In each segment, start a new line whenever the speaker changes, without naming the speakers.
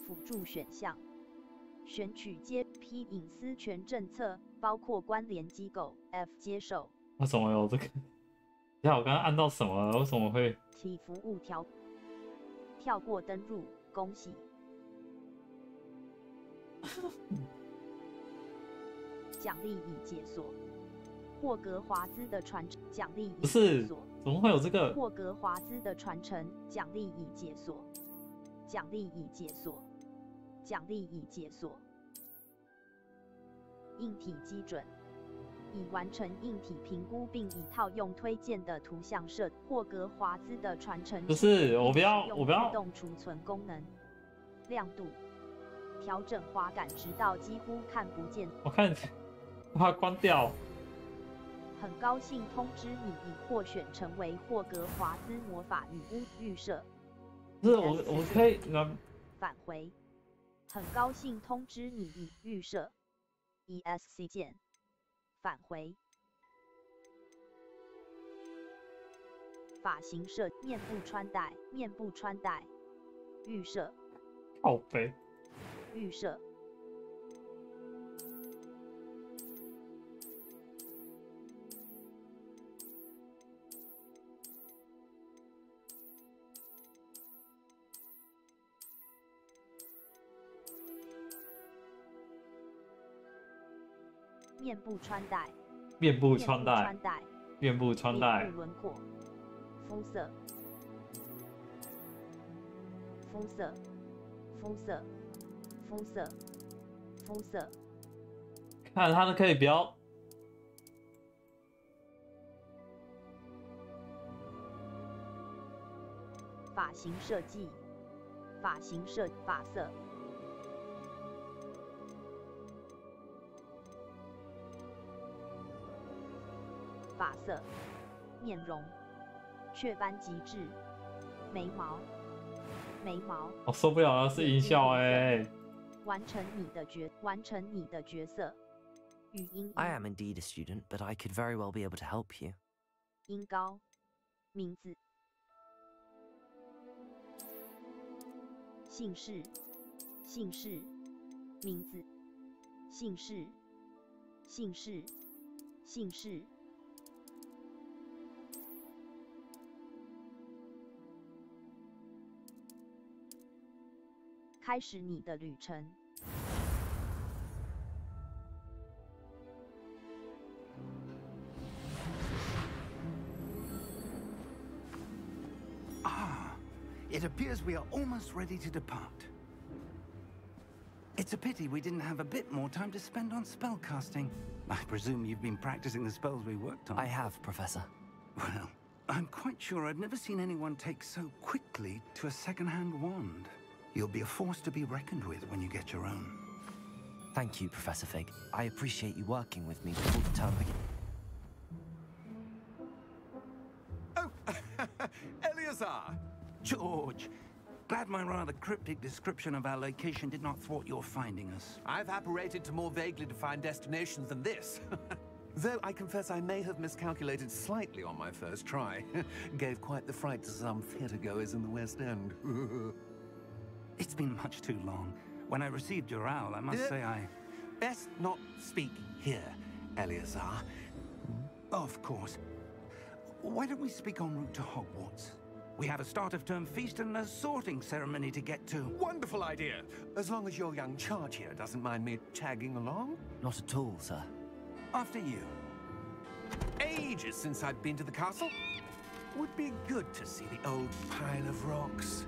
辅助选项。选取接 P 隐私权政策，包括关联机构 F 接受。
为什么有这个？呀，我刚刚按到什么了？为什么会？
体服务跳过登入，恭喜。奖励已解锁。霍格华兹的传承奖励已解锁。
怎么会有这个？
霍格华兹的传承奖励已解锁。奖励已解锁。奖励已解锁。硬体基准。已完成硬体评估，并已套用推荐的图像设。霍格华兹的传承
不是，我不要
自动储存功能。亮度调整滑感，直到几乎看不见。
我看，把它关掉。
很高兴通知你已获选成为霍格华兹魔法女巫预设。
不是我可以
返回。很高兴通知你已预设。ESC 键。返回。发型设面部穿戴，面部穿戴。预设。
靠背。
预设。面部穿戴，
面部穿戴，面部穿戴，
面部轮廓，肤色，肤色，肤色，肤色，肤色。
看他们可以不要。
发型设计，发型发色。发色、面容、雀斑极致、眉毛、眉毛。
我受不了了，是音效哎！
完成你的角色。语音。
I am indeed a student, but I could very well be able to help you.
音高。名字。姓氏。姓氏。名字。姓氏。姓氏。姓氏。开始你的旅程。
It appears we are almost ready to depart. It's a pity we didn't have a bit more time to spend on spellcasting. I presume you've been practicing the spells we worked on.
I have, Professor.
Well, I'm quite sure I've never seen anyone take so quickly to a second-hand wand. You'll be a force to be reckoned with when you get your own.
Thank you, Professor Fig. I appreciate you working with me before the term begins.
Oh, Eleazar! George! Glad my rather cryptic description of our location did not thwart your finding us.
I've apparated to more vaguely defined destinations than this. Though I confess I may have miscalculated slightly on my first try. Gave quite the fright to some theatre-goers in the West End.
It's been much too long. When I received your owl, I must say I...
Best not speak here, Eleazar.
Of course. Why don't we speak en route to Hogwarts? We have a start-of-term feast and a sorting ceremony to get to.
Wonderful idea! As long as your young charge here doesn't mind me tagging along.
Not at all, sir.
After you.
Ages since I'd been to the castle. Would be good to see the old pile of rocks.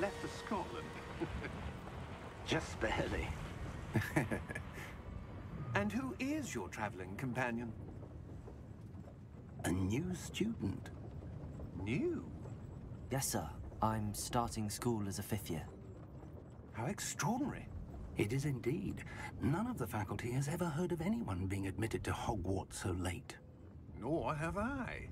left for Scotland.
Just barely.
And who is your traveling companion?
A new student.
New?
Yes, sir. I'm starting school as a 5th year.
How extraordinary.
It is indeed. None of the faculty has ever heard of anyone being admitted to Hogwarts so late.
Nor have I.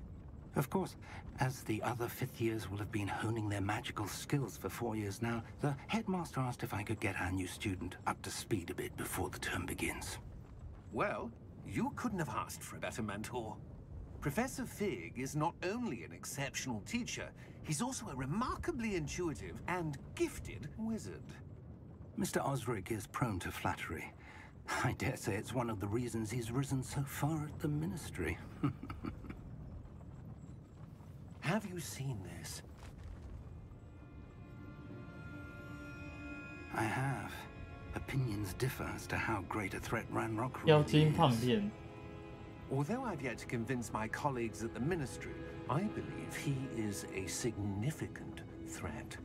Of course, as the other 5th years will have been honing their magical skills for 4 years now, the headmaster asked if I could get our new student up to speed a bit before the term begins.
Well, you couldn't have asked for a better mentor. Professor Fig is not only an exceptional teacher, he's also a remarkably intuitive and gifted wizard.
Mr. Osric is prone to flattery. I dare say it's one of the reasons he's risen so far at the Ministry.
Have you seen this?
I have. Opinions differ as to how great a threat Ranrock
妖
really
精叛
is.
变，
Although I've yet to convince my colleagues at the Ministry, I believe he is a significant threat.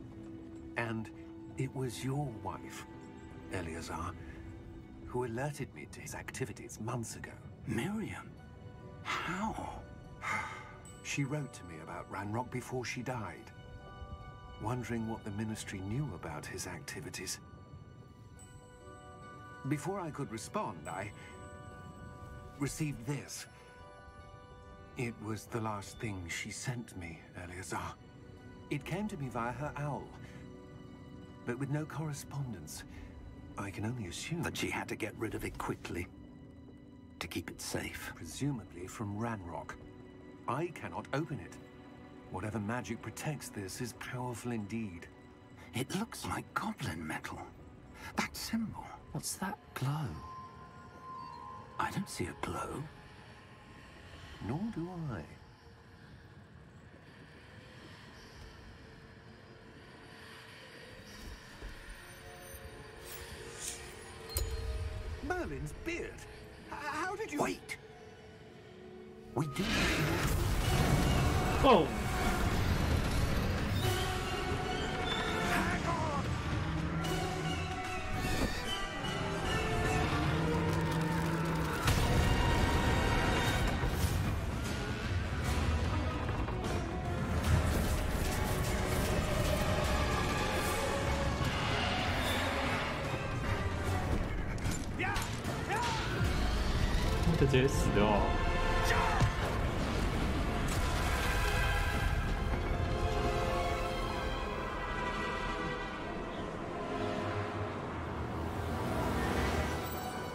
And it was your wife, Eleazar, who alerted me to his activities months ago.
Miriam? How?
She wrote to me about Ranrock before she died, wondering what the Ministry knew about his activities. Before I could respond, I received this. It was the last thing she sent me, Eleazar. It came to me via her owl, but with no correspondence. I can only assume
That she had to get rid of it quickly. To keep it safe.
presumably from Ranrock. I cannot open it. Whatever magic protects this is powerful indeed.
It looks like goblin metal. That symbol.
What's that glow?
I don't see a glow.
Nor do I. Merlin's beard. How did you...
Wait! We do.
哦， 就直接死掉了。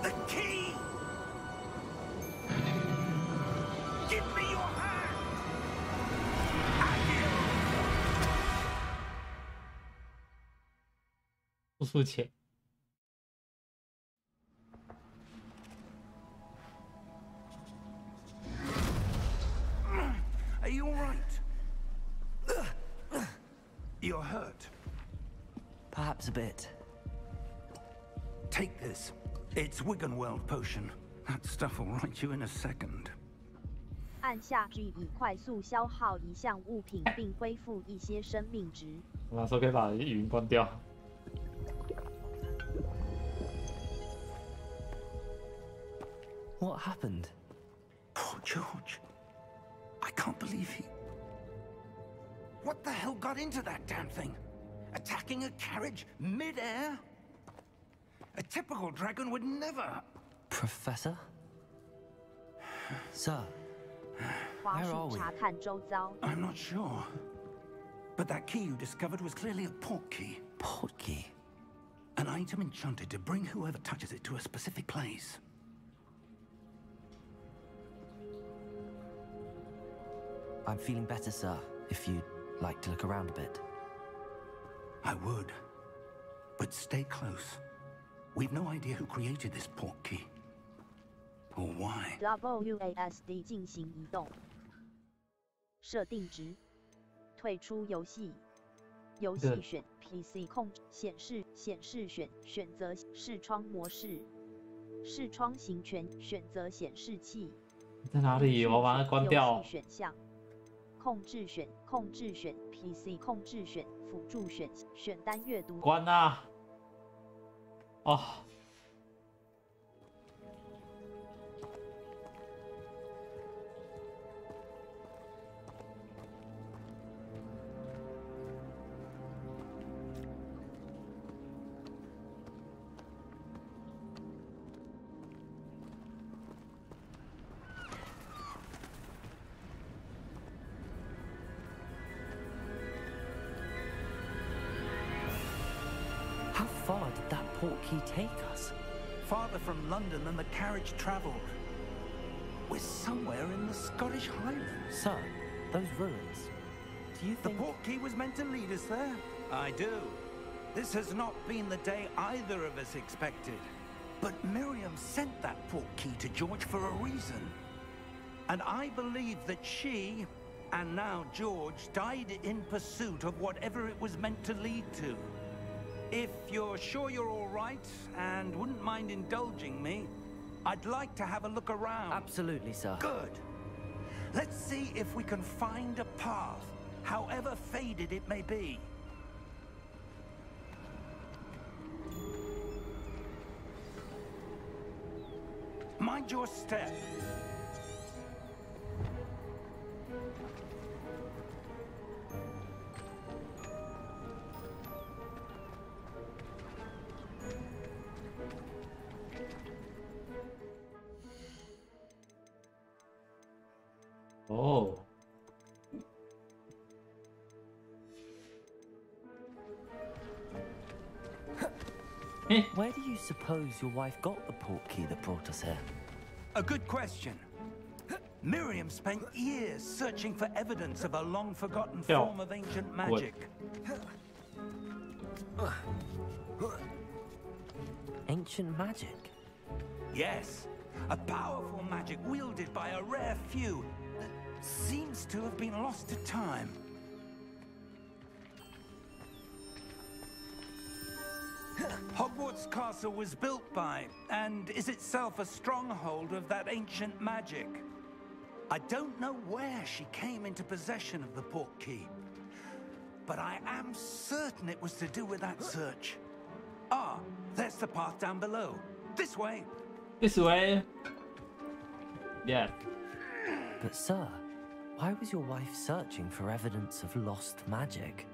The key! Give me your hand!
不出钱。
Are you all right? You're hurt.
Perhaps a bit.
Take this. It's Wiggenweld potion. That stuff will right you in a second.
按下 G 以快速消耗一项物品并恢复一些生命值。
我那时候可以把语音关掉。
What happened?
Poor George. I can't believe he... What the hell got into that damn thing? Attacking a carriage mid-air? A typical dragon would never...
Professor? Sir,
滑
Where are
鼠
we?
查看周遭，
I'm not sure. But that key you discovered was clearly a portkey.
portkey.
An item enchanted to bring whoever touches it to a specific place.
I'm feeling better, sir, if you'd like to look around a bit.
I would. But stay close. We've no idea who created this portkey. Or why.
WASD 进行移动。设定值，退出游戏。游戏选 PC 控制显示选择视窗模式，视窗型选择显示器。
在哪里？我把它关掉。
游戏选项控制选PC 控制选辅助选单阅读。
关啊！哦。
How far did that portkey take us?
Farther from London than the carriage travelled. We're somewhere in the Scottish Highlands.
Sir, those ruins. Do you
The
think...
portkey was meant to lead us there? I do. This has not been the day either of us expected. But Miriam sent that portkey to George for a reason. And I believe that she, and now George, died in pursuit of whatever it was meant to lead to. If you're sure you're all right and wouldn't mind indulging me, I'd like to have a look around.
Absolutely, sir.
Good. Let's see if we can find a path, however faded it may be. Mind your step.
Oh.
Where do you suppose your wife got the portkey that brought us here?
A good question. Miriam spent years searching for evidence of a long-forgotten form of ancient magic.
Ancient magic?
Yes, a powerful magic wielded by a rare few that seems to have been lost to time. Hogwarts Castle was built by, and is itself a stronghold of that ancient magic. I don't know where she came into possession of the portkey, but I am certain it was to do with that search. Ah, there's the path down below. This way.
This way. Yeah.
But sir, why was your wife searching for evidence of lost magic?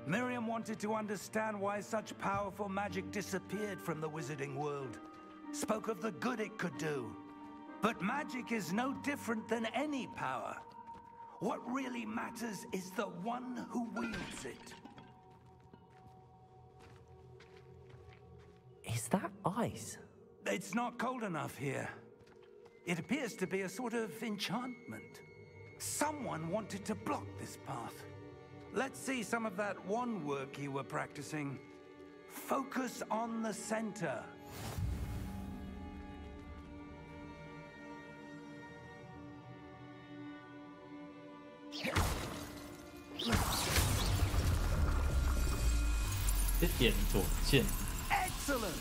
Miriam wanted to understand why such powerful magic disappeared from the wizarding world. Spoke of the good it could do. But magic is no different than any power. What really matters is the one who wields it.
Is that ice?
It's not cold enough here. It appears to be a sort of enchantment. Someone wanted to block this path. Let's see some of that wand work you were practicing. Focus on the center. Excellent!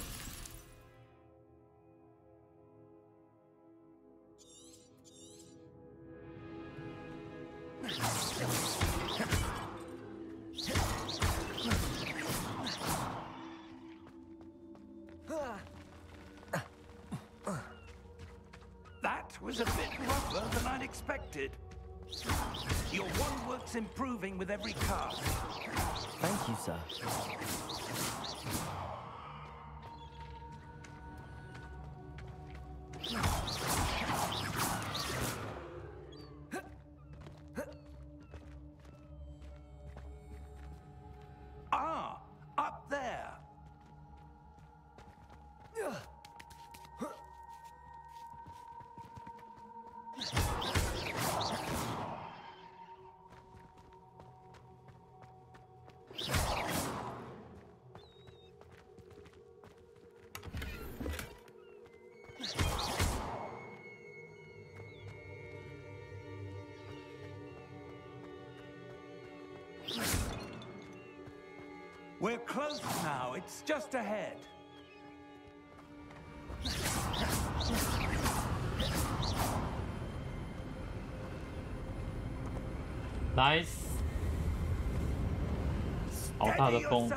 That was a bit rougher than I'd expected. Your wand work's improving with every cast.
Thank you, sir.
Ah, up there. We're close now. It's just ahead.
，nice， 好大的风。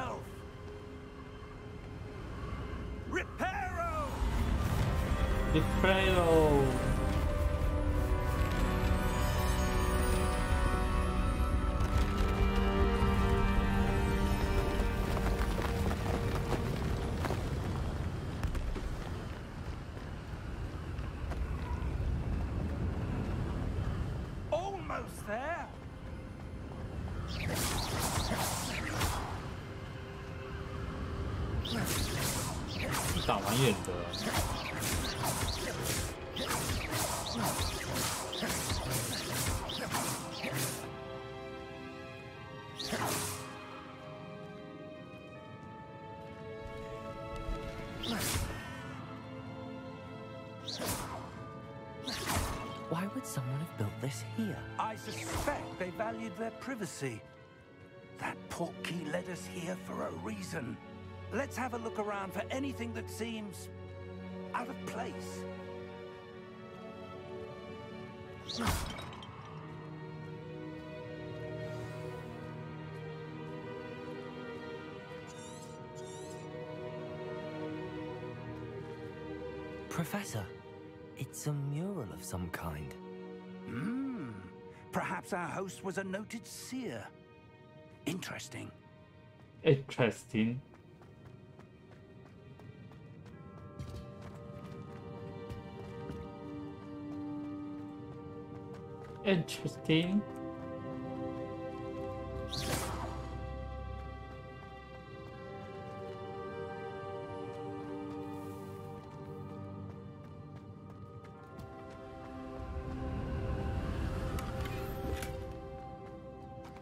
Reparo。
Almost there.
打蛮远的。
Why would someone have built this here?
I suspect they valued their privacy. That portkey led us here for a reason. Let's have a look around for anything that seems out of place.
Professor, it's a mural of some kind.
Perhaps our host was a noted seer. Interesting.
Interesting. Interesting.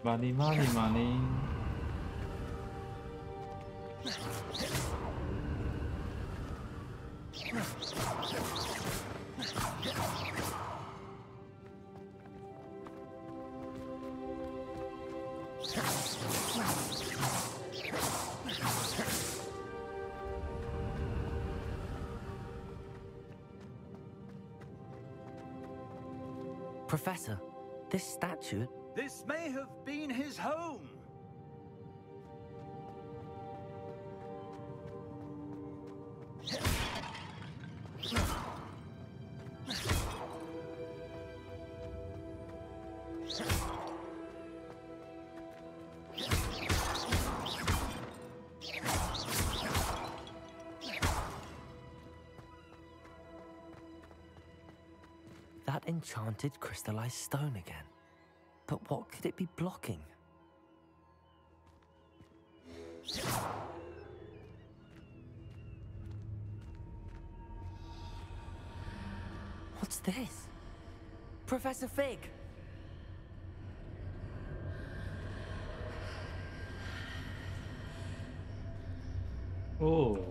Money, money, money.
Professor, this statue...
This may have been his home.
That enchanted crystallized stone again. But what could it be blocking? What's this? Professor Fig!
Oh.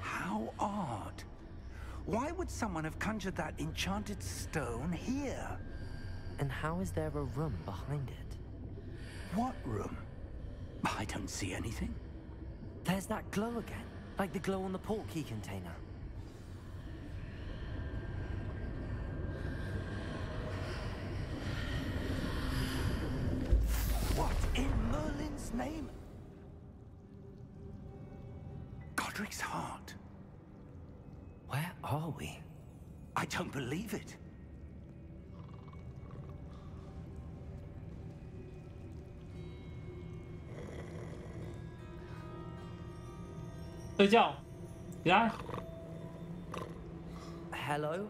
How odd. Why would someone have conjured that enchanted stone here?
And how is there a room behind it?
What room? I don't see anything.
There's that glow again, like the glow on the portkey container.
What in Merlin's name? Godric's heart.
Where are we?
I don't believe it.
睡觉，起来。
Hello?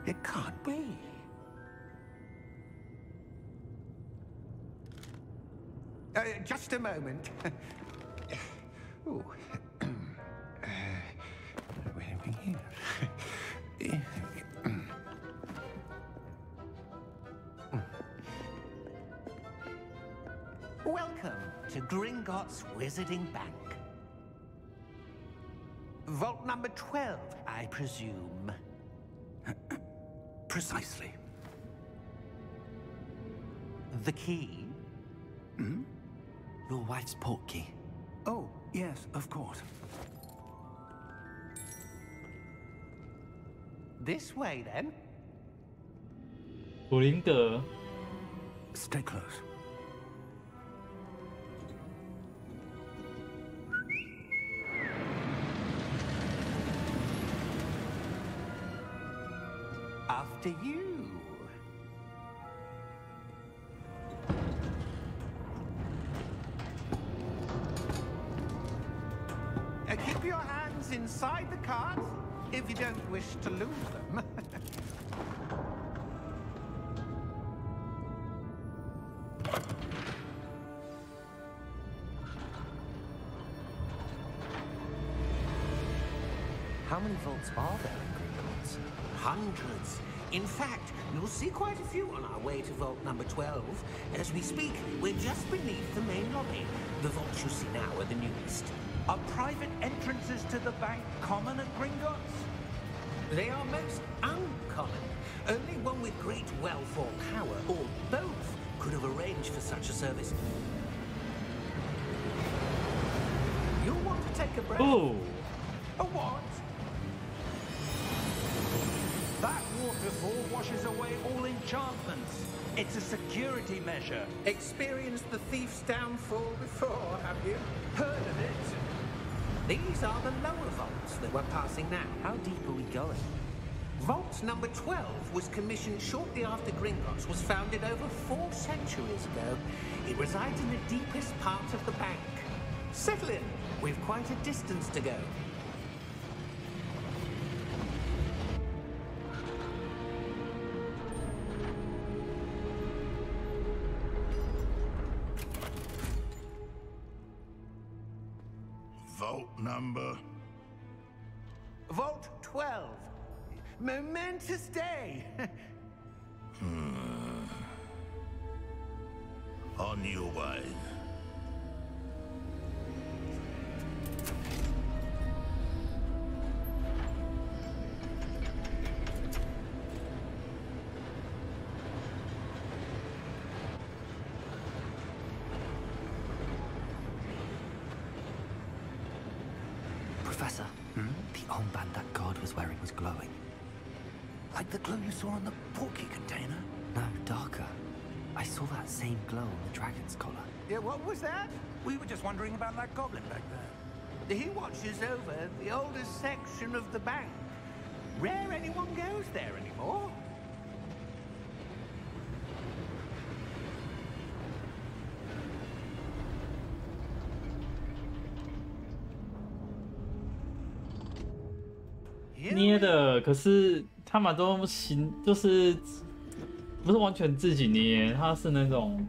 It can't be. Just a moment.
Oh. Where are we here?
Welcome to Gringotts Wizarding Bank. Vault number 12, I presume.
Precisely.
The key?
Hmm?
Your wife's portkey.
Oh, yes, of course.
This way, then.
古灵阁
Stay close.
After you. Keep your hands inside the cart if you don't wish to lose them.
How many vaults are there in Gringotts?
Hundreds. In fact, you'll see quite a few on our way to vault number 12. As we speak, we're just beneath the main lobby. The vaults you see now are the newest.
Are private entrances to the bank common at Gringotts?
They are most uncommon. Only one with great wealth or power, or both, could have arranged for such a service. You'll want to take a breath.
Oh,
A what? That waterfall washes away all enchantments. It's a security measure.
Experienced the thief's downfall before, have you?
Heard of it?
These are the lower vaults that we're passing now.
How deep are we going?
Vault number 12 was commissioned shortly after Gringotts was founded over 4 centuries ago. It resides in the deepest part of the bank. Settle in. We've quite a distance to go.
Vault number?
Vault 12. Momentous day.
On your way.
Professor, the armband that guard was wearing was glowing.
Like the glow you saw on the portkey container?
No, darker. I saw that same glow on the dragon's collar.
Yeah, what was that?
We were just wondering about that goblin back there.
He watches over the oldest section of the bank. Rare anyone goes there anymore.
捏的，可是他们都形就是不是完全自己捏，它是那种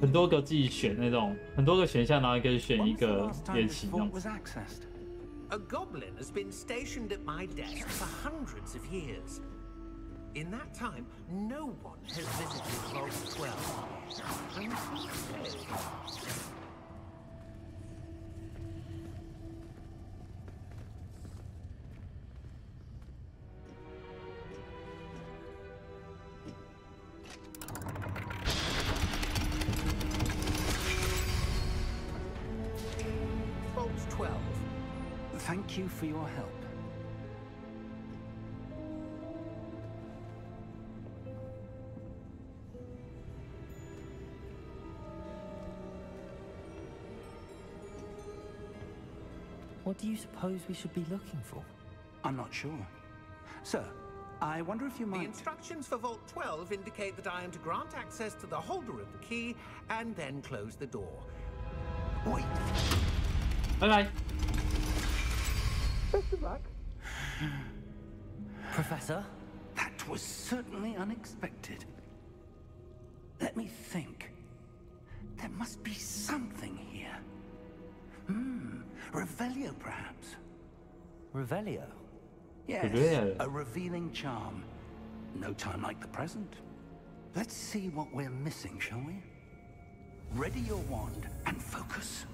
很多个自己选那种很多个选项，然后可以选一个练习那种。
A goblin has been stationed at my desk for hundreds of years. In that time, no one has visited Vault 12. Vault 12.
Thank you for your help.
What do you suppose we should be looking for?
I'm not sure. Sir, I wonder if you
The
might...
instructions for Vault 12 indicate that I am to grant access to the holder of the key and then close the door.
Wait.
Bye bye.
Best of luck.
Professor?
That was certainly unexpected. Let me think. There must be something here.
Revelio, perhaps?
Revelio?
Yes,
Revelio.
a revealing charm. No time like the present. Let's see what we're missing, shall we? Ready your wand and focus.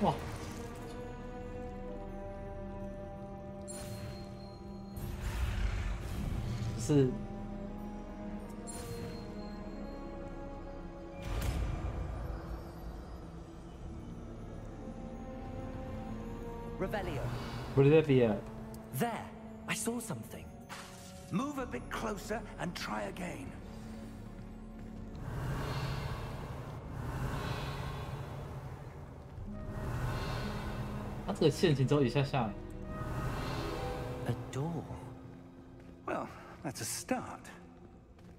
Wow. 是
Revelio.
Bolivia.
There, I saw something.
Move a bit closer and try again.
它这个陷阱只有一下下。
A door.
Well, that's a start.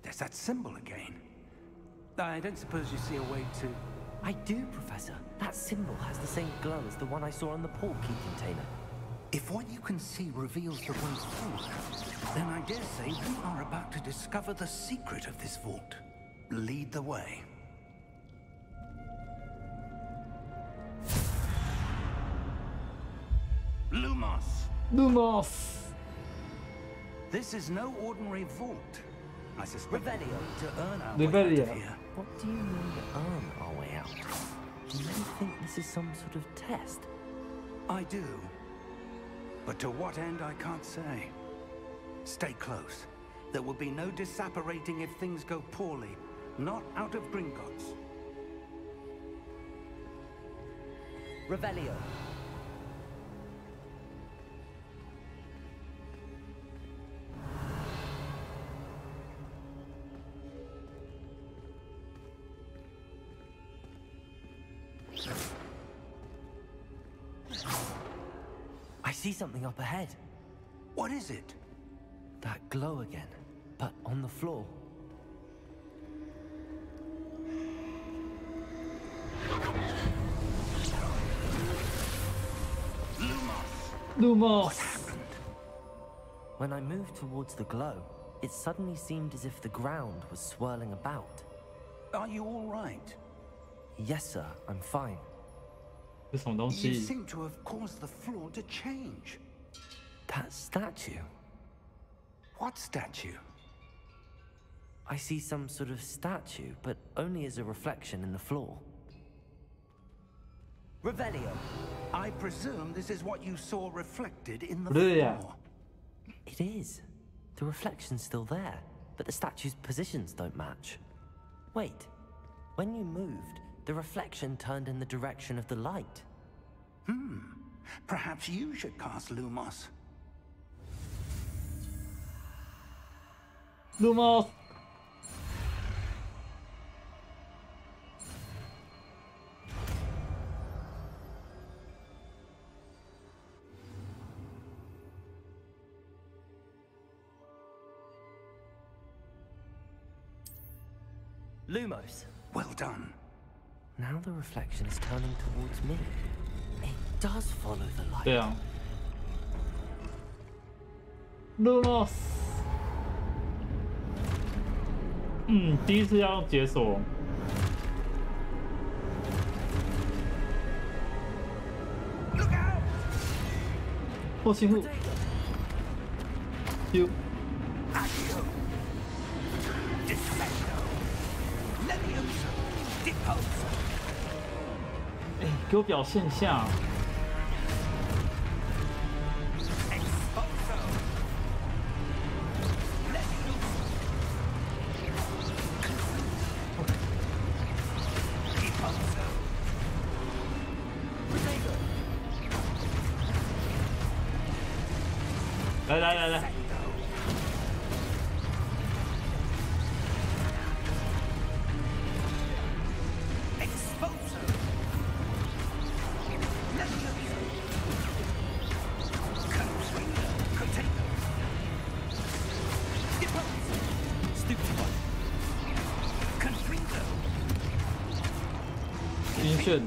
There's that symbol again. I don't suppose you see a way to...
I do, Professor. That symbol has the same glow as the one I saw on the portkey container.
If what you can see reveals the way forward, then I dare say we are about to discover the secret of this vault. Lead the way. Lumos!
Lumos.
This is no ordinary vault. I suspect
Revelio.
to earn our way out
Revelio.
of here.
What do you mean earn our way out? Do you think this is some sort of test?
I do. But to what end, I can't say. Stay close. There will be no disapparating if things go poorly. Not out of Gringotts.
Revelio. I see something up ahead.
What is it?
That glow again, but on the floor.
Lumos.
When I moved towards the glow, it suddenly seemed as if the ground was swirling about.
Are you all right?
Yes, sir, I'm fine.
这什么东
You
西？
seem to have caused the floor to change.
That statue.
What statue?
I see some sort of statue, but only as a reflection in the floor. Revelio.
I presume this is what you saw reflected in the
Brilliant.
floor.
It is. The reflection's still there, but the statue's positions don't match. Wait. When you moved, the reflection turned in the direction of the light.
Perhaps you should cast Lumos.
Lumos.
Lumos.
Well done.
Now the reflection is turning towards me. It does follow the light.
对啊。Lumos。第一次要用解锁。破信户。丢。 哎，给我表现一下。来。晕眩。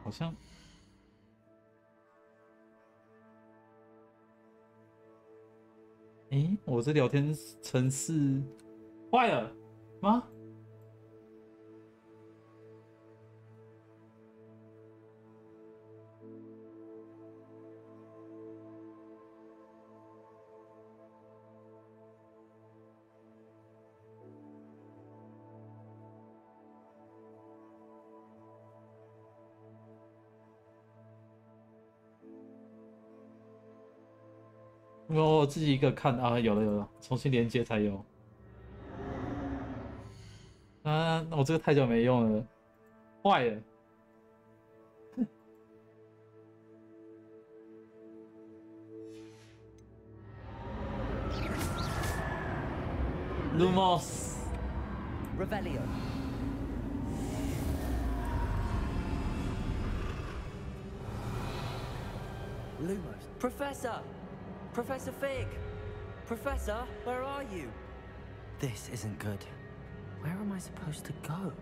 好像诶，我这聊天程式坏了吗？我自己一个看啊，有了，重新连接才有。啊，我这个太久没用了，坏了。Lumos
Revelio. Lumos. Professor! Professor Fig! Professor, where are you? This isn't good. Where am I supposed to go?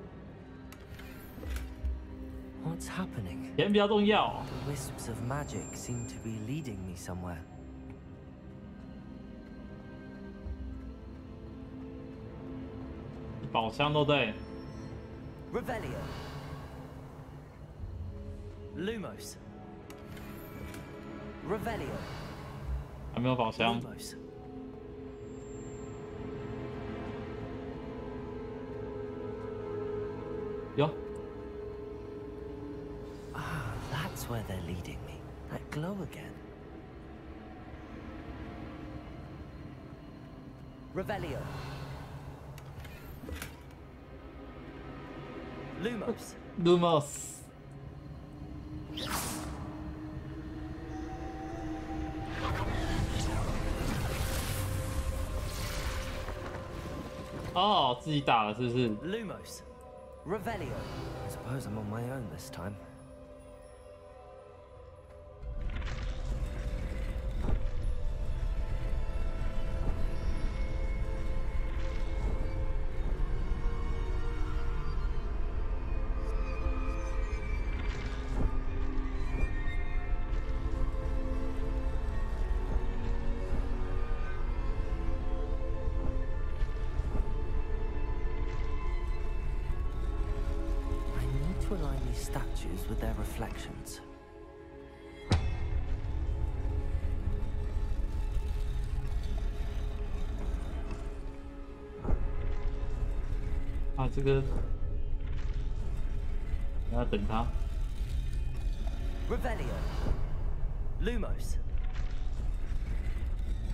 What's happening?
钱比较重要。
The wisps of magic seem to be leading me somewhere.
宝箱都对。
Revelio. Lumos. Revelio.
还没有宝箱。
Lumos.
有。
Ah, that's where they're leading me. That glow again. Revelio. Lumos.
Lumos。哦，自己打了是不是？
Lumos. Revelio. I suppose I'm on my own this time. To align these statues with their reflections.
啊，这个要等他。
Revelio. Lumos.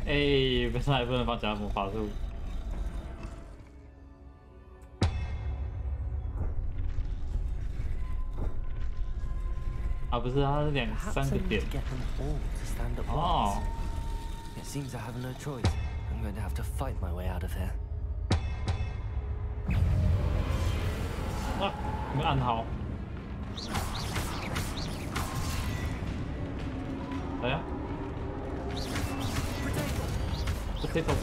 哎，为啥还不能放假魔法术？ 啊，不是，它是3个点。 哦。
It seems I have no choice. I'm going to have to fight my way out of here.
啊，没按好。来呀 ！Potato。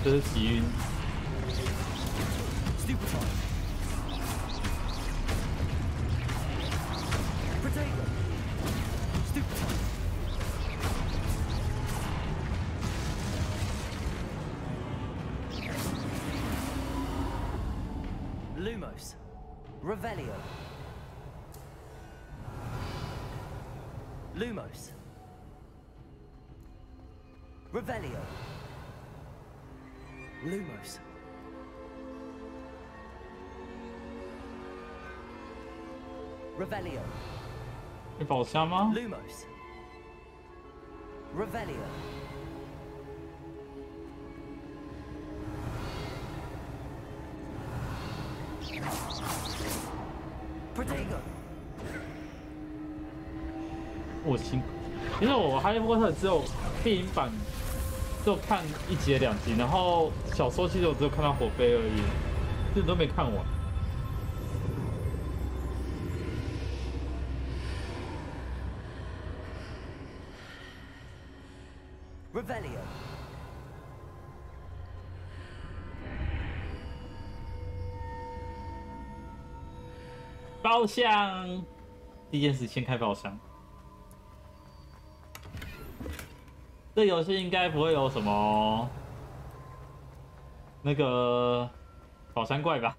这是起晕。
Lumos. Revelio. Lumos. Revelio. Lumos. Revelio.
有宝箱吗？
Lumos. Revelio. Protego.
我辛苦，因为我哈利波特只有电影版，只有看1集2集，然后小说其实我只有看到火杯而已，这都没看完。
Revelio.
包厢，第一件事先开包厢。这游戏应该不会有什么那个宝山怪吧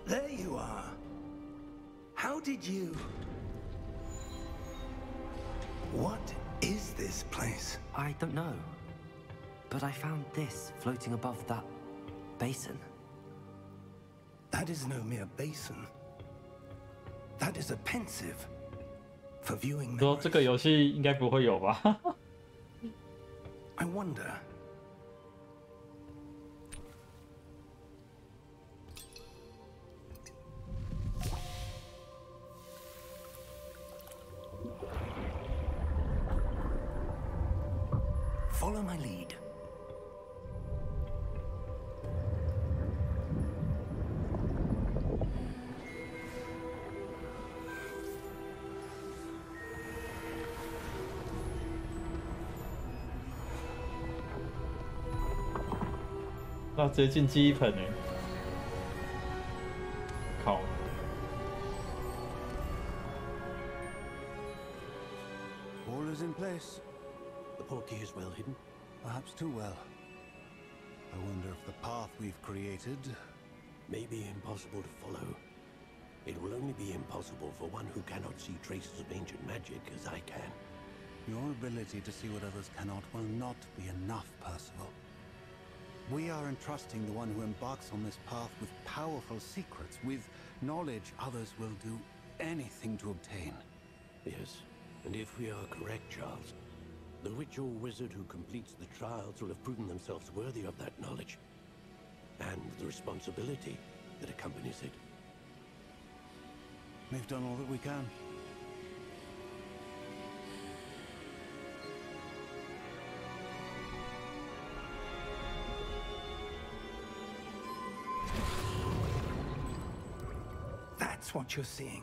？There
you are. How did you... What is this place?
I don't know. But I found this floating above that basin.
That is no mere basin. That is a pensive for viewing
说
memories.
这个游戏应该不会有吧？
I wonder. Follow my lead. .
那直接进记忆盆哎！靠！
All is in place.
The portkey is well hidden.
Perhaps too well. I wonder if the path we've created...
May be impossible to follow. It will only be impossible for one who cannot see traces of ancient magic as I can.
Your ability to see what others cannot will not be enough, Percival. We are entrusting the one who embarks on this path with powerful secrets, with knowledge others will do anything to obtain.
Yes, and if we are correct, Charles, the witch or wizard who completes the trials will have proven themselves worthy of that knowledge, and the responsibility that accompanies it.
We've done all that we can.
That's what you're seeing.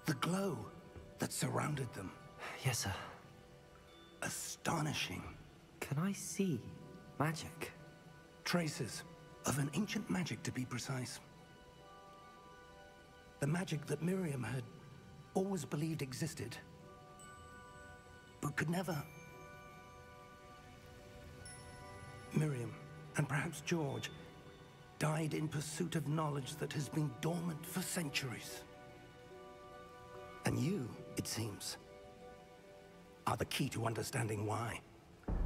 The glow that surrounded them.
Yes, sir.
Astonishing.
Can I see magic?
Traces of an ancient magic, to be precise. The magic that Miriam had always believed existed, but could never. Miriam, and perhaps George, died in pursuit of knowledge that has been dormant for centuries. And you, it seems, are the key to understanding why.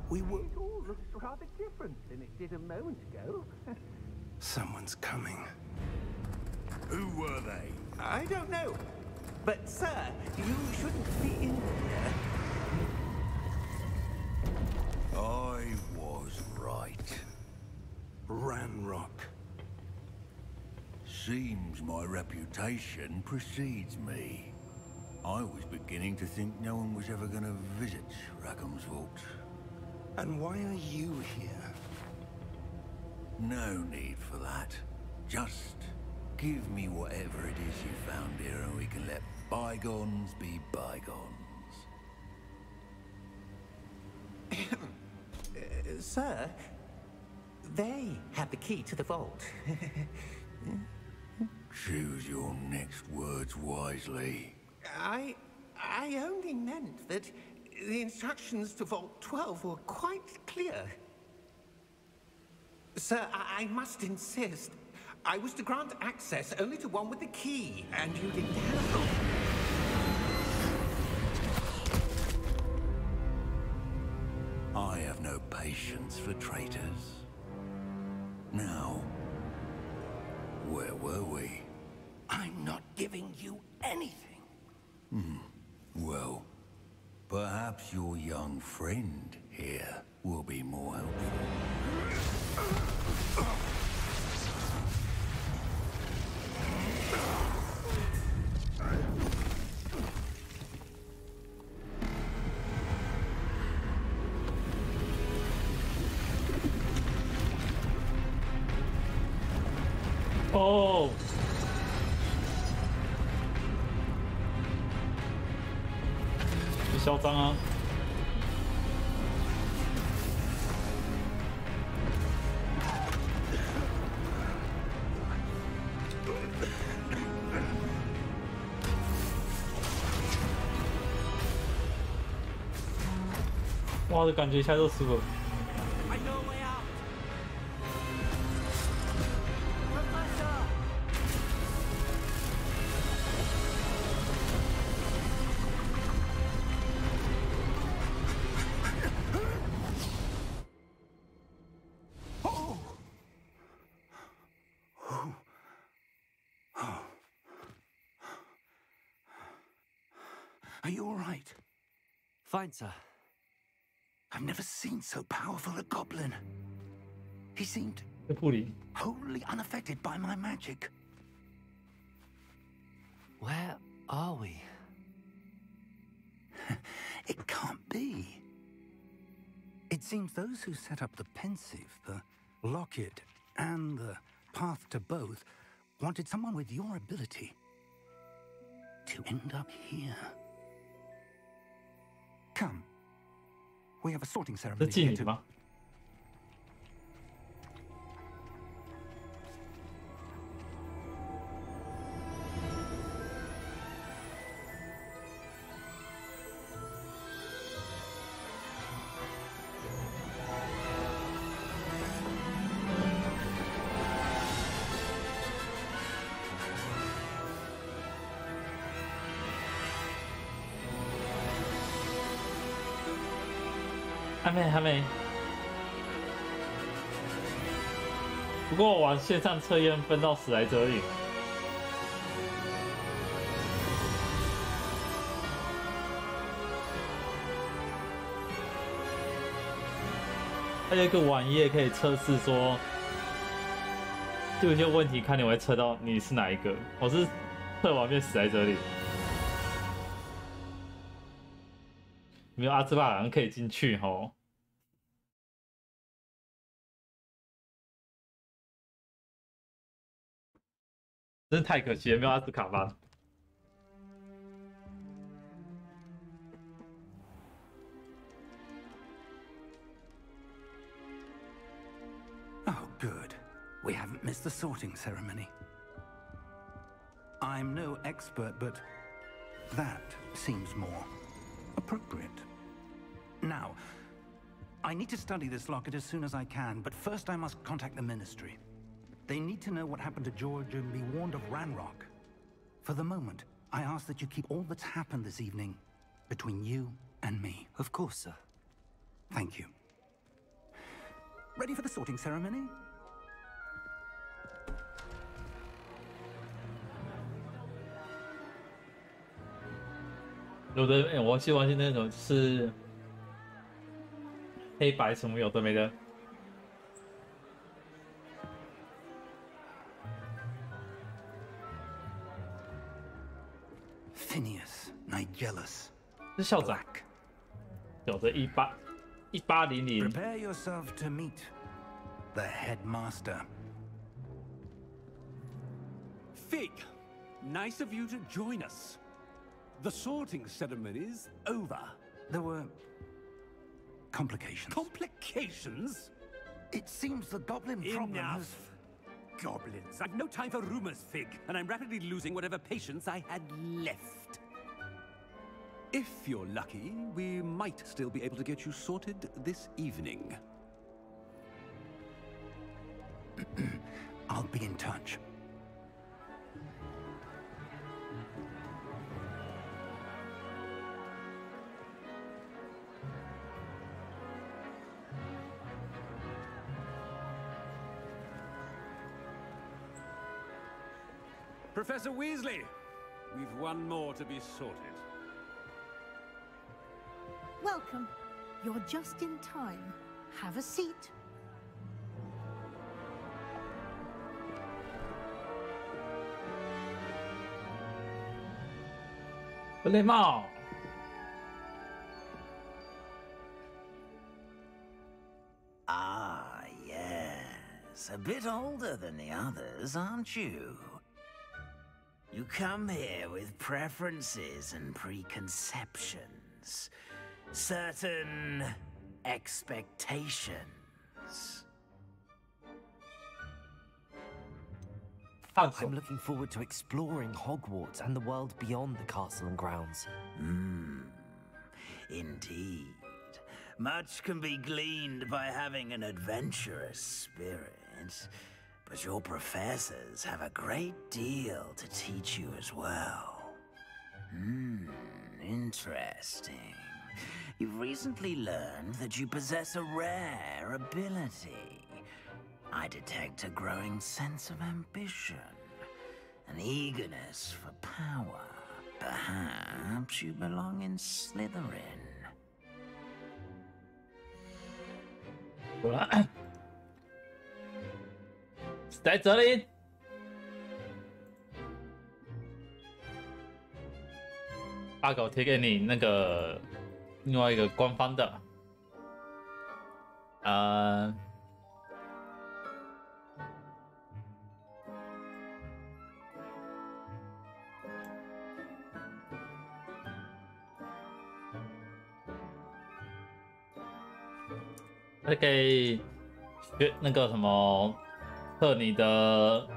We were...
It all looks rather different than it did a moment ago.
Someone's coming.
Who were they?
I don't know. But, sir, you shouldn't be in here.
I was right.
Ranrock.
Seems my reputation precedes me. I was beginning to think no one was ever going to visit Rackham's Vault.
And why are you here?
No need for that. Just give me whatever it is you found here and we can let bygones be bygones.
Sir, they have the key to the vault.
Choose your next words wisely.
I only meant that the instructions to Vault 12 were quite clear. Sir, I must insist. I was to grant access only to one with the key, and you didn't have it.
I have no patience for traitors. Now, where were we?
I'm not giving you anything.
Well, perhaps your young friend here will be more helpful.
哦，不嚣张啊！哇，这感觉一下就输了。
Are you all right?
Fine, sir.
I've never seen so powerful a goblin. He seemed
这护理
wholly unaffected by my magic.
Where are we?
It can't be. It seems those who set up the pensive, the locket, and the path to both wanted someone with your ability to end up here. Come. We have a sorting
这
ceremony
妓
to
女
get to.
吗？ 还没。不过我玩线上测验分到史莱哲林，还有一个网页可以测试说，就有些问题看你会测到你是哪一个。我是测完变史莱哲林，没有阿兹巴朗可以进去吼。 真是太可惜了，没有阿兹卡班。
Oh, good. We haven't missed the sorting ceremony. I'm no expert, but that seems more appropriate. Now, I need to study this locket as soon as I can, but first I must contact the Ministry. They need to know what happened to George and be warned of Ranrock. For the moment, I ask that you keep all that's happened this evening between you and me.
Of course, sir.
Thank you. Ready for the sorting ceremony?
有的，我喜欢是那种是黑白什么有的没的。
Phineas Nigellus.
是校长，有着1800。
Prepare yourself to meet the headmaster.
Fig, nice of you to join us. The sorting ceremony's over.
There were complications.
Complications?
It seems the goblin problem has...
Enough. goblins. I've no time for rumors, Fig, and I'm rapidly losing whatever patience I had left. If you're lucky, we might still be able to get you sorted this evening.
I'll be in touch.
Professor Weasley, we've one more to be sorted.
Welcome. You're just in time. Have a seat.
Ah, yes. A bit older than the others, aren't you? You come here with preferences and preconceptions. Certain expectations.
I'm looking forward to exploring Hogwarts and the world beyond the castle and grounds.
Indeed. Much can be gleaned by having an adventurous spirit, but your professors have a great deal to teach you as well. Interesting. You've recently learned that you possess a rare ability. I detect a growing sense of ambition, an eagerness for power. Perhaps you belong in Slytherin.
果然在这里。阿狗贴给你那个另外一个官方的，还可以学那个什么测你的。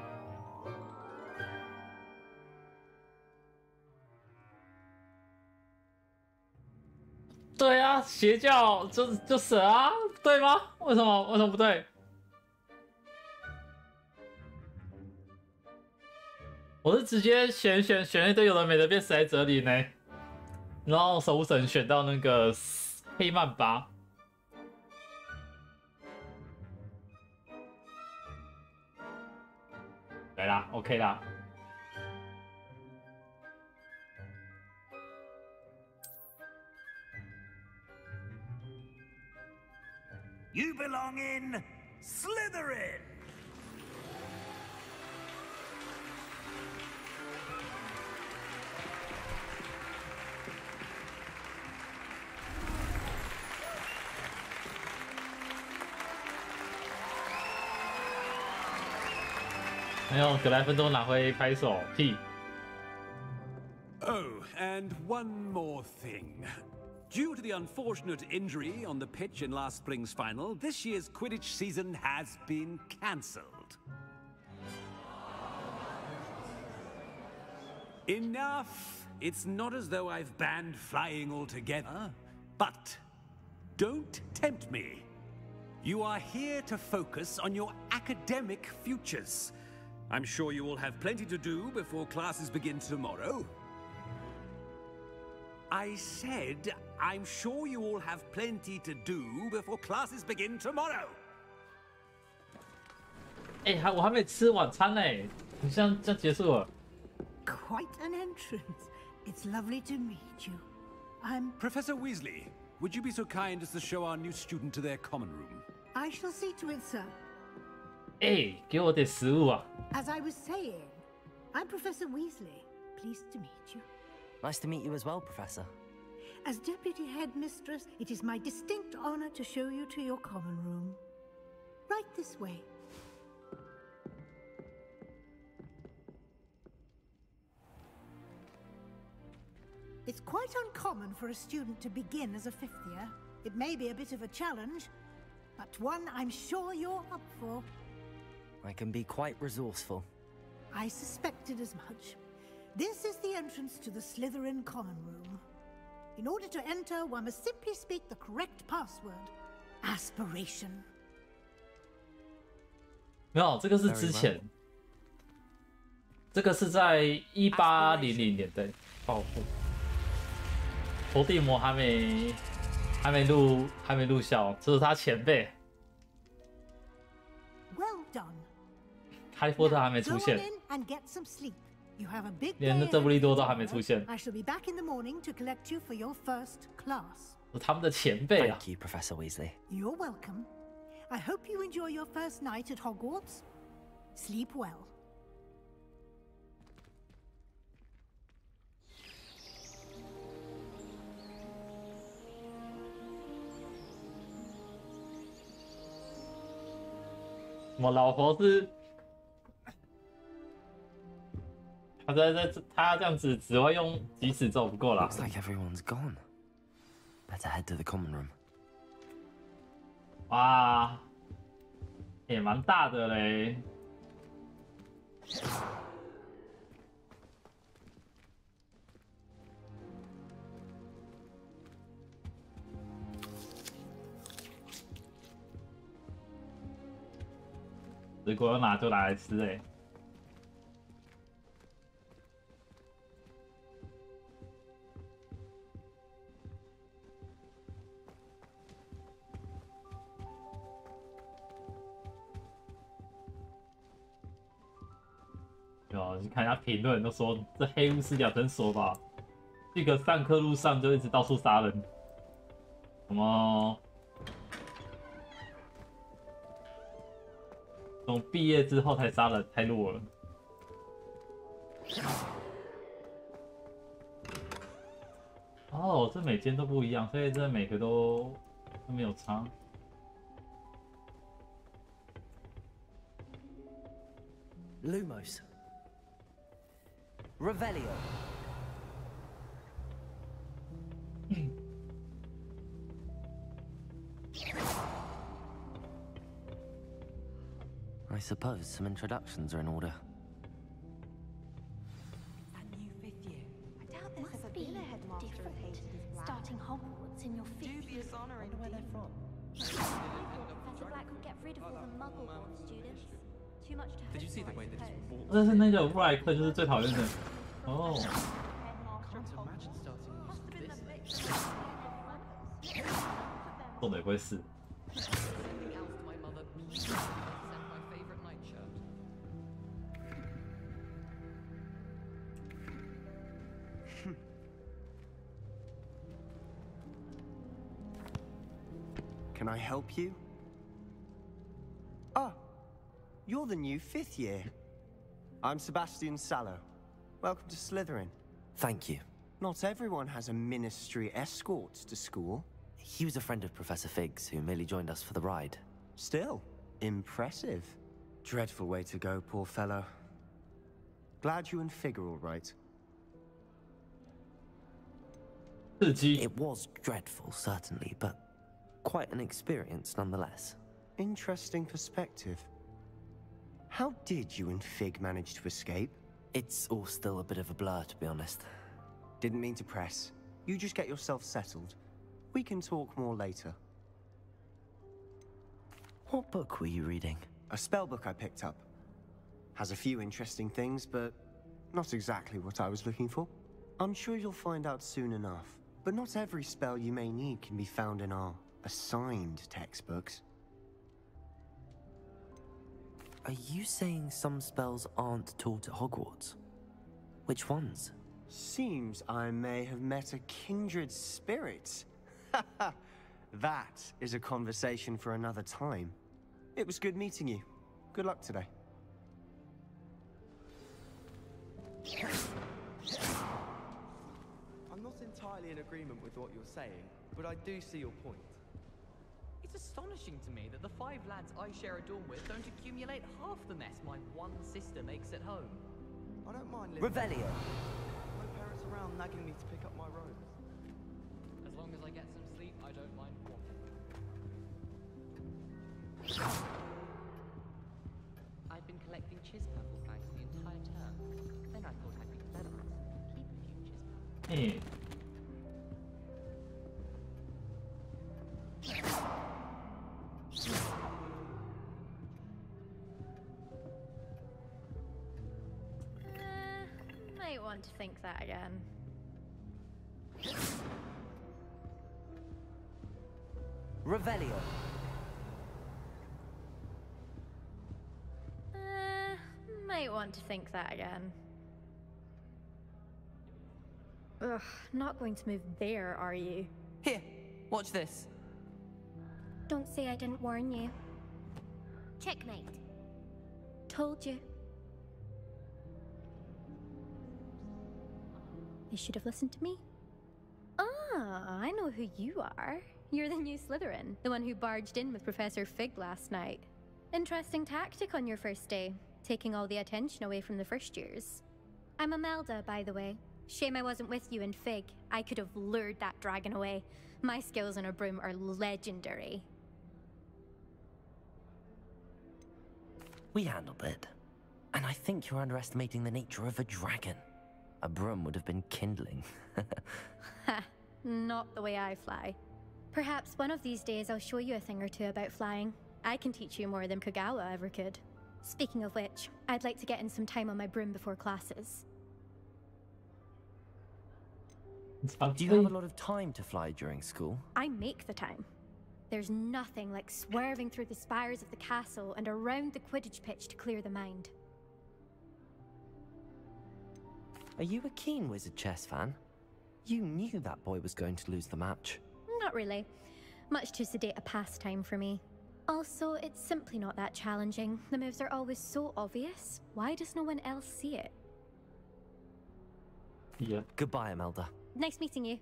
对啊，邪教就死啊，对吗？为什么不对？我是直接选一堆有的没的变死在这里呢，然后守护神选到那个黑曼巴。来啦 ，OK 啦。
You belong in Slytherin!
没有，格莱芬多拿回拍手，屁。
Oh, and one more thing. Due to the unfortunate injury on the pitch in last spring's final, this year's Quidditch season has been cancelled. Enough! It's not as though I've banned flying altogether, but don't tempt me. You are here to focus on your academic futures. I'm sure you will have plenty to do before classes begin tomorrow. I said, I'm sure you all have plenty to do before classes begin tomorrow.
我还没吃晚餐呢，你这样结束了。
Quite an entrance. It's lovely to meet you. I'm...
Professor Weasley, would you be so kind as to show our new student to their common room?
I shall see to it, sir.
给我点食物啊！
As I was saying, I'm Professor Weasley. Pleased to meet you.
Nice to meet you as well, Professor.
As Deputy Headmistress, it is my distinct honor to show you to your common room. Right this way. It's quite uncommon for a student to begin as a fifth year. It may be a bit of a challenge, but one I'm sure you're up for.
I can be quite resourceful.
I suspected as much. This is the entrance to the Slytherin common room. In order to enter, one must simply speak the correct password. Aspiration.
没有，这个是之前，这个是在1800年代保护。伏地魔还没入校，这是他前辈。
Well done.
哈利波特还没出现，
And get some sleep. You have a big
连
day
邓布利多
ahead
都还没出现，
I shall be back in the morning to collect you for your first class.
是他们的前辈啊。
Thank you, Professor Weasley.
You're welcome. I hope you enjoy your first night at Hogwarts. Sleep well.
我老婆是，他这样子只会用即时咒不够啦。
Looks like everyone's gone. Better head to the common room.
哇，也蛮大的嘞。如果有拿就拿来吃哎。有，你看一下评论，都说这黑巫师养成所吧，这个上课路上就一直到处杀人，什么？ 从毕业之后才杀人，太弱了。哦，这每间都不一样，所以这每个都没有差。
Lumos. Revelio. I suppose some introductions are in order.
That new fifth year. I doubt there's ever been a headmaster of Hades starting Hogwarts in your fifth year.
I wonder where they're from.
Professor Black will get rid of all the Muggle-born students. Too much to hope.
Did you see the way they just walked?
但是那个布莱克就是最讨厌的。哦。
Can't imagine starting this.
做的也会是。
Sending owls to my mother. Sent my favorite nightshirt.
Can I help you? Ah, you're the new fifth year. I'm Sebastian Sallow. Welcome to Slytherin.
Thank you.
Not everyone has a ministry escort to school.
He was a friend of Professor Fig's who merely joined us for the ride.
Still, impressive. Dreadful way to go, poor fellow. Glad you and Fig are all right.
It was dreadful, certainly, but quite an experience nonetheless.
Interesting perspective. How did you and Fig manage to escape?
It's all still a bit of a blur, to be honest.
Didn't mean to press. You just get yourself settled. We can talk more later.
What book were you reading?
A spell book I picked up. Has a few interesting things, but not exactly what I was looking for. I'm sure you'll find out soon enough. But not every spell you may need can be found in our assigned textbooks.
Are you saying some spells aren't taught at Hogwarts? Which ones?
Seems I may have met a kindred spirit. That is a conversation for another time. It was good meeting you. Good luck today.
I'm not entirely in agreement with what you're saying, but I do see your point.
It's astonishing to me that the 5 lads I share a dorm with don't accumulate half the mess my one sister makes at home.
I don't mind living.
Revelio.
My parents around nagging me to pick up my robes.
As long as I get some sleep, I don't mind walking. I collecting chispurple fangs the entire term. Then I thought I'd be clever and keep a few chispurple.
Might want to think that again.
Revelio.
Might want to think that again. Ugh, not going to move there, are you?
Here, watch this.
Don't say I didn't warn you.
Checkmate.
Told you. You should have listened to me. Ah, I know who you are. You're the new Slytherin, the one who barged in with Professor Fig last night. Interesting tactic on your first day, taking all the attention away from the first years. I'm Imelda, by the way. Shame I wasn't with you in Fig. I could have lured that dragon away. My skills on a broom are legendary.
We handled it. And I think you're underestimating the nature of a dragon. A broom would have been kindling.
Ha, not the way I fly. Perhaps one of these days I'll show you a thing or two about flying. I can teach you more than Kagawa ever could. Speaking of which, I'd like to get in some time on my broom before classes.
Do you have a lot of time to fly during school?
I make the time. There's nothing like swerving through the spires of the castle and around the Quidditch pitch to clear the mind.
Are you a keen Wizard chess fan? You knew that boy was going to lose the match.
Not really. Much too sedate a pastime for me. Also, it's simply not that challenging. The moves are always so obvious. Why does no one else see it?
Yeah.
Goodbye, Imelda.
Nice meeting you.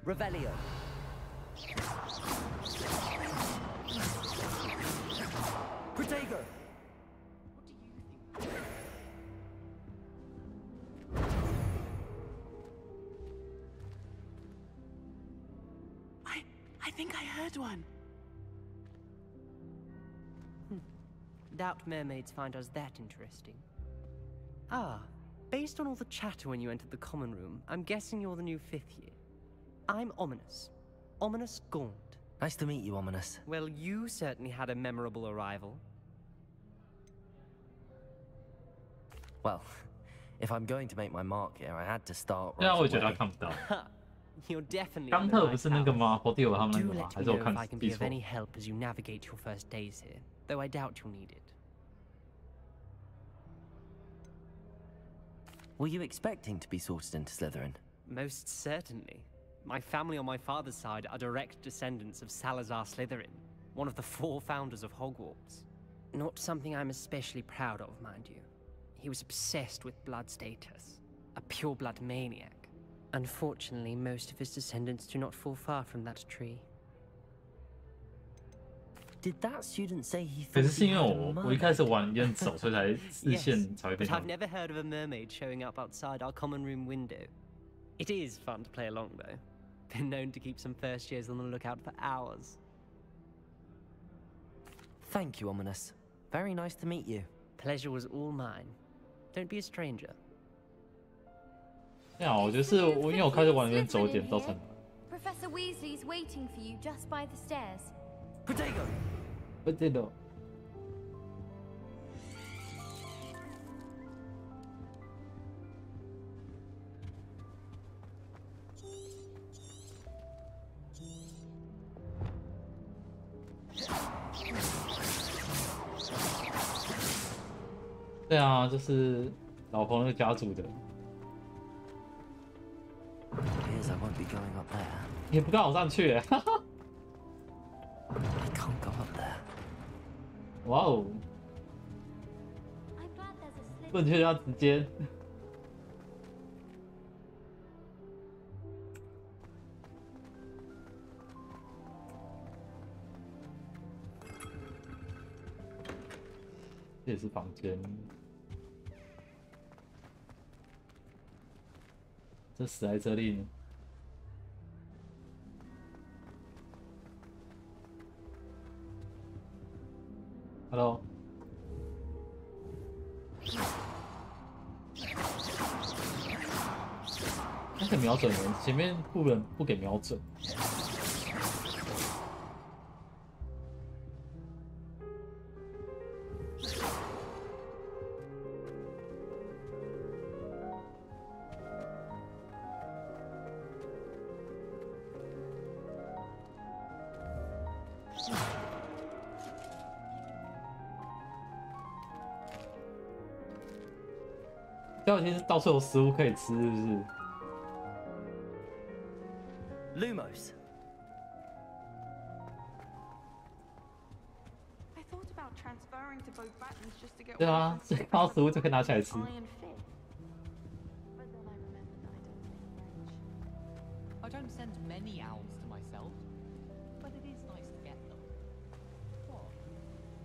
Revelio. Protego.
I think I heard one.
Doubt mermaids find us that interesting. Ah, based on all the chatter when you entered the common room, I'm guessing you're the new 5th year. I'm Ominous. Ominous Gaunt.
Nice to meet you, Ominous.
Well, you certainly had a memorable arrival.
Well, if I'm going to make my mark here, I had to start right
对啊，我觉得他
away.
看不到。
You're definitely
冈特不是那个吗？佛地有他们那
Do
个吗？
let
还
me
是我
know
看
if I can
记
be of
错？
any help as you navigate your first days here, though I doubt you'll need it.
Were you expecting to be sorted into Slytherin?
Most certainly. My family on my father's side are direct descendants of Salazar Slytherin, one of the 4 founders of Hogwarts. Not something I'm especially proud of, mind you. He was obsessed with blood status, a pure-blood maniac. Unfortunately, most of his descendants do not fall far from that tree.
Did that student say he
可
thought
是是
he
因为
had a
我一
mug?
开始玩烟走，所以才视线才会
But
变
I've
成。
never heard of a mermaid showing up outside our common room window. It is fun to play along, though. Been known to keep some first years on the lookout for hours.
Thank you, Ominous. Very nice to meet you.
Pleasure was all mine. Don't be a stranger.
对啊，我觉得是我因为我开始玩烟走点造成的。
Professor Weasley's waiting for you just by the stairs.
Protego.
不对的。对啊，就是老婆那个家族的。
Appears I won't be going up there.
也不刚好上去，哈哈。
I can't go up there.
哇哦！不能去要直接。这也是房间。这死在这里呢。Hello。那个瞄准人，前面路人不给瞄准。这两天是到处有食物可以吃，是不是？
Lumos.
I thought about transferring to both buttons just to get
对啊，所以看到食物就可以拿起来吃。
I don't send many owls to myself, but it is nice to get them. What?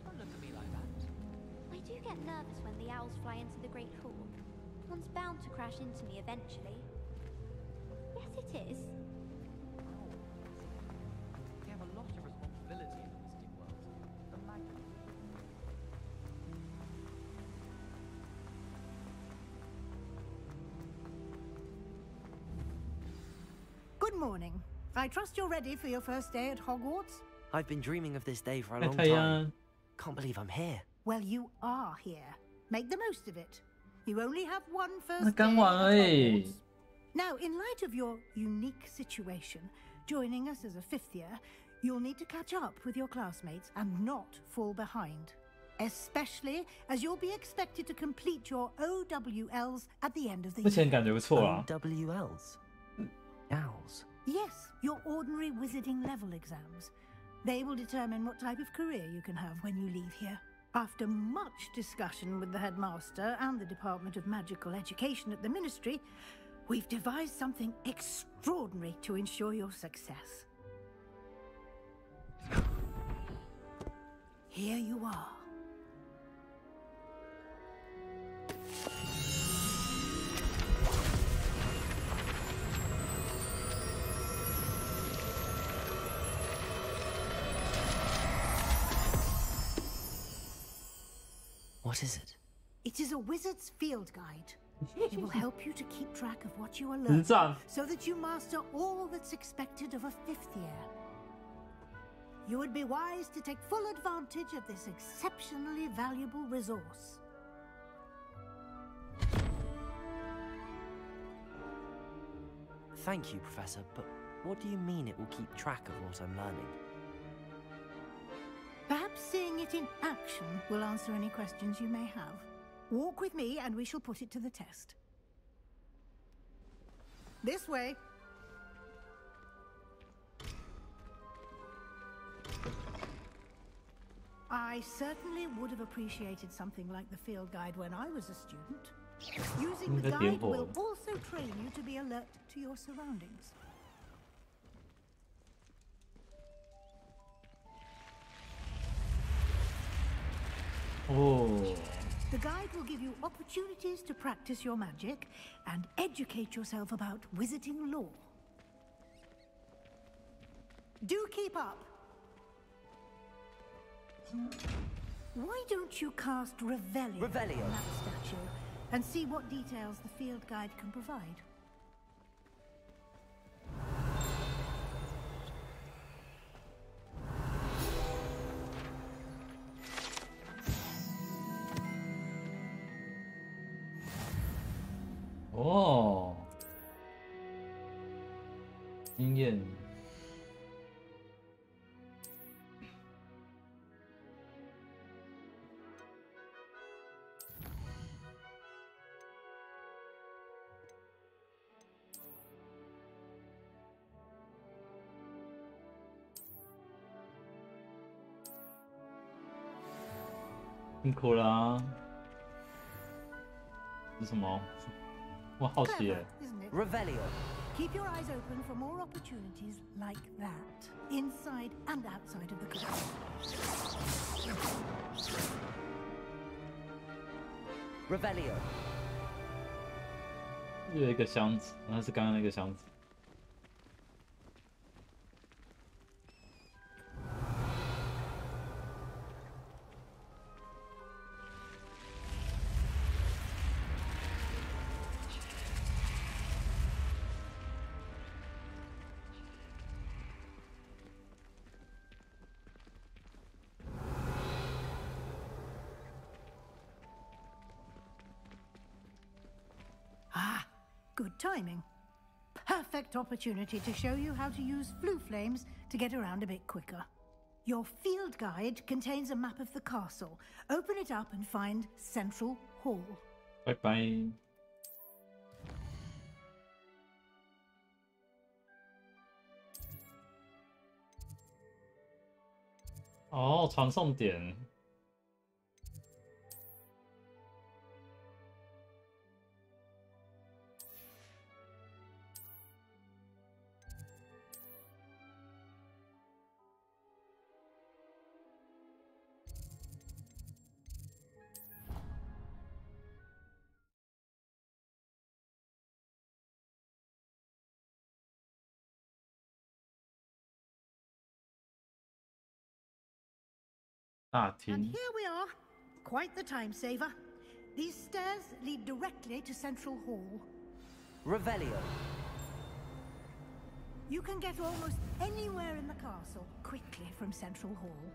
Don't look at me like that.
I do get nervous when the owls fly into the Great Hall. One's bound to crash into me eventually. Yes, it is.
We have a lot of responsibility in the wizarding world. The magic.
Good morning. I trust you're ready for your first day at Hogwarts?
I've been dreaming of this day for a long time. Can't believe I'm here.
Well, you are here. Make the most of it. You only have one first day at
刚玩而已。
Now, in light of your unique situation, joining us as a fifth year, you'll need to catch up with your classmates and not fall behind. Especially as you'll be expected to complete your OWLs at the end of the year.
目前感觉不错啊。
OWLs? Owls?
Yes, your ordinary wizarding level exams. They will determine what type of career you can have when you leave here. After much discussion with the headmaster and the Department of Magical Education at the Ministry, we've devised something extraordinary to ensure your success. Here you are.
What is it?
It is a wizard's field guide. It will help you to keep track of what you are learning, so that you master all that's expected of a fifth year. You would be wise to take full advantage of this exceptionally valuable resource.
Thank you, Professor, but what do you mean it will keep track of what I'm learning?
Perhaps seeing it in action will answer any questions you may have. Walk with me and we shall put it to the test. This way. I certainly would have appreciated something like the field guide when I was a student. Using the guide will also train you to be alert to your surroundings.
Oh.
The guide will give you opportunities to practice your magic and educate yourself about wizarding lore. Do keep up. Why don't you cast Revelio on that statue and see what details the field guide can provide?
Oh. 经验。辛苦了啊！是什么？我好奇耶。
Revelio.
Keep your eyes open for more opportunities like that, inside and outside of the class.
Revelio.
又有一个箱子，那是刚刚那个箱子。
Good timing. Perfect opportunity to show you how to use flue flames to get around a bit quicker. Your field guide contains a map of the castle. Open it up and find Central Hall.
Bye bye. 哦，传送点。
And here we are. Quite the time saver. These stairs lead directly to Central Hall.
Revelio.
You can get almost anywhere in the castle quickly from Central Hall.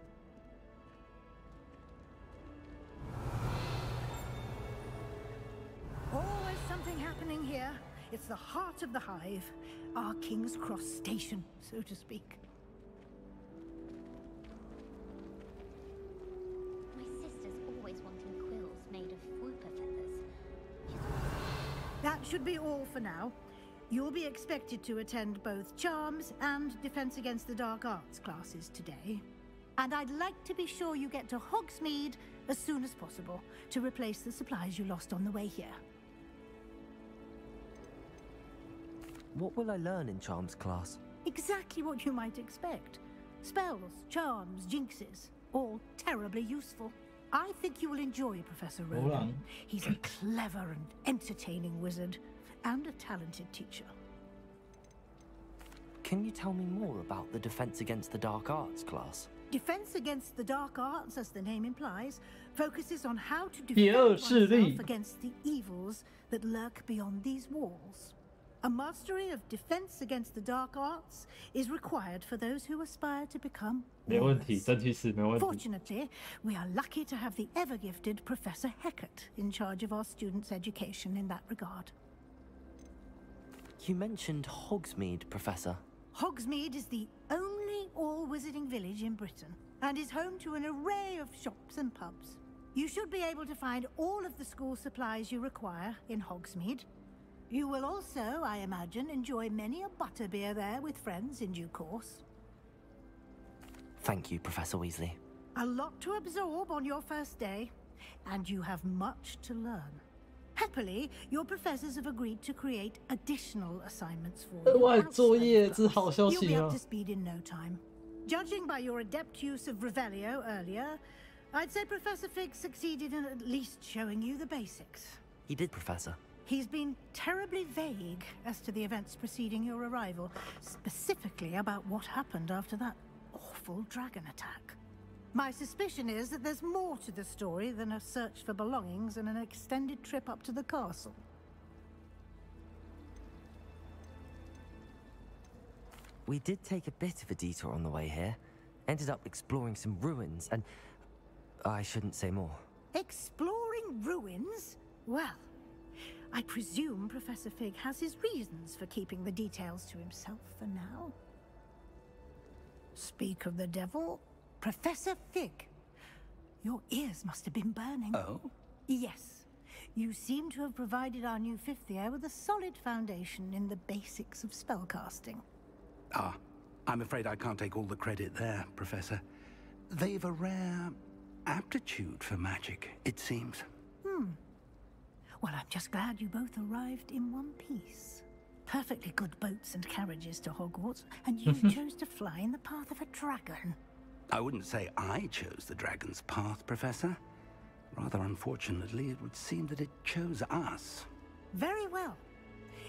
Always something happening here. It's the heart of the hive. Our King's Cross station, so to speak. That should be all for now. You'll be expected to attend both Charms and Defense Against the Dark Arts classes today. And I'd like to be sure you get to Hogsmeade as soon as possible to replace the supplies you lost on the way here.
What will I learn in Charms class?
Exactly what you might expect. Spells, charms, jinxes, all terribly useful. I think you will enjoy Professor Rowan. He's a clever and entertaining wizard, and a talented teacher.
Can you tell me more about the Defense Against the Dark Arts class?
Defense Against the Dark Arts, as the name implies, focuses on how to defend oneself against the evils that lurk beyond these walls. A mastery of Defense Against the Dark Arts is required for those who aspire to become warriors. Fortunately, we are lucky to have the ever-gifted Professor Hecat in charge of our students' education in that regard.
You mentioned Hogsmeade, Professor.
Hogsmeade is the only all-wizarding village in Britain, and is home to an array of shops and pubs. You should be able to find all of the school supplies you require in Hogsmeade. You will also, I imagine, enjoy many a butterbeer there with friends in due course.
Thank you, Professor Weasley.
A lot to absorb on your first day, and you have much to learn. Happily, your professors have agreed to create additional assignments for you. You'll be up to speed in no time. Judging by your adept use of Revelio earlier, I'd say Professor Fig succeeded in at least showing you the basics.
He did, Professor.
He's been terribly vague as to the events preceding your arrival, specifically about what happened after that awful dragon attack. My suspicion is that there's more to the story than a search for belongings and an extended trip up to the castle.
We did take a bit of a detour on the way here. Ended up exploring some ruins and... I shouldn't say more.
Exploring ruins? Well, I presume Professor Fig has his reasons for keeping the details to himself for now. Speak of the devil, Professor Fig. Your ears must have been burning.
Oh?
Yes. You seem to have provided our new fifth year with a solid foundation in the basics of spellcasting.
Ah, I'm afraid I can't take all the credit there, Professor. They've a rare aptitude for magic, it seems.
Well, I'm just glad you both arrived in one piece. Perfectly good boats and carriages to Hogwarts, and you chose to fly in the path of a dragon.
I wouldn't say I chose the dragon's path, Professor. Rather unfortunately, it would seem that it chose us.
Very well.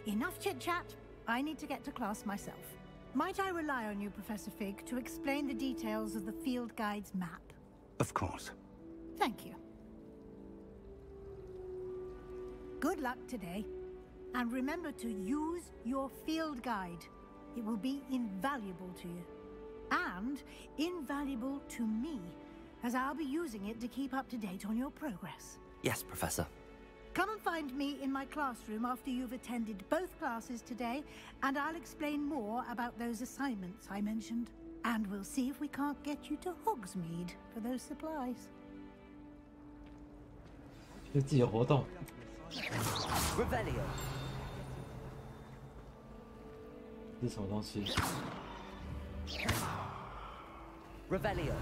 Enough chit-chat. I need to get to class myself. Might I rely on you, Professor Fig, to explain the details of the field guide's map?
Of course.
Thank you. Good luck today. And remember to use your field guide. It will be invaluable to you. And invaluable to me, as I'll be using it to keep up to date on your progress.
Yes, Professor.
Come and find me in my classroom after you've attended both classes today, and I'll explain more about those assignments I mentioned. And we'll see if we can't get you to Hogsmeade for those supplies.
觉得自己有活动。
Revelio.
这是什么东西
Revelio.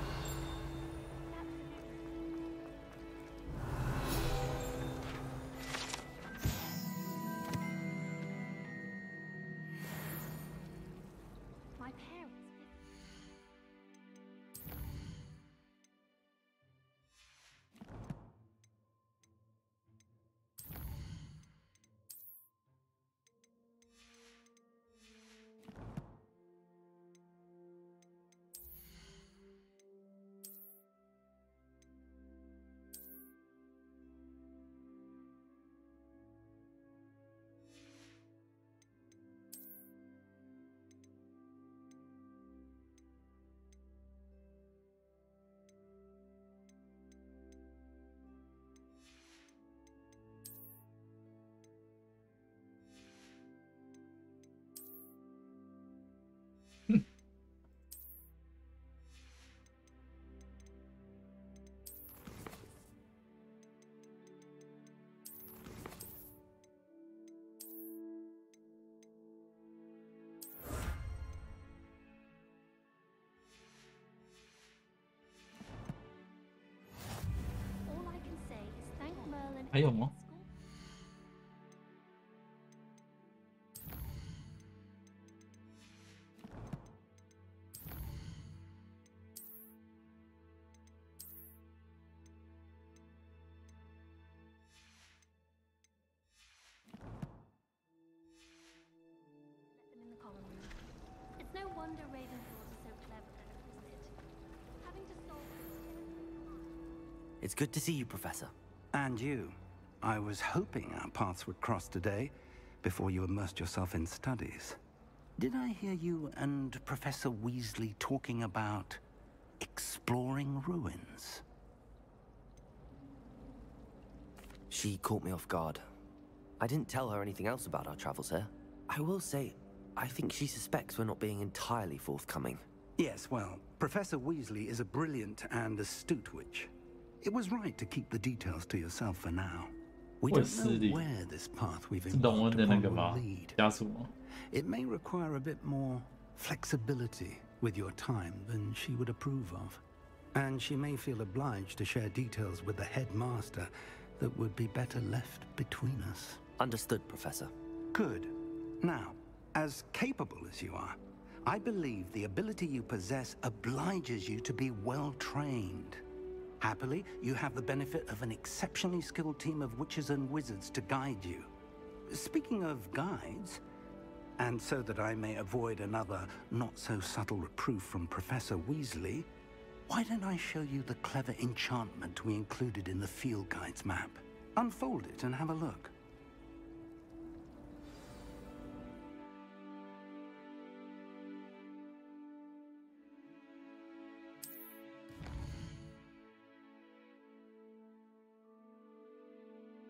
My parents. All I can say is thank Merlin.
还有吗？
Let them in the common room. It's no wonder Ravenclaws are so clever, isn't it? Having to solve.
It's good to see you, Professor.
And you. I was hoping our paths would cross today, before you immersed yourself in studies. Did I hear you and Professor Weasley talking about exploring ruins?
She caught me off guard. I didn't tell her anything else about our travels here. I will say, I think she suspects we're not being entirely forthcoming.
Yes, well, Professor Weasley is a brilliant and astute witch. It was right to keep the details to yourself for now. We don't know where this path we've embarked upon will lead. It may require a bit more flexibility with your time than she would approve of. And she may feel obliged to share details with the headmaster that would be better left between us.
Understood, Professor.
Good. Now, as capable as you are, I believe the ability you possess obliges you to be well trained. Happily, you have the benefit of an exceptionally skilled team of witches and wizards to guide you. Speaking of guides, and so that I may avoid another not-so-subtle reproof from Professor Weasley, why don't I show you the clever enchantment we included in the field guide's map? Unfold it and have a look.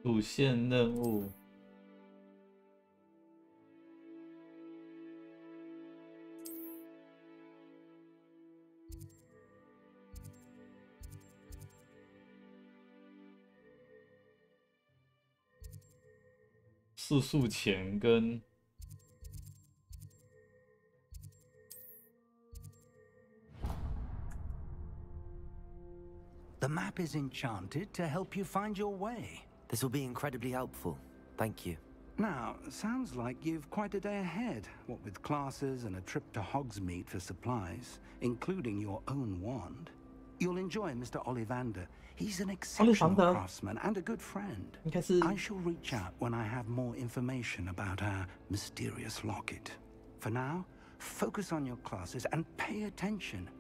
主线任务。速前跟
The map is enchanted to help you find your way.
This will be incredibly helpful. Thank you.
Now, sounds like you've quite a day ahead, what with classes and a trip to Hogsmeade for supplies, including your own wand. You'll enjoy Mr. Ollivander. He's an exceptional craftsman and a good friend. I shall reach out when I have more information about our mysterious locket. For now, focus on your classes and pay attention.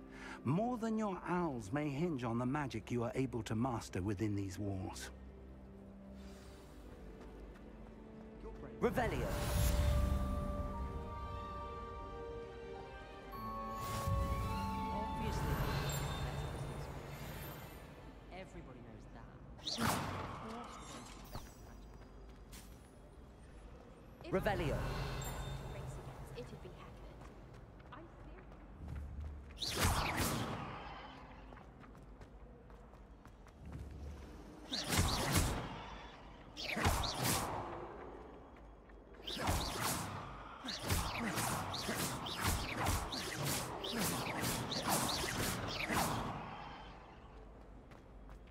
More than your owls may hinge on the magic you are able to master within these walls.
Revelio.
Obviously, everybody knows that. Of course, we're going to be better than magic.
Revelio.
It'd be Hackett.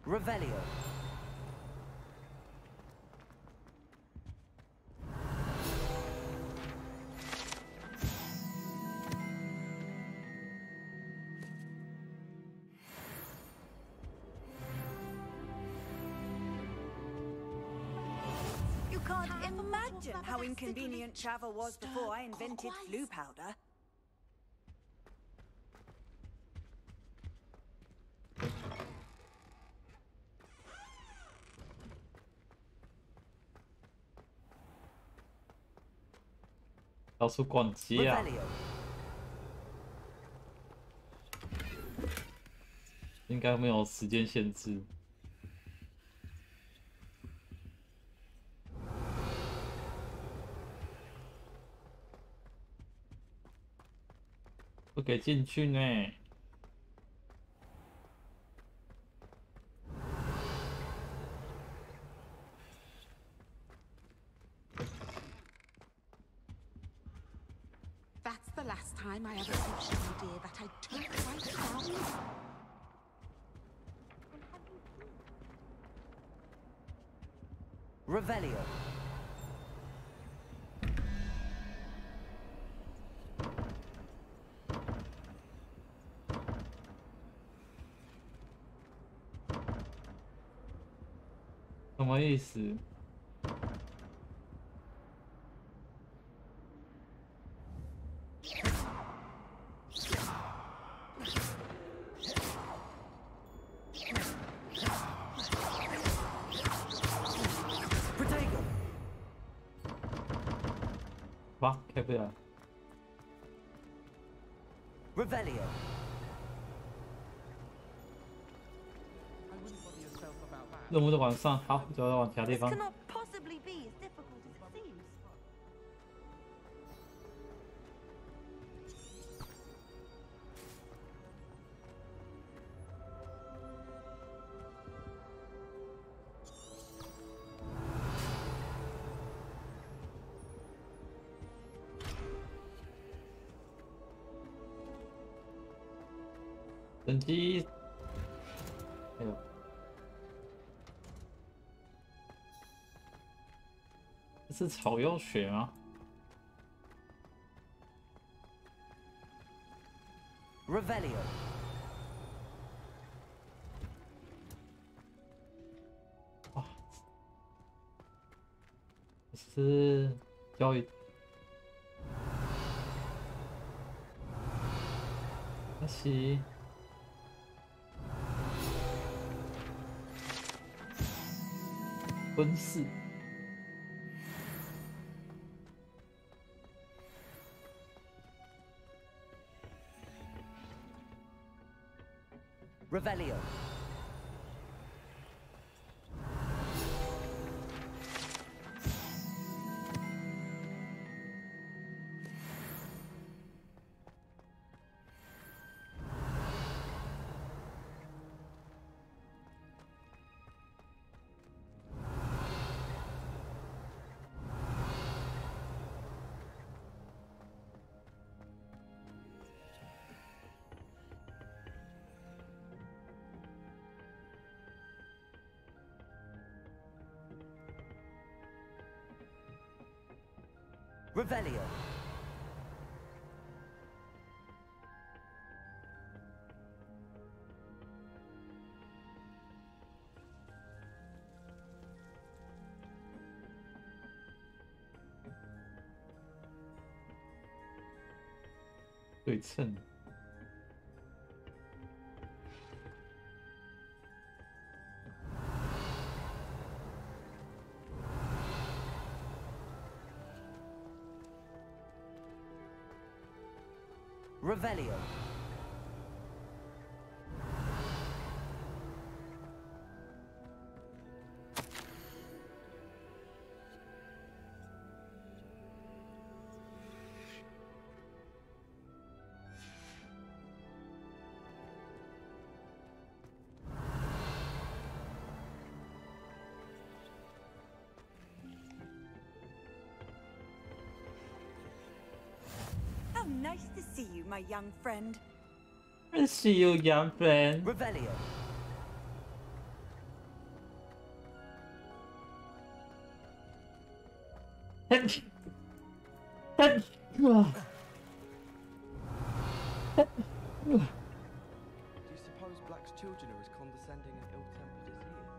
Revelio.
You can't imagine how inconvenient travel was before I invented flu powder.
到处逛街啊，
Revelio.
应该没有时间限制。不给进去呢。
That's the last time I ever pitched an idea that I took right down.
Revelio.
Revelio 什么意思？ 哇，开不了。
Revelio.
任务在晚上，好，就要往其他地
This
方。
cannot possibly be as difficult as it seems.
等级，哎呦，这是草药学吗？
Revelio.
哇，这是教育。那是。 温室。
Revelio. Revelio.
Revelio. 对称。
Revelio.
nice to see you, my young friend.
See you, young friend.
Revelio.
Do you suppose Black's children are as condescending and ill-tempered as he is?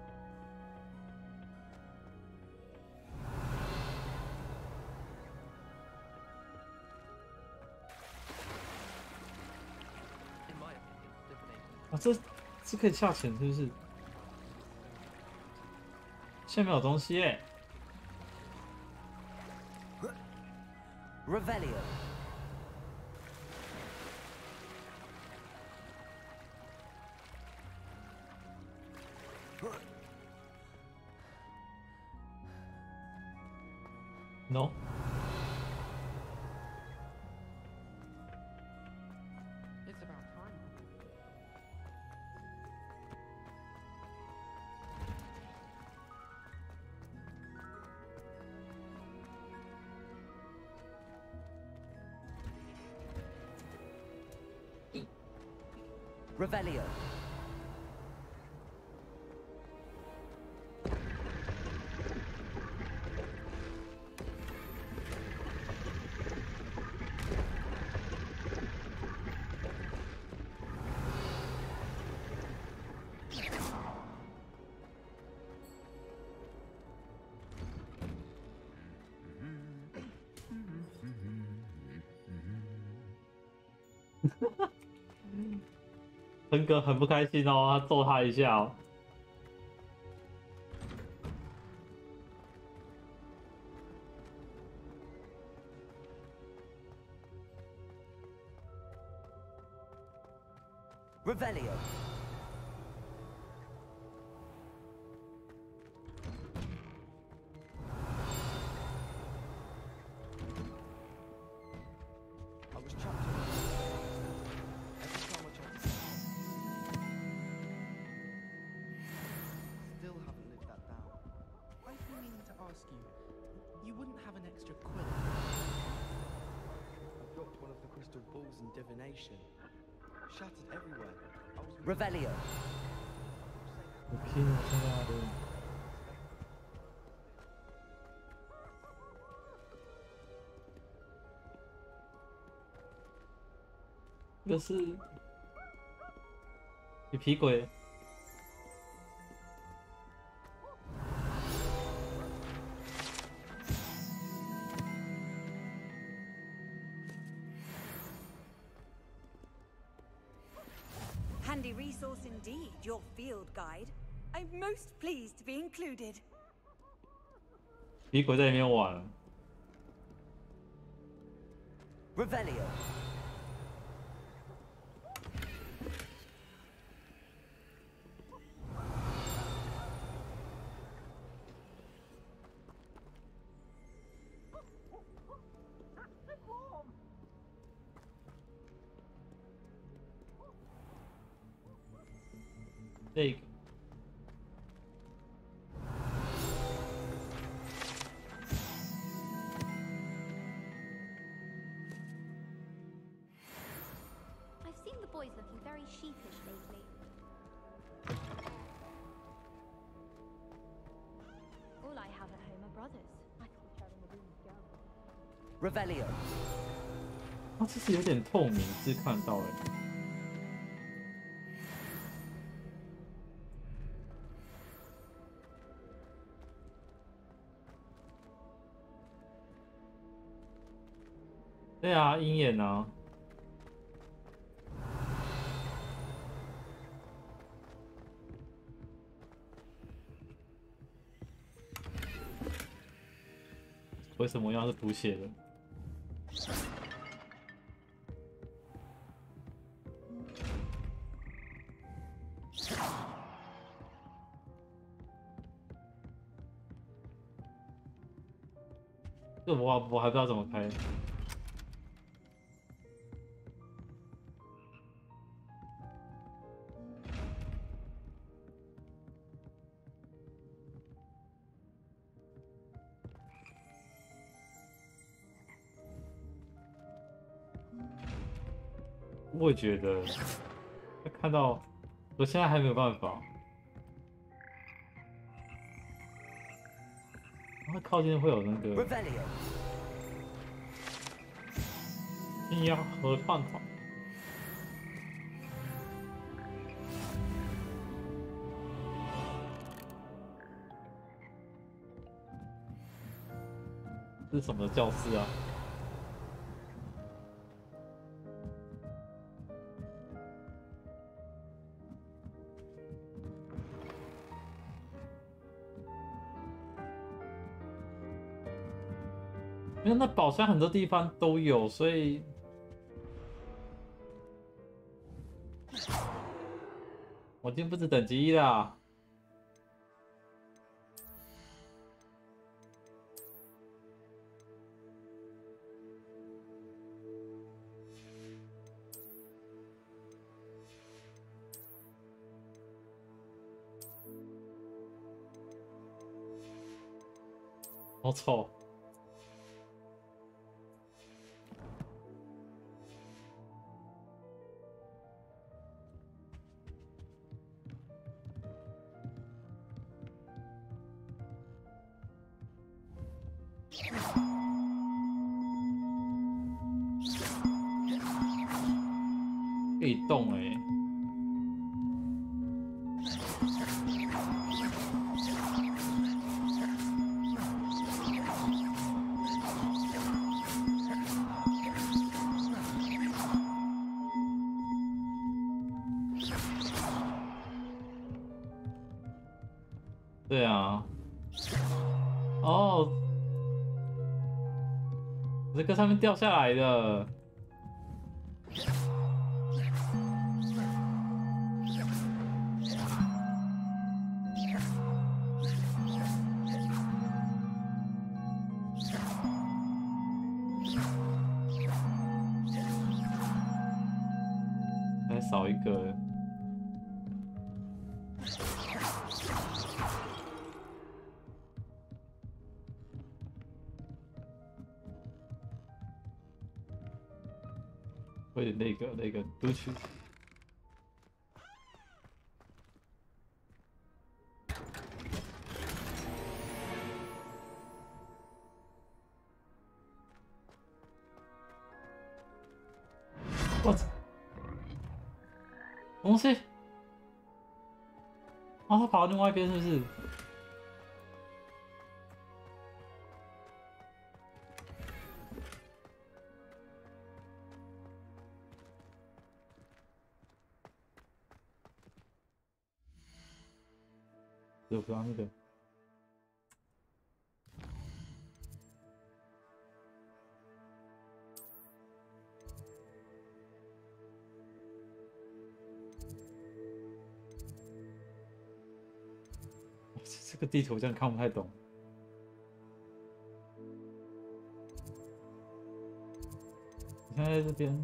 In my opinion, divination
啊，这可以下潜是不是？现在没有东西耶。
Revelio.
No.
It's about time.
Revelio.
亨哥很不开心哦，他揍他一下哦。
Revelio.
I was trapped in every time I tried to still haven't lived that down.
I've been meaning to ask you, you wouldn't have an extra quill?
I dropped one of the crystal balls in divination. Shattered everywhere. I was
Revelio.
我拼了，他妈的！这是你皮鬼。
Handy resource indeed, your field guide. I'm most pleased to be included.
皮鬼在里面玩。
Revelio.
Take.
I've seen the boys looking very sheepish lately. All I have at home are brothers. I thought sharing a room with girls.
Revelio.
它其实有点透明，是看到哎。对啊，鹰眼啊。为什么要是补血的？ 这我还不知道怎么开。我也觉得，看到我现在还没有办法。它靠近会有那个阴阳合串团。这是什么教室啊？因为那宝箱很多地方都有，所以我已经不止等级1啦。好丑。可以动哎、欸。对啊，哦，这个上面掉下来的。还少一个。会那个读取。我操！东西。啊，他跑到另外一边是不是？有刚刚那个。这个地图这样看不太懂。你看在这边。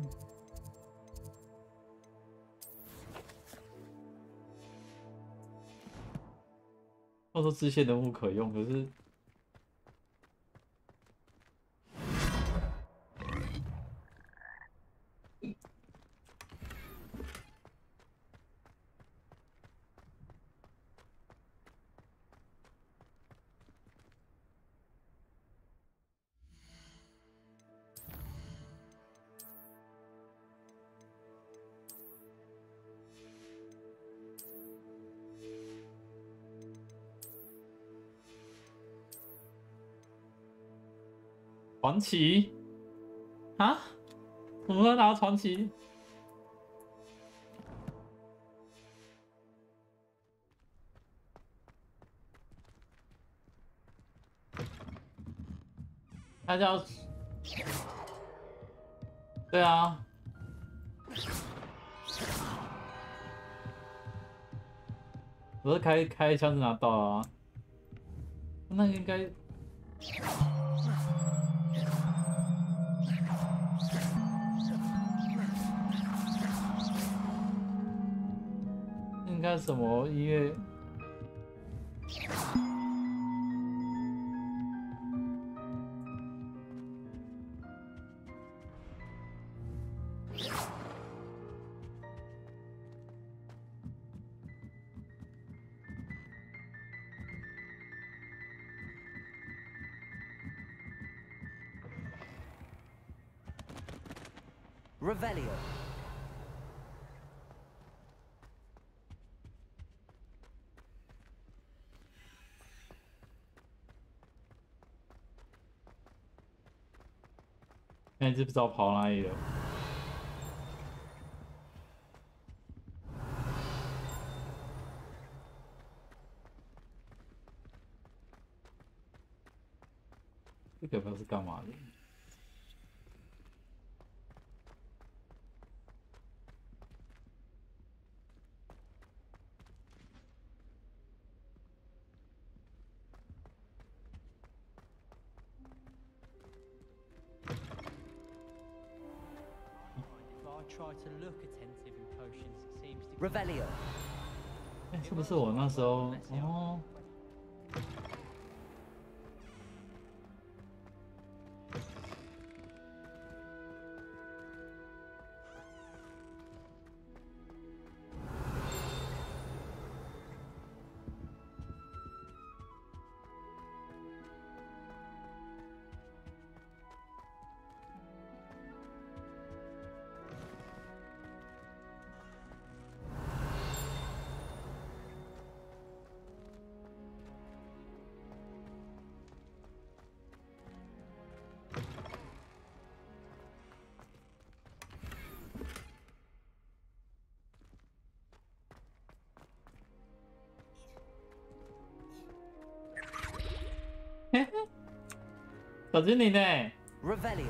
到时候支线人物可用，可是传奇啊？我们要拿传奇？他叫……对啊，我是开枪子拿到啊，那应该。应该什么音乐？
Revelio.
现在就不知道跑哪里了。这个不知道是干嘛的。
Revelio.
哎，是不是我那时候？哦。小精灵呢
？Revelio.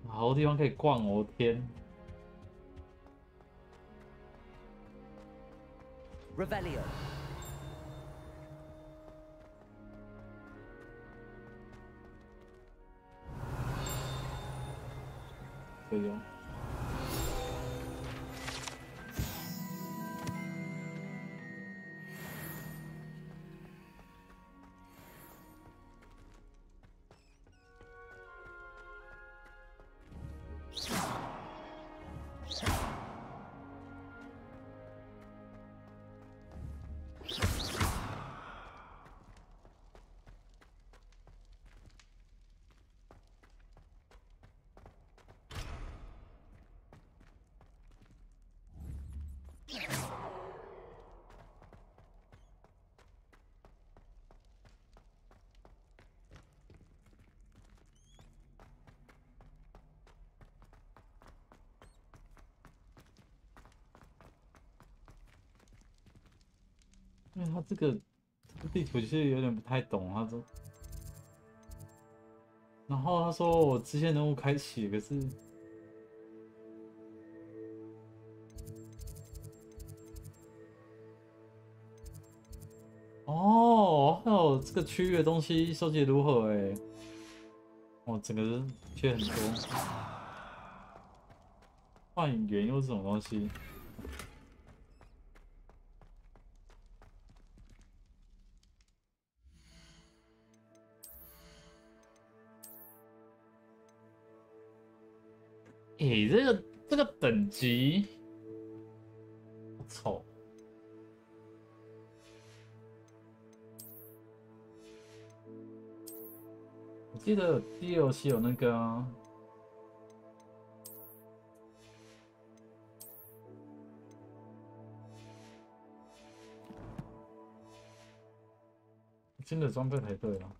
好多地方可以逛哦，天！
Revelio.
可以哦。因为他这个地图其实有点不太懂，他说，然后他说我支线任务开启，可是，哦，还有这个区域的东西收集如何？哎，哦，整个人缺很多，换源又是什么东西？诶，这个等级，好丑。我记得DLC有那个啊，新的装备才对啊。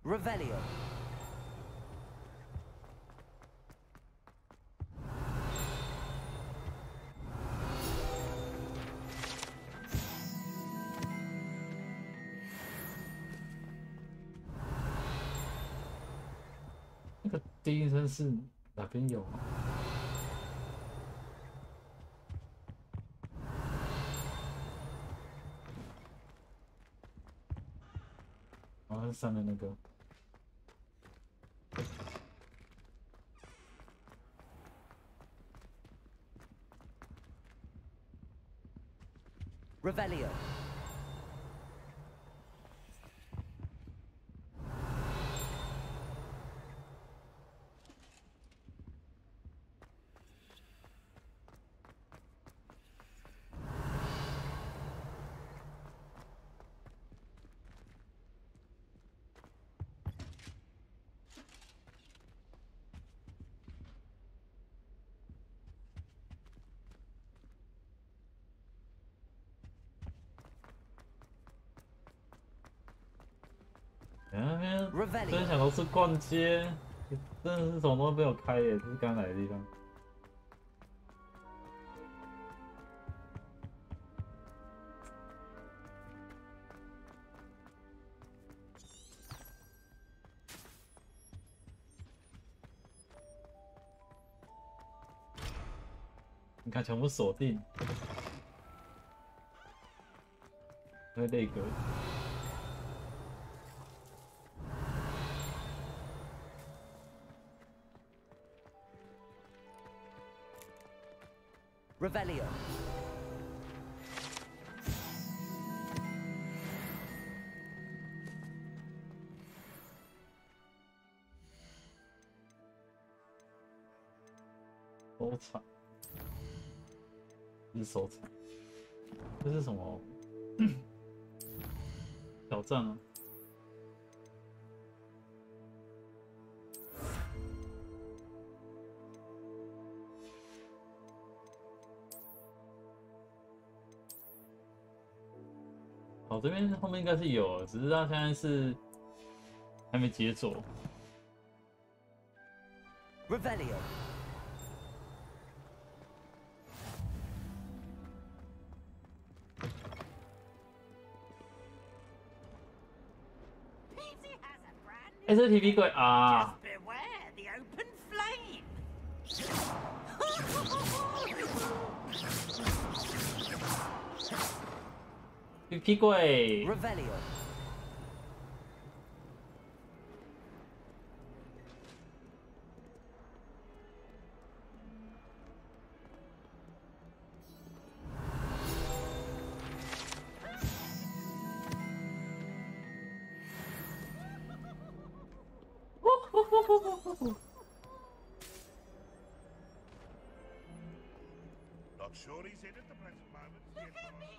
Revelio.
那个第一声是哪边有啊？哦，是上面那个。
Revelio.
那边真想都是逛街，真的是什么都没有开耶，这是刚来的地方。你看，全部锁定，会累格。
Revelio.
收藏，这是收藏，这是什么？挑战啊！哦，这边后面应该是有，只是他现在是还没解锁。
Revelio.
Peasy has a brand
哎，这是 TP 柜啊！
Just beware the open flame.
TP 柜。
Revelio.
Not sure he's in at the present moment. Look at me!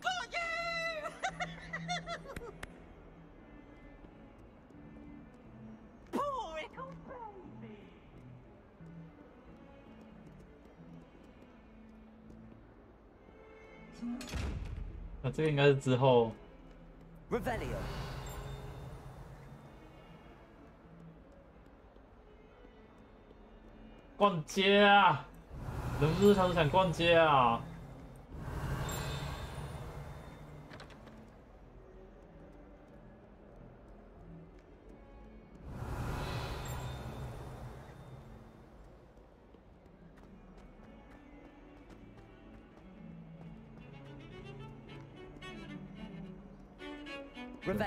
Got you! Poor little baby.
那这个应该是之后。
Revelio.
逛街啊！忍不住他是想逛街啊！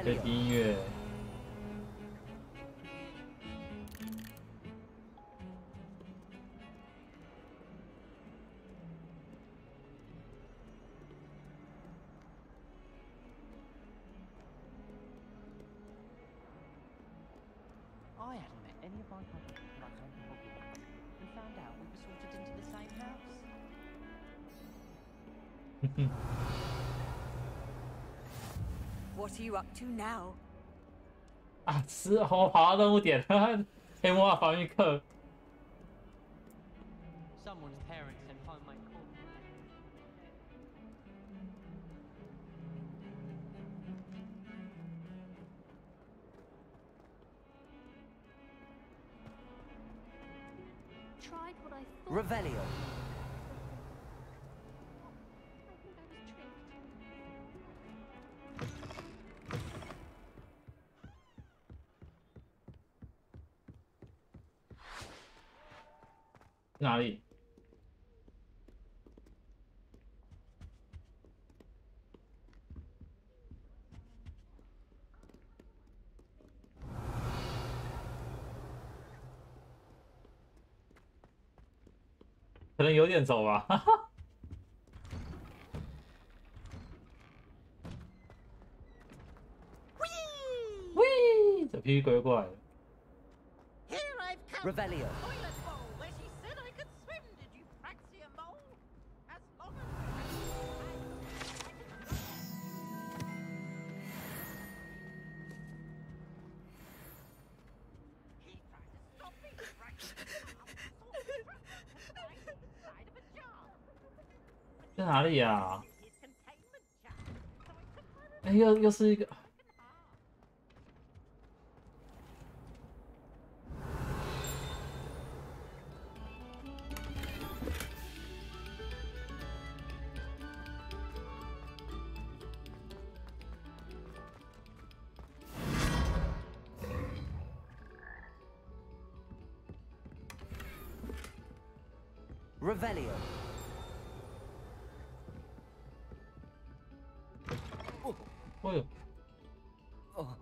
这音乐。
I hadn't met any of my cousins when I came to Hogwarts and found out we were sorted into the same house.
What are you up to now?
啊，是哦，我跑到任务点了，黑魔法防御课。
Someone's parents sent home my call.
Tried what I thought.
Revelio.
I think I was tricked.
哪里？可能有点走吧。哈哈。喂，这屁股过来了。
Revelio.
Revelio 在哪里呀？哎，又是一个。
Revelio.
哦呦！
哦。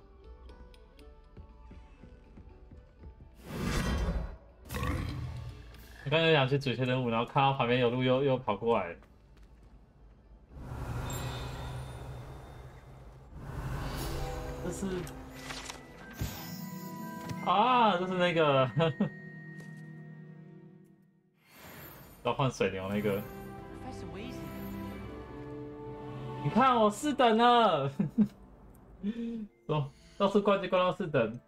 我刚才想去主线任务，然后看到旁边有路又跑过来。这是啊，这是那个召唤水牛那个。你看我4等了，走，到处逛街逛到4等。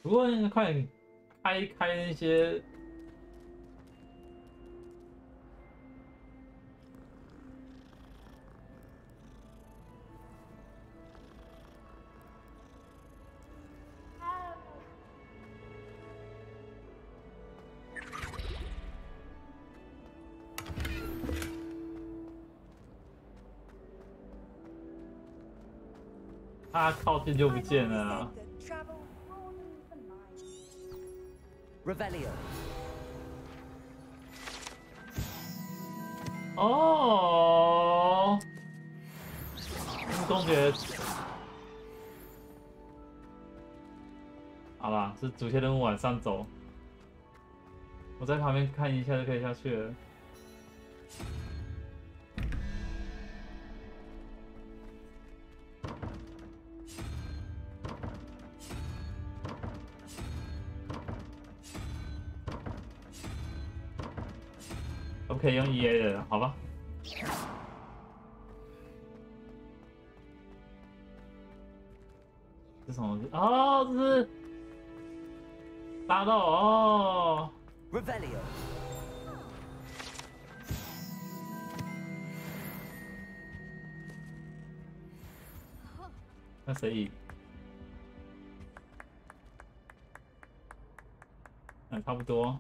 不过快点开那些。他靠近就不见了啊。
Revelio.
哦，公爵，好啦，是主线任务往上走，我在旁边看一下就可以下去了。我可以用 EA 的，好吧？这什么？哦，这是打到哦。
Revelio.
那谁赢？差不多。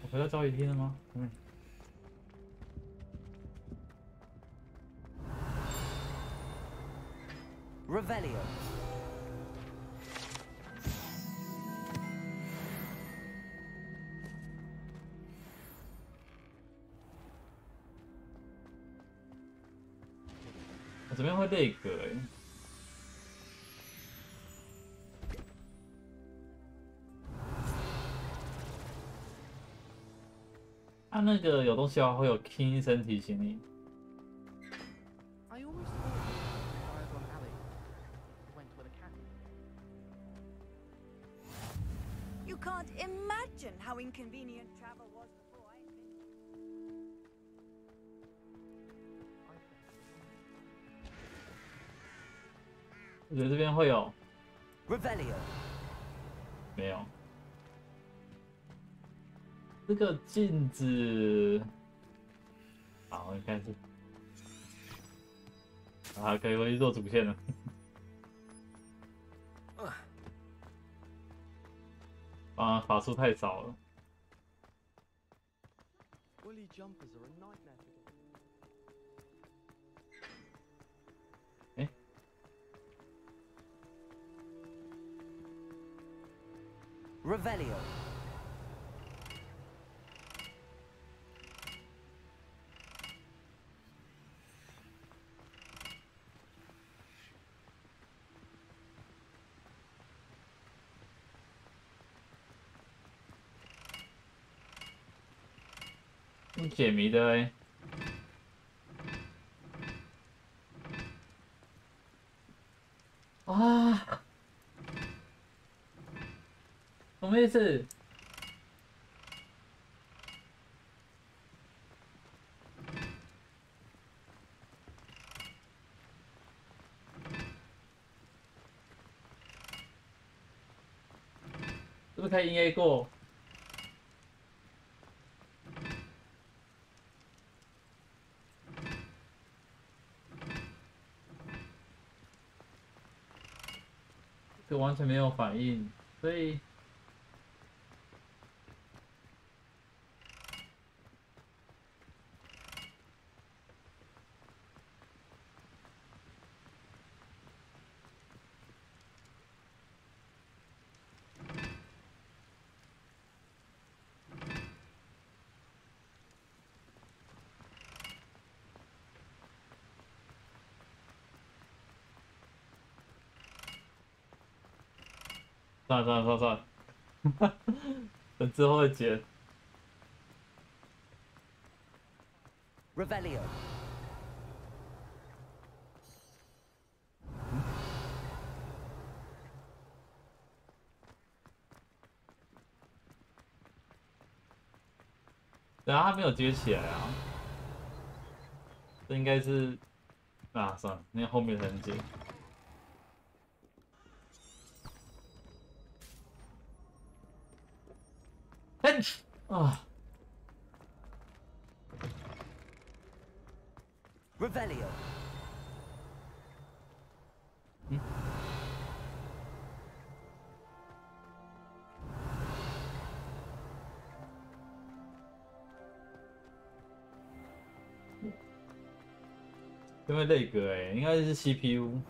我回到教育厅了吗？嗯。
Revelio.
我这边会那个哎。它那个有东西的话会有听声提醒你。
You can't imagine how inconvenient travel was before I invented.
我觉得这边会有。
Revelio.
没有。这个镜子，好，应该是，啊，可以回去做主线了。啊，法术太少了。
Woolly jumpers are a nightmare to get.
哎。
Revelio.
解谜的哎。啊，什么意思？是不是可以硬 A 过？这完全没有反应，所以算了，等之后再剪。
Revelio.
等下他没有接起来啊，这应该是啊，算了，那后面才能接。哎啊
Revelio.
因为那个应该是 CPU。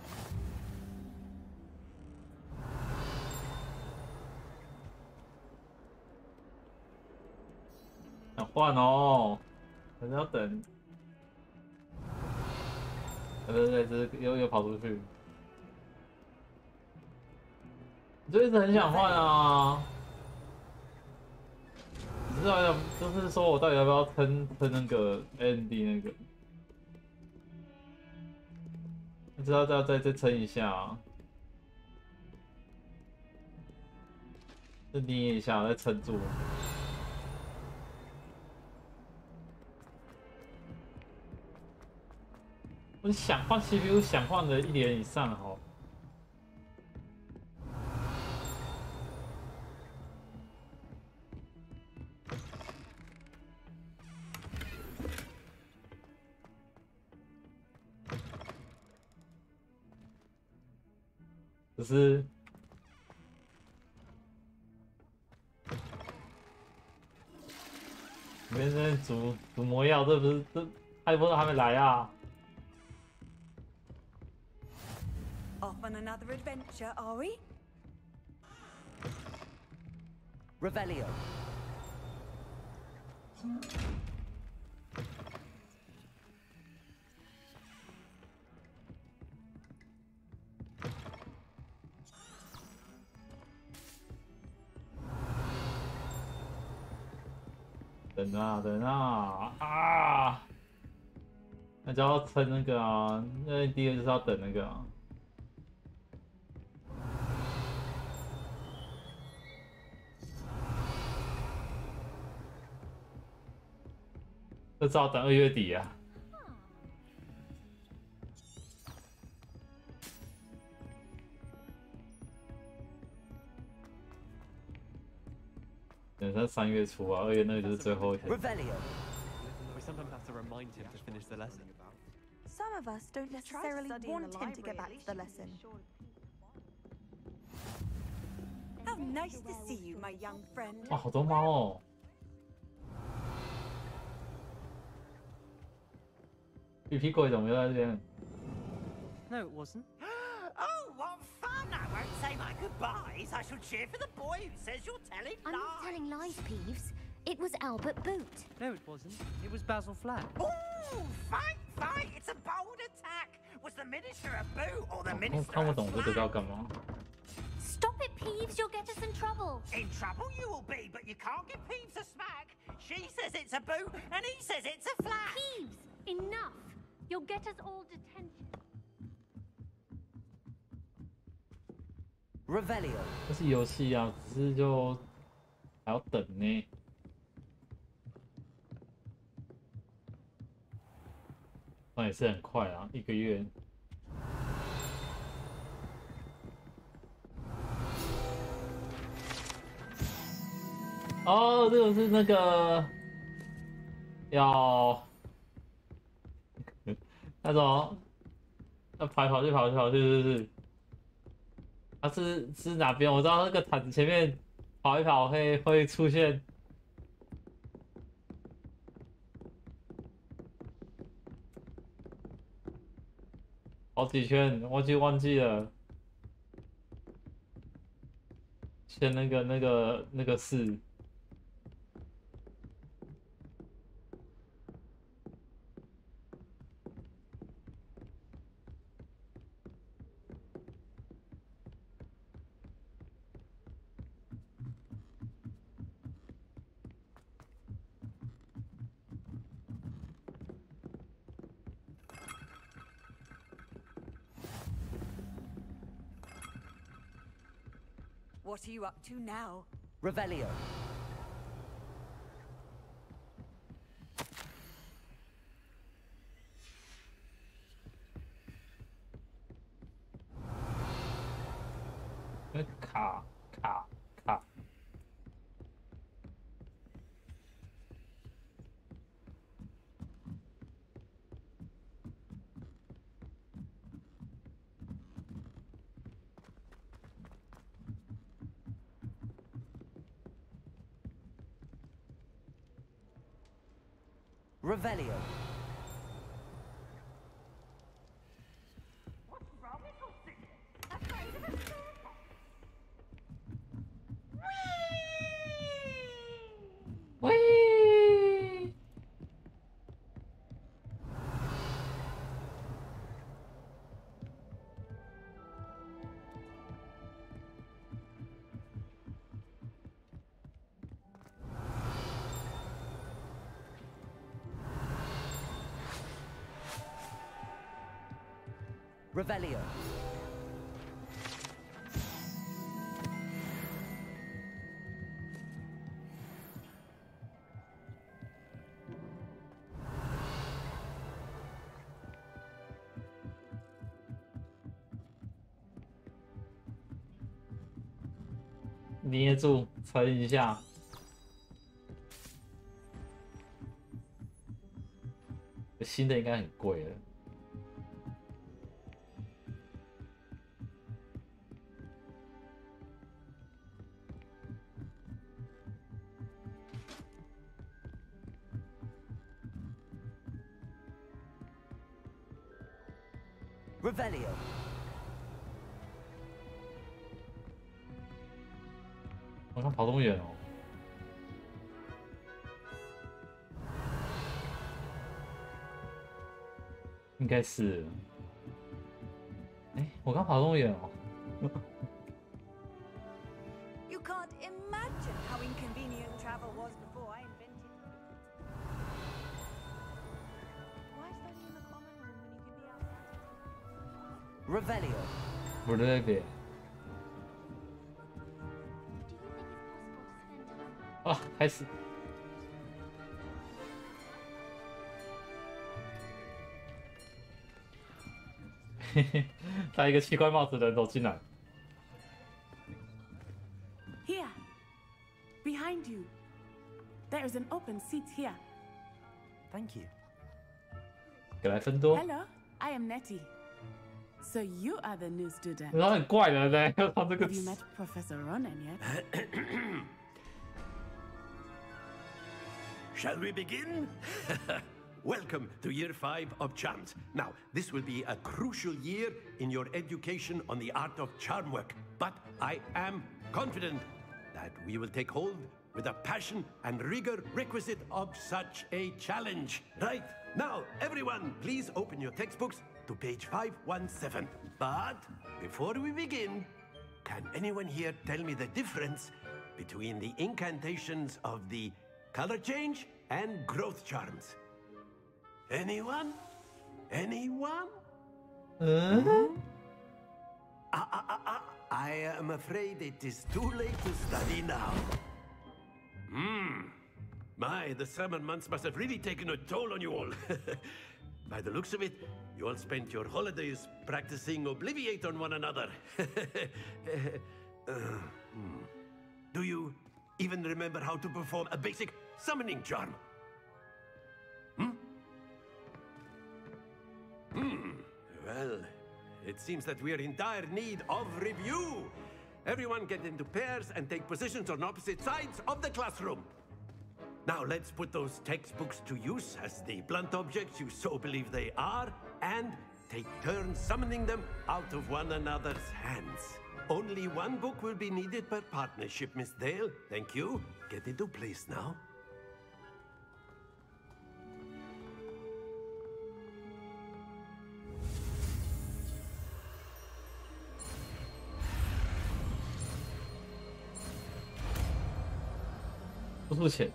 要换哦，还是要等。对，这又跑出去。我就一直很想换啊，你知道就是说我到底要不要撑那个 AMD 那个？你知道要再撑一下啊，再捏一下，再撑住。我想换 CPU， 想换了1年以上哦。只是里面在煮魔药，这不是这艾波还没来啊？
Off on another adventure, are we?
Revelio.
等啊！那就要撑那个啊，那第二就是要等那个啊。这只好等2月底啊。等到3月初啊，2月那个就是最后一天。
We sometimes have to remind him to finish the lesson.
Some of us don't necessarily want him to get back to the lesson.
How nice to see you, my young friend.
哇，好多猫哦！比屁鬼怎么又在这边？
No, it wasn't.
Oh, what fun! I won't say my goodbyes. I shall cheer for the boy who says you're telling lies.
I'm not telling lies, Peeves. It was Albert Boot.
No, it wasn't. It was Basil Flat.
Oh, fight! It's a bold attack. Was the minister a boot or the minister
看不懂这个要干嘛？
Stop it, Peeves! Peeves, you'll get us in trouble.
In trouble you will be, but you can't give Peeves a smack. She says it's a boot, and he says it's a flat.
Peeves, enough. You'll get us all detention.
Revelio.
这是游戏啊，只是就还要等呢。那也是很快啊，1个月。哦，这个是那个要那种要跑去，是。它是哪边？我知道那个毯子前面跑一跑会出现。好几圈，忘记了。先那个是。
What are you up to now?
Revelio.
卡。
Revelio.
What's wrong with your ticket? Afraid of a staircase?
Whee!
Revelio.
捏住，撑一下。新的应该很贵了。
Revelio.
我看跑这么远哦。应该是。哎，我刚跑这么远哦。
You can't imagine how inconvenient travel was before I invented it. Why study in the common room when you can be outside?
Revelio.
Revelio. 啊，开始。嘿嘿，戴一个奇怪帽子的人走进来。
Here, behind you. There is an open seat here.
Thank you.
格莱芬多。
Hello, I am Nettie. So you are the new student.
他很怪的嘞，他这个。
Have you met Professor Ronan yet?
Shall we begin? Welcome to Year 5 of Charms. Now, this will be a crucial year in your education on the art of charm work. But I am confident that we will take hold with the passion and rigor requisite of such a challenge. Right, now, everyone, please open your textbooks to page 517. But before we begin, can anyone here tell me the difference between the incantations of the color change and growth charms? Anyone? Anyone? I am afraid it is too late to study now. My, the summer months must have really taken a toll on you all. By the looks of it, you all spent your holidays practicing Obliviate on one another. Do you even remember how to perform a basic summoning charm? Well, it seems that we are in dire need of review. Everyone get into pairs and take positions on opposite sides of the classroom. Now let's put those textbooks to use as the blunt objects you so believe they are, and take turns summoning them out of one another's hands. Only one book will be needed per partnership, Miss Dale. Thank you. Get into place now.
不付钱。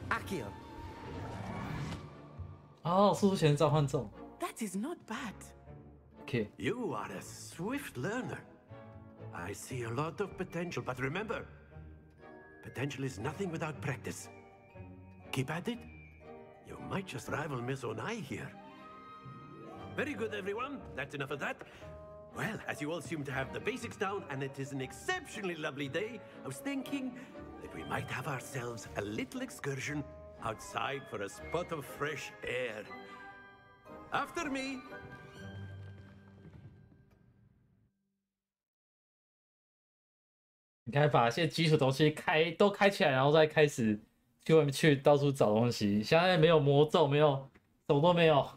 Accio.
哦，输出前召唤咒。
That is not bad.
Okay.
You are a swift learner. I see a lot of potential, but remember, potential is nothing without practice. Keep at it. You might just rival Miss Onai here. Very good, everyone. That's enough of that. Well, as you all seem to have the basics down, and it is an exceptionally lovely day, I was thinking that we might have ourselves a little excursion outside for a spot of fresh air. After me.
你该把一些基础东西都开起来，然后再开始去外面去到处找东西。现在没有魔咒，没有什么都没有，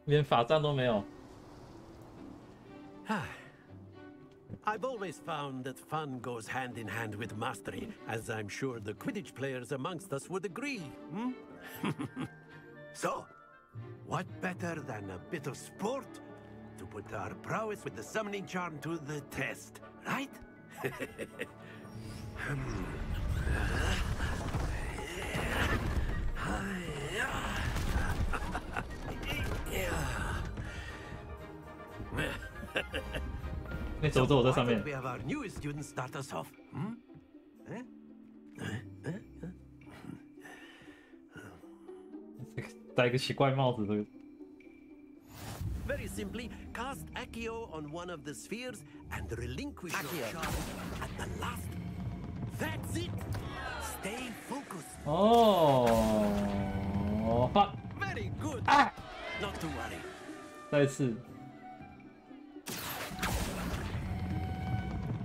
连法杖都没有。
I've always found that fun goes hand in hand with mastery, as I'm sure the Quidditch players amongst us would agree. So, what better than a bit of sport to put our prowess with the summoning charm to the test, right?
那手肘在上面。
We have our newest student start us off.
戴一个奇怪帽子的。
Very simply, cast Accio on one of the spheres and relinquish your charm at the last. That's it. Stay focused.
哦 ，fuck.
Very good. Not to worry.
再一次。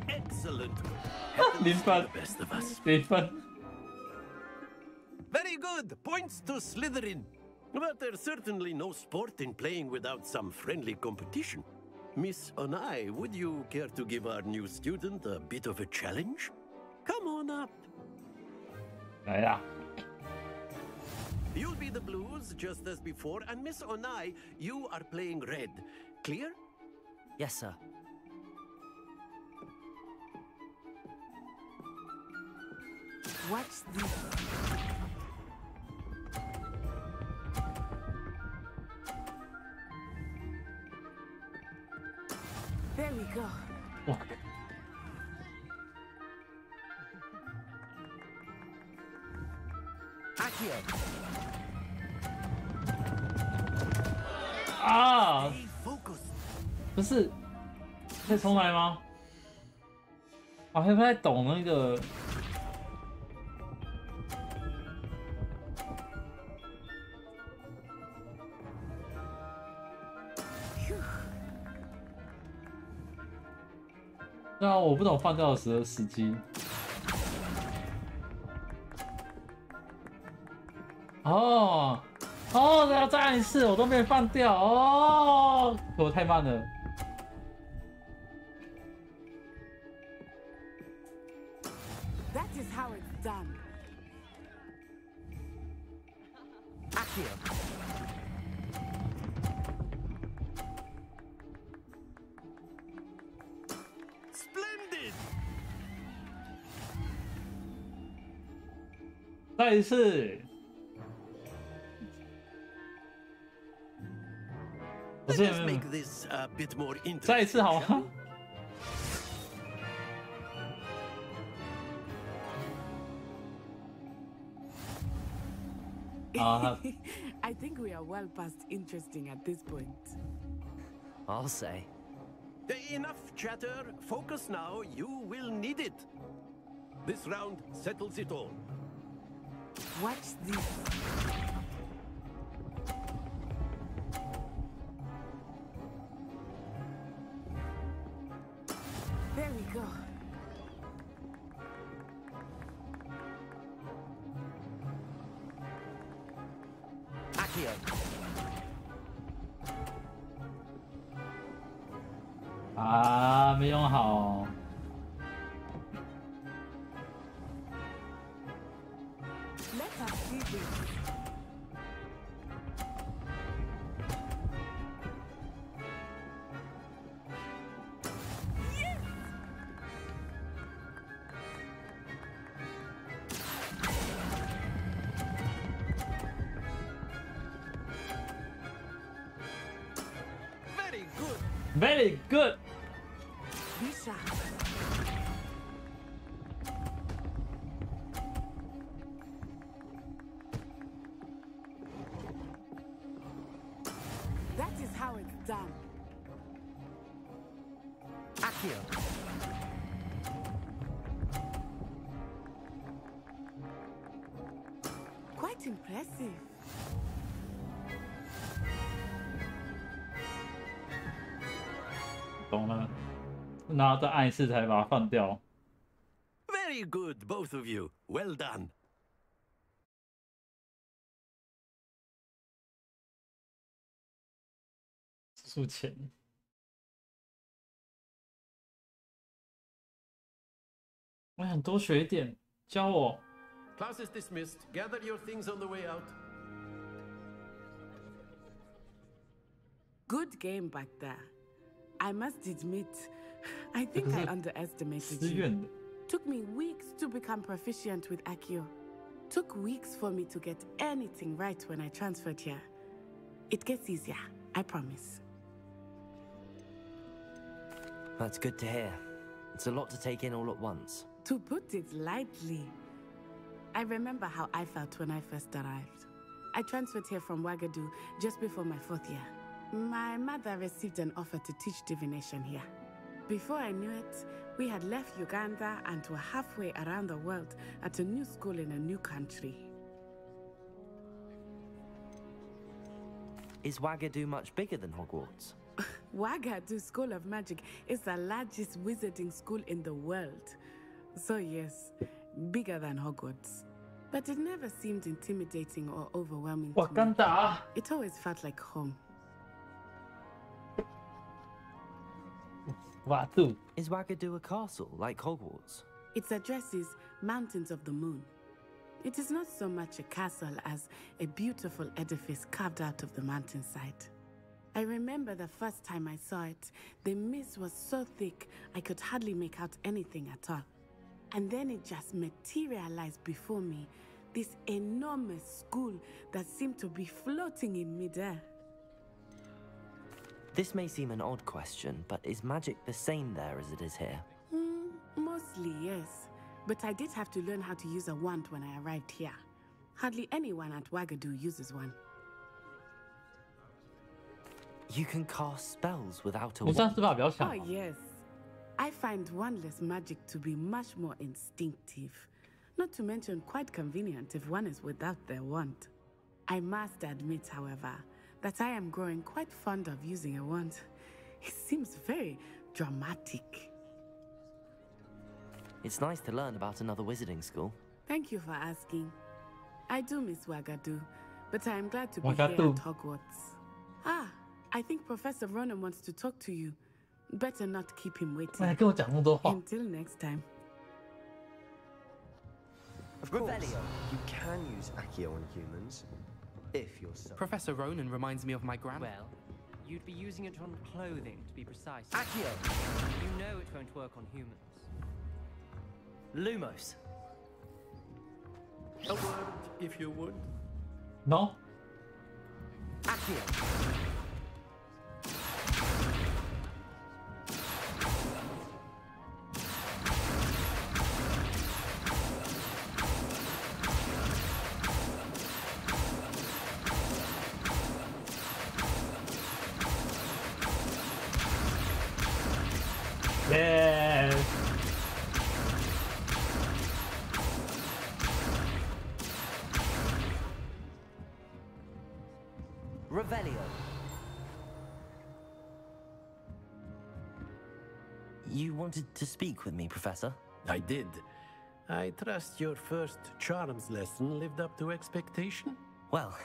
Excellent.
零分。零分。
Very good. Points to Slytherin. But there's certainly no sport in playing without some friendly competition. Miss Onai, would you care to give our new student a bit of a challenge? Come on up.
来呀！
You'll be the blues just as before, and Miss Onai, you are playing red. Clear?
Yes, sir.
What's this? There we go.
哇！ 啊！不是，可以重来吗？我还不太懂那个。 对啊，我不懂放掉的时机。哦，哦，要再按一次，我都没有放掉哦，我太慢了。
That is how it's done.
再一次。我之
Let us
前
make this a bit more
再一
interesting.
次好
shall
吗
we?？I
think we are well past interesting at this point.
I'll say.
Enough chatter. Focus now. You will need it. This round settles it all.
Watch this. There we go.
Accio.
Ah, 没用好。
Let us see this. Yes!
Very good.
Very good.
Be sharp. That is how it's done.
Accio.
Quite impressive.
懂了，然后再按一次才把它放掉。
Very good, both of you. Well done.
数钱。我想多学一点，教我。
Class is dismissed. Gather your things on the way out.
Good game back there. I must admit, I think I underestimated
自愿
you.
的。
Took me weeks to become proficient with Accio. Took weeks for me to get anything right when I transferred here. It gets easier, I promise.
That's good to hear. It's a lot to take in all at once.
To put it lightly, I remember how I felt when I first arrived. I transferred here from Ouagadougou just before my 4th year. My mother received an offer to teach divination here. Before I knew it, we had left Uganda and were halfway around the world at a new school in a new country.
Is Ouagadougou much bigger than Hogwarts?
Ouagadougou School of Magic is the largest wizarding school in the world. So yes, bigger than Hogwarts. But it never seemed intimidating or overwhelming to me.
Wakanda.
It always felt like home.
Watu.
Is Ouagadougou a castle like Hogwarts?
Its address is Mountains of the Moon. It is not so much a castle as a beautiful edifice carved out of the mountainside. I remember the first time I saw it, the mist was so thick I could hardly make out anything at all. And then it just materialized before me, this enormous school that seemed to be floating in midair.
This may seem an odd question, but is magic the same there as it is here?
Mostly, yes. But I did have to learn how to use a wand when I arrived here. Hardly anyone at Ouagadougou uses one.
You can cast spells without a
我上
wand.
次把比较强
Oh, yes. I find wandless magic to be much more instinctive. Not to mention quite convenient if one is without their wand. I must admit, however, that I am growing quite fond of using a wand. It seems very dramatic.
It's nice to learn about another wizarding school.
Thank you for asking. I do miss Ouagadougou, but I am glad to be here
Ouagadougou.
at Hogwarts. Ah, I think Professor Ronan wants to talk to you. Better not keep him waiting.
哎，跟我讲那么多话。
Until next time.
Of course, you can use Accio on humans, if you're so...
Professor Ronan reminds me of my grandma.
Well, you'd be using it on clothing, to be precise.
Accio!
You know it won't work on humans.
Lumos.
A word, if you would.
No.
Accio.
Yeah.
Revelio. You wanted to speak with me, Professor?
I did. I trust your first charms lesson lived up to expectation?
Well,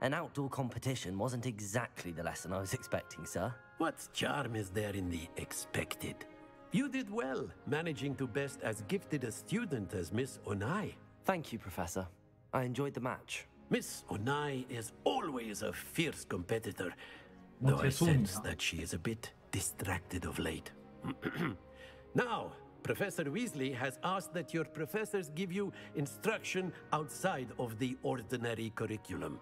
an outdoor competition wasn't exactly the lesson I was expecting, sir.
What charm is there in the expected? You did well, managing to best as gifted a student as Miss Onai.
Thank you, Professor. I enjoyed the match.
Miss Onai is always a fierce competitor, though I sense that she is a bit distracted of late. Now, Professor Weasley has asked that your professors give you instruction outside of the ordinary curriculum.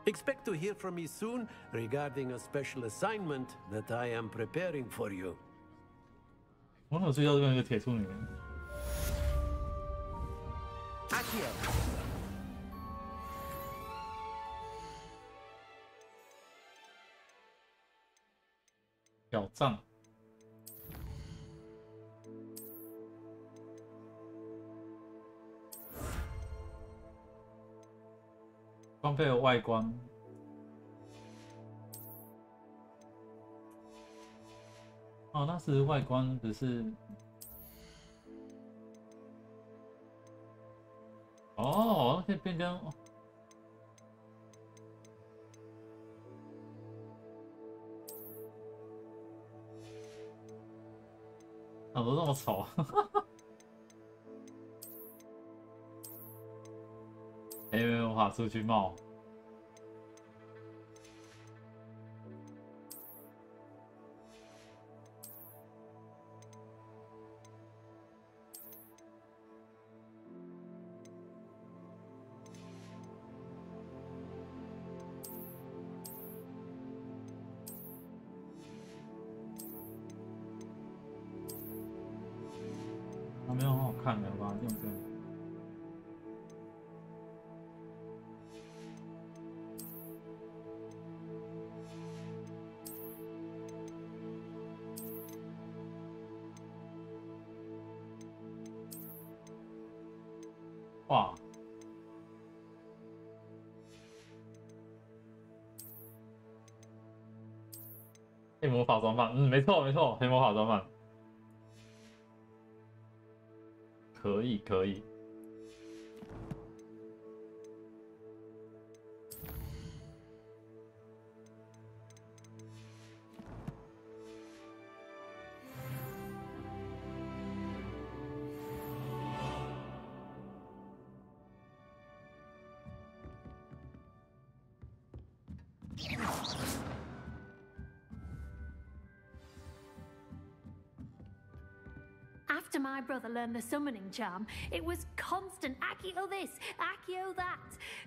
Expect to hear from me soon regarding a special assignment that I am preparing for you.
我怎么注意到这边有个铁处女？
Accio.
表杖。装备的外观。 哦，那是外观，只是哦，可以变更。怎么这么丑？哎，没有法术去帽。 没有很好看的，我把它用这样。哇！黑魔法装扮，没错没错，黑魔法装扮。 可以，可以。
After my brother learned the summoning charm, it was constant Accio this, Accio that,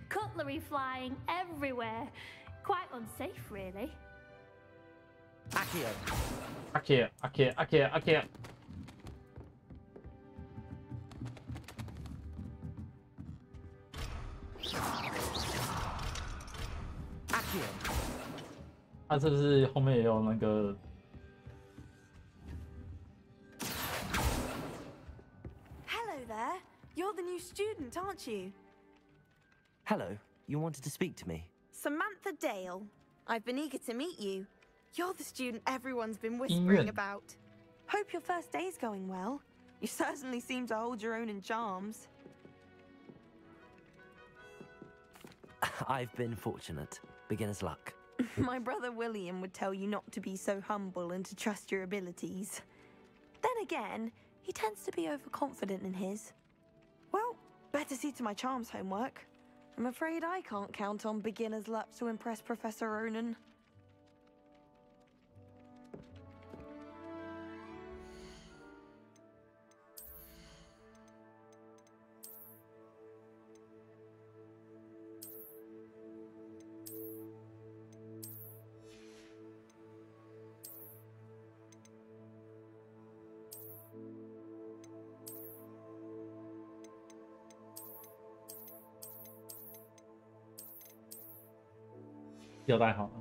cutlery flying everywhere. Quite unsafe, really.
Accio.
Accio, Accio, Accio, Accio.
Accio.
它是不是后面也有那个？
There. You're the new student, aren't you?
Hello. You wanted to speak to me?
Samantha Dale. I've been eager to meet you. You're the student everyone's been whispering about. Hope your first day's going well. You certainly seem to hold your own in charms.
I've been fortunate. Beginner's luck.
My brother William would tell you not to be so humble and to trust your abilities. Then again, he tends to be overconfident in his. Well, better see to my charms homework. I'm afraid I can't count on beginner's luck to impress Professor Ronan.
要带好了。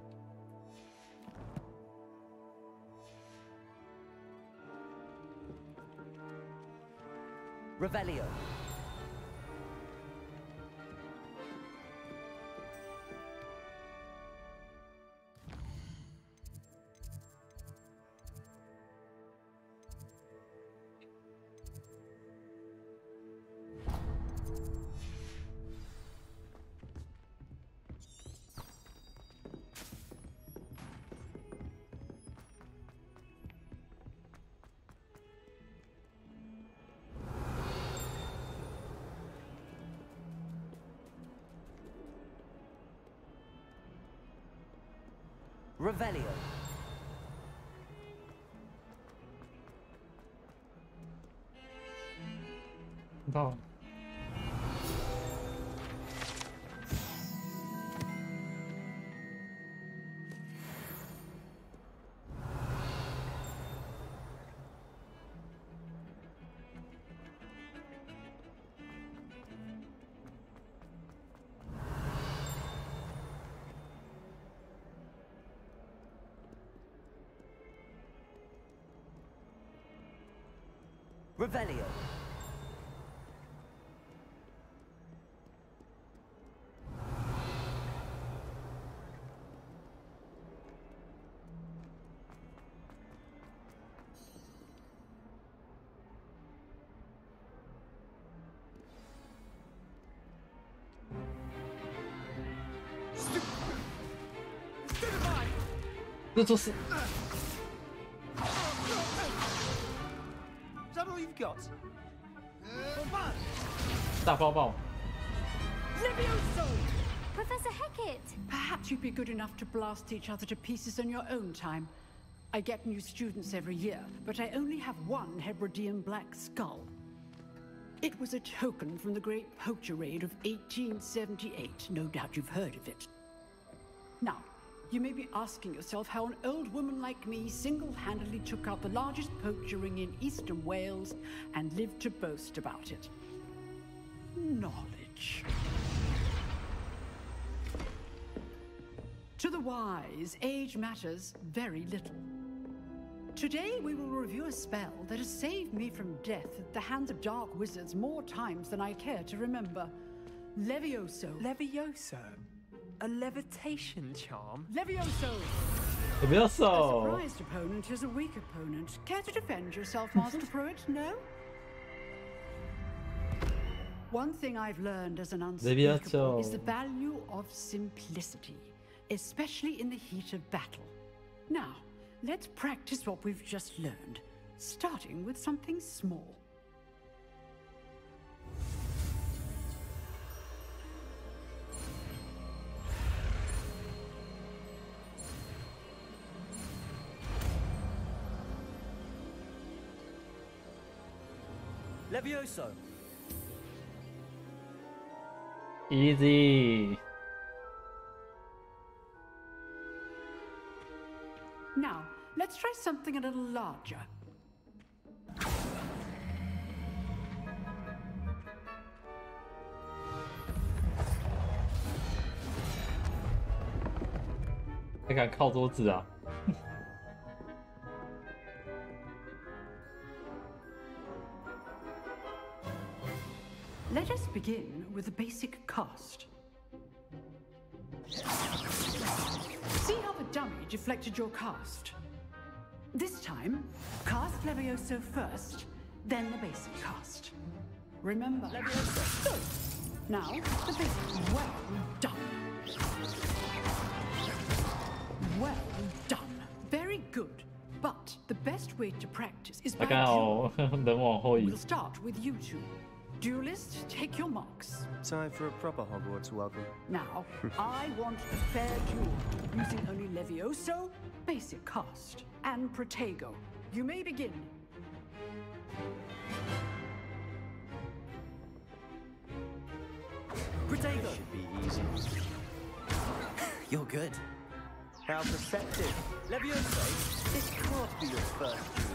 Revelio. Revelio.
到。
Revelio.
Stupefy! 这就是。
Is that all you've got?
大包爆。
Levioso!
Professor Hecat!
Perhaps you'd be good enough to blast each other to pieces in your own time. I get new students every year, but I only have one Hebridean black skull. It was a token from the Great Poacher Raid of 1878. No doubt you've heard of it. Now, you may be asking yourself how an old woman like me single-handedly took out the largest poacher ring in eastern Wales and lived to boast about it. Knowledge. To the wise, age matters very little. Today we will review a spell that has saved me from death at the hands of dark wizards more times than I care to remember. Levioso.
Levioso? A levitation charm?
Levioso!
Levioso!
A surprised opponent is a weak opponent. Care to defend yourself, Master Pruitt? No? One thing I've learned as an unspeakable is the value of simplicity, especially in the heat of battle. Now, let's practice what we've just learned, starting with something small.
Levioso.
Easy.
Now, let's try something a little larger.
还敢靠桌子啊？
Let us begin with the basic cast. See how the dummy deflected your cast? This time, cast Levioso first, then the basic cast. Remember, Levioso. Good. Now, the basic. Well done. Well done. Very good. But the best way to practice is by duel. We'll start with you two. Duelists, take your marks.
Time for a proper Hogwarts welcome.
Now, I want a fair duel, using only Levioso, basic cast, and Protego. You may begin.
Protego!
Should be easy.
You're good.
How perceptive. Levioso, this can't be your first duel.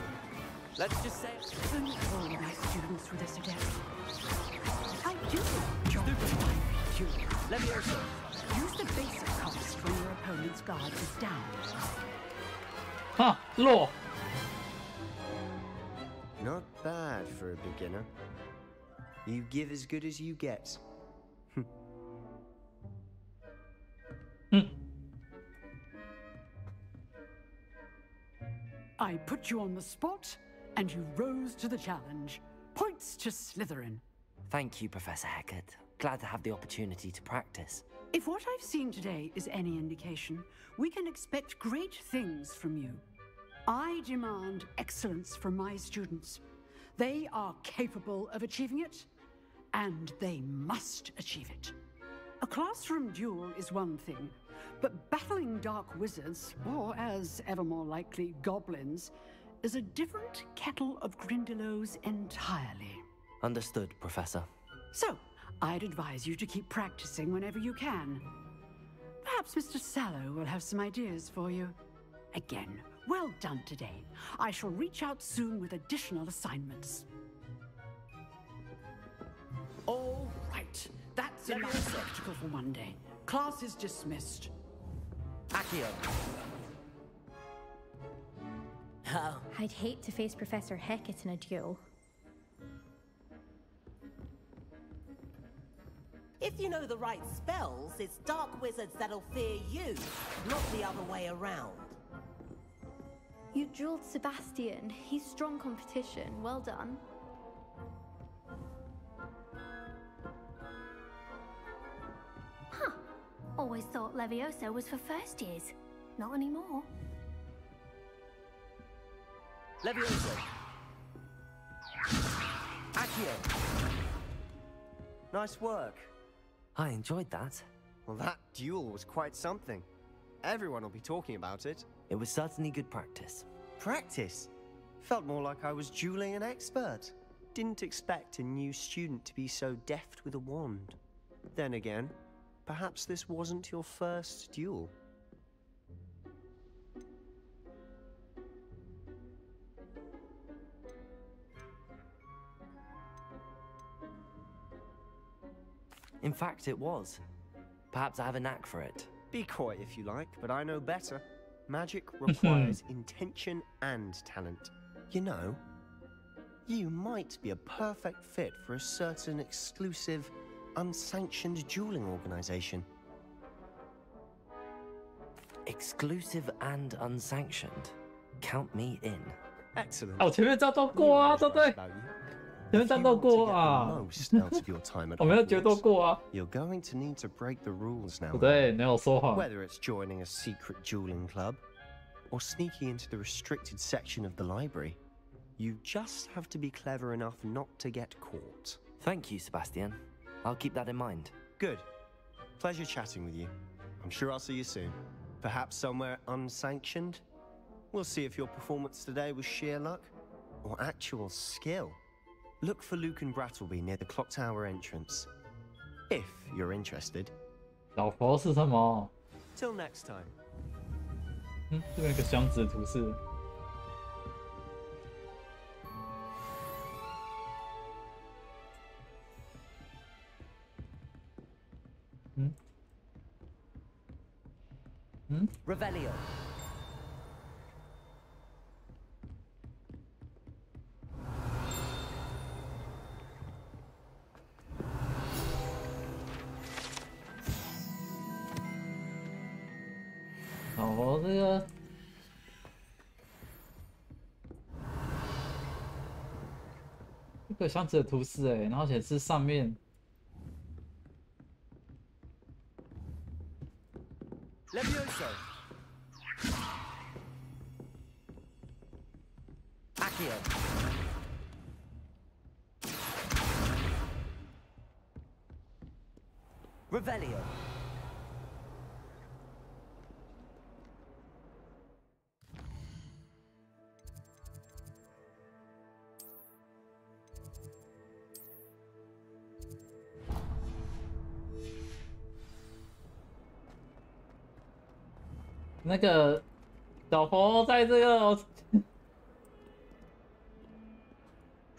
Let's just say
Only all my students with this adept. I do enjoy my duel.
Levioso.
Use the basic cast when your opponent's guard is down.
哈，弱。
Not bad for a beginner. You give as good as you get.
I put you on the spot, and you rose to the challenge. Points to Slytherin.
Thank you, Professor Hecat. Glad to have the opportunity to practice.
If what I've seen today is any indication, we can expect great things from you. I demand excellence from my students. They are capable of achieving it, and they must achieve it. A classroom duel is one thing, but battling dark wizards, or as ever more likely, goblins, is a different kettle of Grindylows entirely.
Understood, Professor.
So, I'd advise you to keep practicing whenever you can. Perhaps Mr. Sallow will have some ideas for you. Again, well done today. I shall reach out soon with additional assignments. All right, that's enough spectacle for one day. Class is dismissed.
Accio.
Oh. I'd hate to face Professor Hecat in a duel.
If you know the right spells, it's dark wizards that'll fear you, not the other way around.
You drilled Sebastian. He's strong competition. Well done.
Huh. Always thought Levioso was for first years. Not anymore.
Levioso. Accio. Nice work.
I enjoyed that.
Well, that duel was quite something. Everyone will be talking about it.
It was certainly good practice.
Practice? Felt more like I was dueling an expert. Didn't expect a new student to be so deft with a wand. Then again, perhaps this wasn't your first duel.
In fact, it was. Perhaps I have a knack for it.
Be coy if you like, but I know better. Magic requires intention and talent. You know, you might be a perfect fit for a certain exclusive, unsanctioned dueling organization.
Exclusive and unsanctioned. Count me in.
Excellent.
哦，前面战斗过啊，对不对？前面战斗过啊，我没有决斗过啊。
You're going to need to break the rules now.
不对，没有说谎。
Whether it's joining a secret dueling club or sneaking into the restricted section of the library, you just have to be clever enough not to get caught.
Thank you, Sebastian. I'll keep that in mind.
Good. Pleasure chatting with you. I'm sure I'll see you soon. Perhaps somewhere unsanctioned? We'll see if your performance today was sheer luck or actual skill. Look for Luke and Brattleby near the clock tower entrance. If you're interested.
老佛是什么？
Till next time.
这边有个箱子的图示。
Revelio.
哦，这个箱子的图示然后显示上面。
Levioso.
Accio. Revelio.
"那个老佛在这个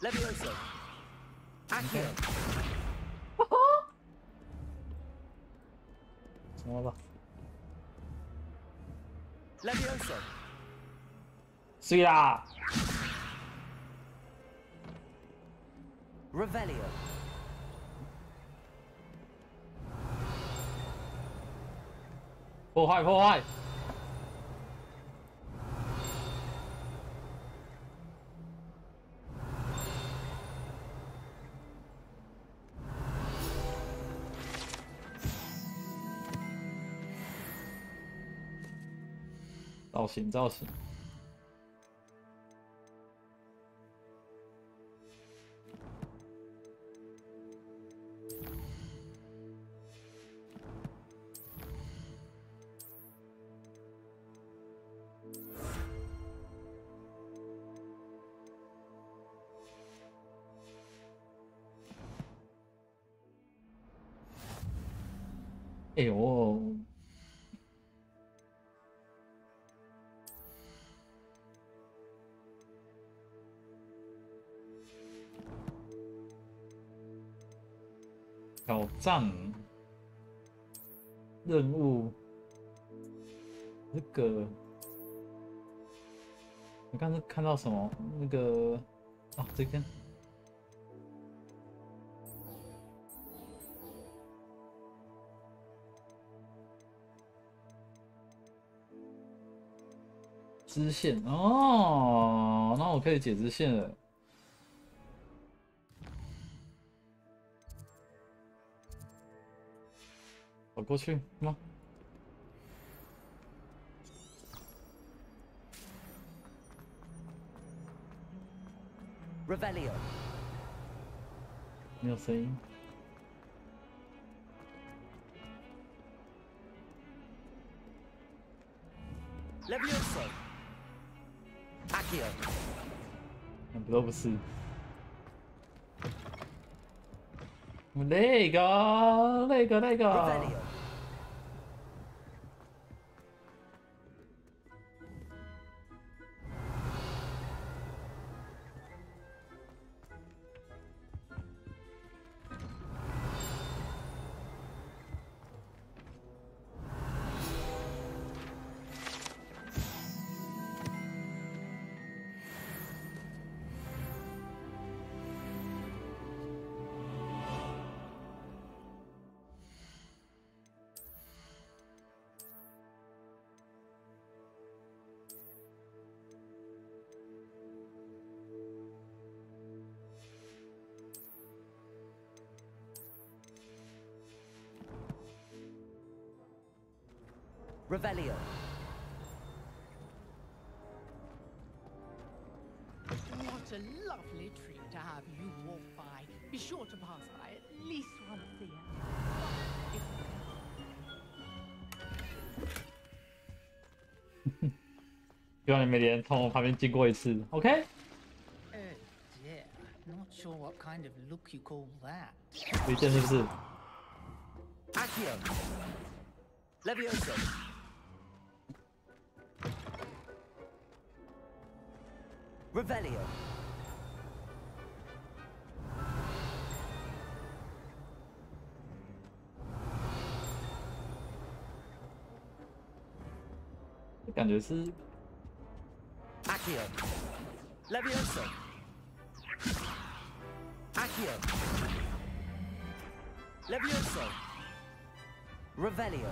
Levioso. Accio.
怎么吧？
Levioso.
睡啦！
Revelio.
破坏破坏！造型造型。 哎呦！挑战任务，这个我刚才看到什么？那个啊，这边。 支线哦，那我可以解支线了。跑过去吗？
Revelio.
没有声音。
Levioso. Accio.
不都不是。那个。
Revelio. Revelio.
What a lovely treat to have you walk by. Be sure to pass by at least once a year. If
希望你每年从我旁边经过一次 ，OK？
Oh dear, not sure what kind of look you call that.
推荐是不是？
Accio. Levioso. Revelio.
这感觉是
Accio. Levioso. Accio. Levioso. Revelio.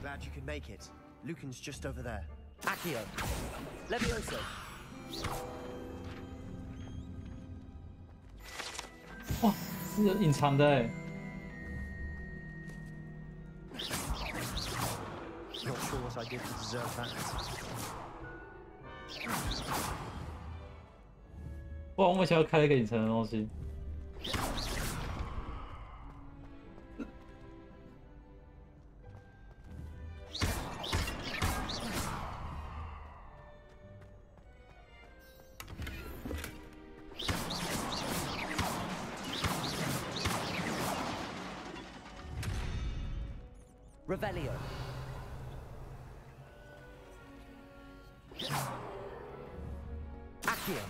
Glad you could make it. Lucan's just over there.
Accio. Levioso.
哇，是有隐藏的哎。
Not sure what I did to deserve that.
哇，我们想要开了一个隐藏的东西。
Revelio.
Revelio. Accio.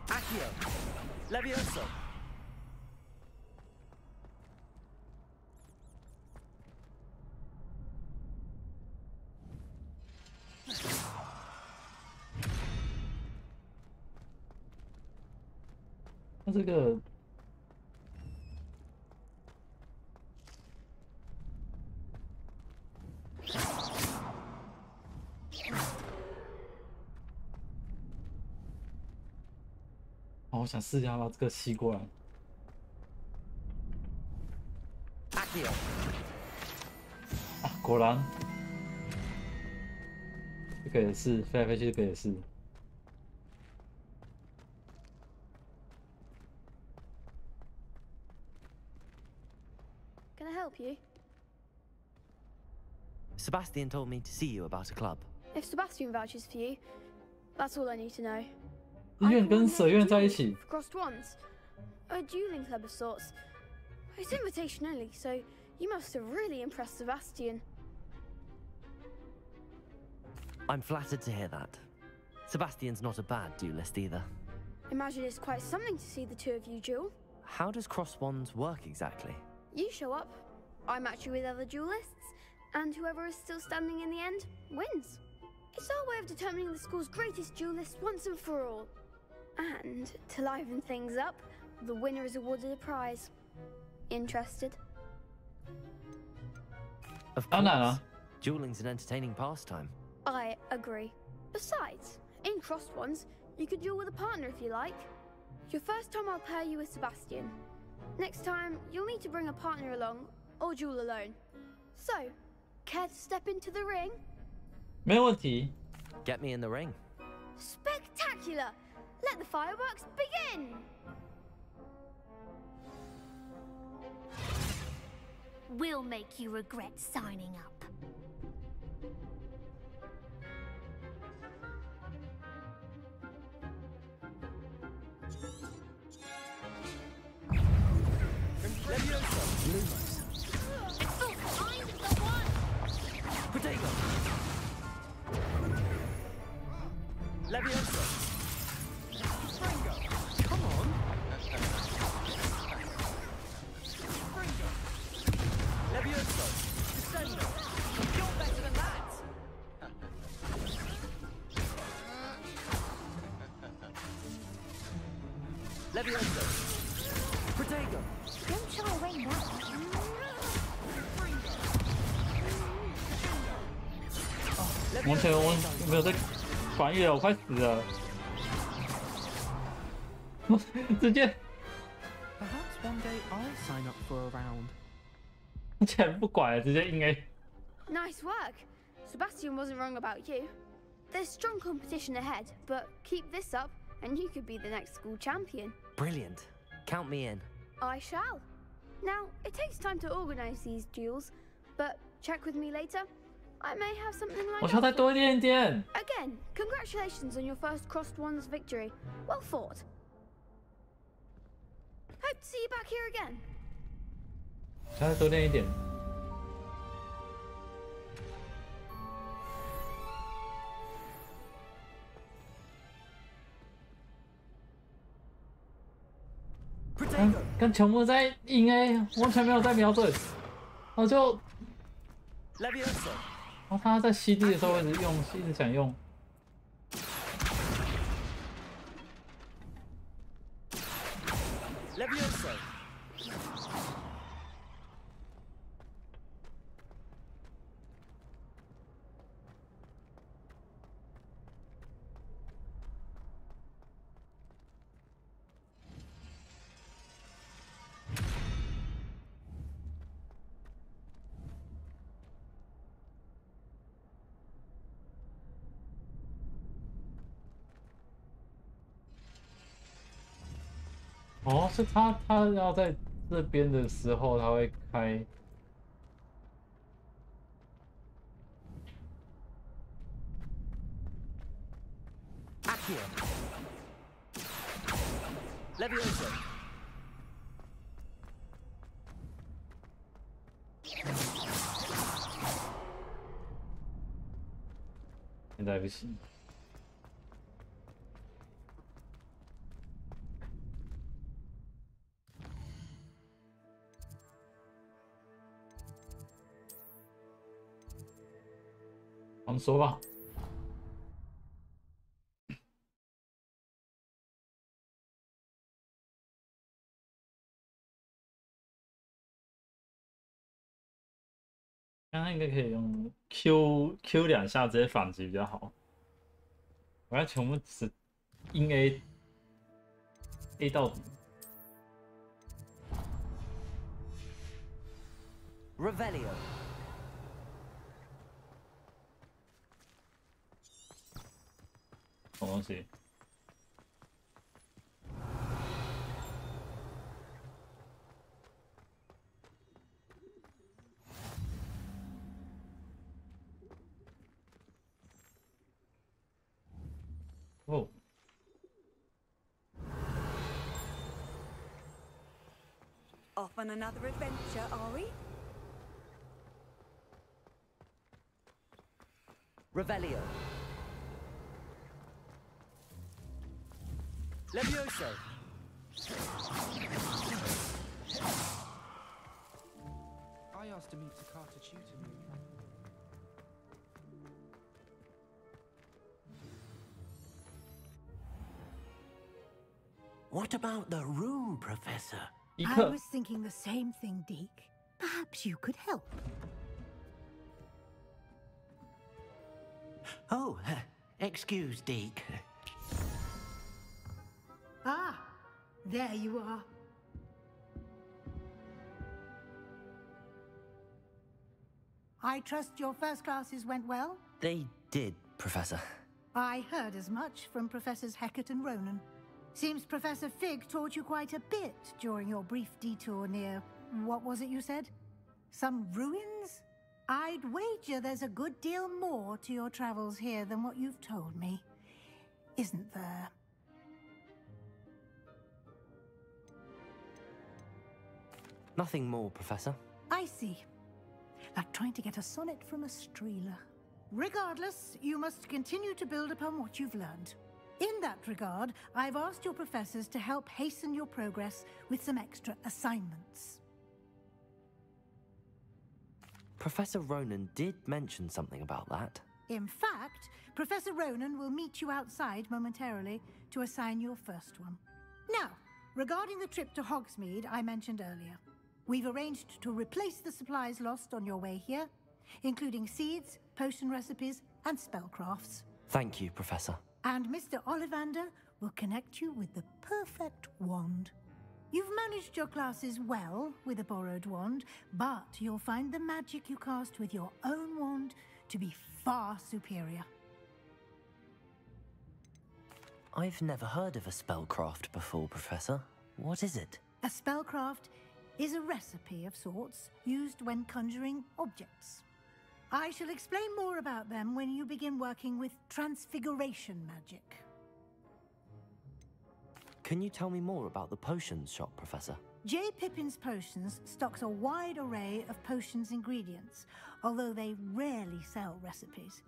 Accio. Levioso.
那这个哦，我想试一下把这个吸过来。啊，果然，这个也是飞来飞去，这个也是。
Can I help you?
Sebastian told me to see you about a club.
If Sebastian vouches for you, that's all I need to know.
医院跟蛇院在一起。
Crossed wands, a dueling club of sorts. It's invitation only, so you must have really impressed Sebastian.
I'm flattered to hear that. Sebastian's not a bad duelist either.
Imagine it's quite something to see the two of you duel.
How does cross wands work exactly?
You show up, I match you with other duelists, and whoever is still standing in the end wins. It's our way of determining the school's greatest duelist once and for all. And to liven things up, the winner is awarded a prize. Interested?
Of course. Dueling's an entertaining pastime.
I agree. Besides, in crossed ones, you could duel with a partner if you like. Your first time I'll pair you with Sebastian. Next time, you'll need to bring a partner along, or duel alone. So, care to step into the ring?
没问题。
Get me in the ring.
Spectacular! Let the fireworks begin!
We'll make you regret signing up.
Lumos.
It's the kind of the one!
Protego. Levioso. Springo. Come on. Springo. Levioso. Descendo. You're better than that. Levioso. Protego.
Don't shy away now.
完全我没有在防御了，我快死了。直接
Perhaps one day I'll sign up for a round.
竟然不管了，直接硬 A。
Nice work! Sebastian wasn't wrong about you. There's strong competition ahead, but keep this up and you could be the next school champion.
Brilliant. Count me in.
I shall. Now, it takes time to organize these duels, but check with me later. I may have something like
我需要再多一点点。
Again, congratulations on your first crossed ones victory. Well fought. Hope to see you back here again.
需要再多练一点。跟全部在硬 A， 完全没有在瞄准，然后就，然后他在吸地的时候一直想用。哦，是他要在这边的时候，它会开。
Accio. Levioso.
现在不行。我们说吧。刚刚应该可以用 Q 2下直接反击比较好。我要全部只硬 A 到底。
Revelio.
什么东西？哦。
Off on another adventure, are we?
Revelio. Levioso.
I asked to meet Takata tutor me.
What about the room, Professor?
I was thinking the same thing, Deke. Perhaps you could help.
Oh, excuse, Deke.
Ah, there you are. I trust your first classes went well?
They did, Professor.
I heard as much from Professors Hecat and Ronan. Seems Professor Fig taught you quite a bit during your brief detour near... what was it you said? Some ruins? I'd wager there's a good deal more to your travels here than what you've told me. Isn't there?
Nothing more, Professor.
I see. Like trying to get a sonnet from a streeler. Regardless, you must continue to build upon what you've learned. In that regard, I've asked your professors to help hasten your progress with some extra assignments.
Professor Ronan did mention something about that.
In fact, Professor Ronan will meet you outside momentarily to assign your first one. Now, regarding the trip to Hogsmeade I mentioned earlier, we've arranged to replace the supplies lost on your way here, including seeds, potion recipes, and spellcrafts.
Thank you, Professor.
And Mr. Ollivander will connect you with the perfect wand. You've managed your classes well with a borrowed wand, but you'll find the magic you cast with your own wand to be far superior.
I've never heard of a spellcraft before, Professor. What is it?
A spellcraft is a recipe of sorts used when conjuring objects. I shall explain more about them when you begin working with transfiguration magic.
Can you tell me more about the potions shop, Professor?
J. Pippin's Potions stocks a wide array of potions ingredients, although they rarely sell recipes.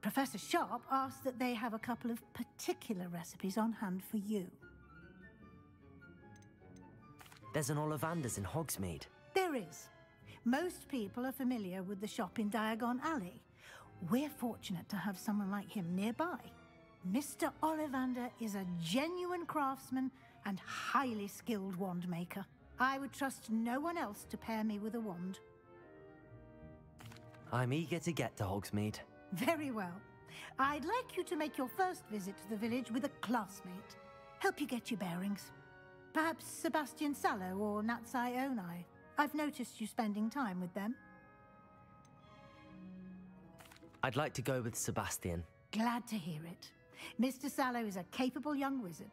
Professor Sharp asked that they have a couple of particular recipes on hand for you.
There's an Ollivander's in Hogsmeade.
There is. Most people are familiar with the shop in Diagon Alley. We're fortunate to have someone like him nearby. Mr. Ollivander is a genuine craftsman and highly skilled wand maker. I would trust no one else to pair me with a wand.
I'm eager to get to Hogsmeade.
Very well. I'd like you to make your first visit to the village with a classmate. Help you get your bearings. Perhaps Sebastian Sallow or Natsai Onai. I've noticed you spending time with them.
I'd like to go with Sebastian.
Glad to hear it. Mr. Sallow is a capable young wizard.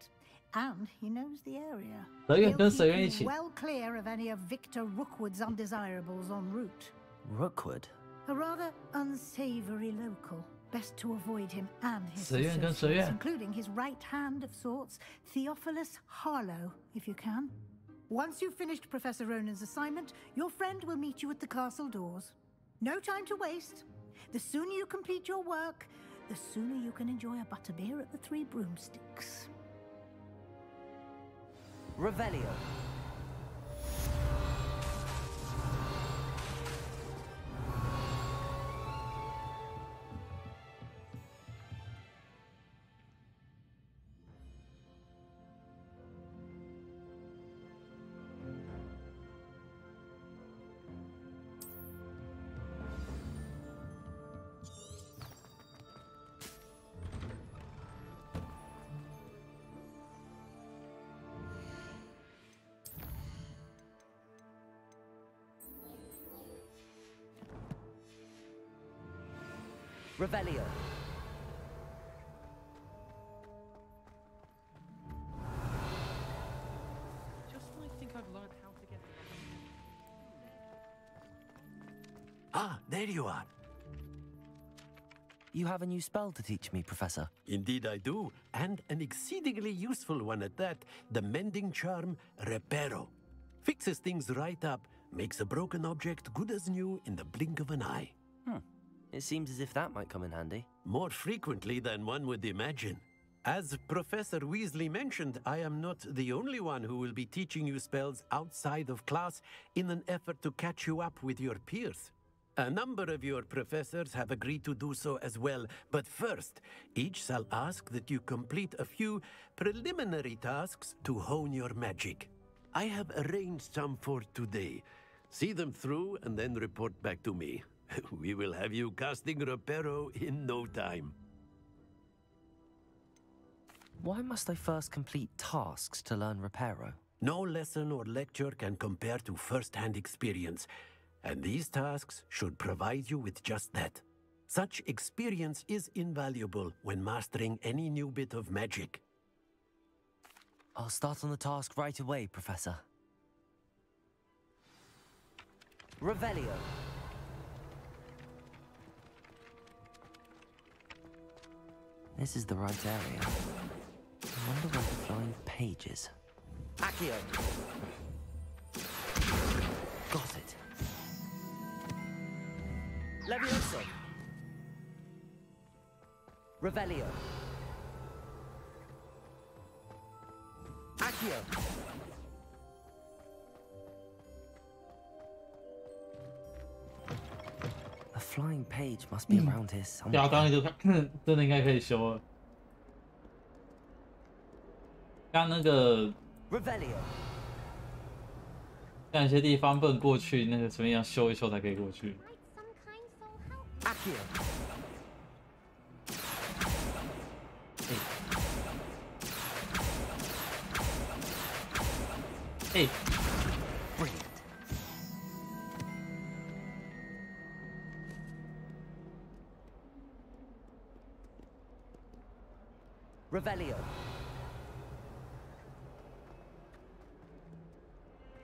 And he knows the area.
蛇院
He'll
跟蛇
keep
院一
you
起。
well clear of any of Victor Rookwood's undesirables en route.
Rookwood?
A rather unsavory local. Best to avoid him and his
蛇院跟蛇
associates,
院。
including his right hand of sorts, Theophilus Harlow, if you can. Once you've finished Professor Ronan's assignment, your friend will meet you at the castle doors. No time to waste. The sooner you complete your work, the sooner you can enjoy a butterbeer at the Three Broomsticks.
Revelio. Revelio.
Just when I think I've learned how to get...
Ah, there you are.
You have a new spell to teach me, Professor.
Indeed I do, and an exceedingly useful one at that. The mending charm, Reparo. Fixes things right up, makes a broken object good as new in the blink of an eye.
It seems as if that might come in handy.
More frequently than one would imagine. As Professor Weasley mentioned, I am not the only one who will be teaching you spells outside of class in an effort to catch you up with your peers. A number of your professors have agreed to do so as well, but first, each shall ask that you complete a few preliminary tasks to hone your magic. I have arranged some for today. See them through and then report back to me. We will have you casting Reparo in no time.
Why must I first complete tasks to learn Reparo?
No lesson or lecture can compare to first-hand experience, and these tasks should provide you with just that. Such experience is invaluable when mastering any new bit of magic.
I'll start on the task right away, Professor. Revelio. This is the right area. I wonder where the flying page is. Accio! Got it. Levioso! Revelio! Accio! A flying page must be around here
对啊，
somewhere.
刚刚就看，真的应该可以修了。刚那个，
Revelio.
像有些地方不能过去，那个什么样修一修才可以过去。
Accio.
Hey.
Brilliant. Revelio.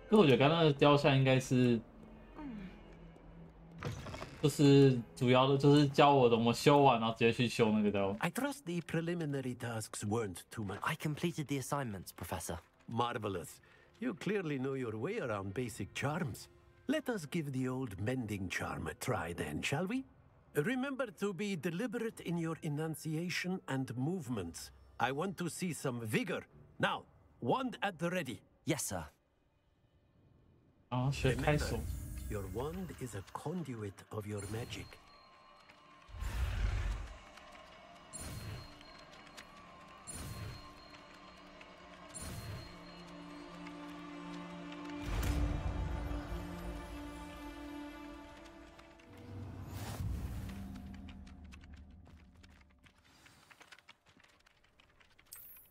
可我觉得刚刚那个雕像应该是，就是主要的就是教我怎么修完，然后直接去修那个雕。
I trust the preliminary tasks weren't too much.
I completed the assignments, Professor.
Marvelous. You clearly know your way around basic charms. Let us give the old mending charm a try then, shall we? Remember to be deliberate in your enunciation and movements. I want to see some vigor. Now, wand at the ready.
Yes, sir.
啊，学开手。
Your wand is a conduit of your magic.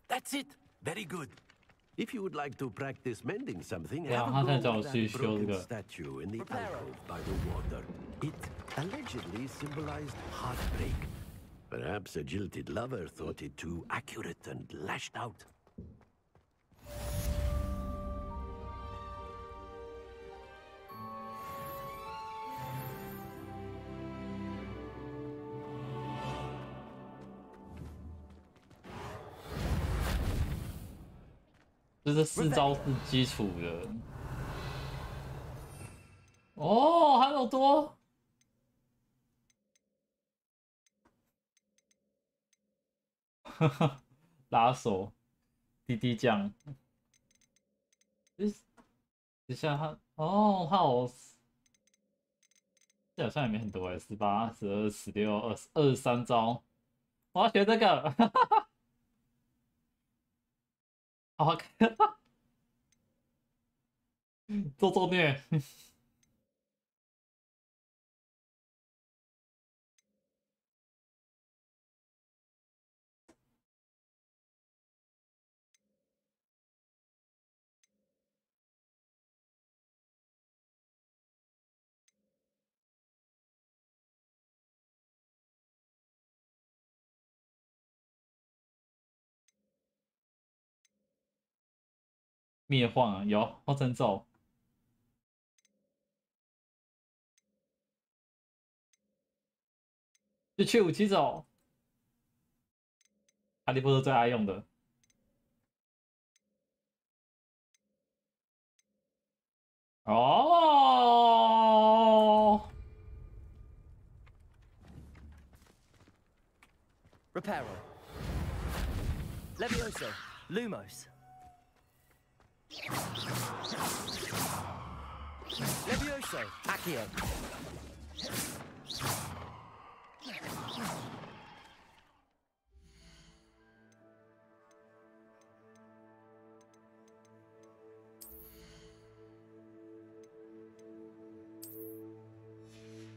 That's it. Very good. If you would like to practice mending something,
Yeah,
have a go
I'll
with
see
that broken
you.
statue in the alcove by the water. It allegedly symbolized heartbreak. Perhaps a jilted lover thought it too accurate and lashed out.
就是4招是基础的。哦，还有多。哈哈，拉手，滴滴酱。等下他哦，他有，这好像也没很多哎，18、12、16、23招。我要学这个，好好看，做虐。灭幻啊，有花针咒，就去武器走，哈利波特最爱用的。哦
Reparo. Levioso. Lumos. Levioso. Accio.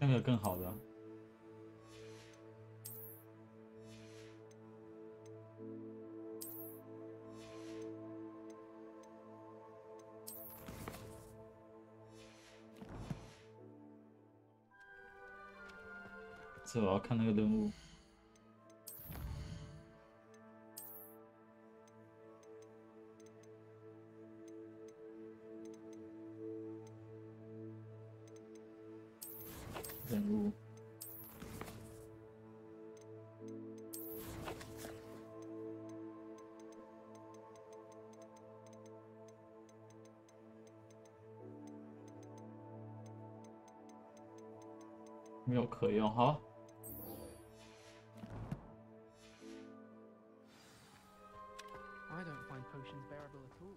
有没有更好的？这我要看那个任务。任务。没有可用，好。
I don't find potions bearable at all.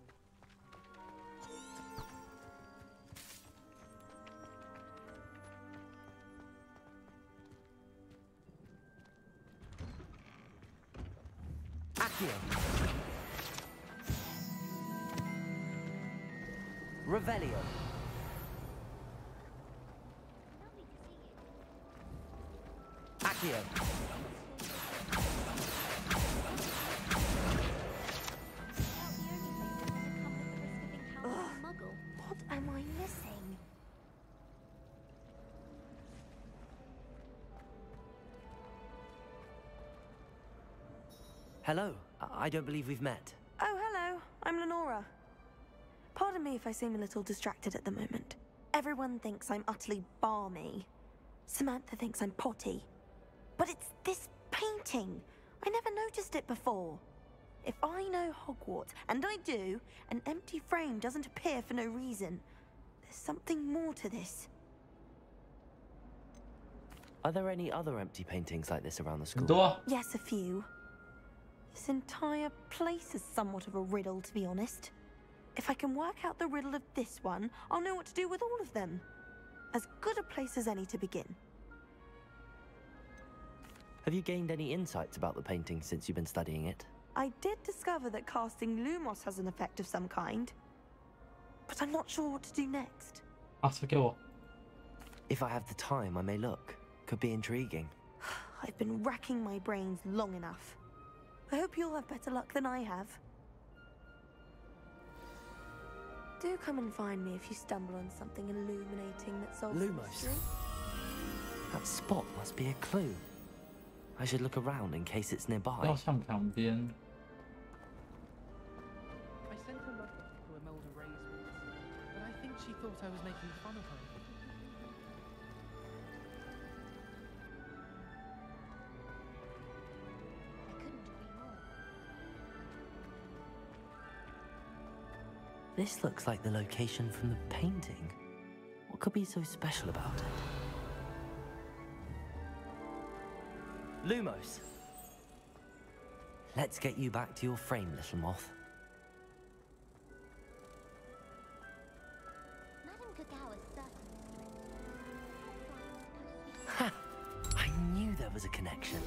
Accio. Revelio. Accio.
What am I missing?
Hello. I don't believe we've met.
Oh, hello. I'm Lenora. Pardon me if I seem a little distracted at the moment. Everyone thinks I'm utterly balmy. Samantha thinks I'm potty. But it's this painting. I never noticed it before. If I know Hogwarts, and I do, an empty frame doesn't appear for no reason. There's something more to this.
Are there any other empty paintings like this around the school?
Yes, a few. This entire place is somewhat of a riddle, to be honest. If I can work out the riddle of this one, I'll know what to do with all of them. As good a place as any to begin.
Have you gained any insights about the painting since you've been studying it?
I did discover that casting Lumos has an effect of some kind. But I'm not sure what to do next.
If I have the time, I may look. Could be intriguing.
I've been racking my brains long enough. I hope you'll have better luck than I have. Do come and find me if you stumble on something illuminating that solves the
Lumos.
mystery.
That spot must be a clue. I should look around in case it's nearby.
要向旁边。
I sent a letter to Imelda Ray's once, but I think she thought I was making fun of her.
I couldn't agree more.
This looks like the location from the painting. What could be so special about it? Lumos! Let's get you back to your frame, little moth.
Madame Kagawa's certainly
Ha! I knew there was a connection.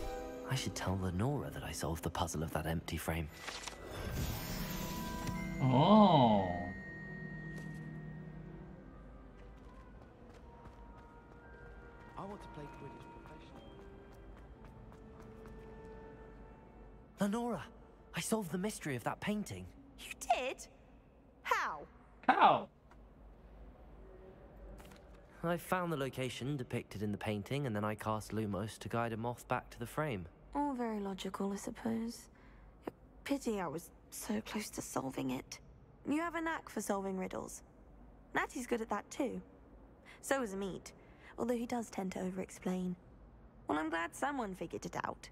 I should tell Lenora that I solved the puzzle of that empty frame.
Oh.
I want to play Quidditch professionally.
Lenora, I solved the mystery of that painting.
You did? How?
How?
I found the location depicted in the painting, and then I cast Lumos to guide a moth back to the frame.
All very logical, I suppose. Pity I was so close to solving it. You have a knack for solving riddles. Natty's good at that too. So is Amit, although he does tend to over-explain. Well, I'm glad someone figured it out.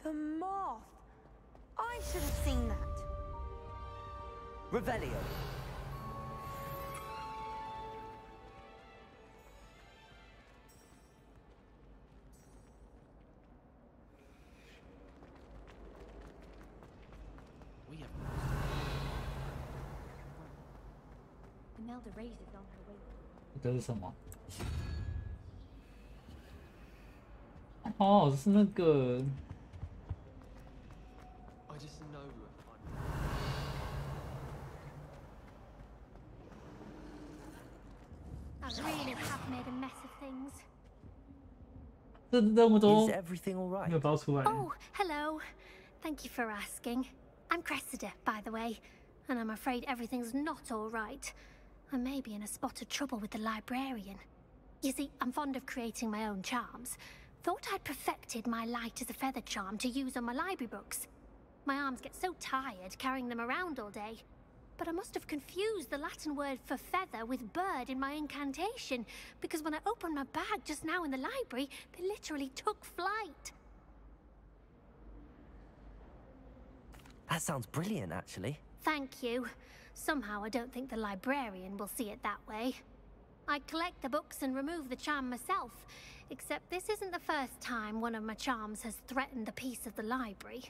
The moth! I should have seen that.
Revelio.
We have
Imelda raises on her way.
这是什么？哦，是那个。
I just know we're fun.
I really have made a mess of things.
这任务都
Is everything all right?
没有包出来。
Oh, hello. Thank you for asking. I'm Cressida, by the way, and I'm afraid everything's not all right. I may be in a spot of trouble with the librarian. You see, I'm fond of creating my own charms. Thought I'd perfected my light as a feather charm to use on my library books. My arms get so tired carrying them around all day. But I must have confused the Latin word for feather with bird in my incantation, because when I opened my bag just now in the library, they literally took flight.
That sounds brilliant, actually.
Thank you. Somehow I don't think the librarian will see it that way. I collect the books and remove the charm myself, except this isn't the first time one of my charms has threatened the peace of the library.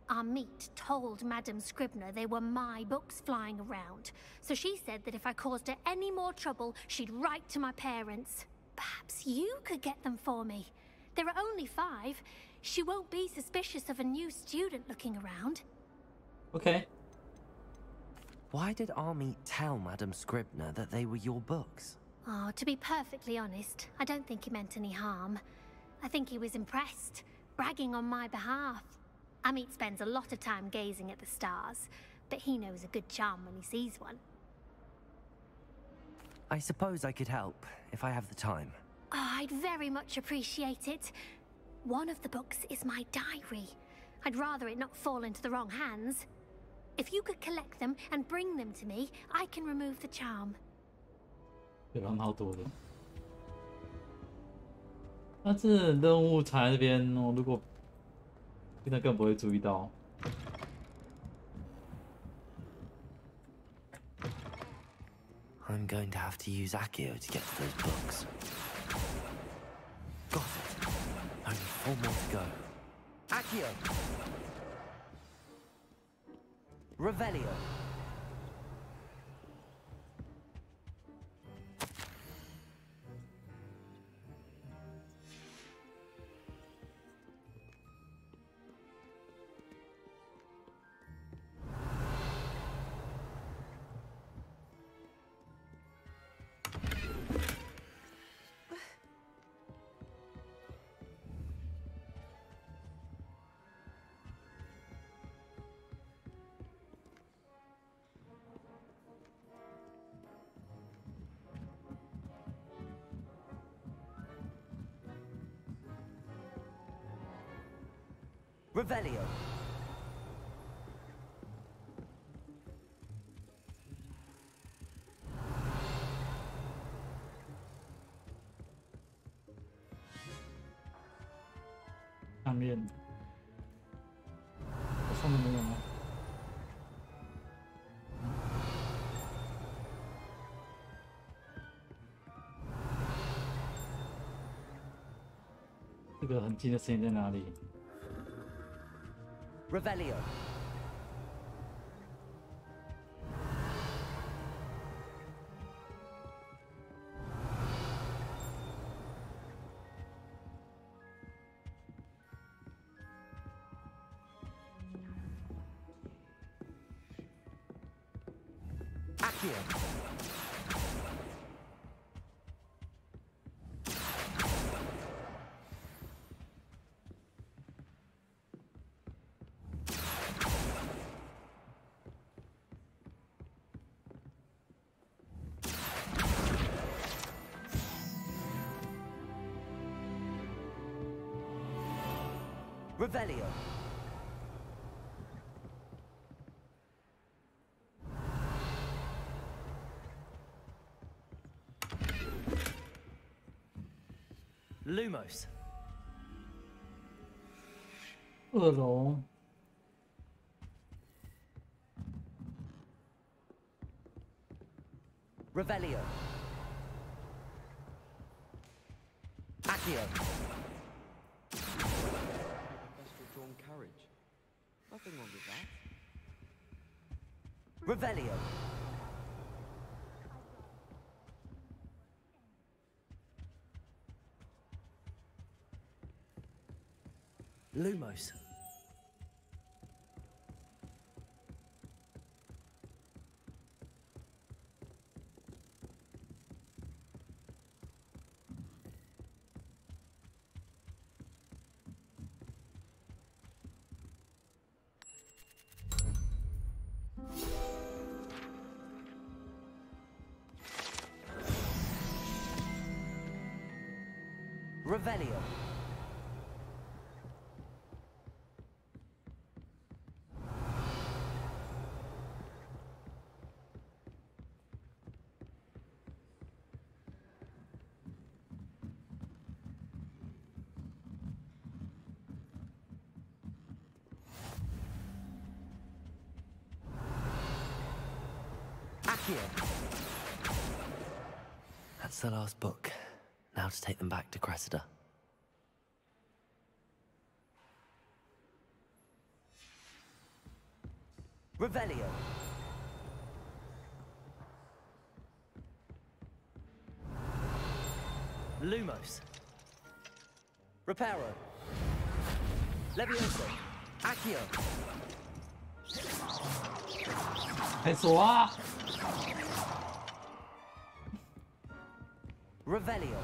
Amit told Madame Scribner they were my books flying around, so she said that if I caused her any more trouble, she'd write to my parents. Perhaps you could get them for me. There are only 5. She won't be suspicious of a new student looking around.
Okay.
Why did Amit tell Madame Scribner that they were your books?
Oh, to be perfectly honest, I don't think he meant any harm. I think he was impressed, bragging on my behalf. Amit spends a lot of time gazing at the stars, but he knows a good charm when he sees one.
I suppose I could help, if I have the time.
Oh, I'd very much appreciate it. One of the books is my diary. I'd rather it not fall into the wrong hands. If you could collect them and bring them to me, I can remove the charm.
有很好多的。那这任务才那边哦，如果现在更不会注意到。
I'm going to have to use Accio to get to those books. Got it. Only 4 more to go. Accio! Revelio. Revelio.
上面，上面没有吗？这个很近的声音在哪里
Revelio. Accio. Revelio. Lumos.
恶龙
Revelio. Accio.
Drawn carriage. Nothing wrong with that.
Revelio. Lumos. Revelio. Accio. That's the last book. Now to take them back to Cressida. Revelio. Lumos. Reparo. Levioso. Accio.
开锁啊
Revelio.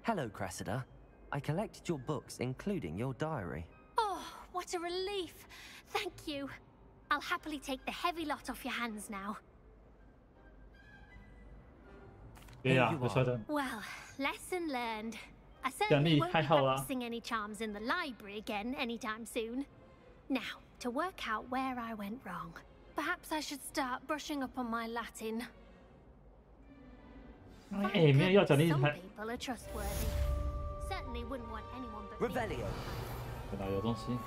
Hello, Cressida. I collected your books, including your diary.
Oh, what a relief. Thank you. I'll happily take the heavy lot off your hands now.
Yeah,
Well, lesson learned. I certainly won't be practicing any charms in the library again anytime soon. Now, to work out where I went wrong. Perhaps I should start brushing up on my Latin. Some people are trustworthy. Certainly wouldn't want anyone but
Revelio.
本来有东西。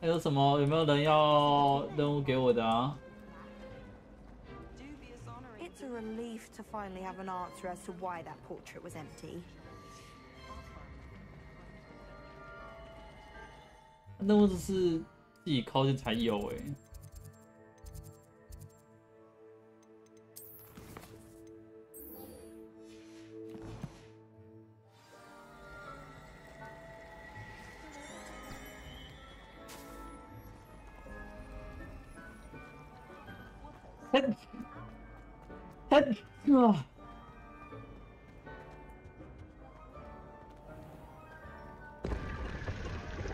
还有什么？有没有人要任务给我的啊？
It's a relief to finally have an answer as to why that portrait was empty.
任务是自己靠近才有哎。
Revelio.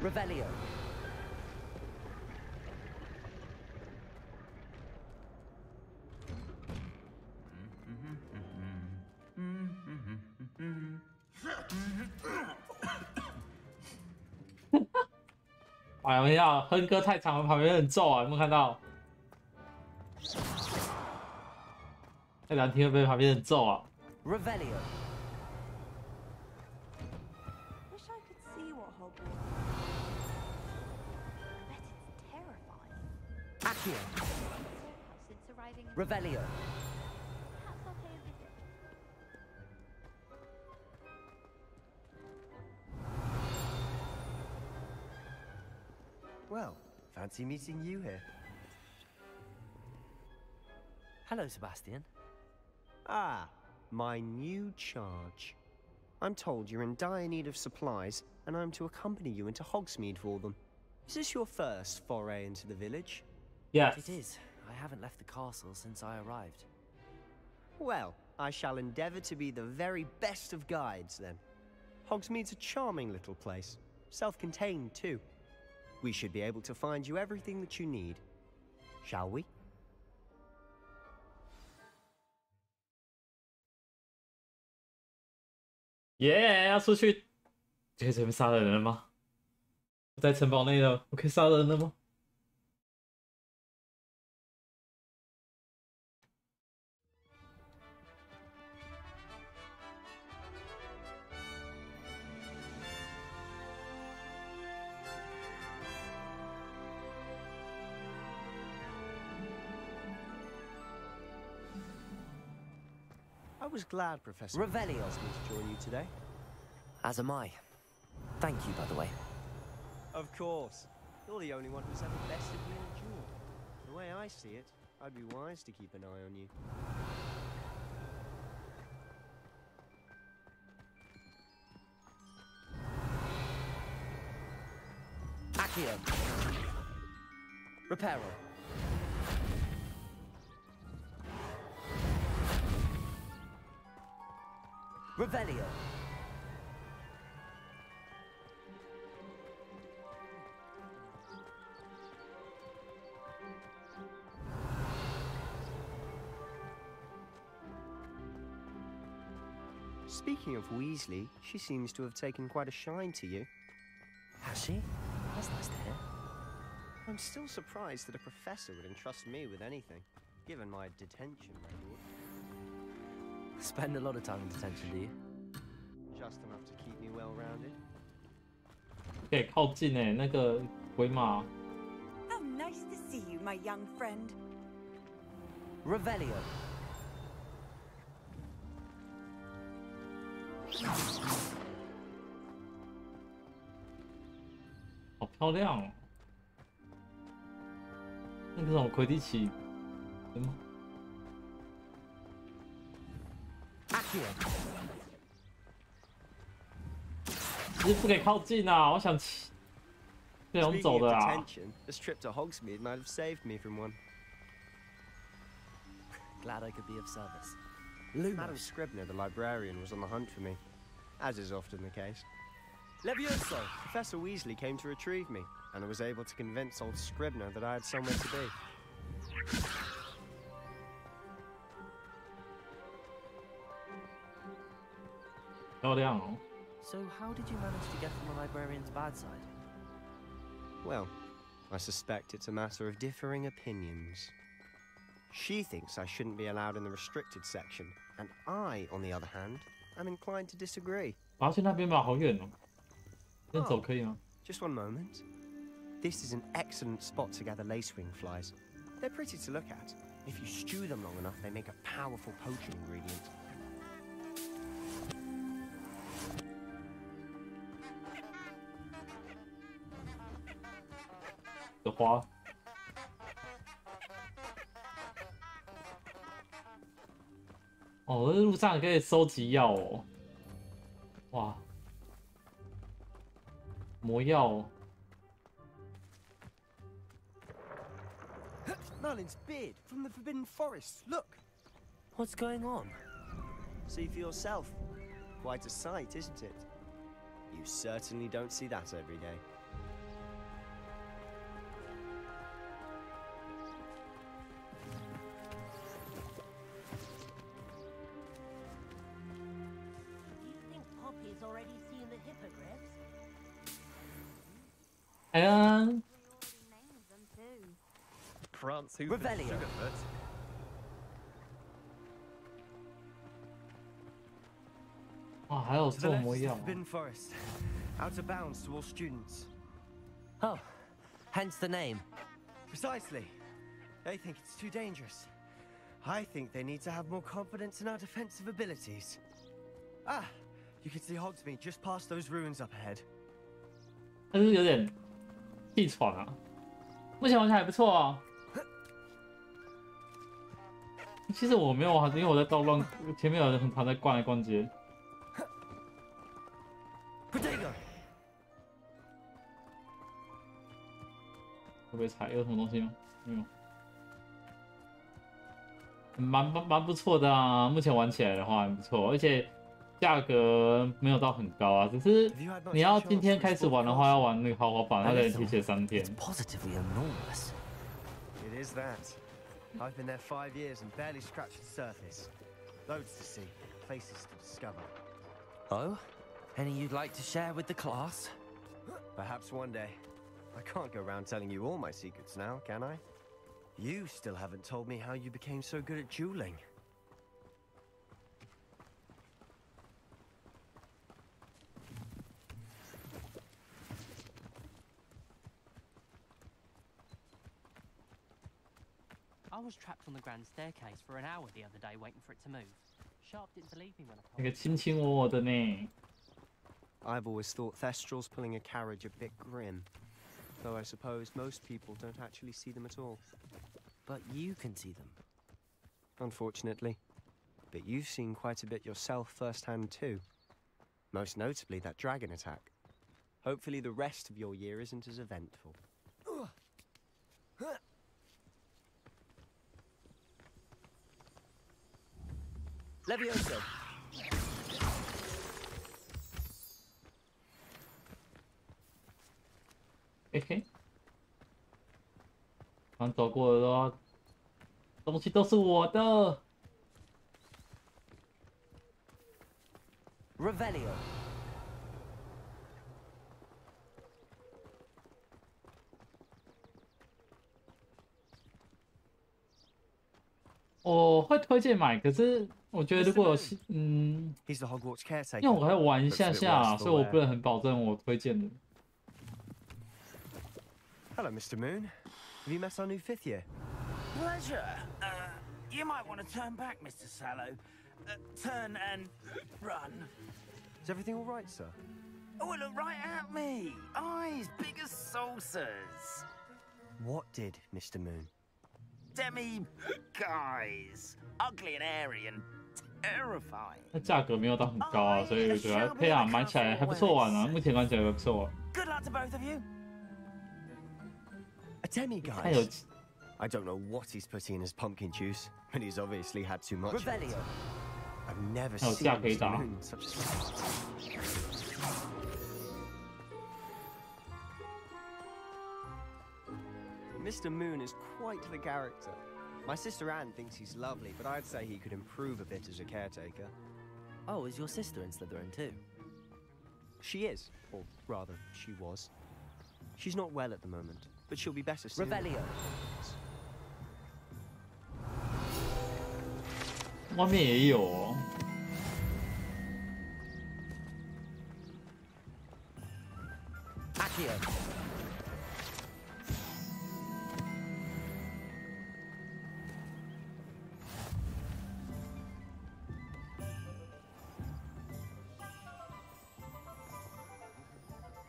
Revelio. 哎呀，要哼歌太长了，旁边很皱啊，有没有看到？太难听会被旁边很皱啊。
Revelio.
see what Hogwarts.
I bet it's terrifying.
Accio.
Since arriving in
Revelio.
perhaps I'll pay a visit.
Well, fancy meeting you here.
Hello, Sebastian.
Ah, my new charge. I'm told you're in dire need of supplies, and I'm to accompany you into Hogsmeade for them. Is this your first foray into the village?
Yes.
It is. I haven't left the castle since I arrived.
Well, I shall endeavour to be the very best of guides, then. Hogsmeade's a charming little place. Self-contained, too. We should be able to find you everything that you need. Shall we?
耶！要出去，可以随便杀人了吗？我在城堡内了，我可以杀人了吗？
I was glad Professor
Revelio
asked me to join you today.
As am I. Thank you, by the way.
Of course. You're the only one who's ever bested me in a duel. The way I see it, I'd be wise to keep an eye on you.
Accio. Reparo. Revelio.
Speaking of Weasley, she seems to have taken quite a shine to you.
Has she? That's nice to hear.
I'm still surprised that a professor would entrust me with anything, given my detention record.
Spend a lot of time in detention, do you?
Just enough to keep me well-rounded.
可以靠近哎，那个鬼马。
How nice to see you, my young friend.
Revelio.
好漂亮哦！那个什么魁地奇，什么？
Accio.
其实不可以靠近啊！我想骑，不想走
Speaking
的
of
啊。
detention, this trip to Hogsmeade might have saved me from one.
Glad I could be of service.
Madam Scribner, the librarian, was on the hunt for me, as is often the case.
Levioso!
Professor Weasley came to retrieve me, and I was able to convince old Scribner that I had somewhere to be.
So how did you manage to get from the librarian's bad side?
Well, I suspect it's a matter of differing opinions. She thinks I shouldn't be allowed in the restricted section, and I, on the other hand, am inclined to disagree.
我要去那边吧，好远哦。这样走可以吗？
Just one moment. This is an excellent spot to gather lacewing flies. They're pretty to look at. If you stew them long enough, they make a powerful potion ingredient.
的花。哦，这路上可以收集药哦。哇，魔药哦。
Merlin's beard from the Forbidden Forest. Look.
What's going on?
See for yourself. Quite a sight, isn't it? You certainly don't see that every day.
Do you think Poppy's already seen the hippogriffs?
哎呀，
Prance Hoof and
Revelio.
Sugarfoot.
哇，还有
To
这
the
种
left
魔
is the
药。
Forbidden Forest. Out of bounds to all students.
Oh, hence the name.
Precisely. They think it's too dangerous. I think they need to have more confidence in our defensive abilities. Ah, you can see Hogsmeade just past those ruins up ahead.
但是有点气喘啊。目前玩起来还不错啊。其实我没有，因为我在捣乱，前面有人很常在逛来逛街。会不会踩？有什么东西吗？没有。蛮不错的啊，目前玩起来的话很不错，而且价格没有到很高啊，只是你要今天开始玩的话，要玩那个豪华版，它可能提前3天。
It is that. I've been there 5 years and barely scratched the surface. Loads to see, places to discover.
Oh? Any you'd like to share with the class?
Perhaps one day. I can't go around telling you all my secrets now, can I? You still haven't told me how you became so good at dueling.
I was trapped on the grand staircase for an hour the other day waiting for it to move. Sharp didn't believe me when I told him.
那个卿卿我我的呢。
I've always thought Thestrals pulling a carriage a bit grim. Though I suppose most people don't actually see them at all.
But you can see them.
Unfortunately. But you've seen quite a bit yourself firsthand too. Most notably that dragon attack. Hopefully the rest of your year isn't as eventful.
Levioso.
嘿嘿，刚走过的东西都是我的。
Revelio.
我会推荐买，可是我觉得如果有
He's the Hogwarts caretaker.
因为我还要玩一下下，所以我不能很保证我推荐的。
Hello, Mr. Moon. Have you met our new 5th year?
Pleasure. You might want to turn back, Mr. Sallow. Turn and run.
Is everything all right, sir?
Oh, look right at me. Eyes big as saucers.
What did, Mr. Moon?
Guys. Ugly and airy and terrifying.
那价格没有到很高啊，所以我觉得配啊买起来还不错玩啊，目前玩起来还不错。
Good luck to both of you.
A demiguise. I don't know what he's putting in his pumpkin juice, but he's obviously had too much.
Revelio.
I've never seen Mr. Moon such a... Mr. Moon is quite the character. My sister Anne thinks he's lovely, but I'd say he could improve a bit as a caretaker.
Oh, is your sister in Slytherin too?
She is, or rather, she was. She's not well at the moment, but she'll be better soon.
Revelio.
外面也有哦。
Accio.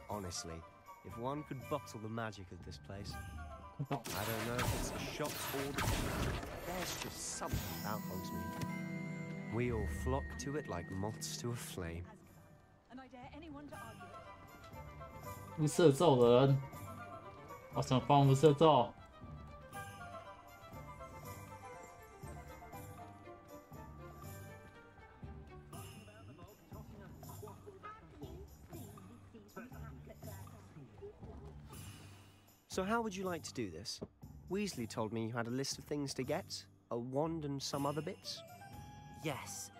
Honestly, if one could bottle the magic of this place, I don't know if it's the shops or the... There's just something about Hogsmeade. We all flock to it like moths to a flame.
And I dare anyone to argue it.
无色咒的人，我想放无色咒。
So how would you like to do this? Weasley told me you had a list of things to get, a wand and some other bits.
Yes,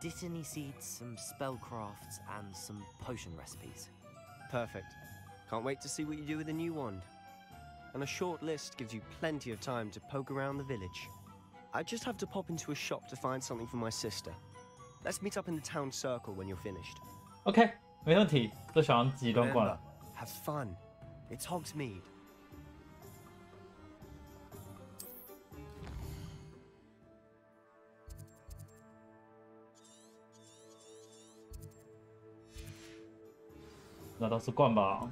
Dittany seeds, some spellcrafts, and some potion recipes.
Perfect. Can't wait to see what you do with the new wand. And a short list gives you plenty of time to poke around the village. I just have to pop into a shop to find something for my sister. Let's meet up in the town circle when you're finished.
OK，没问题，这小羊极端惯了。
Have fun. It's Hogsmeade.
那都是惯吧。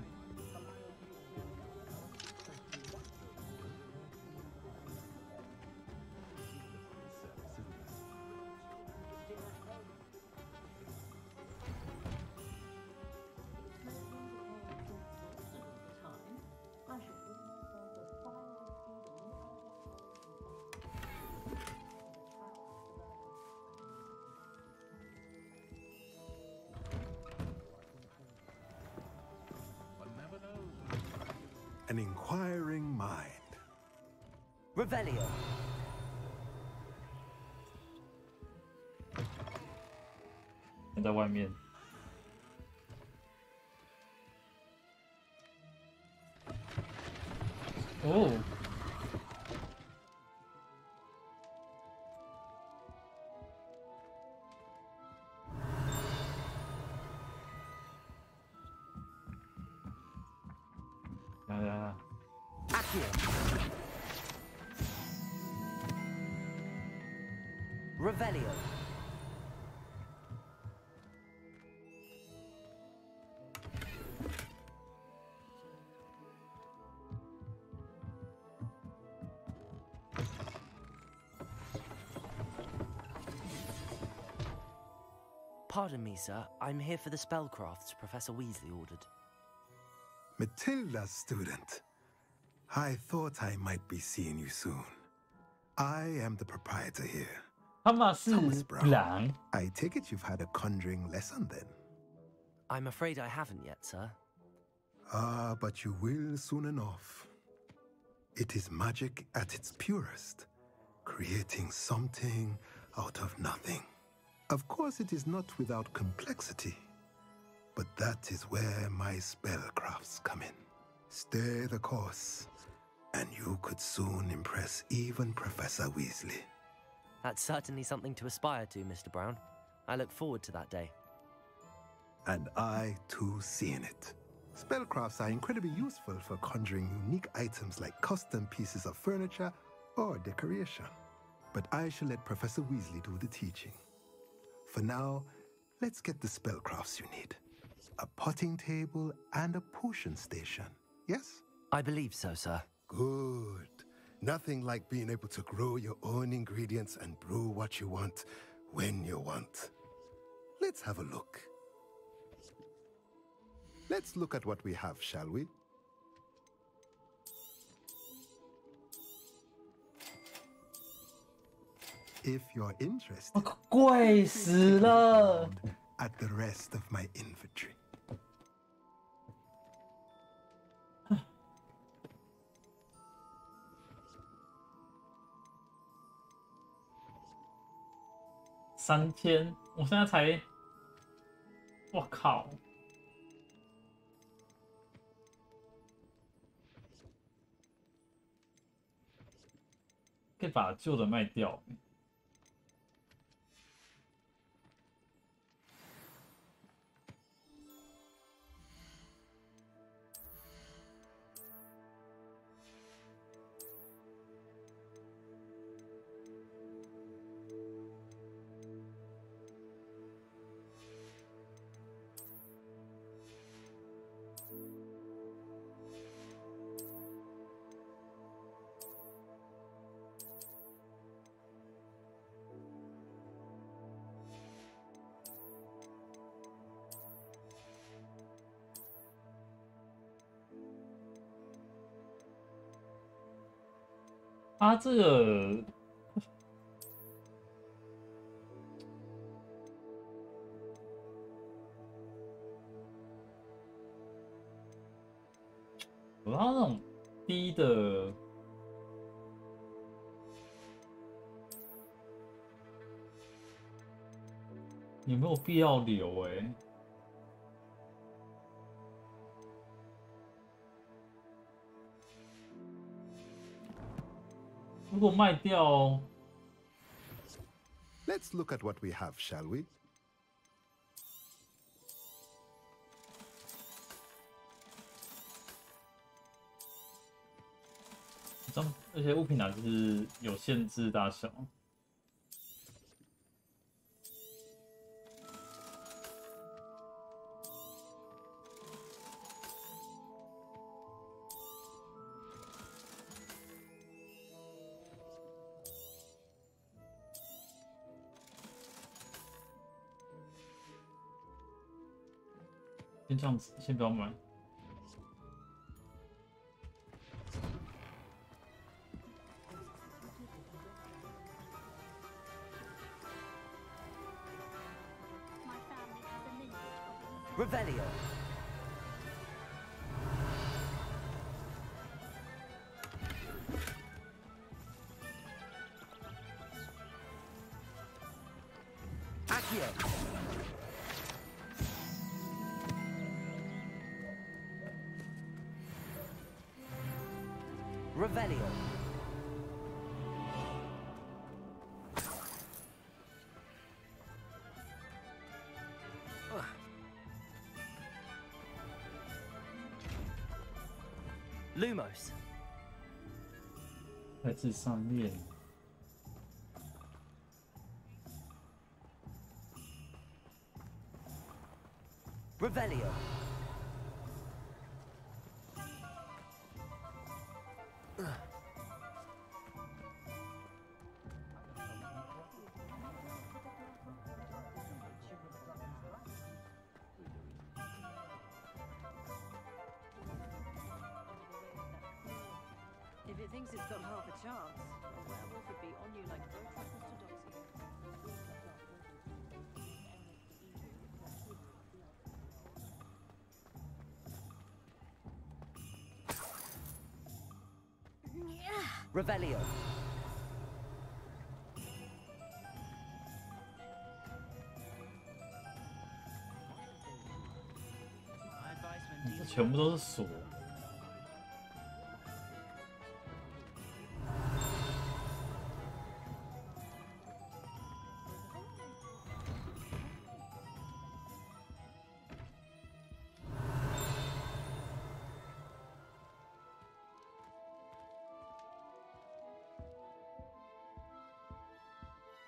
An inquiring mind.
Revelio.
在外面。哦。来。
Revelio. Pardon me, sir. I'm here for the spellcrafts Professor Weasley ordered.
Matilda, student. I thought I might be seeing you soon. I am the proprietor here. Thomas Brown. I take it you've had a conjuring lesson then?
I'm afraid I haven't yet, sir.
Ah, but you will soon enough. It is magic at its purest, creating something out of nothing. Of course, it is not without complexity, but that is where my spellcrafts come in. Stay the course, and you could soon impress even Professor Weasley.
That's certainly something to aspire to, Mr. Brown. I look forward to that day.
And I, too, see in it. Spellcrafts are incredibly useful for conjuring unique items like custom pieces of furniture or decoration. But I shall let Professor Weasley do the teaching. For now, let's get the spellcrafts you need. A potting table and a potion station, yes?
I believe so, sir.
Good. Nothing like being able to grow your own ingredients and brew what you want when you want. Let's have a look. Let's look at what we have, shall we? If you're interested,
贵死了
at the rest of my inventory. 3000，我现在才，我靠！可以把旧的卖掉。它这个我要那种低的，有没有必要留？如果卖掉 Let's look at what we have, shall we?
而且物品栏就是有限制大小。先这样子，先不要买。
Revelio. Accio. Revelio. Lumos.
来自上面。
Revelio.
If it thinks it's got half a chance, a werewolf would be on you like both apples to Doxy.
Revelio.
My advice when
这
dealing
全部都是锁。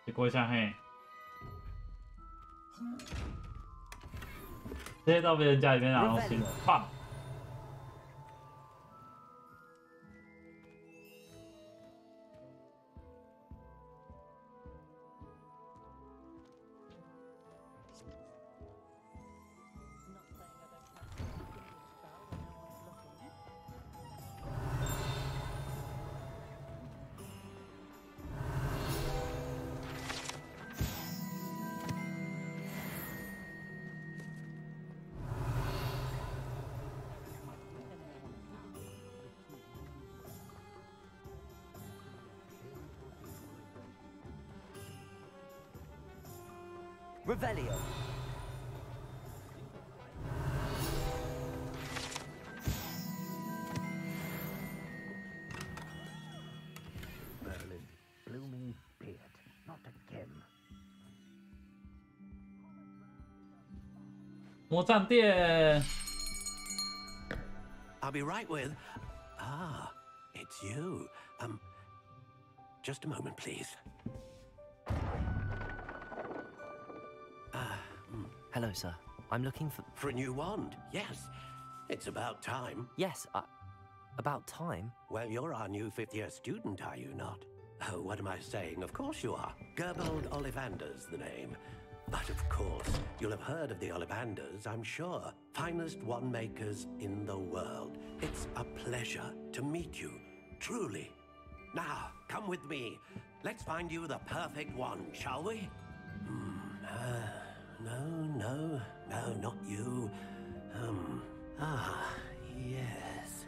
结果一下嘿，直接到别人家里面拿东西，棒！
Revelio.
Merlin, blooming beard, not again.
魔杖店。
I'll be right with. Ah, it's you. Just a moment, please.
Hello, sir. I'm looking
for a new wand. Yes, it's about time.
Yes, about time?
Well, you're our new fifth-year student, are you not? Oh, what am I saying? Of course you are. Gerbold Ollivander's the name. But of course, you'll have heard of the Ollivanders, I'm sure. Finest wand makers in the world. It's a pleasure to meet you, truly. Now, come with me. Let's find you the perfect wand, shall we? No, not you. Yes.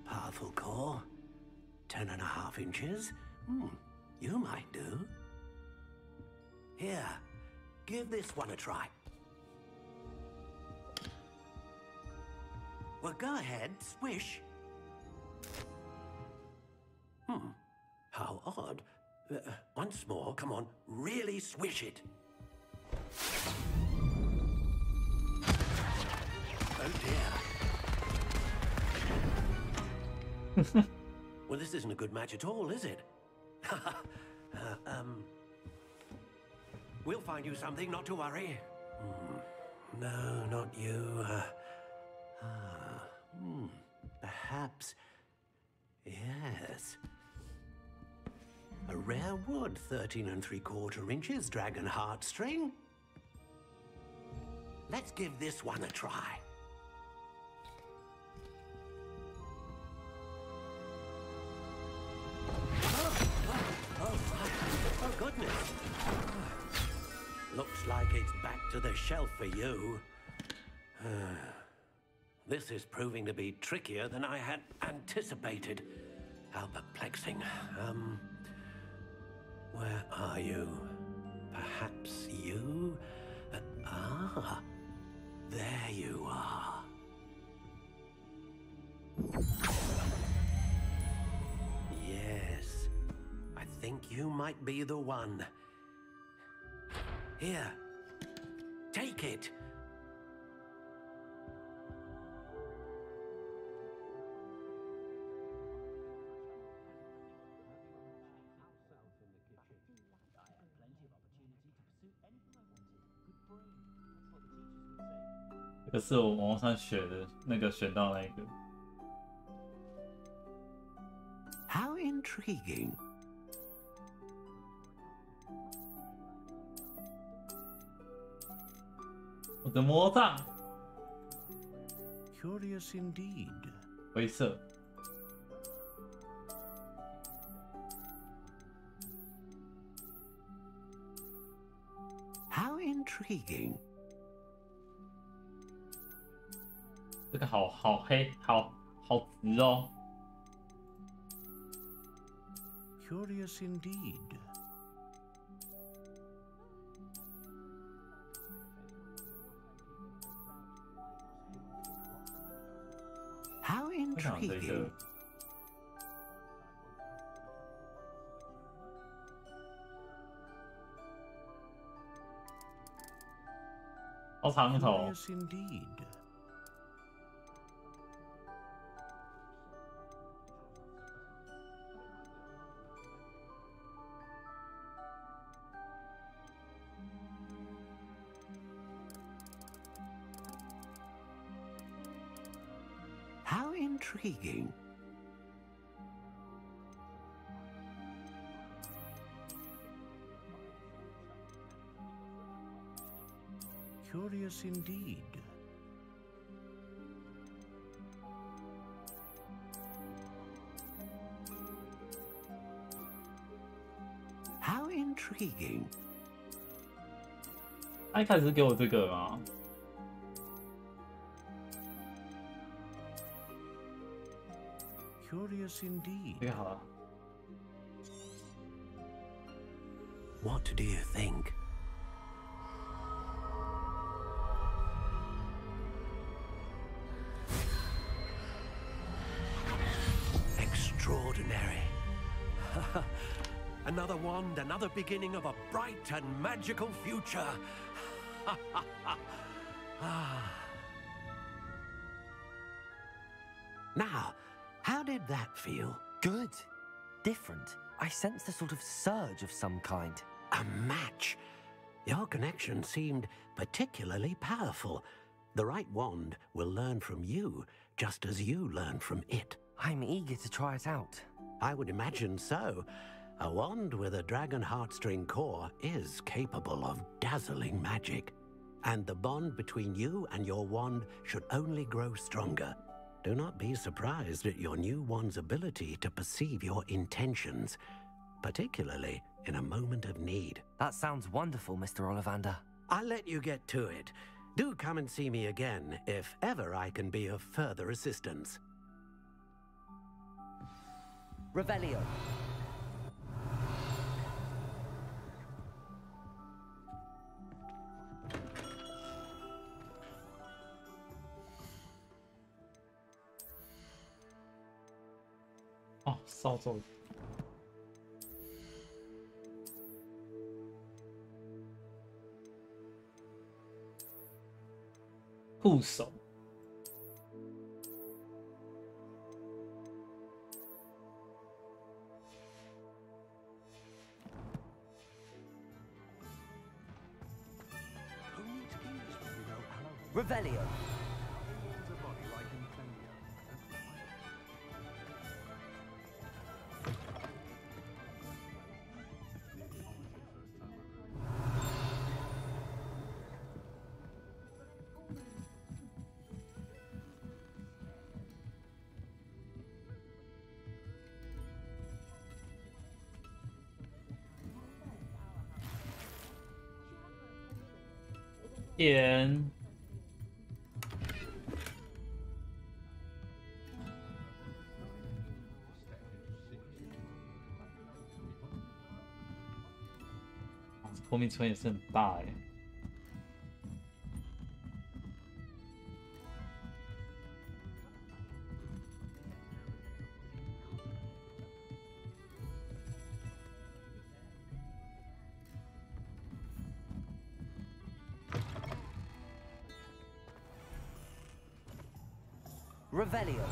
Powerful core. 10.5 inches. You might do. Here, give this one a try. Well, go ahead, swish. How odd. Once more, come on, really swish it. Oh dear. Well, this isn't a good match at all, is it? We'll find you something, not to worry. No, not you. Perhaps. Yes. A rare wood, 13 3/4 inches, dragon heartstring. Let's give this one a try. Oh, goodness. Looks like it's back to the shelf for you. This is proving to be trickier than I had anticipated. How perplexing. Where are you? Perhaps you? There you are. Yes, I think you might be the one. Here, take it.
这个是我网络上选的那个选到那个。
How intriguing.
我的魔杖。
Curious indeed.
灰色。
How intriguing.
这个好黑，好直哦。
Curious indeed. How intriguing.
好长头。
Curious indeed. How intriguing. Curious indeed. How intriguing.
他一开始给我这个吗？
Curious indeed.
这个好了。
What do you think? Extraordinary. Another wand, another beginning of a bright and magical future. Now, how did that feel?
Good. Different. I sensed a sort of surge of some kind.
A match. Your connection seemed particularly powerful. The right wand will learn from you, just as you learn from it.
I'm eager to try it out.
I would imagine so. A wand with a dragon heartstring core is capable of dazzling magic. And the bond between you and your wand should only grow stronger. Do not be surprised at your new wand's ability to perceive your intentions, particularly in a moment of need.
That sounds wonderful, Mr. Ollivander.
I'll let you get to it. Do come and see me again if ever I can be of further assistance.
Revelio.
Oh, 扫帚。护手。
Revelio.
点后面村也是很大哎。
Revelio.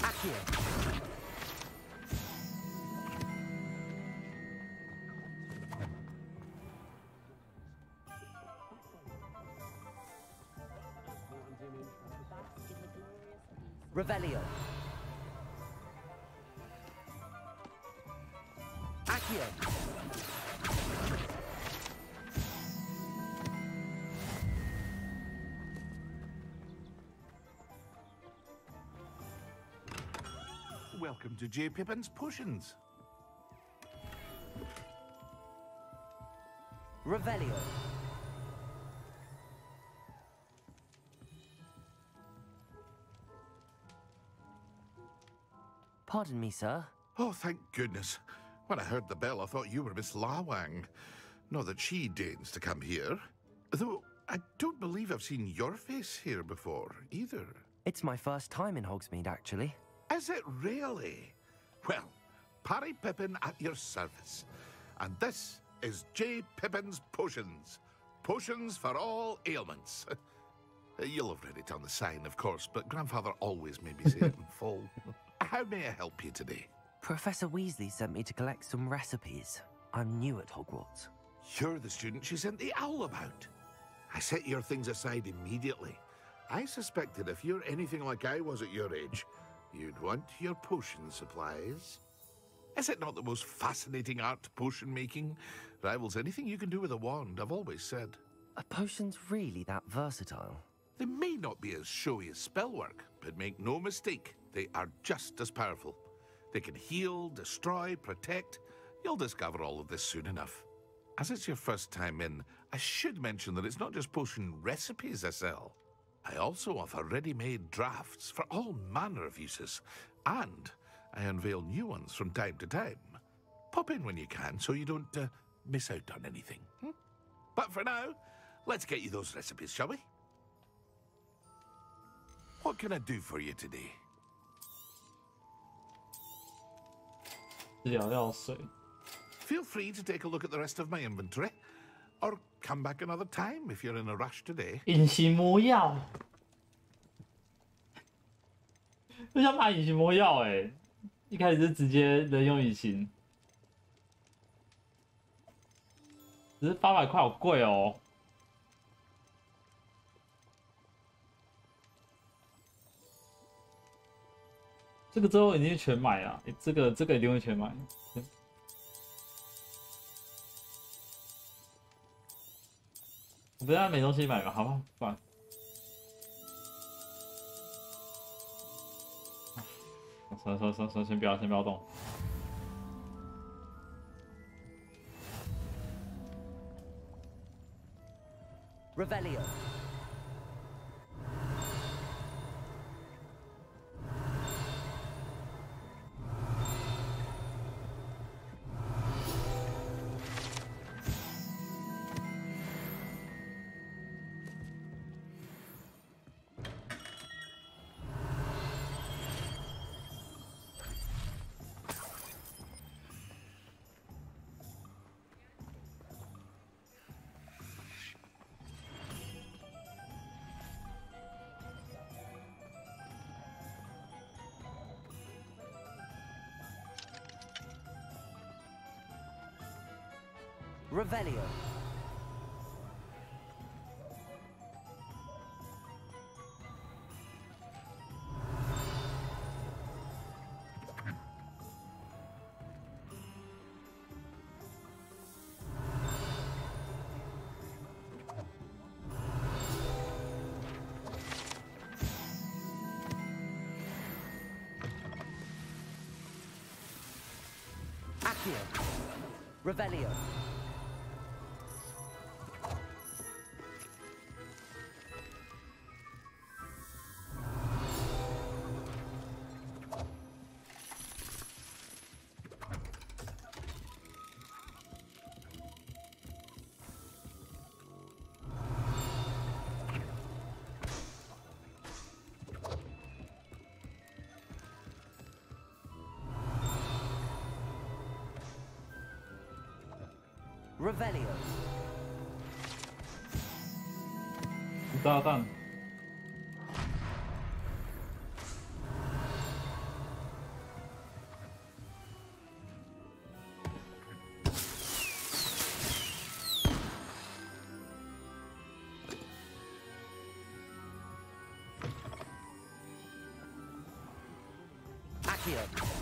Accio. Revelio. Accio.
Welcome to J. Pippin's Potions.
Revelio. Pardon me, sir.
Oh, thank goodness. When I heard the bell, I thought you were Miss Lawang. Not that she deigns to come here. Though I don't believe I've seen your face here before, either.
It's my first time in Hogsmeade, actually.
Is it really? Well, Parry Pippin at your service. And this is J. Pippin's Potions. Potions for all ailments. You'll have read it on the sign, of course, but Grandfather always made me say it in full. How may I help you today?
Professor Weasley sent me to collect some recipes. I'm new at Hogwarts.
You're the student she sent the owl about. I set your things aside immediately. I suspected if you're anything like I was at your age, you'd want your potion supplies. Is it not the most fascinating art, potion making? Rivals anything you can do with a wand, I've always said.
Are potions really that versatile?
They may not be as showy as spellwork, but make no mistake, they are just as powerful. They can heal, destroy, protect. You'll discover all of this soon enough. As it's your first time in, I should mention that it's not just potion recipes I sell. I also offer ready-made drafts for all manner of uses, and I unveil new ones from time to time. Pop in when you can so you don't miss out on anything. But for now, let's get you those recipes, shall we? What can I do for you today?
治疗药水。
Feel free to take a look at the rest of my inventory, or come back another time if you're in a rush today.
隐形魔药，就想买隐形魔药哎，一开始是直接人用隐形，只是800块好贵哦。这个之后一定全买啊！这个一定会全买。我不要没东西买吧，好吧，算。算，先不要动。
Revelio. Revelio. Revelio. Revelio.
炸弹。
Accio.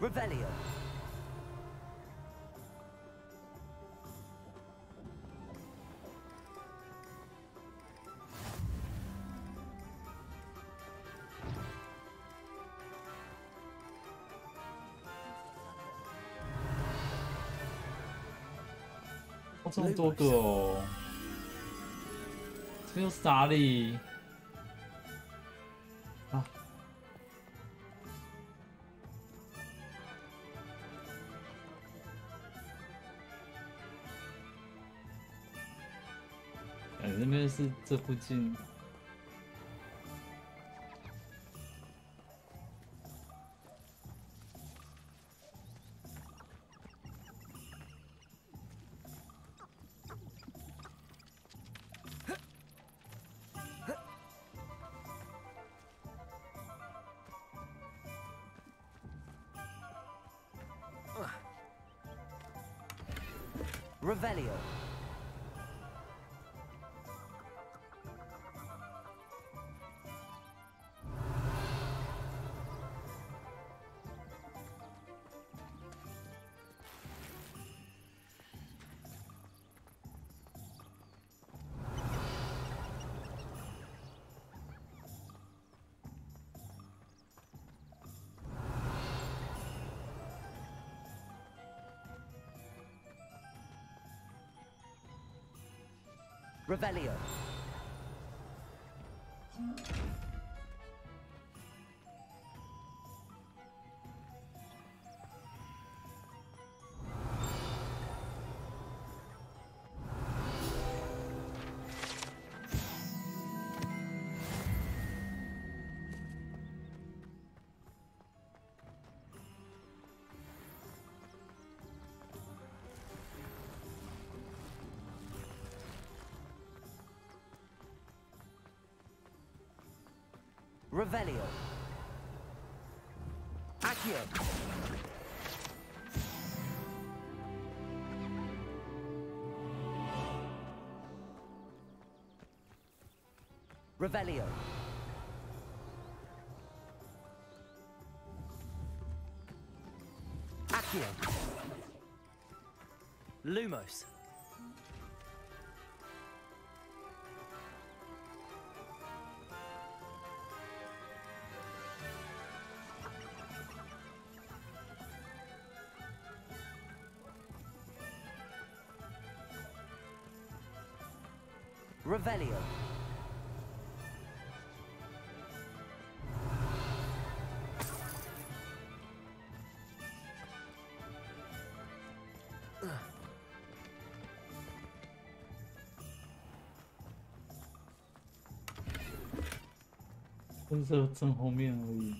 Revelio.
哦，这么多个哦，这边有沙粒啊。那边是这附近。
Revelio. Revelio. Revelio. Accio. Revelio. Accio. Lumos. Revelio.
这正后面而已。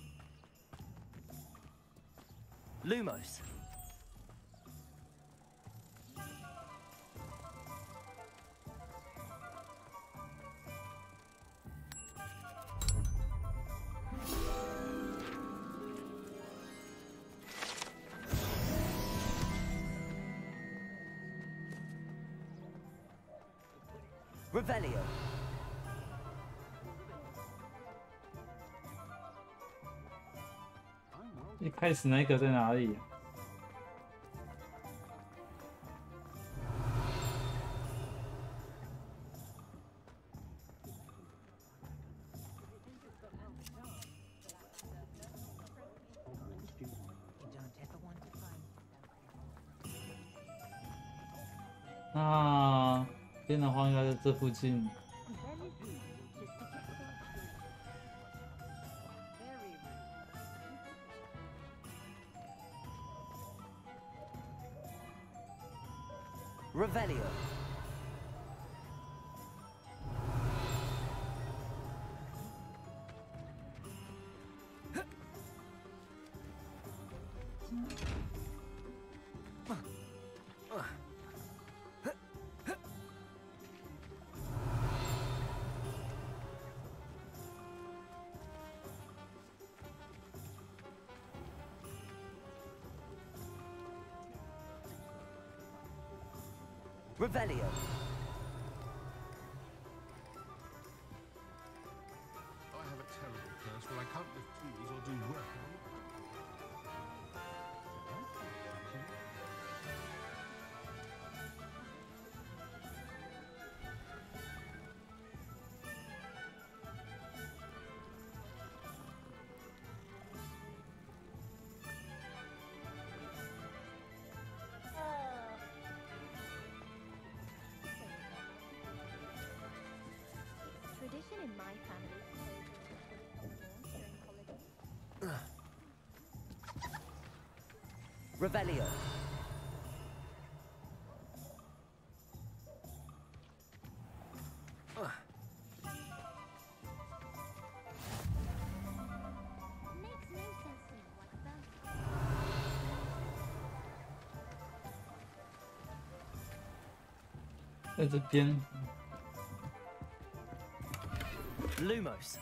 Lumos. Revelio.
一开始那个在哪里？ 那边的话应该在这附近。
Revelio. Revelio.
I have a terrible curse where I can't lift tools or do work.
Tradition in my family during holidays.
Revelio.
Makes no sense to me whatsoever.
在这边。
Lumos.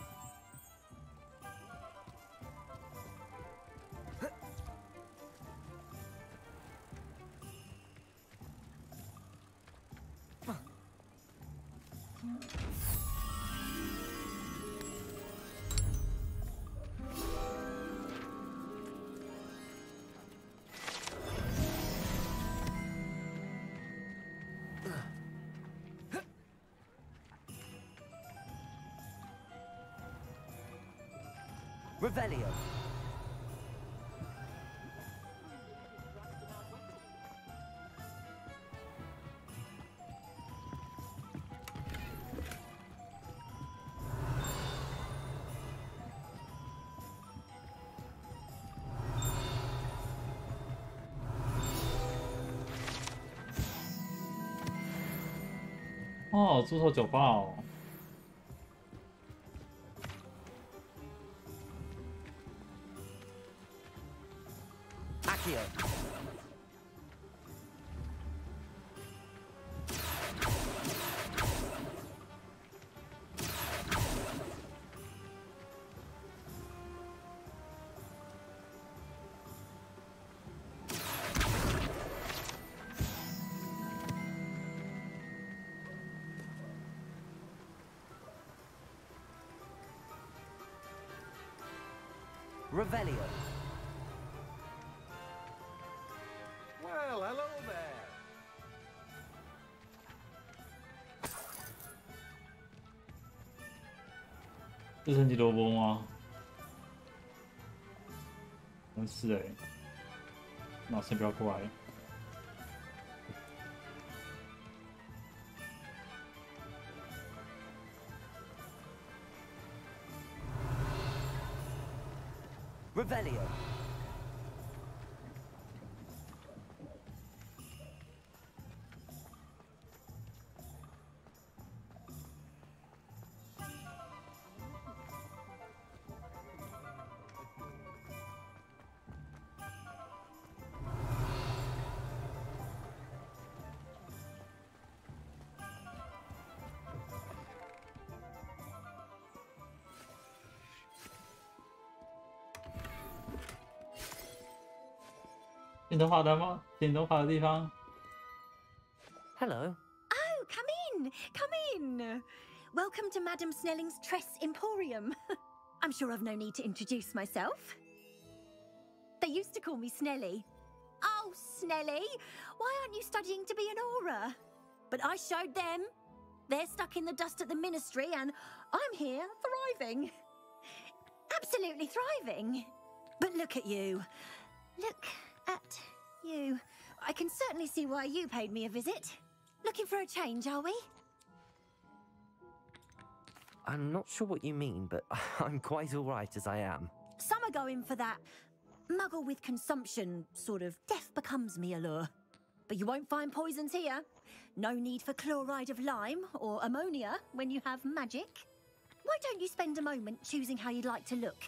Revelio.
Oh, 猪头酒吧哦。
Accio. Revelio.
Well, hello there.
是神奇萝卜吗？是哎，那先不要过来。
Revelio.
剪头发的吗？剪头发的地方。
Hello.
Oh, come in, come in. in! Welcome to Madame Snelling's Tress Emporium. I'm sure I've no need to introduce myself. They used to call me Snelly. Oh, Snelly, why aren't you studying to be an aura? But I showed them. They're stuck in the dust at the ministry, and I'm here thriving. Absolutely thriving. But look at you. Look at you. I can certainly see why you paid me a visit. Looking for a change, are we?
I'm not sure what you mean, but I'm quite all right as I am.
Some are going for that muggle with consumption, sort of death becomes me allure. But you won't find poisons here. No need for chloride of lime or ammonia when you have magic. Why don't you spend a moment choosing how you'd like to look?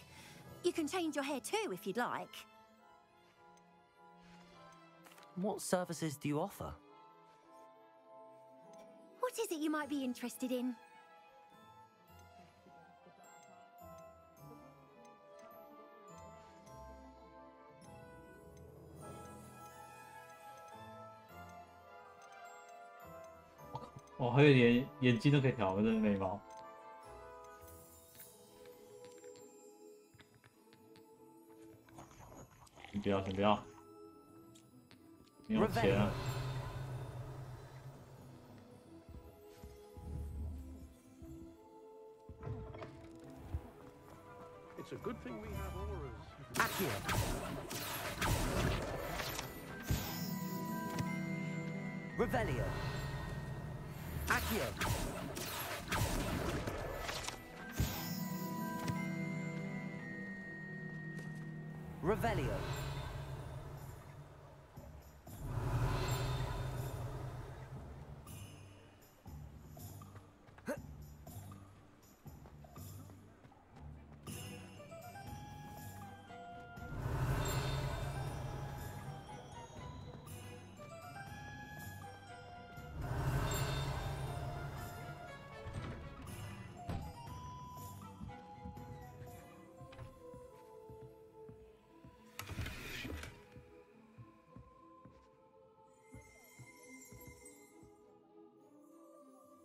You can change your hair too if you'd like.
What services do you offer?
What is it you might be interested in?
哦，还有连眼睛都可以调，这眉毛。先不要，先不要，没有钱啊。
It's a good thing we have auras.
Accio. Revelio. Accio. Revelio.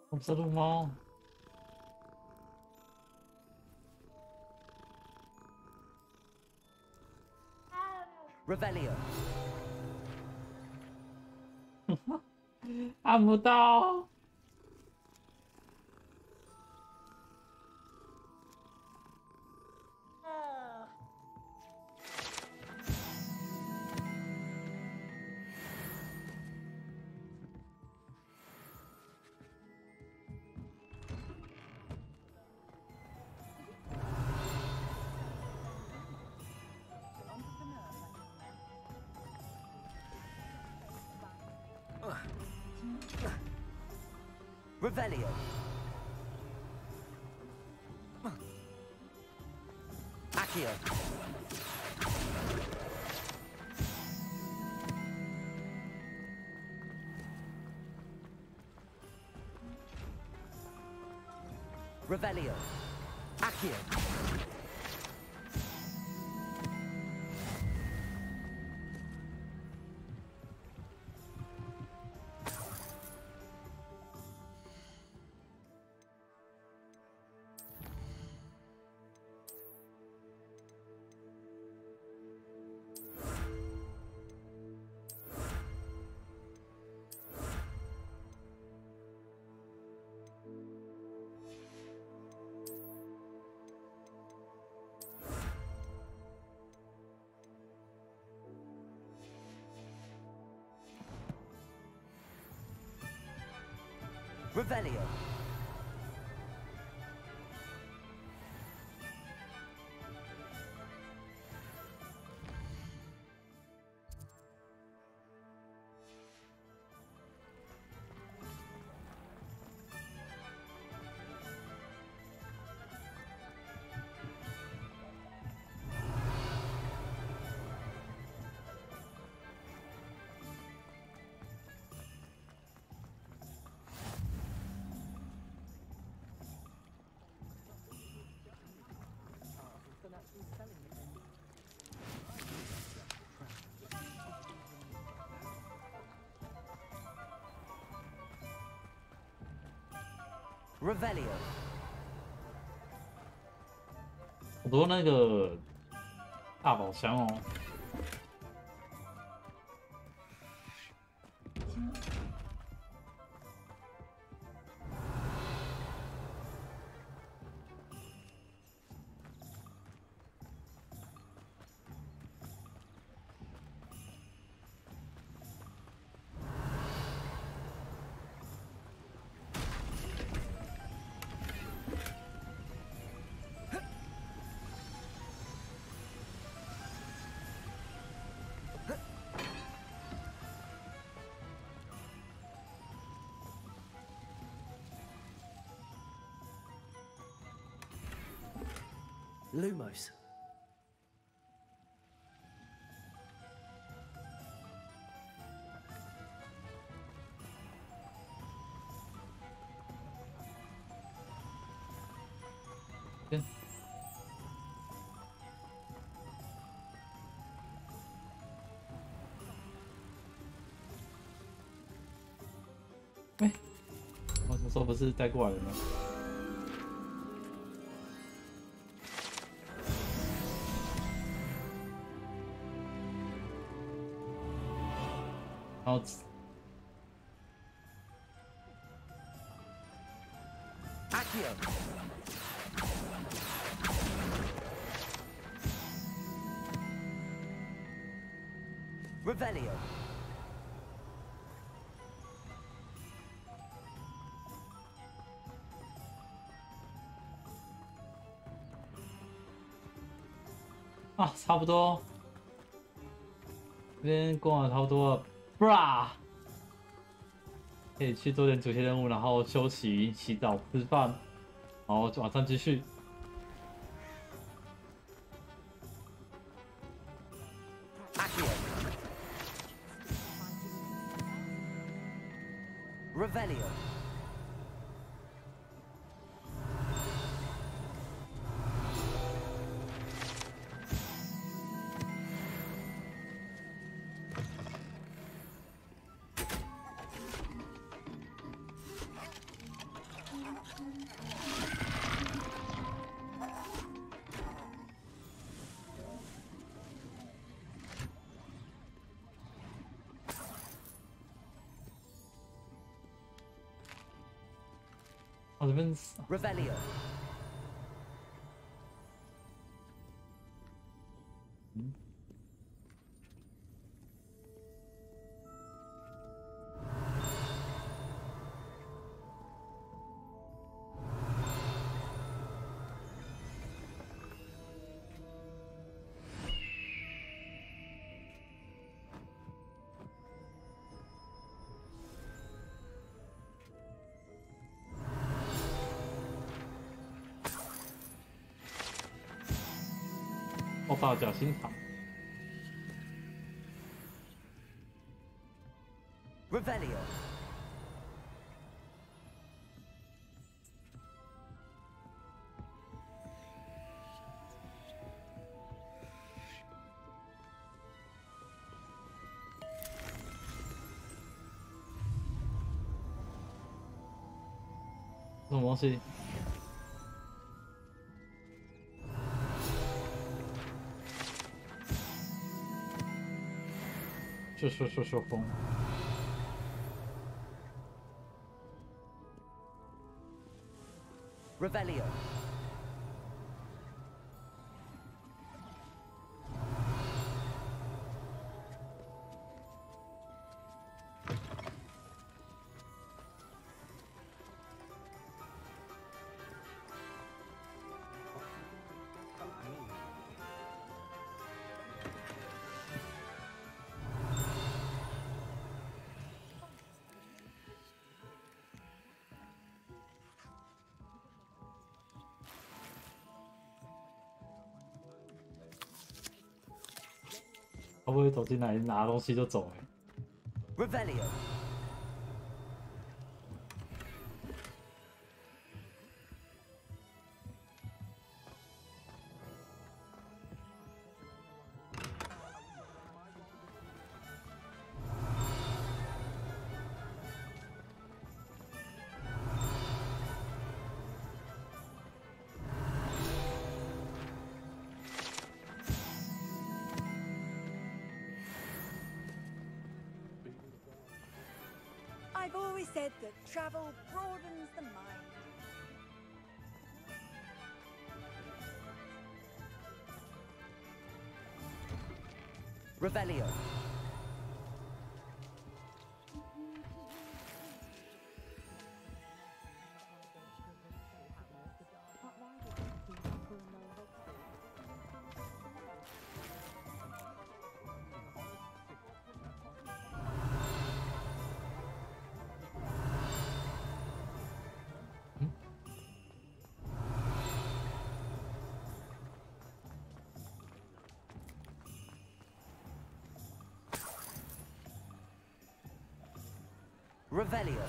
红色路猫。
Revelio.
按不到。
Revelio. Accio. Revelio. Accio. Revelio. Revelio.
好多那个大宝箱哦。
Lumos.
Yeah. Eh, 我什么时候不是带过来了吗？然后。
Accio. Revelio.
啊，差不多，这边逛的差不多了 ，bra， 可以去做点主线任务，然后休息、洗澡、吃饭，然后晚上继续。
Revelio. Revelio.
我报脚心肠。
Revelio.
Revelio 什么东西？说风。
Revelio.
会不会走进来拿东西就走
？Revelio.
I've always said that travel broadens the mind.
Revelio. Revelio.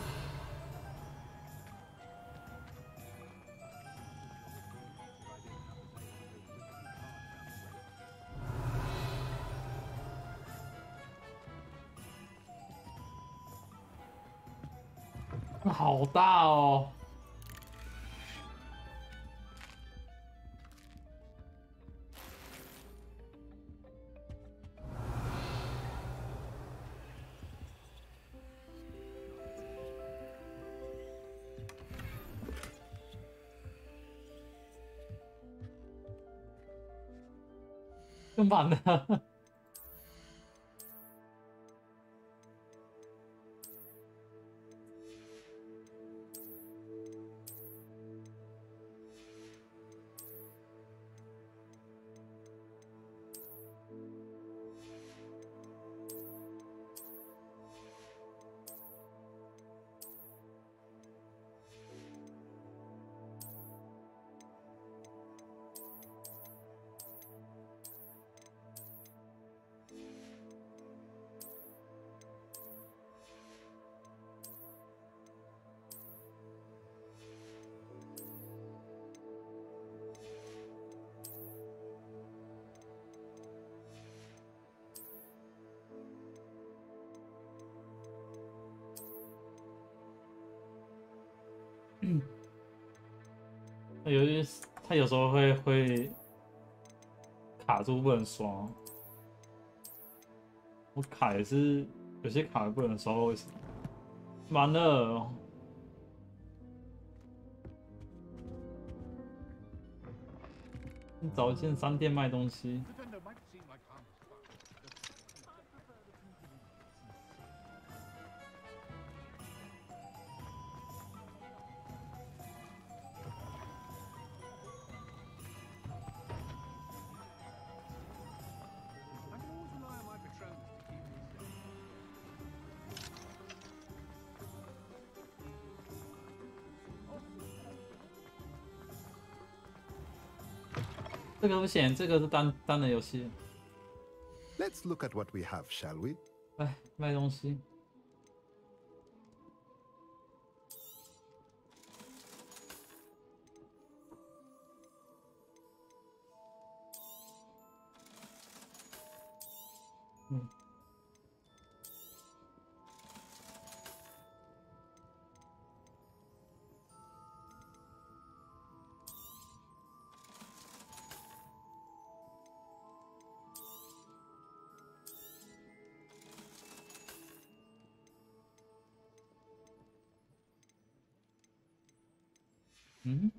好大哦！干嘛呢？他有时候会卡住不能刷，我卡也是有些卡也不能刷，为什么？完了，找一间商店卖东西。这个不行，这个是单人游戏。
Let's look at what we have, shall we?
来卖东西。嗯。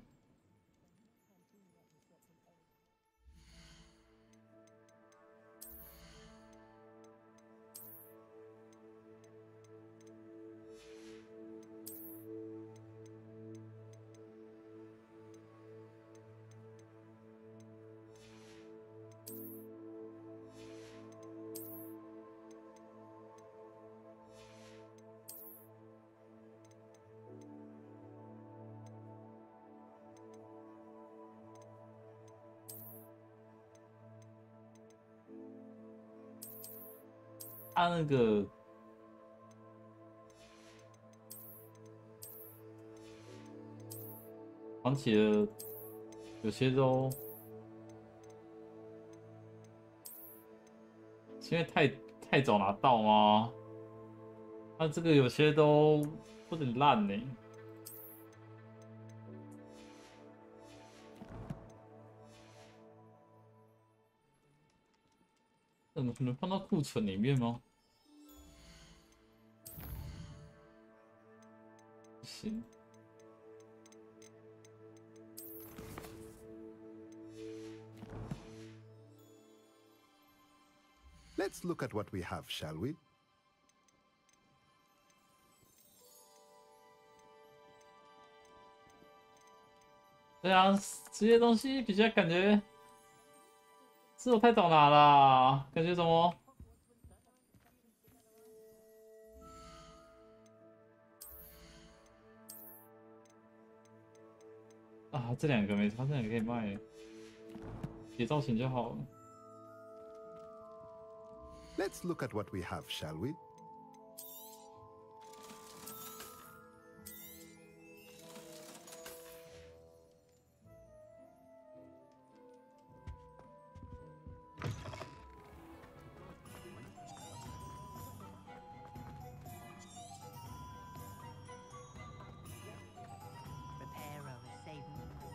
他那个想起了，有些都是因为太早拿到吗？他这个有些都有点烂呢。怎么可能放到库存里面吗？行。
Let's look at what we have, shall we?
对啊，这些东西比较感觉是我太懂哪啦，感觉怎么？啊，这两个没差，这两个可以卖，别造型就好了。
Let's look at what we have, shall we?
Reparo is saving the poor.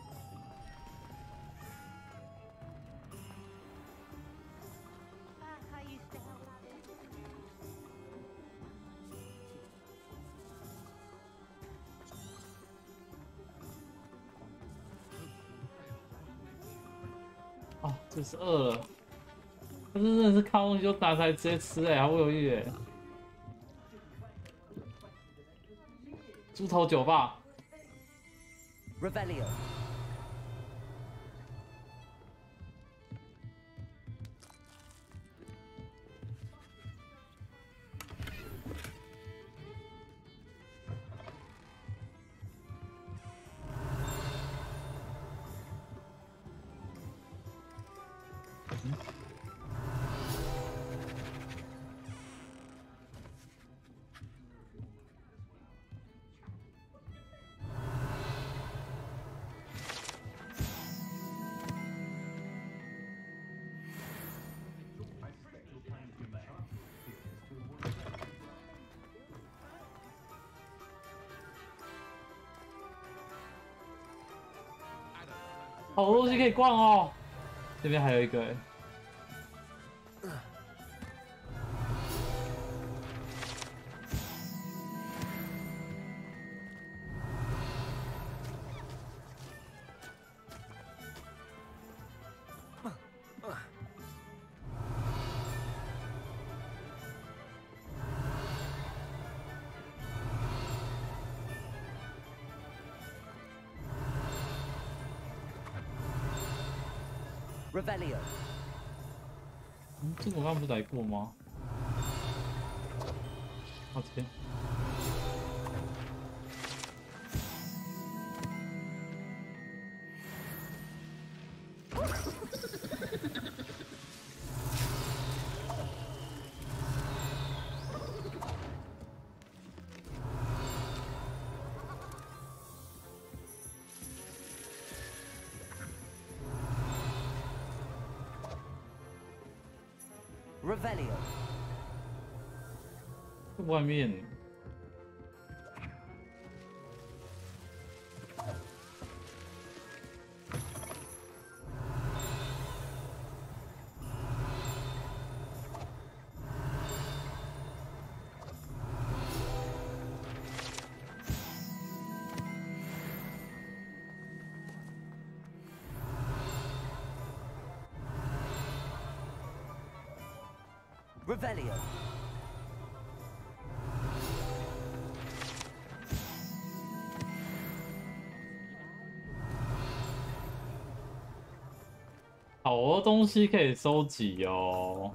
I used to help out.
啊，这是饿了。他真的是看东西就拿出来直接吃哎、毫不犹豫哎。猪头酒吧。
Revelio.
好多东西可以逛哦，这边还有一个、欸。
Revelio.
这个我刚刚不是来过吗？好，这边。
Revelio.
外面。
Revelio.
好多东西可以收集哦。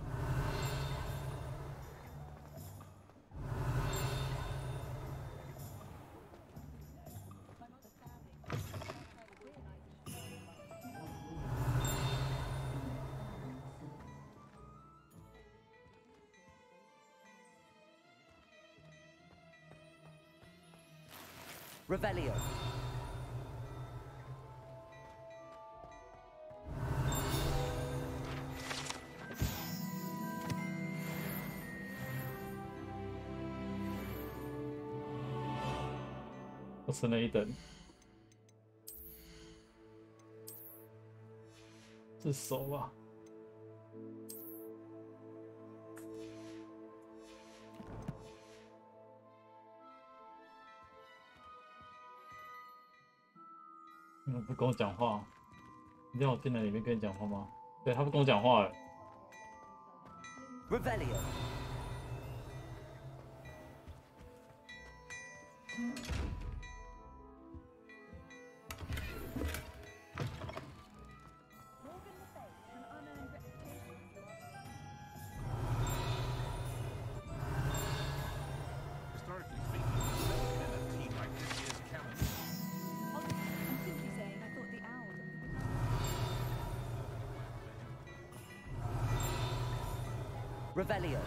Revelio.
我升了一等。是手吧？不跟我讲话，你让我进来里面跟你讲话吗？对他不跟我讲话了。
Revelio.
Historically speaking, in a team like this year's canon.
I'm simply saying I thought the owl.
Revelio.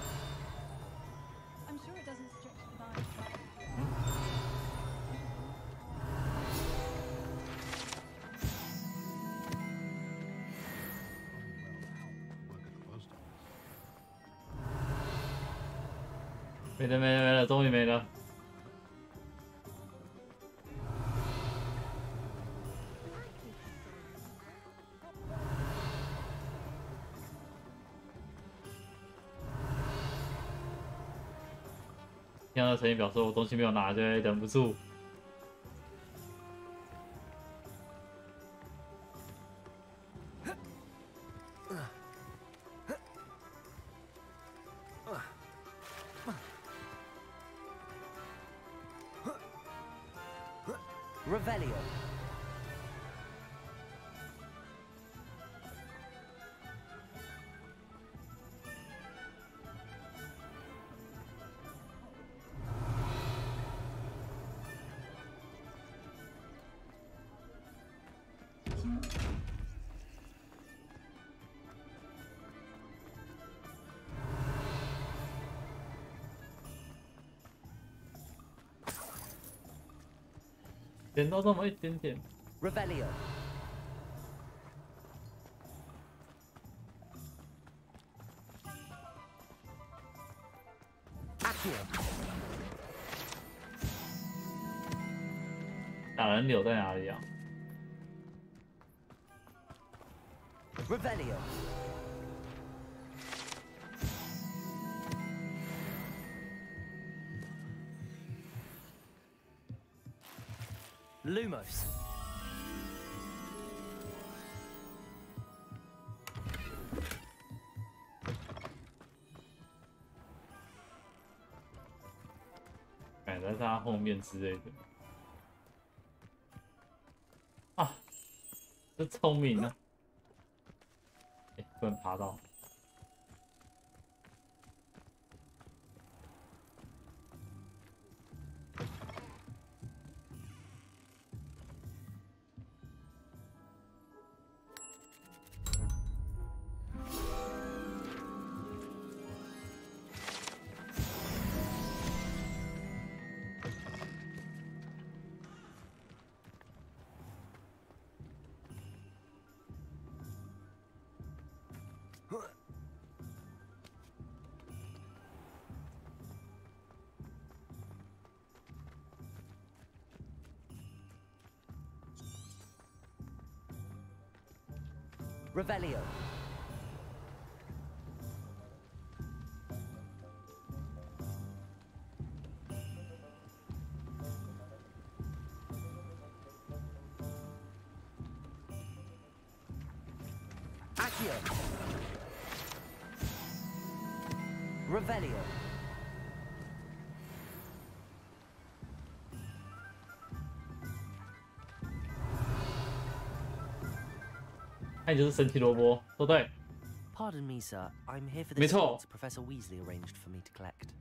I'm sure it doesn't stretch the line.
没了没了没了，终于没了。听到声音表示我东西没有拿，就会忍不住。
Revelio.
点到这么一点点。
Revelio. Accio.
打人流在哪里啊
？Revelio. Lumos.
"赶在他后面之类的。啊，这聪明啊！不能爬到。
Revelio. Accio. Revelio. Pardon me, sir. I'm here for the
没错。
seeds Professor Weasley arranged for me to collect.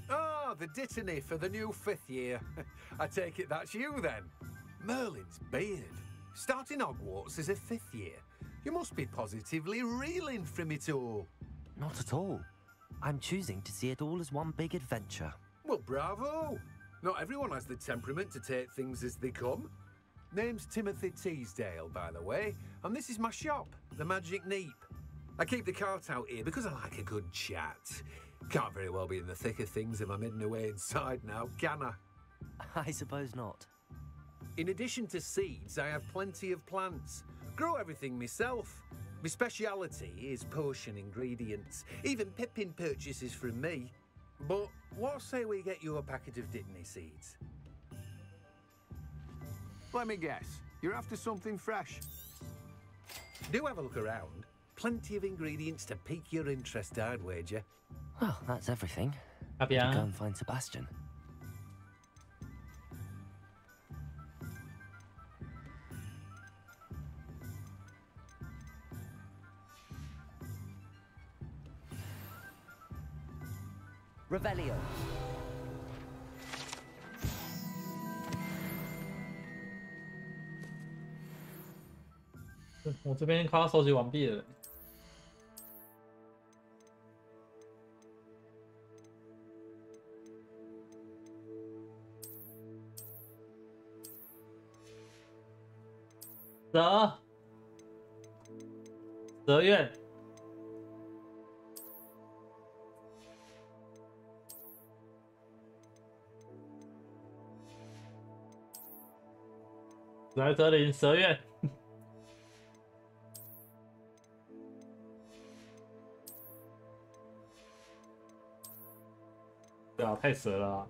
Ah, the dittany for the new 5th year. I take it that's you then. Merlin's beard. Starting Hogwarts as a 5th year. You must be positively reeling from it all.
Not at all. I'm choosing to see it all as one big adventure.
Well, bravo. Not everyone has the temperament to take things as they come. Name's Timothy Teasdale, by the way, and this is my shop, the Magic Neep. I keep the cart out here because I like a good chat. Can't very well be in the thick of things if I'm hidden away inside now, can I?
I suppose not.
In addition to seeds, I have plenty of plants. Grow everything myself. My speciality is potion ingredients. Even Pippin purchases from me. But what say we get you a packet of Dittany seeds?
Let me guess.
You're after something fresh. Do have a look around. Plenty of ingredients to pique your interest, I'd wager.
Well, that's everything.
Ah bien.
Go and find Sebastian. Revelio.
我这边快要收集完毕了。蛇院。来这里，蛇院。对啊，太蛇了啊。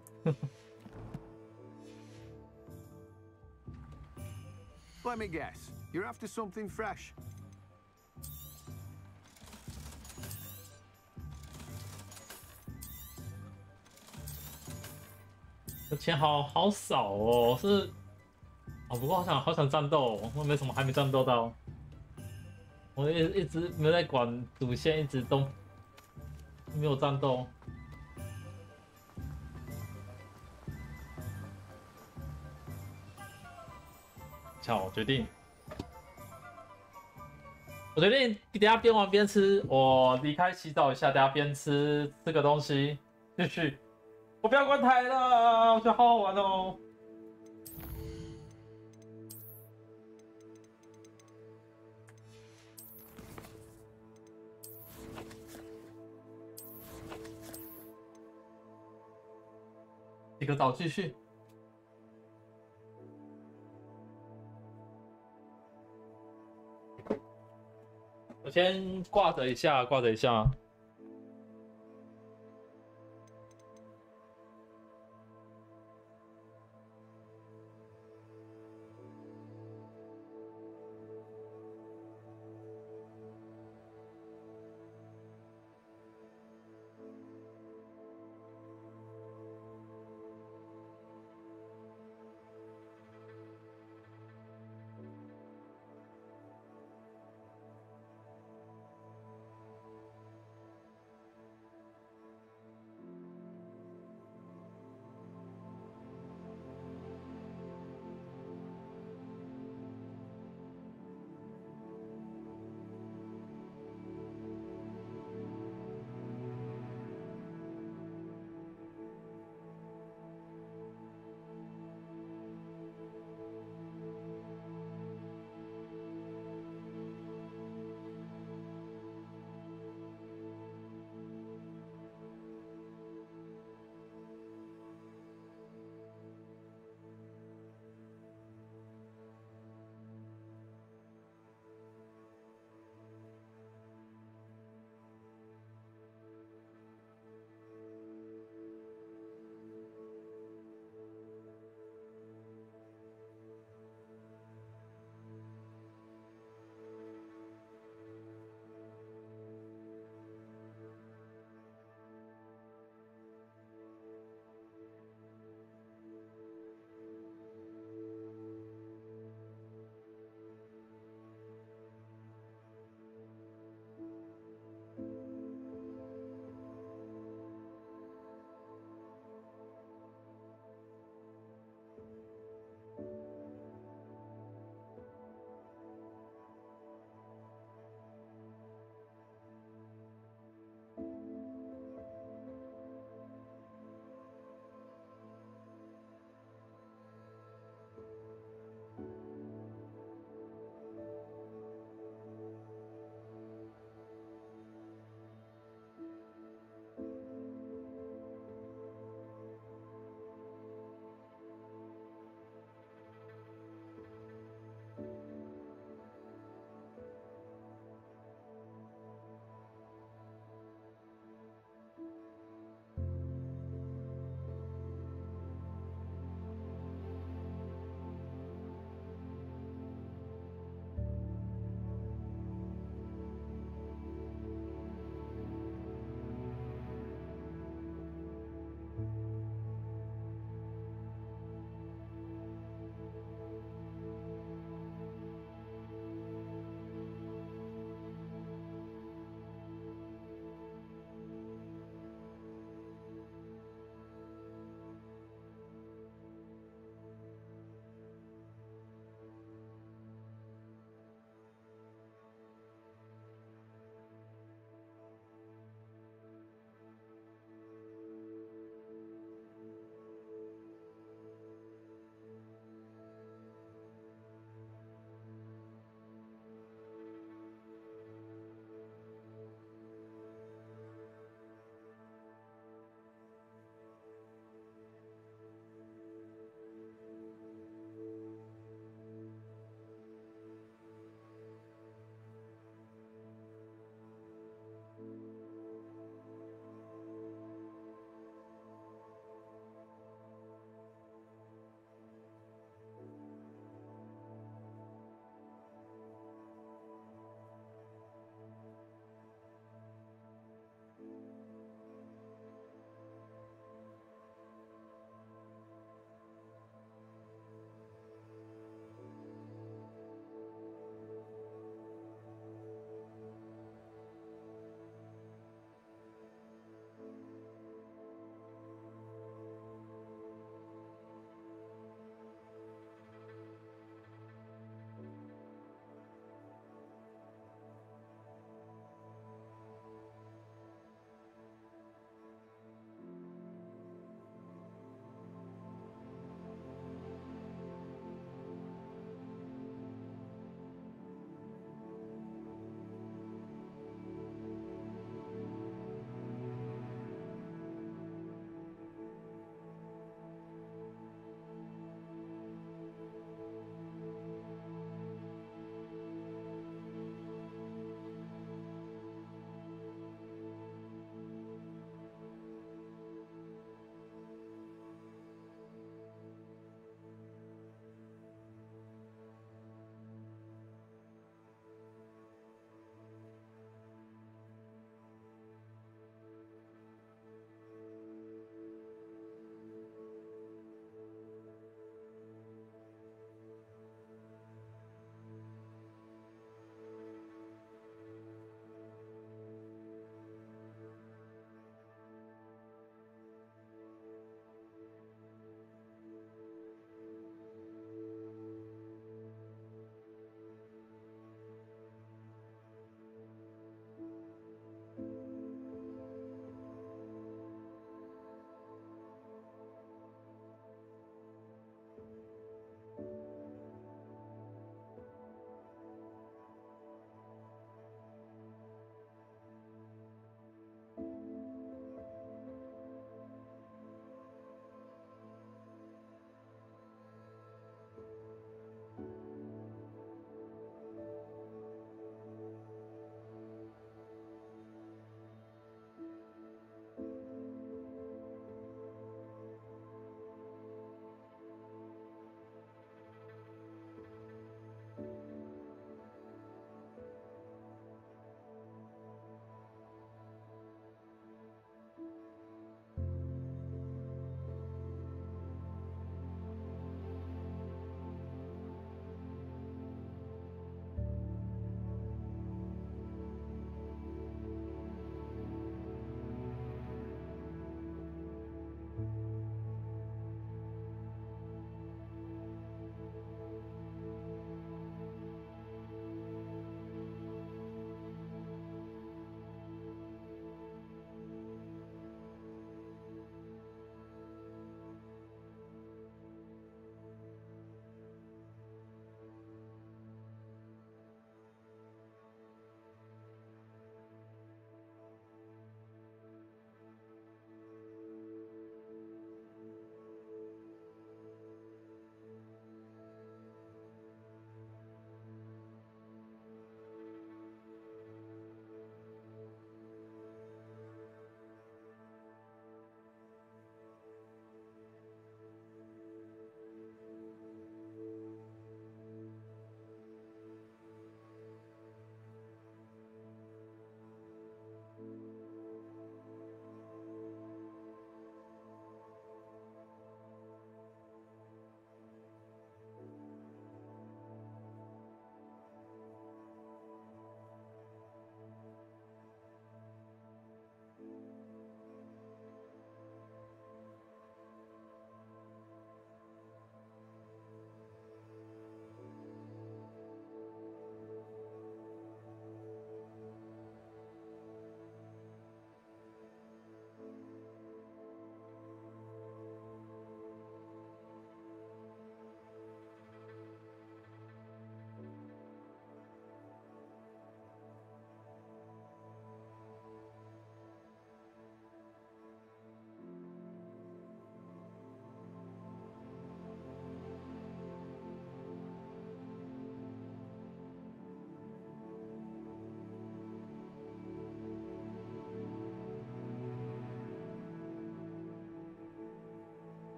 Let me guess. You're after something fresh.
这钱好少哦，是哦，不过好想战斗哦，我没什么还没战斗到，我一直没在管主线，一直都没有战斗。好，我决定等下边玩边吃，我离开洗澡一下，等下边吃个东西，继续。我不要关台了，我觉得好好玩哦。洗个澡继续。我先挂着一下，挂着一下。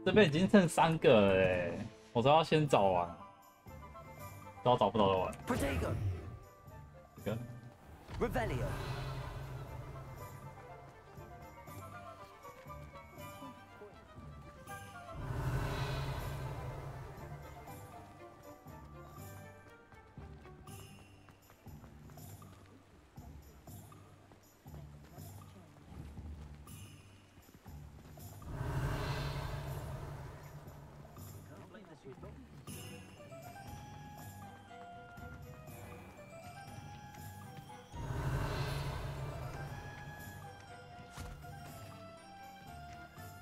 这边已经剩3个了哎，我都要先找完，找不到的完。这个
Revelio.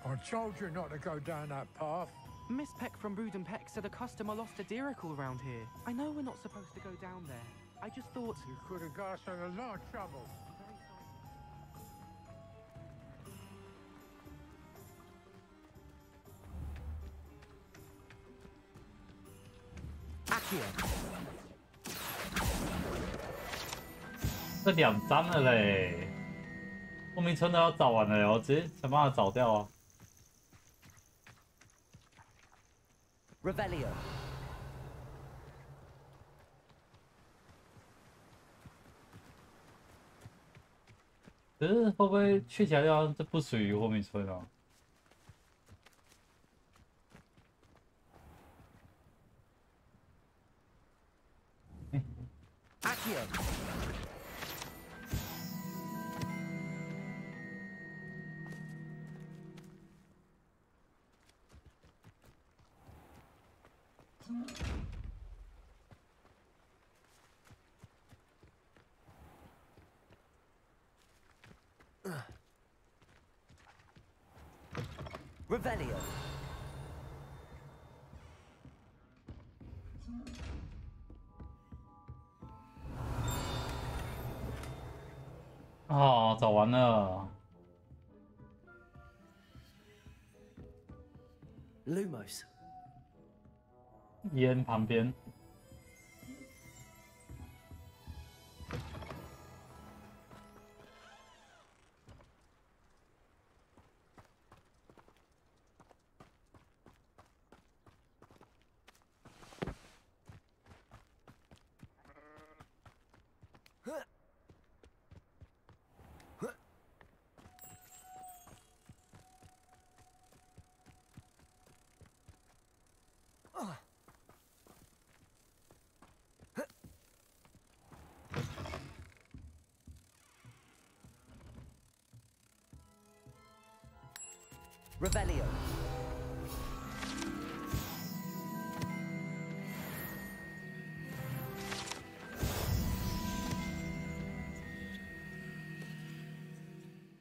I told you not to go down that path.
Miss Peck from Brood and Peck said a customer lost a deeracle around here. I know we're not supposed to go down there. I just thought...
You could have got us in a lot of trouble.
Accio.
这2张了嘞，莫名村的要找完了，我直接想办法找掉啊。
Revelio.
可是会不会去起来地方这不属于霍米村啊？
Accio. Revelio.
哦，找完了。
Lumos.
烟旁边。
Revelio.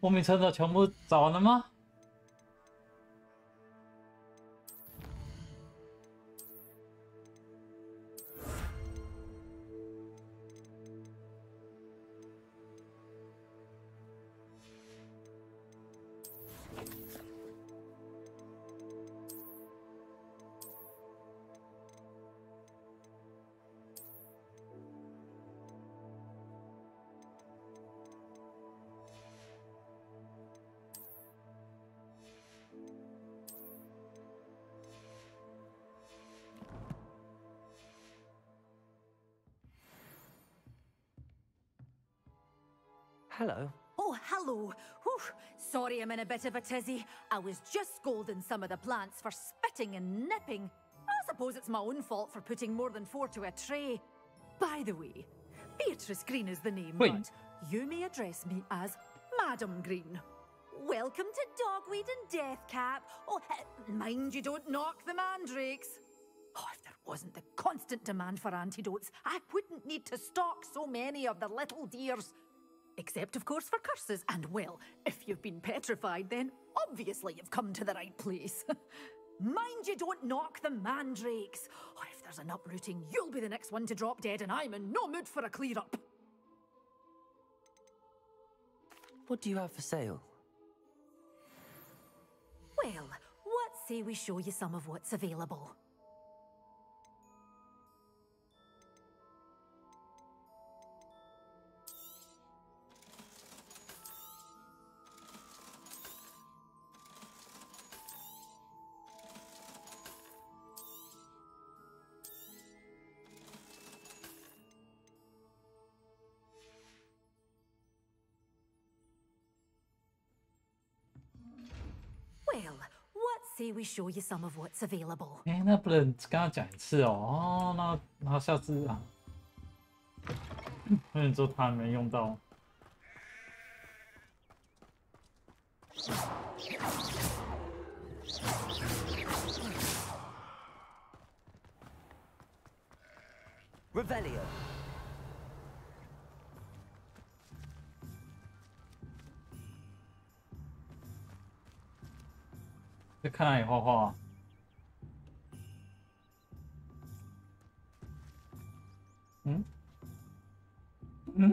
莫名村的全部找完了吗？
Hello.
Oh, hello. Whew. Sorry I'm in a bit of a tizzy. I was just scolding some of the plants for spitting and nipping. I suppose it's my own fault for putting more than 4 to a tray. By the way, Beatrice Green is the name,
Wait.
but you may address me as Madam Green. Welcome to Dogweed and Deathcap. Oh, mind you don't knock the mandrakes. Oh, if there wasn't the constant demand for antidotes, I wouldn't need to stock so many of the little dears. Except, of course, for curses. And, well, if you've been petrified, then obviously you've come to the right place. Mind you don't knock the mandrakes. Oh, if there's an uprooting, you'll be the next one to drop dead, and I'm in no mood for a clear-up.
What do you have for sale?
Well, what say we show you some of what's available? say we show you some of what's available.
哎，那不能跟他讲一次哦。哦，那下次啊，或者说他还没用到。
Revelio.
就看他也画画。嗯？嗯？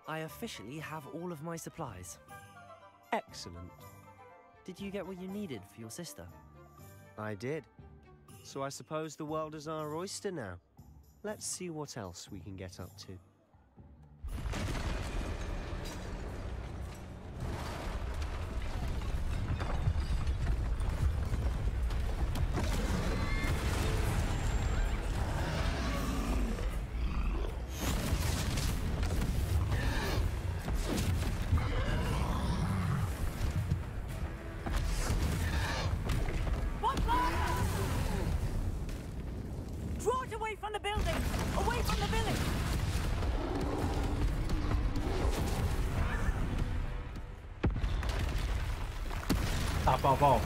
I officially have all of my supplies. Excellent. Did you get what you needed for your sister? I did. So I suppose the world is our oyster now. Let's see what else we can get up to.
Draw it away from the building! Away from the village!
大爆爆！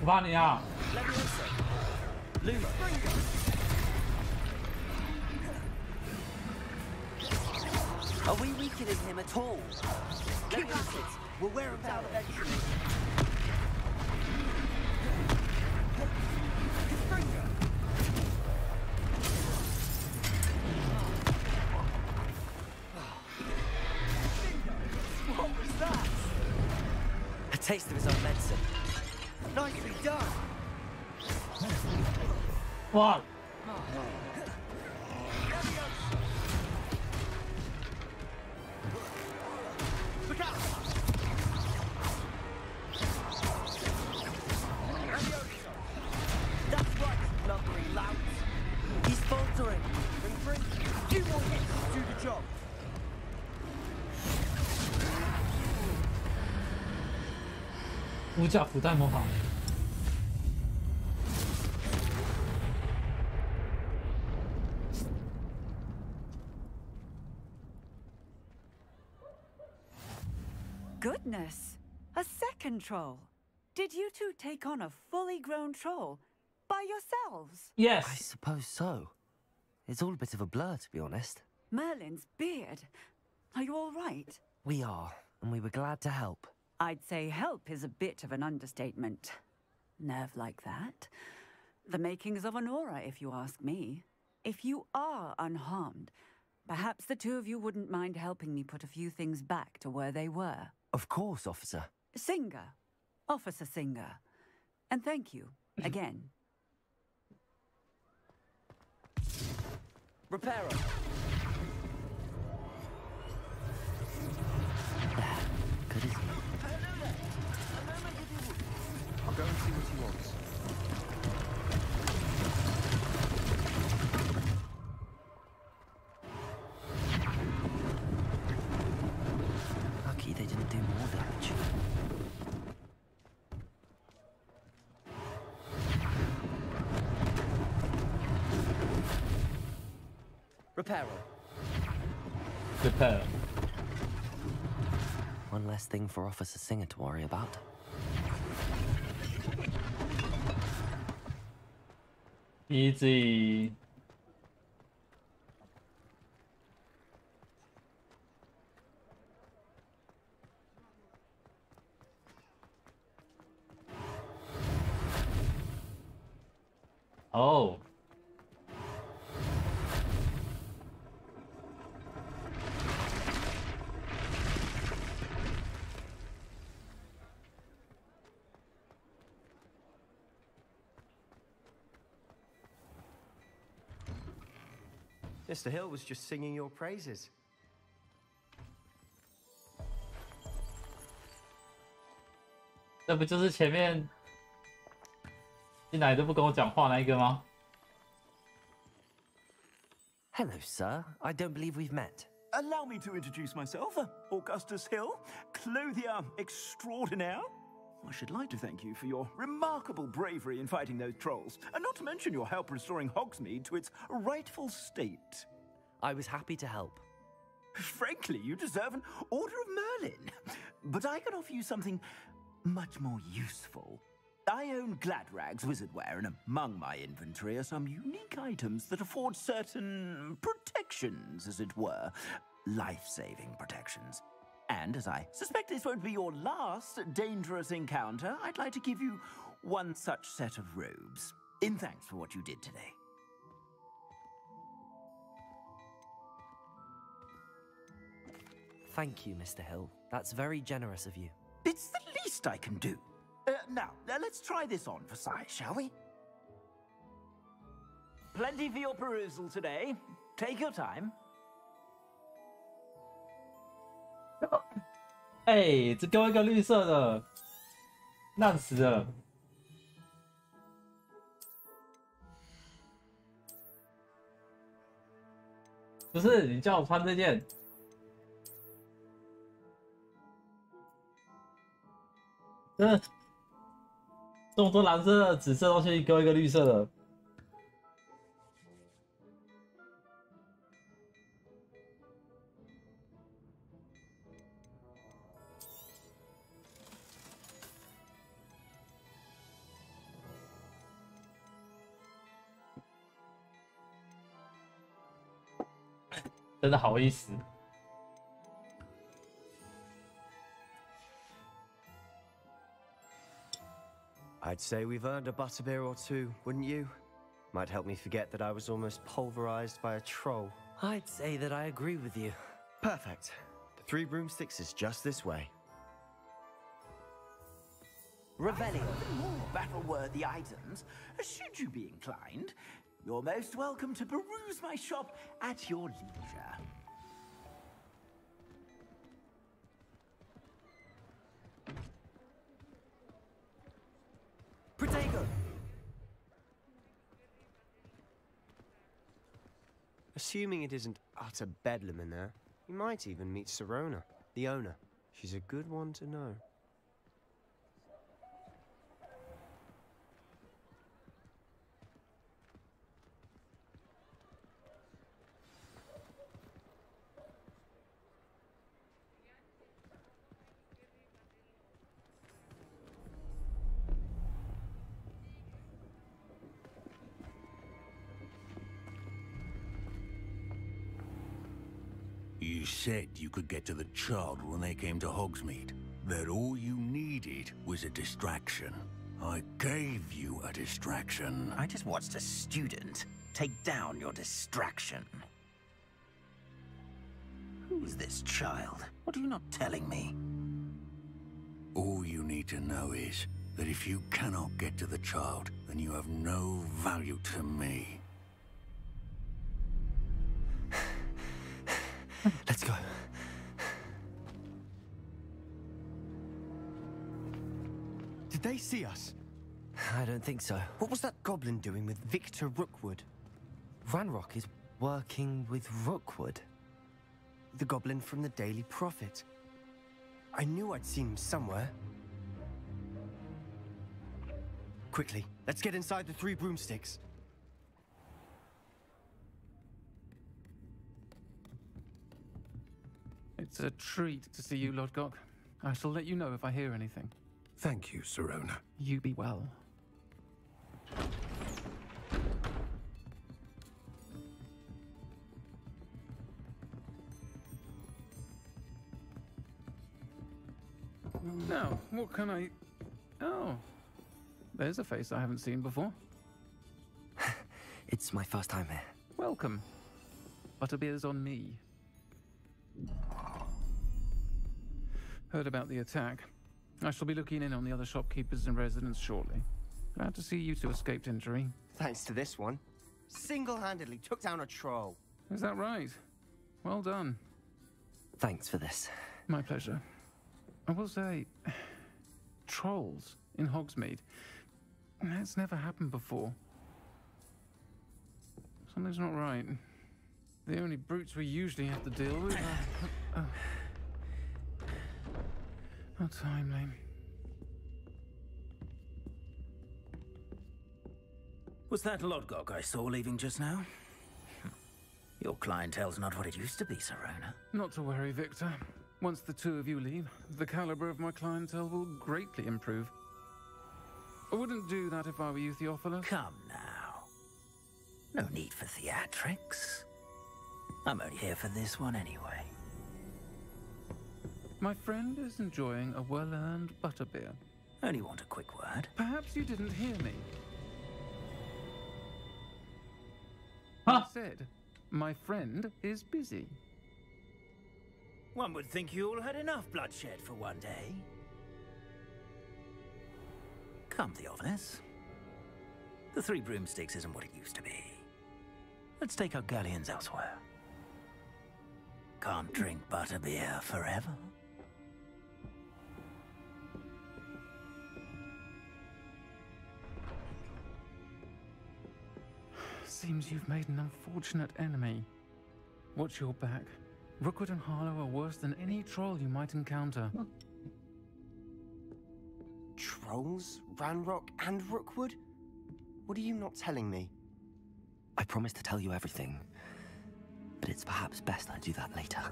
我怕你啊！
Luma. Are we weakening him at all? Keep at it. We'll wear him down eventually. What was that? A taste of his own medicine. Nicely done.
What?
Look out! That's right, lumbering louts. He's faltering. Bring. Few more hits to do the job.
Goodness! A second troll! Did you two take on a fully grown troll? By yourselves?
Yes.
I suppose so. It's all a bit of a blur, to be honest.
Merlin's beard. Are you all right?
We are, and we were glad to help.
I'd say help is a bit of an understatement. Nerve like that. The makings of an aura, if you ask me. If you are unharmed, perhaps the two of you wouldn't mind helping me put a few things back to where they were.
Of course, officer.
Singer. Officer Singer. And thank you, again.
Reparo. Good as new. I'll go and see what he wants. Lucky they didn't do more damage. Reparo.
Repair.
One less thing for Officer Singer to worry about.
Easy. Oh.
Mr. Hill was just singing your praises.
这不就是前面进来都不跟我讲话那一个吗？
Hello, sir. I don't believe we've met.
Allow me to introduce myself, Augustus Hill, clothier extraordinaire. I should like to thank you for your remarkable bravery in fighting those trolls, and not to mention your help restoring Hogsmeade to its rightful state.
I was happy to help.
Frankly, you deserve an Order of Merlin. But I can offer you something much more useful. I own Gladrag's wizardware, and among my inventory are some unique items that afford certain protections, as it were. Life-saving protections. And as I suspect this won't be your last dangerous encounter, I'd like to give you one such set of robes, in thanks for what you did today.
Thank you, Mr. Hill. That's very generous of you.
It's the least I can do. Now, let's try this on for size, shall we? Plenty for your perusal today. Take your time.
哎，这给我一个绿色的，烂死了！不是你叫我穿这件，这么多蓝色的、紫色东西，给我一个绿色的。真的好意思。
I'd say we've earned a butterbeer or two, wouldn't you? Might help me forget that I was almost pulverized by a troll.
I'd say that I agree with you.
Perfect. The 3 broomsticks is just this way.
Revelio. More battle-worthy items. Should you be inclined, you're most welcome to peruse my shop at your leisure.
Protego!
Assuming it isn't utter bedlam in there, you might even meet Sirona, the owner. She's a good one to know.
You said you could get to the child when they came to Hogsmeade. That all you needed was a distraction. I gave you a distraction.
I just watched a student take down your distraction. Who's this child? What are you not telling me?
All you need to know is that if you cannot get to the child, then you have no value to me.
Let's go. Did they see us?
I don't think so.
What was that goblin doing with Victor Rookwood?
Ranrock is working with Rookwood.
The goblin from the Daily Prophet. I knew I'd seen him somewhere. Quickly, let's get inside the 3 broomsticks.
It's a treat to see you, Lodgok. I shall let you know if I hear anything.
Thank you, Sirona.
You be well. Now, what can I... Oh, there's a face I haven't seen before.
It's my first time here.
Welcome. Butterbeer's on me. Heard about the attack. I shall be looking in on the other shopkeepers and residents shortly. Glad to see you two escaped injury.
Thanks to this one. Single-handedly took down a troll.
Is that right? Well done.
Thanks for this.
My pleasure. I will say, trolls in Hogsmeade. That's never happened before. Something's not right. The only brutes we usually have to deal with are... Oh. How timely.
Was that Lodgok I saw leaving just now? Your clientele's not what it used to be, Serona.
Not to worry, Victor. Once the two of you leave, the caliber of my clientele will greatly improve. I wouldn't do that if I were you, Theophilus.
Come now. No need for theatrics. I'm only here for this one anyway.
My friend is enjoying a well-earned butterbeer.
Only want a quick word.
Perhaps you didn't hear me. I said, my friend is busy.
One would think you all had enough bloodshed for one day. Come, Theophilus. The Three Broomsticks isn't what it used to be. Let's take our galleons elsewhere. Can't drink butterbeer forever.
Seems you've made an unfortunate enemy. Watch your back. Rookwood and Harlow are worse than any troll you might encounter.
Trolls? Ranrock and Rookwood? What are you not telling me?
I promise to tell you everything, but it's perhaps best I do that later.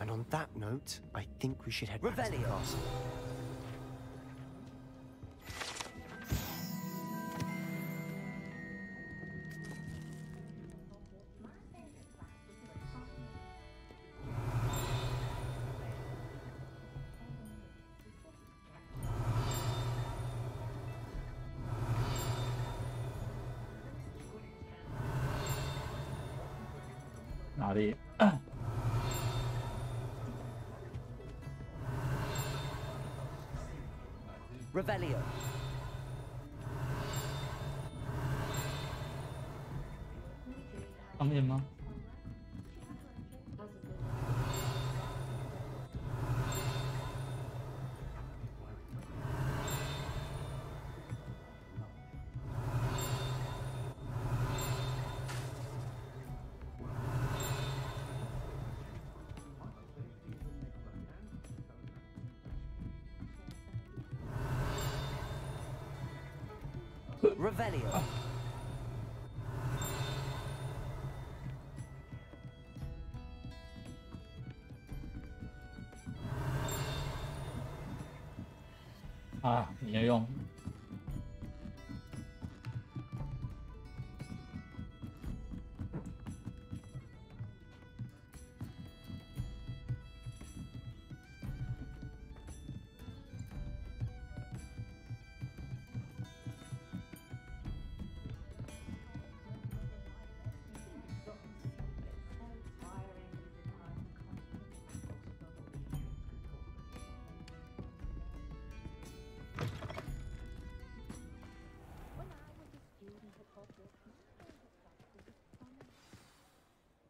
And on that note, I think we should head back to the castle.
哪里？
Revelio.
上面吗？
Revelio.
Ah, 你要用。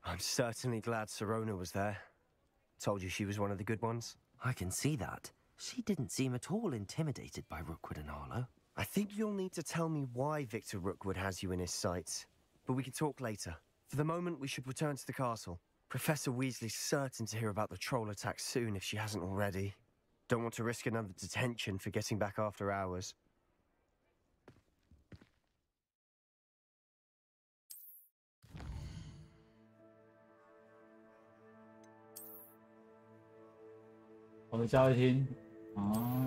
I'm certainly glad Serona was there. Told you she was one of the good ones.
I can see that. She didn't seem at all intimidated by Rookwood and Harlow.
I think you'll need to tell me why Victor Rookwood has you in his sights. But we can talk later. For the moment, we should return to the castle. Professor Weasley's certain to hear about the troll attack soon if she hasn't already. Don't want to risk another detention for getting back after hours.
我的教会厅，啊。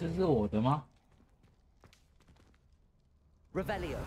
这是我的吗
Revelio.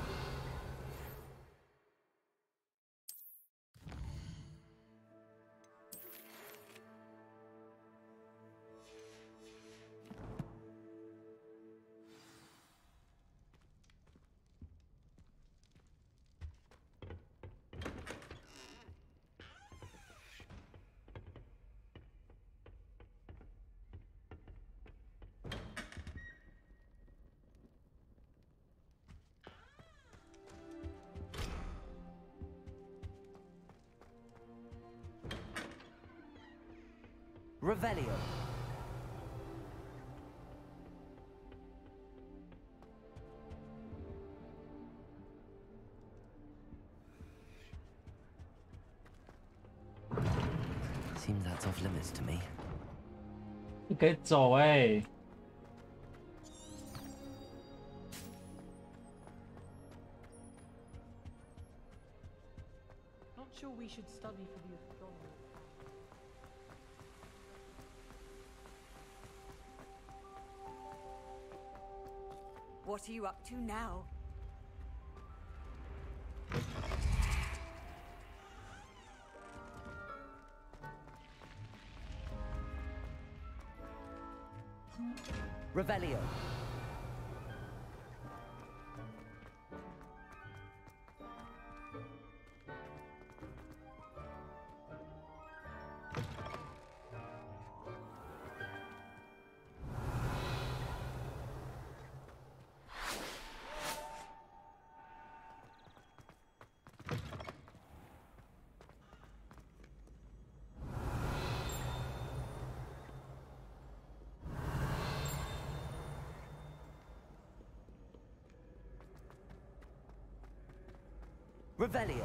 Revelio. Seems that's off limits to me.
你可以走哎、
Not sure we should study for the astronomy.
What are you up to now?
Revelio. Revelio.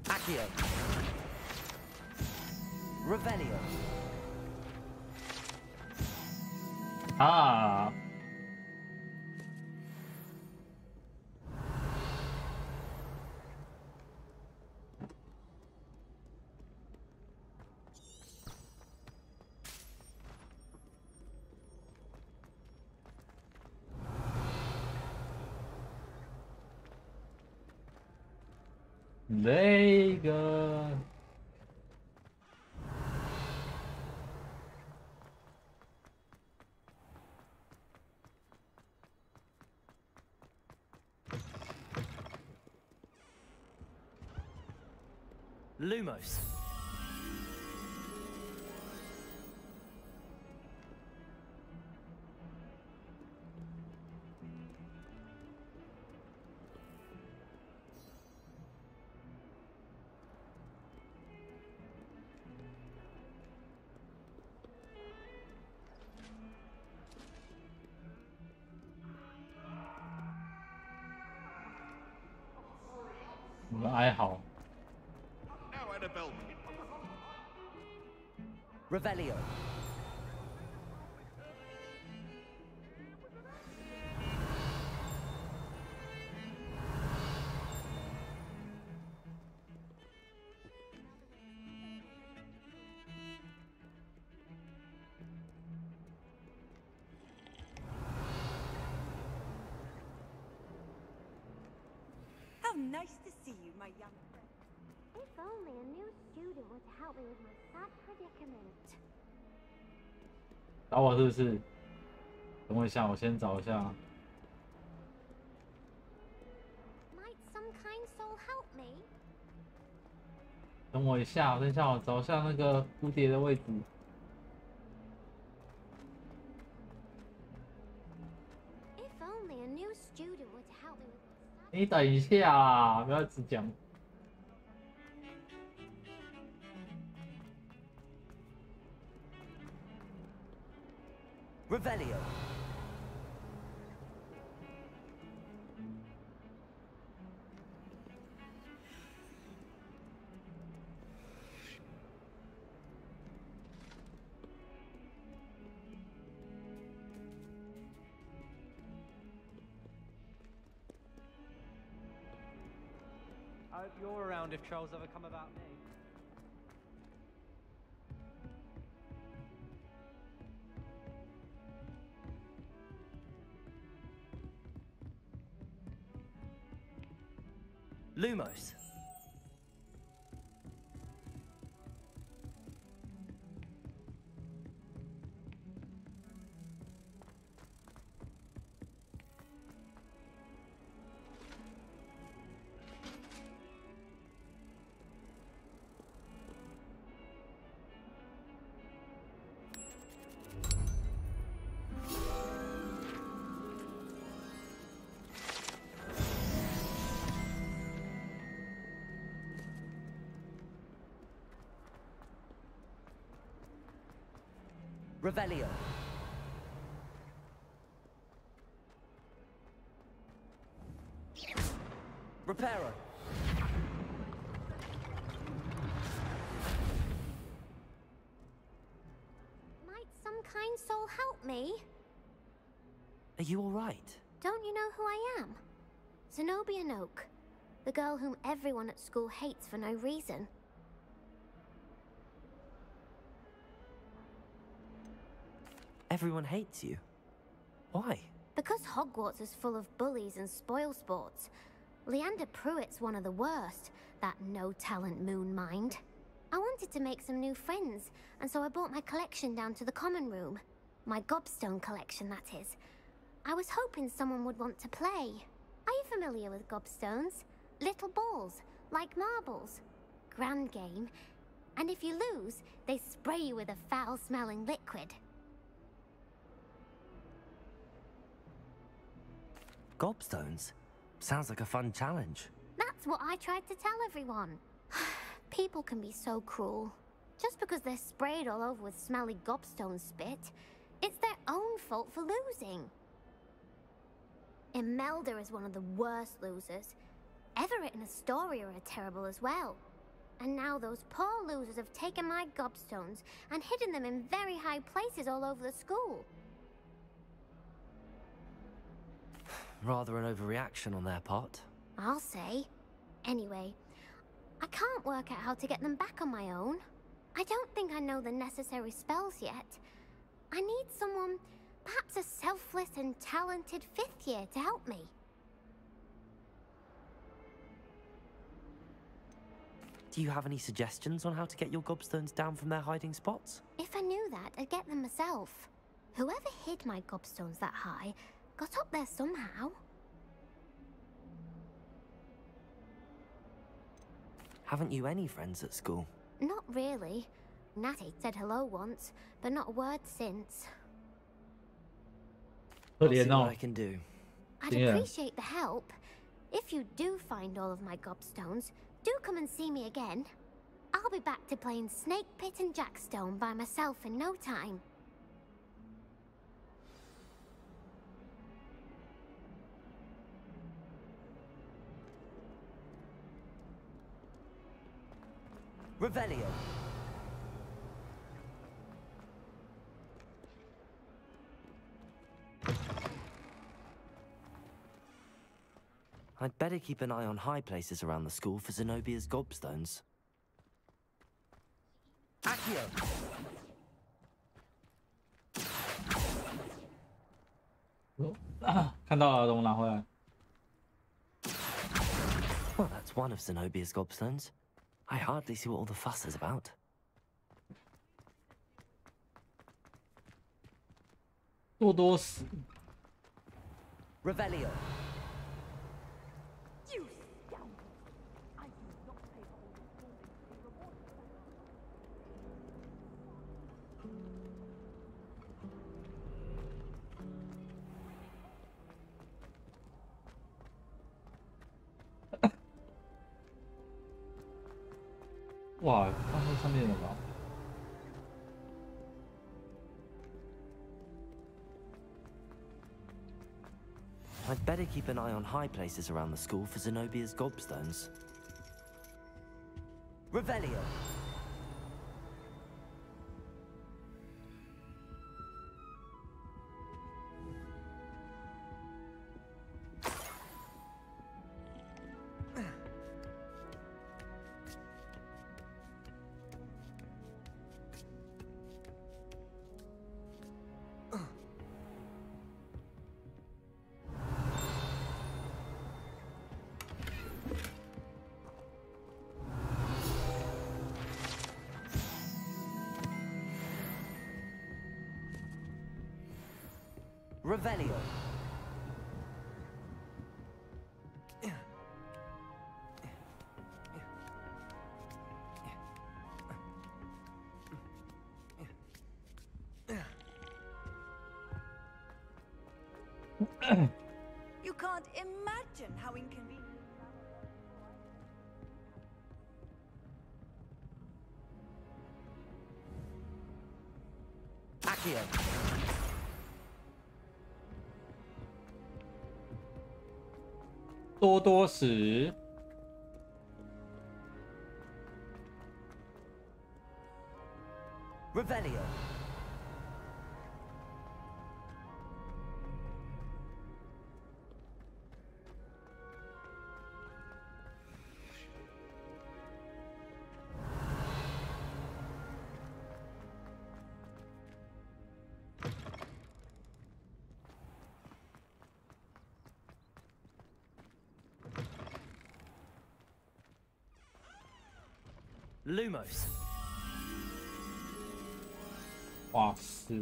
Accio. Revelio.
啊！ 那个
Lumos.
我们哀嚎。
Now, Annabelle.
Revelio.
How nice to see you, my young friend.
If only a new student were to help me with my sad predicament.
找我是不是？等我一下，我先找一下。
Might some kind soul help me?
等我一下，等一下，我找一下那个蝴蝶的位置。
If only a new student were to help me with my sad
你等一下啊，不要一直讲。
Revelio.
I hope you're around if trolls ever come about me.
Lumos. Revelio. Reparo.
Might some kind soul help me?
Are you all right?
Don't you know who I am? Zenobia Noak, the girl whom everyone at school hates for no reason.
Everyone hates you. Why?
Because Hogwarts is full of bullies and spoilsports. Leander Pruitt's one of the worst, that no-talent moon mind. I wanted to make some new friends, and so I brought my collection down to the common room. My gobstone collection, that is. I was hoping someone would want to play. Are you familiar with gobstones? Little balls, like marbles. Grand game. And if you lose, they spray you with a foul-smelling liquid.
Gobstones? Sounds like a fun challenge.
That's what I tried to tell everyone. People can be so cruel. Just because they're sprayed all over with smelly gobstone spit, it's their own fault for losing. Imelda is one of the worst losers. Everett and Astoria are terrible as well. And now those poor losers have taken my gobstones and hidden them in very high places all over the school.
Rather an overreaction on their part.
I'll say. Anyway, I can't work out how to get them back on my own. I don't think I know the necessary spells yet. I need someone, perhaps a selfless and talented 5th year to help me.
Do you have any suggestions on how to get your gobstones down from their hiding spots?
If I knew that, I'd get them myself. Whoever hid my gobstones that high got up there somehow.
Haven't you any friends at school?
Not really. Natty said hello once, but not a word since.
I'll see what I can do.
I'd appreciate the help. If you do find all of my gobstones, do come and see me again. I'll be back to playing Snake Pit and Jackstone by myself in no time.
Revelio. I'd better keep an eye on high places around the school for Zenobia's gobstones. Accio! Well, that's one of Zenobia's gobstones. I hardly see what all the fuss is about. Revelio.
You scoundrel! I do not pay for all this building to be rewarded.
哇，刚刚上面有吗？
I'd better keep an eye on high places around the school for Zenobia's gobstones. Revelio. Revelio.
You can't imagine how inconvenient.
Accio.
多多时
Revelio. Lumos.
哇是。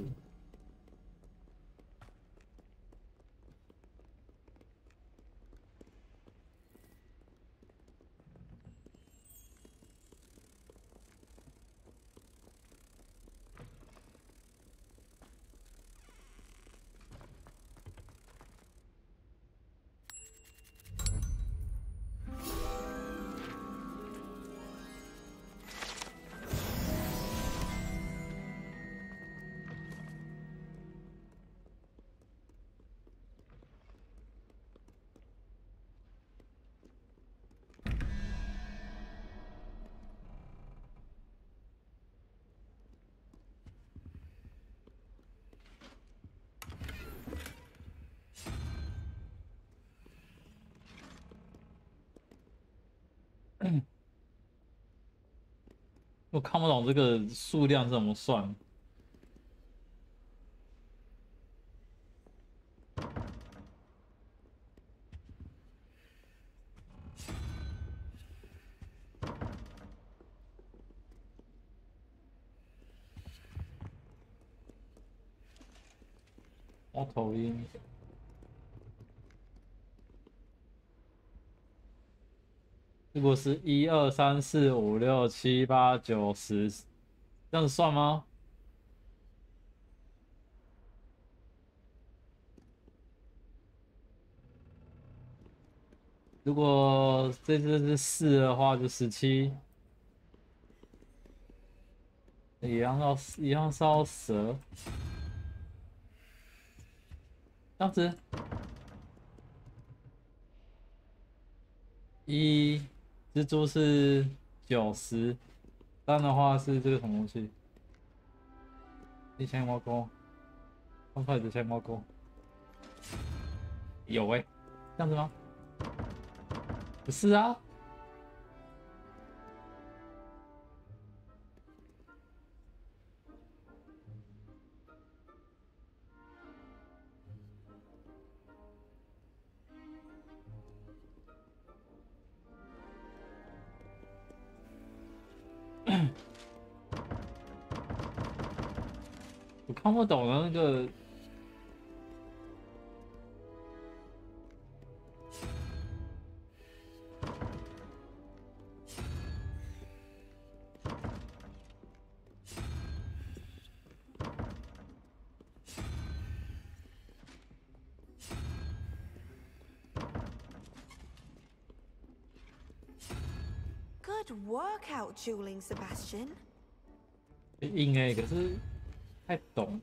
我看不懂这个数量怎么算。猫头鹰。如果是1、2、3、4、5、6、7、8、9、10，这样子算吗？如果这只是4的话，就17。一样是要蛇，这样子。蜘蛛是90，这样的话是这个什么东西？1000毛钩，3块1000毛钩，有欸，这样子吗？不是啊。我看不懂的那个。
Good workout, dueling Sebastian.
硬欸，可是太懂。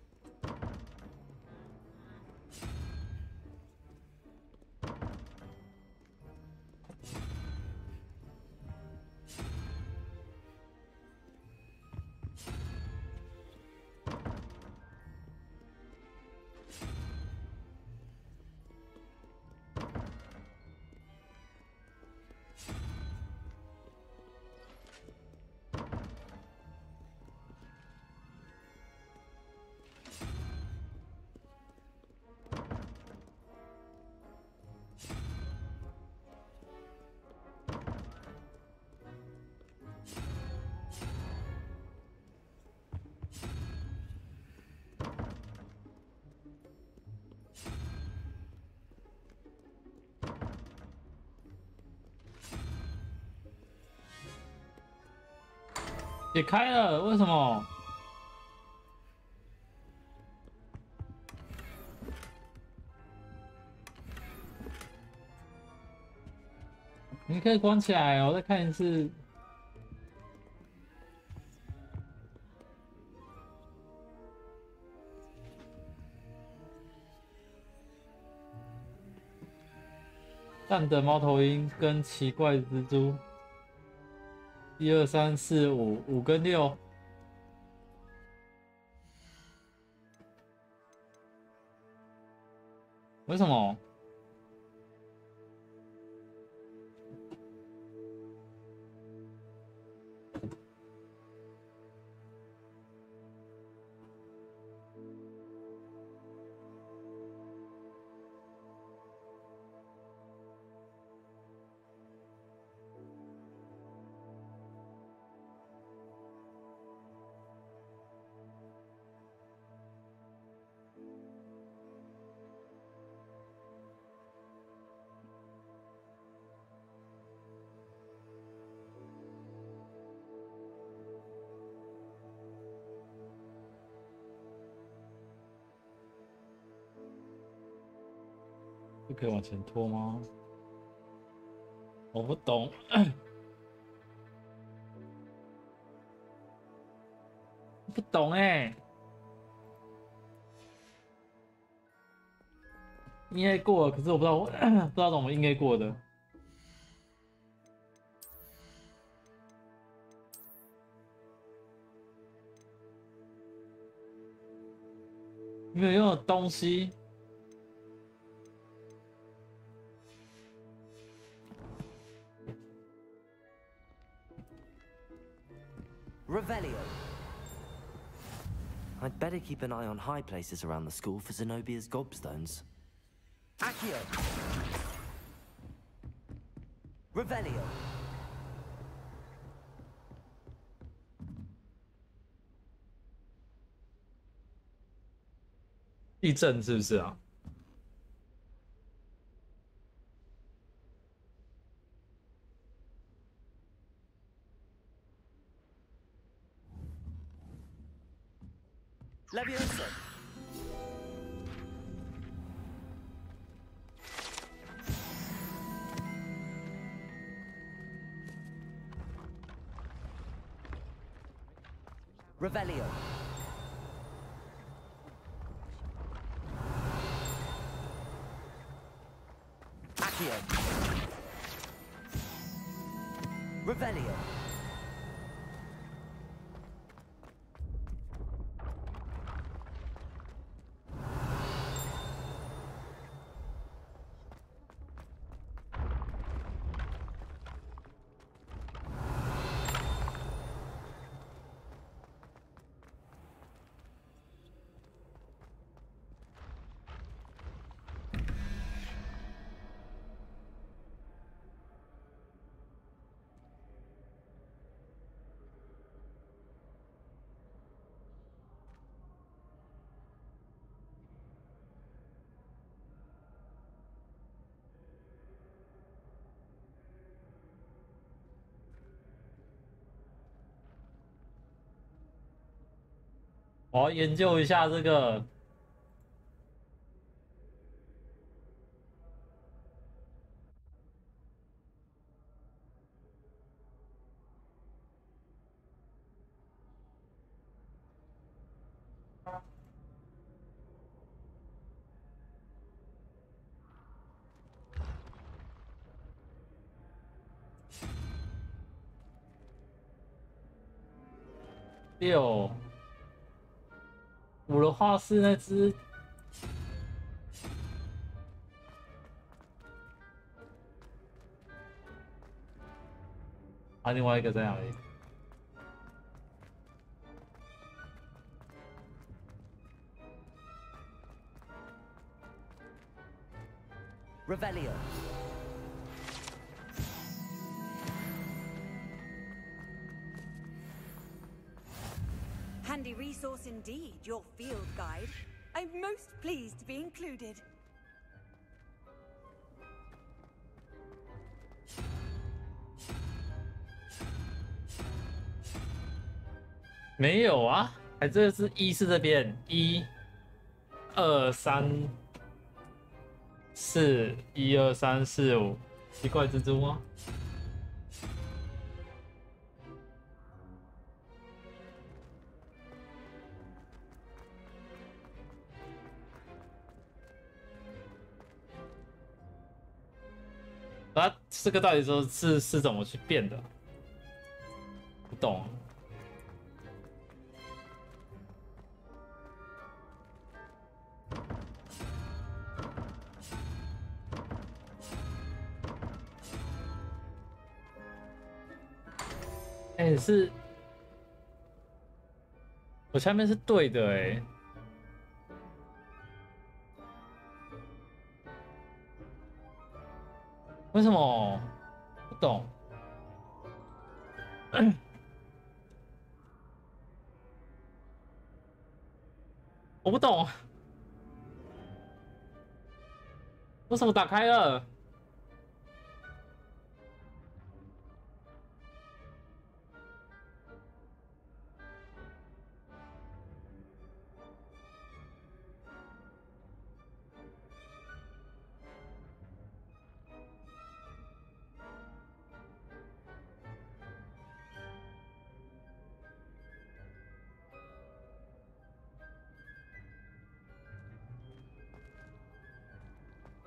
也开了，为什么？你可以关起来，我再看一次。蛋的猫头鹰跟奇怪的蜘蛛。1、2、3、4、5，5跟6。为什么？不可以往前拖吗？我不懂。不懂哎。应该过了，可是我不知道，不知道怎么应该过的。没有用的东西。
Revelio. I'd better keep an eye on high places around the school for Zenobia's gobstones. Accio. Revelio.
地震是不是啊？
Leviosa. Revelio. Accio. Revelio.
我要研究一下这个。6、5的话是那只，啊，另外一个在哪里？
Revelio.
Handy resource indeed, your field guide. I'm most pleased to be included.
没有啊，还这个是1是这边1、2、3、4，1、2、3、4、5，奇怪蜘蛛吗？啊，这个到底说是怎么去变的？不懂。哎，是，我下面是对的哎。为什么？不懂。我不懂，为什么打开了？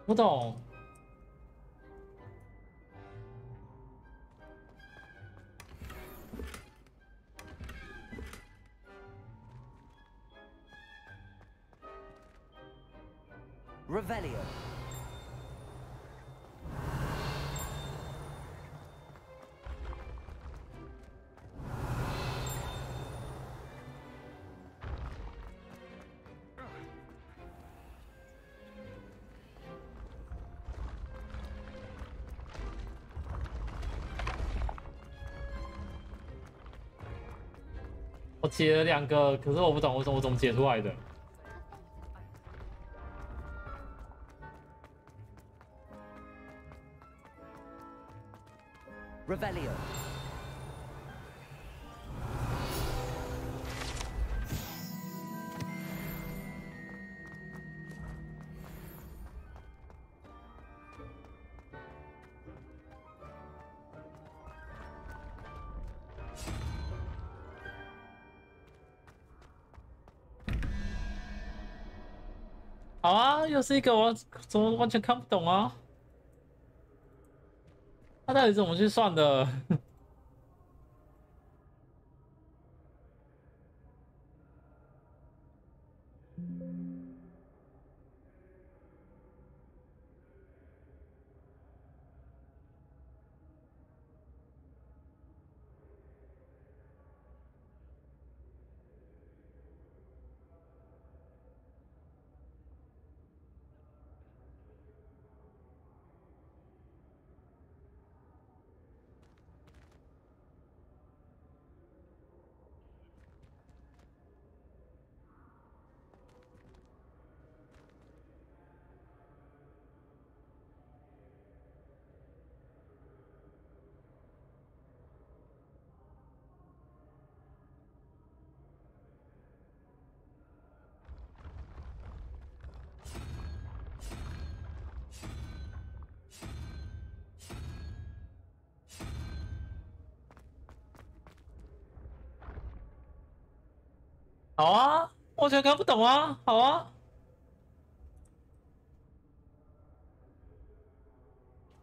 不懂。
Revelio.
我解了2个，可是我不懂为什么我怎么解出来的。
Revelio.
好啊，又是一个我怎么完全看不懂啊？他到底怎么去算的？好啊，完全看不懂啊！好啊，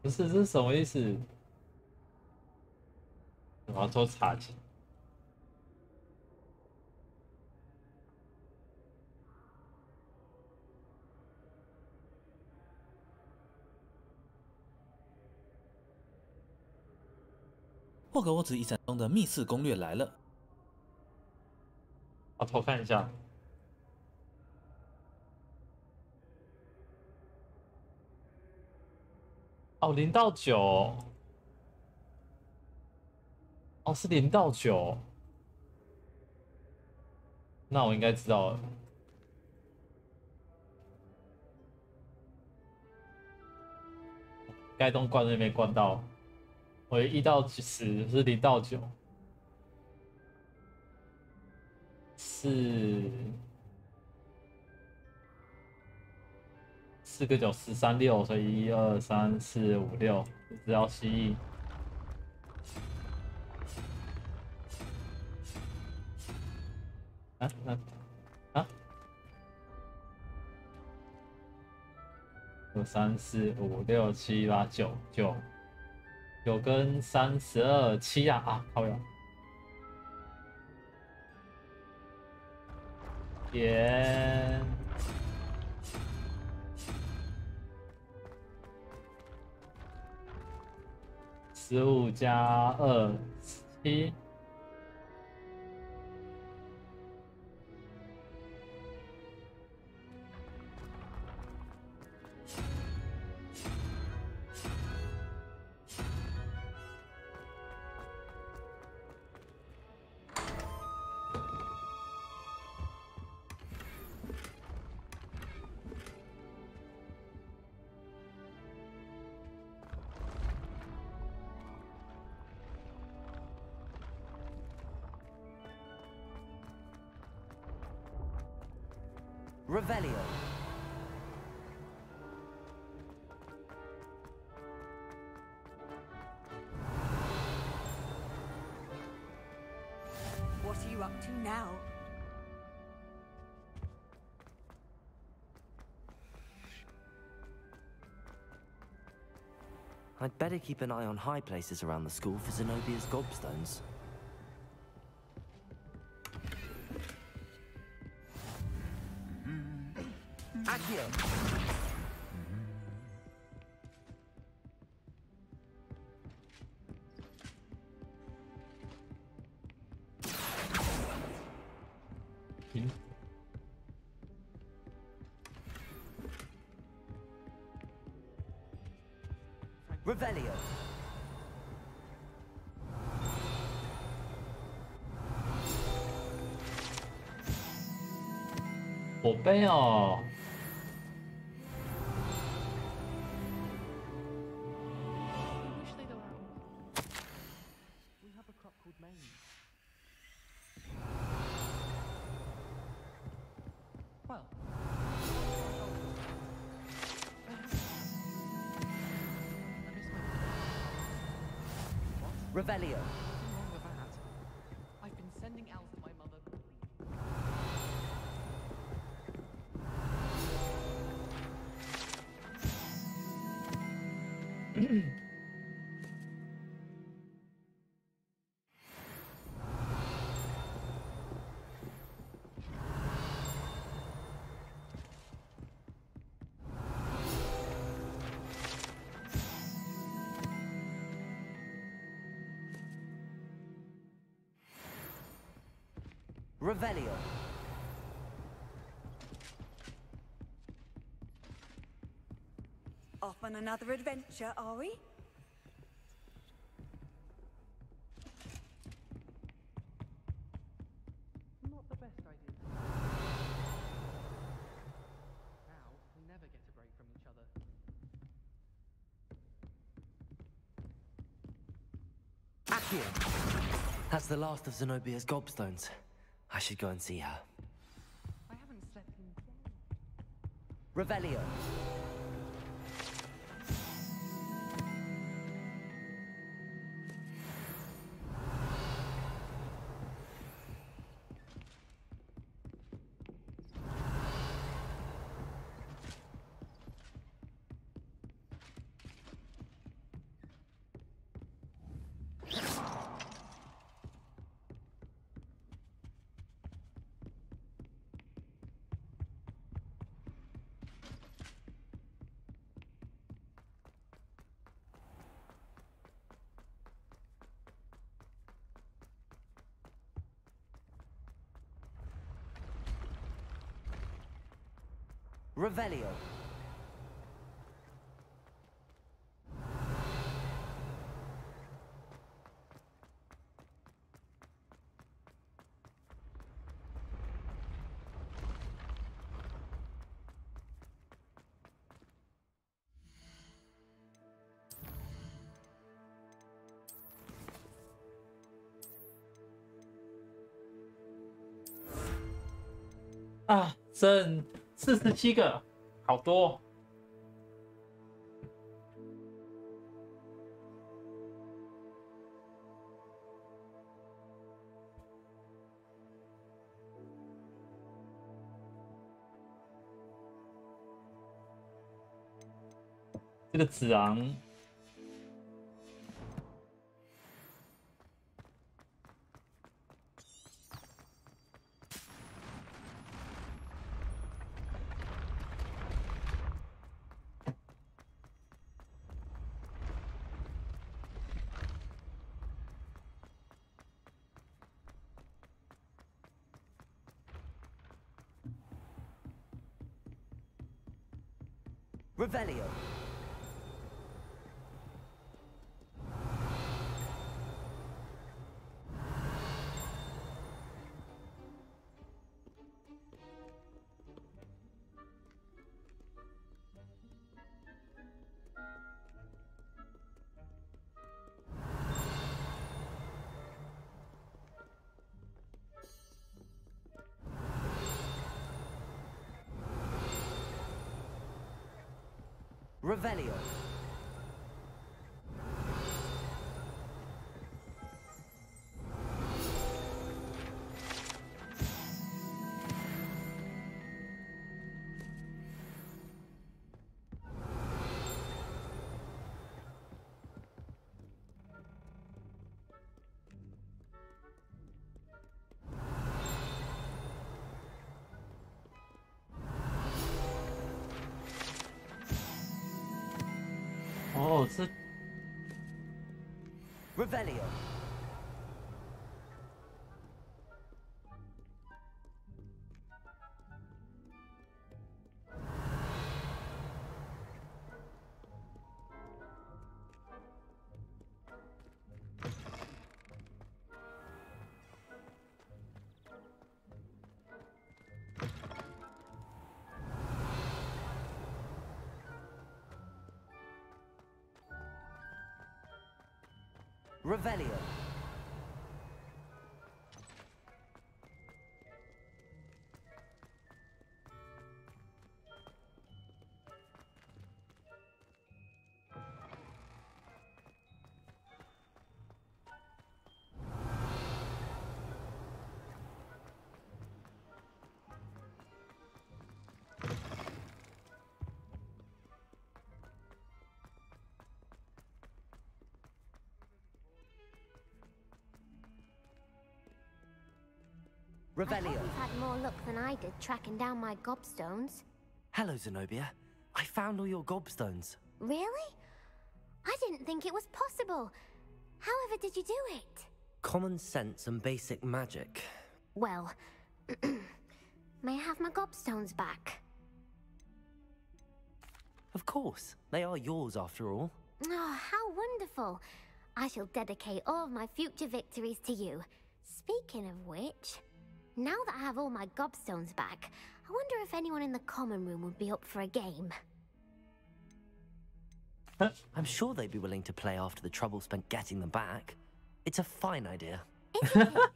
不是，这是什么意思？我要做查询。
霍格沃茨遗产中的密室攻略来了。
我偷看一下。哦，0到9。哦，是0到9。那我应该知道了。该栋关的没关到。我1到10是0到9。是4个9、13、6，所以1、2、3、4、5、6，只要蜥蜴。有3、4、5、6、7、8、9跟3、12、7啊！靠呀！盐15加2、7。
Revelio.
What are you up to now?
I'd better keep an eye on high places around the school for Zenobia's gobstones. Accio! Revelio.
火杯哦。
Revelio.
Nothing wrong with that. I've been sending elves to my mother.
Revelio.
Off on another adventure, are we?
Not the best idea. Now, we never get a break from each other.
Accio! That's the last of Zenobia's gobstones. I should go and see her.
I haven't slept in days.
Revelio. Revelio.
啊，剩47个，好多。这个子昂。
Revelio. Revelio.
Oh, it's a...
Revelio. Revelio.
I hope you've had more luck than I did tracking down my gobstones.
Hello, Zenobia. I found all your gobstones.
Really? I didn't think it was possible. However did you do it?
Common sense and basic magic.
Well, may I have my gobstones back?
Of course. They are yours after all.
Oh, how wonderful. I shall dedicate all of my future victories to you. Speaking of which, now that I have all my gobstones back, I wonder if anyone in the common room would be up for a game.
I'm sure they'd be willing to play after the trouble spent getting them back. It's a fine idea.
Isn't it?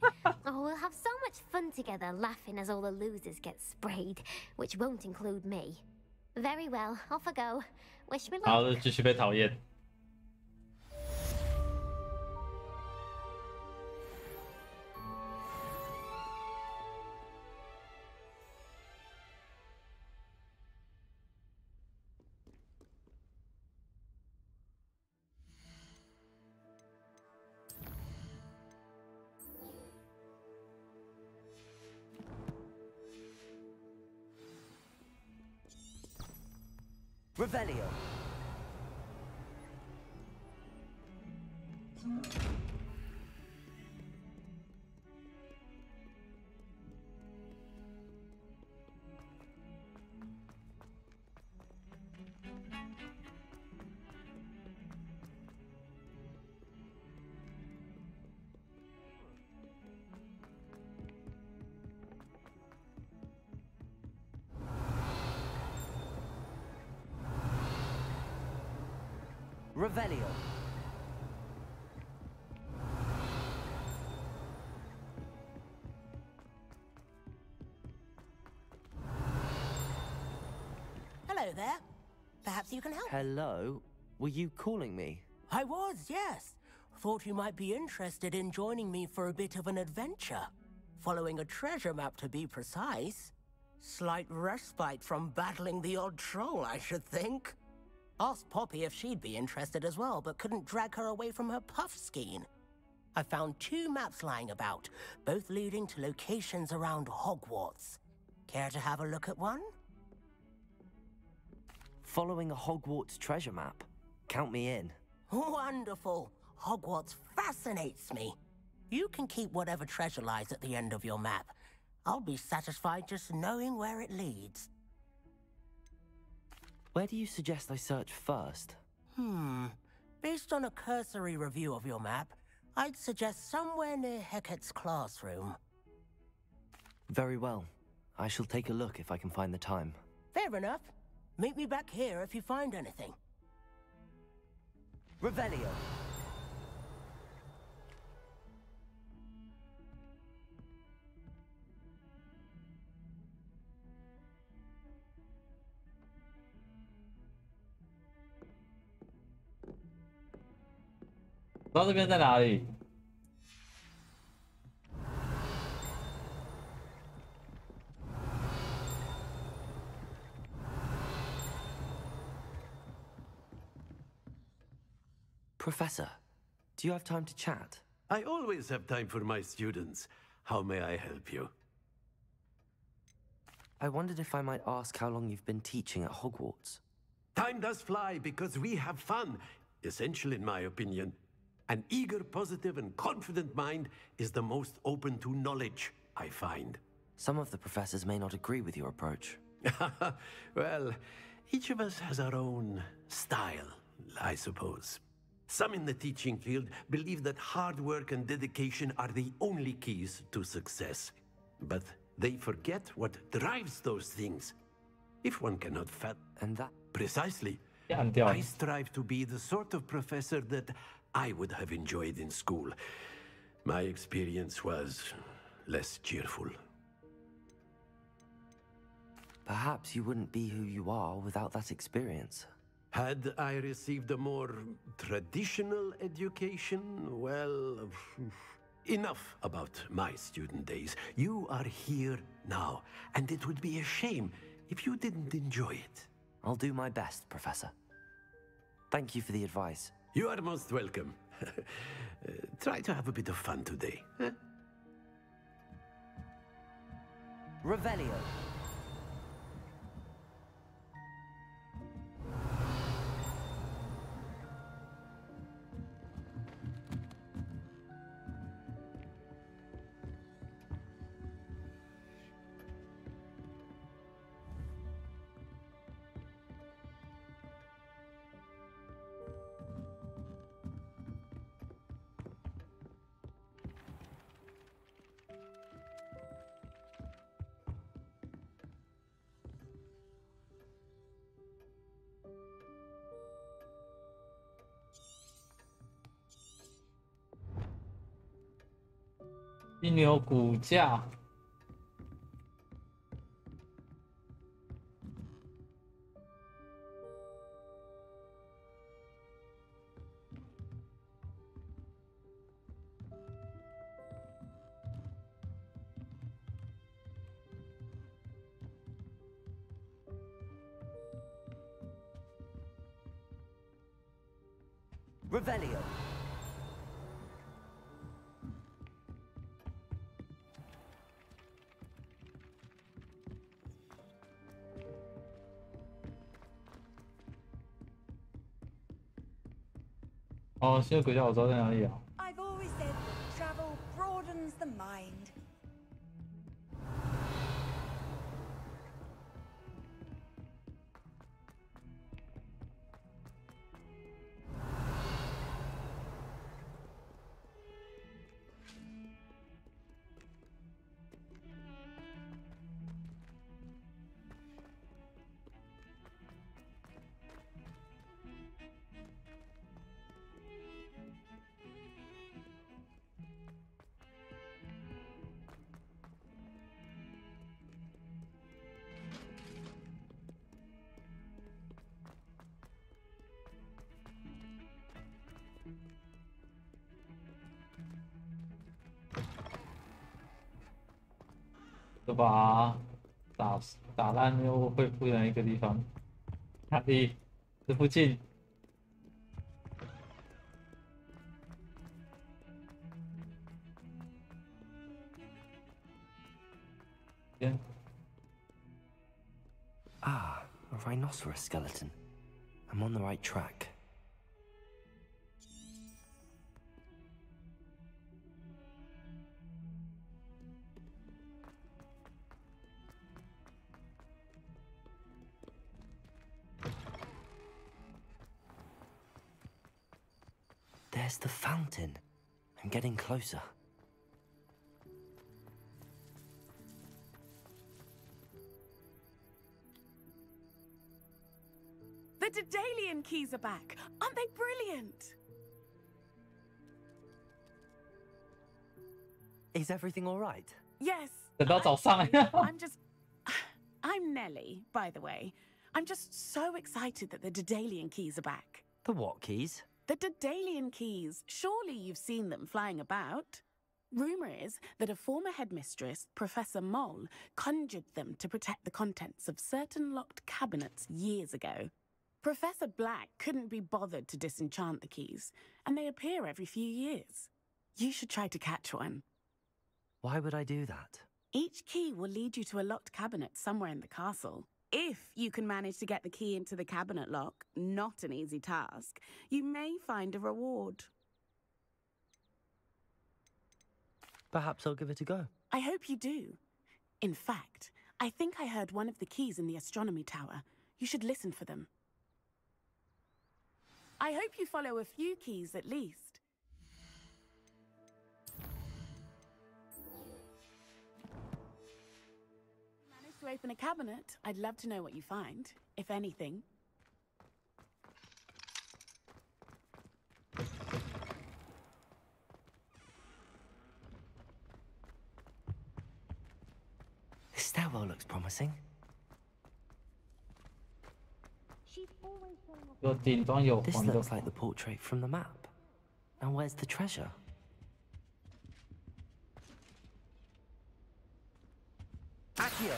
Oh, we'll have so much fun together laughing as all the losers get sprayed, which won't include me. Very well, off I go. Wish me luck.
好，继续被讨厌。
Revelio. Revelio.
Hello there. Perhaps you can help.
Hello? Were you calling me?
I was, yes. Thought you might be interested in joining me for a bit of an adventure. Following a treasure map, to be precise. Slight respite from battling the odd troll, I should think. Asked Poppy if she'd be interested as well, but couldn't drag her away from her puff skein. I found 2 maps lying about, both leading to locations around Hogwarts. Care to have a look at one?
Following a Hogwarts treasure map? Count me in.
Wonderful. Hogwarts fascinates me. You can keep whatever treasure lies at the end of your map. I'll be satisfied just knowing where it leads.
Where do you suggest I search first?
Based on a cursory review of your map, I'd suggest somewhere near Hecat's classroom.
Very well. I shall take a look if I can find the time.
Fair enough. Meet me back here if you find anything.
Revelio.
不知道这边在哪里。
Professor, do you have time to chat?
I always have time for my students. How may I help you?
I wondered if I might ask how long you've been teaching at Hogwarts.
Time does fly because we have fun. Essential in my opinion. An eager, positive, and confident mind is the most open to knowledge, I find.
Some of the professors may not agree with your approach.
Well, each of us has our own style, I suppose. Some in the teaching field believe that hard work and dedication are the only keys to success. But they forget what drives those things. If one cannot
And that...
Precisely.
Yeah,
I strive to be the sort of professor that I would have enjoyed in school. My experience was less cheerful.
Perhaps you wouldn't be who you are without that experience.
Had I received a more traditional education, well, enough about my student days. You are here now, and it would be a shame if you didn't enjoy it.
I'll do my best, Professor. Thank you for the advice.
You are most welcome. Try to have a bit of fun today. Huh?
Revelio.
犀牛骨架。
Revelio.
哦，犀牛骨架我知道在哪里啊。
I've always said that travel broadens the mind.
就把它打烂又恢复在一个地方。哪里？这附近。
Ah, a rhinoceros skeleton. I'm on the right track. There's the fountain. I'm getting closer.
The Daedalian keys are back. Aren't they brilliant?
Is everything all right?
Yes.
等到早上。
I'm Nellie, by the way. I'm just so excited that the Daedalian keys are back.
The what keys?
The Daedalian keys. Surely you've seen them flying about. Rumour is that a former headmistress, Professor Moll, conjured them to protect the contents of certain locked cabinets years ago. Professor Black couldn't be bothered to disenchant the keys, and they appear every few years. You should try to catch one.
Why would I do that?
Each key will lead you to a locked cabinet somewhere in the castle. If you can manage to get the key into the cabinet lock, not an easy task, you may find a reward.
Perhaps I'll give it a go.
I hope you do. In fact, I think I heard one of the keys in the astronomy tower. You should listen for them. I hope you follow a few keys at least. Managed to open a cabinet. I'd love to know what you find, if anything.
This stairwell looks promising.
有顶端有
This
黄的
looks like the portrait from the map. Now where's the treasure? Accio!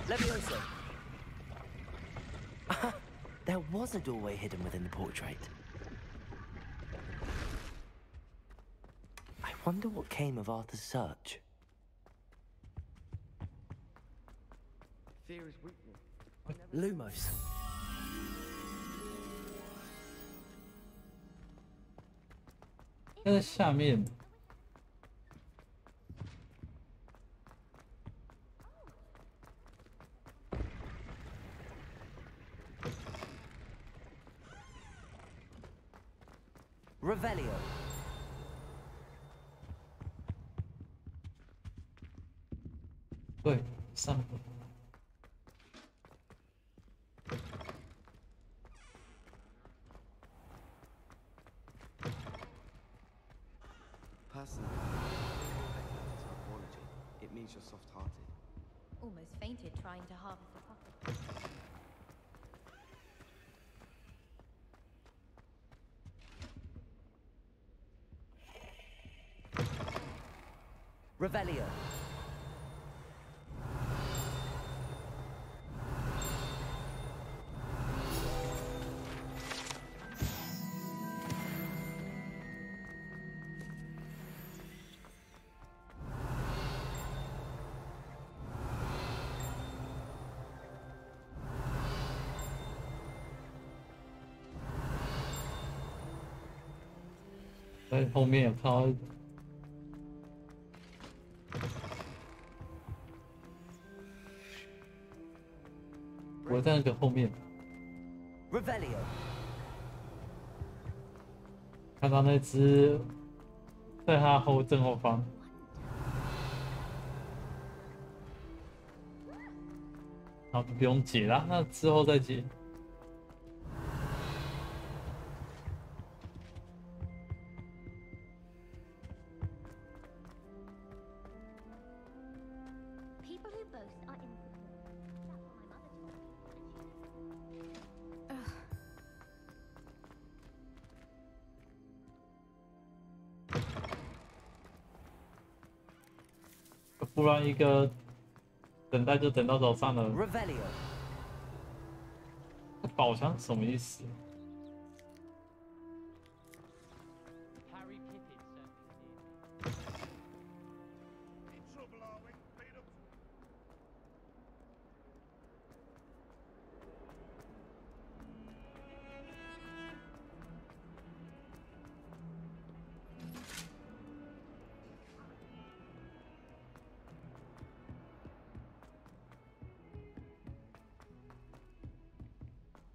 Levioso! There was a doorway hidden within the portrait. I wonder what came of Arthur's search.
Fear is weakness.
Lumos.
在下面。
Revelio.
对，上。
Personally, it means you're soft-hearted.
Almost fainted trying to harvest the poppy.
Revelio.
在后面有看到，我在那个后面
Revelio.
看到那只在他正后方，好，不用解啦，那之后再解。突然一个等待就等到早上了。宝箱什么意思？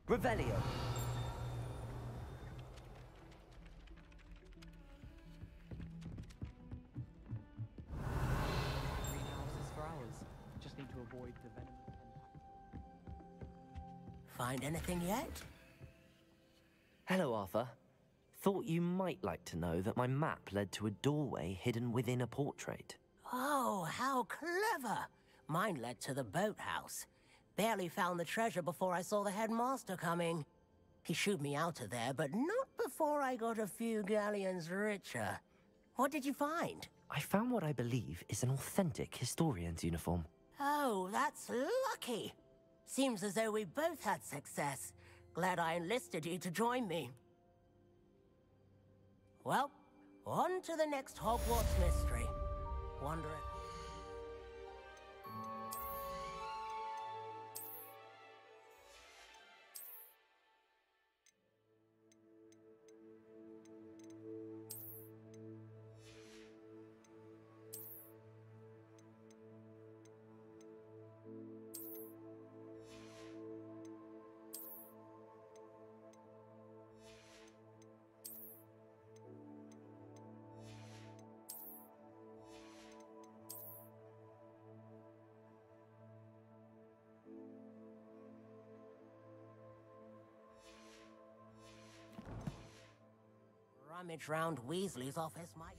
Revelio.
Greenhouses for hours. Just need to avoid the venomous impact.
Find anything yet?
Hello, Arthur. Thought you might like to know that my map led to a doorway hidden within a portrait.
Oh, how clever! Mine led to the boathouse. Barely found the treasure before I saw the headmaster coming. He shooed me out of there, but not before I got a few galleons richer. What did you find?
I found what I believe is an authentic historian's uniform.
Oh, that's lucky. Seems as though we both had success. Glad I enlisted you to join me. Well, on to the next Hogwarts mystery. Wonder if... Rummage round Weasley's office might...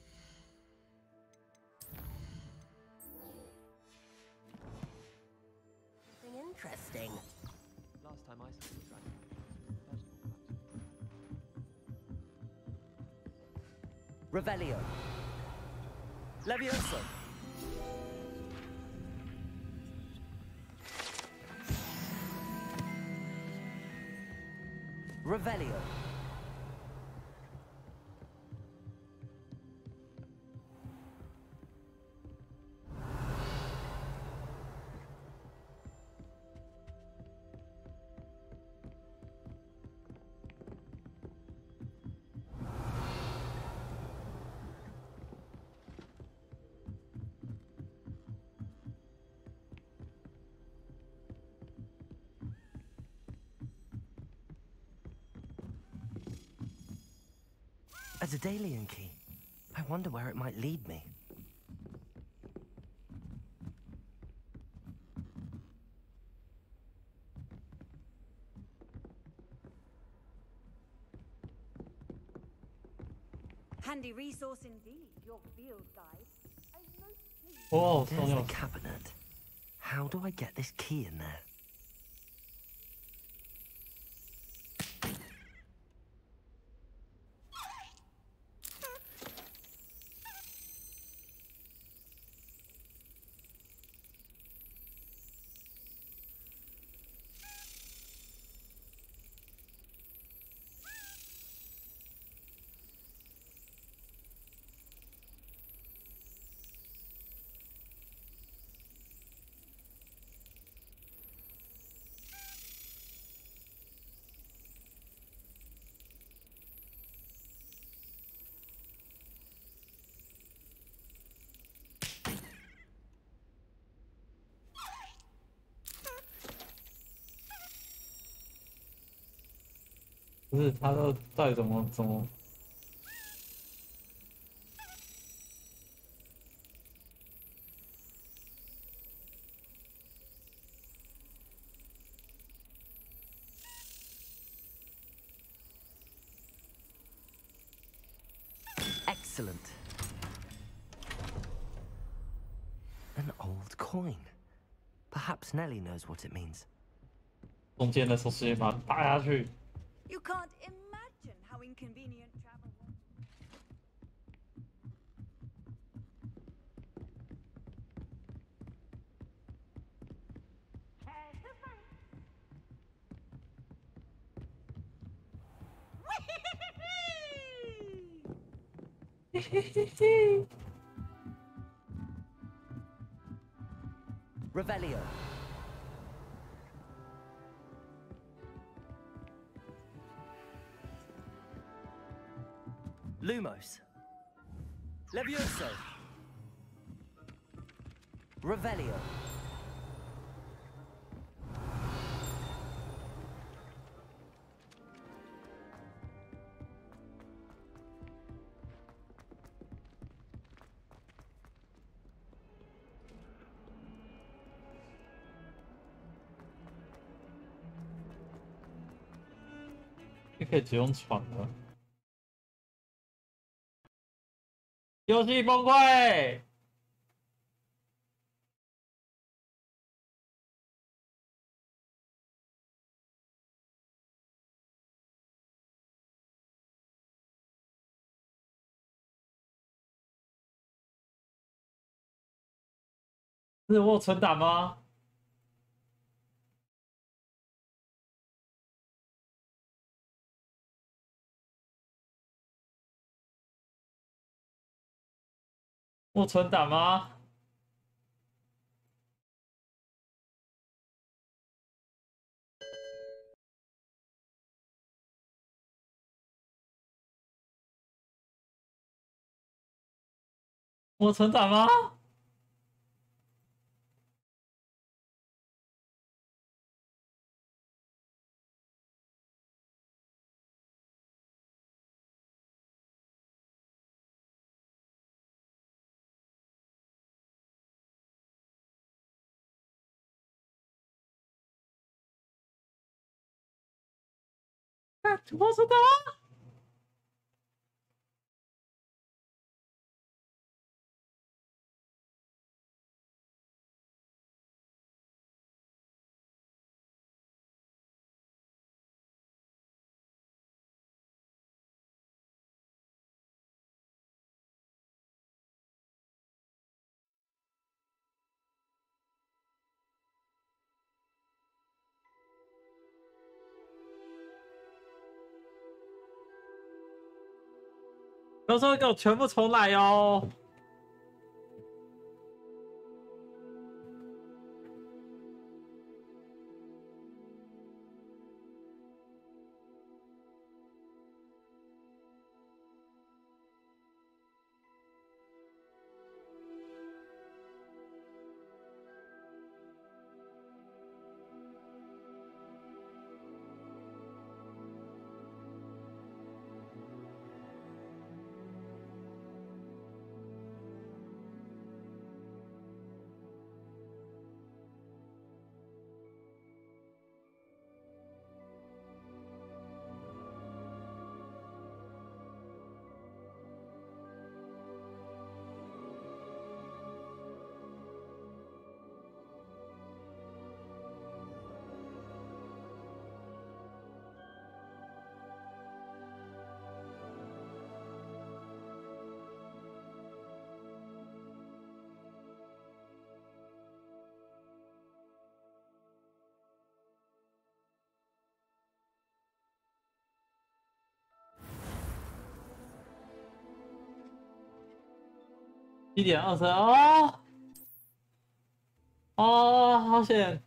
Something interesting.
Last time I saw the dragon.
Revelio. Levioso. Revelio. A Daedalian key. I wonder where it might lead me.
Handy resource indeed, your field guide.
Oh,
there's the cabinet. How do I get this key in there?
不是，他到底怎么？
Excellent. An old coin. Perhaps Nellie knows what it means.
中间的时候直接把它打下去。
You can't imagine how inconvenient travel was.
Revelio. Lumos. Levioso. Revelio.
就可以只用闯了。游戏崩溃。是我有存档吗？我存档吗？我存档吗？我存档吗？到时候给我全部重来哦。1:20哦，哦，好险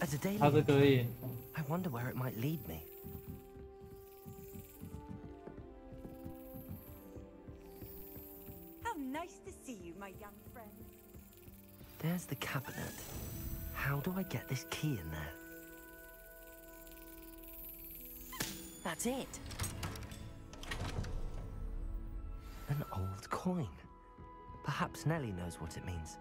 ！As
a daily
它是可以。
I wonder where it might lead me.
How nice to see you, my young friend.
There's the cabinet. How do I get this key in there? That's it. An old coin. Perhaps Nellie knows what it means.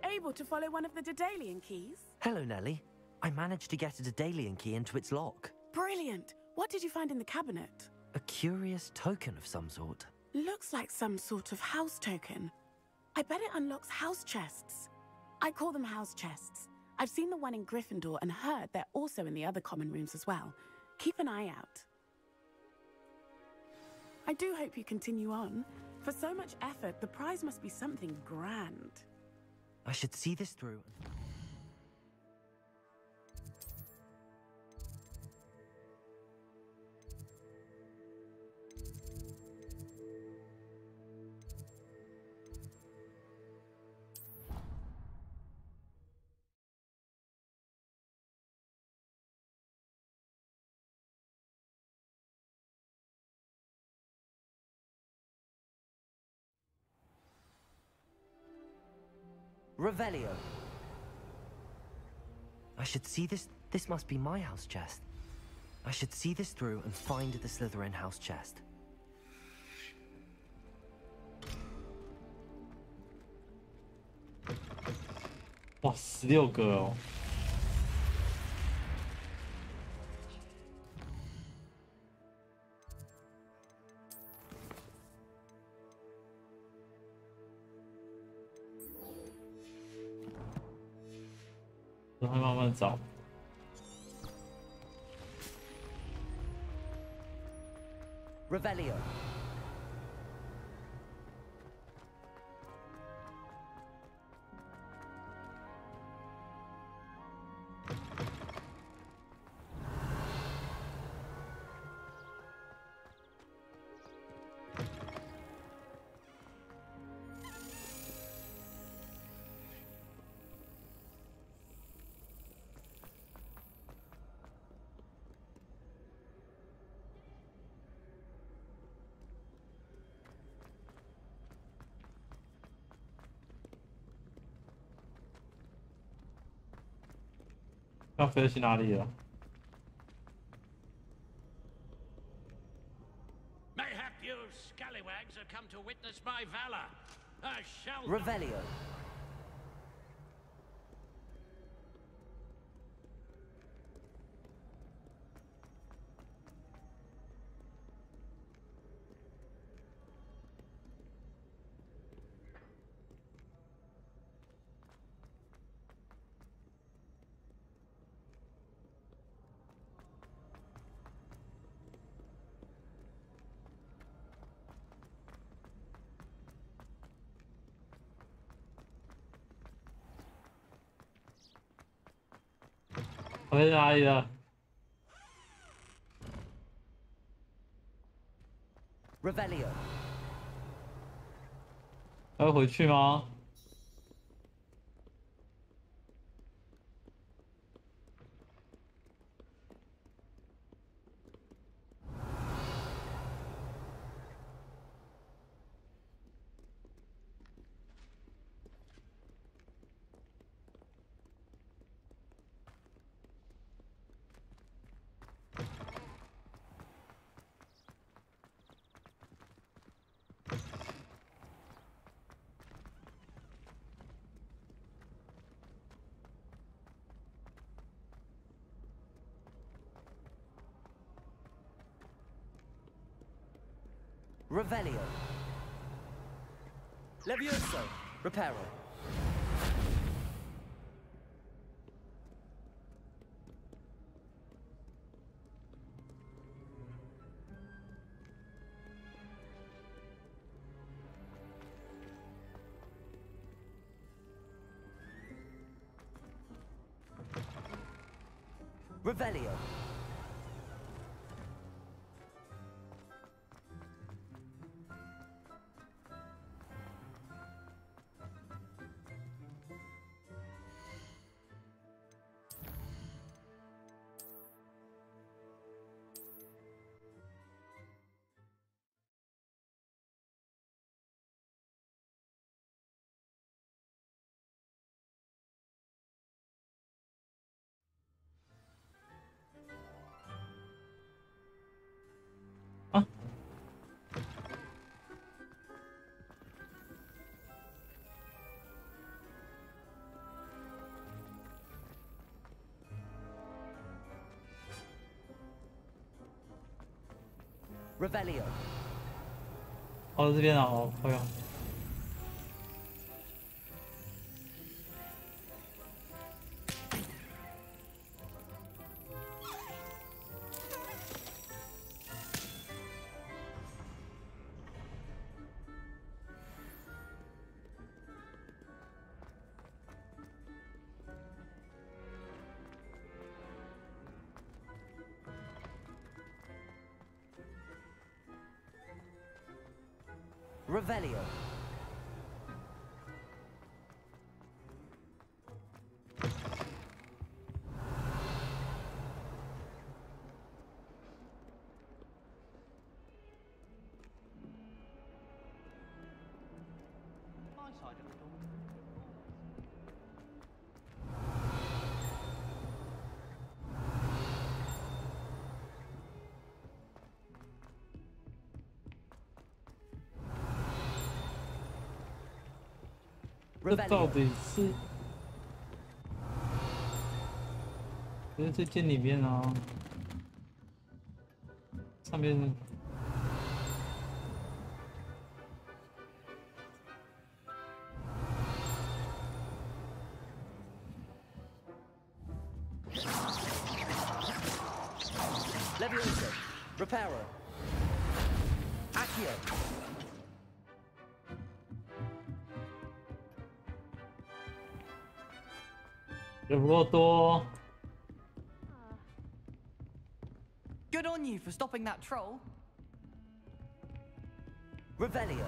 you able to follow one of the Daedalian keys?
Hello, Nellie. I managed to get a Daedalian key into its lock.
Brilliant. What did you find in the cabinet?
A curious token of some sort.
Looks like some sort of house token. I bet it unlocks house chests. I call them house chests. I've seen the one in Gryffindor and heard they're also in the other common rooms as well. Keep an eye out. I do hope you continue on. For so much effort, the prize must be something grand.
I should see this through. Revelio. I should see this. This must be my house chest. I should see this through and find the Slytherin house chest.
哇，16个哦。让他慢慢找。
Revelio.
要飞去哪里了？
Mayhap you scallywags have come to witness my valor. I shall.
Revelio.
回哪里了？
Revelio.
要回去吗？
Revelio. Levioso. Reparo. Revelio. Revelio.
哦，这边啊，哦，哎呦。
Revelio.
这到底是？在这间里面啊，上面。
Levioso. Reparo. Accio.
也不够多。
Good on you for stopping that troll.
Revelio.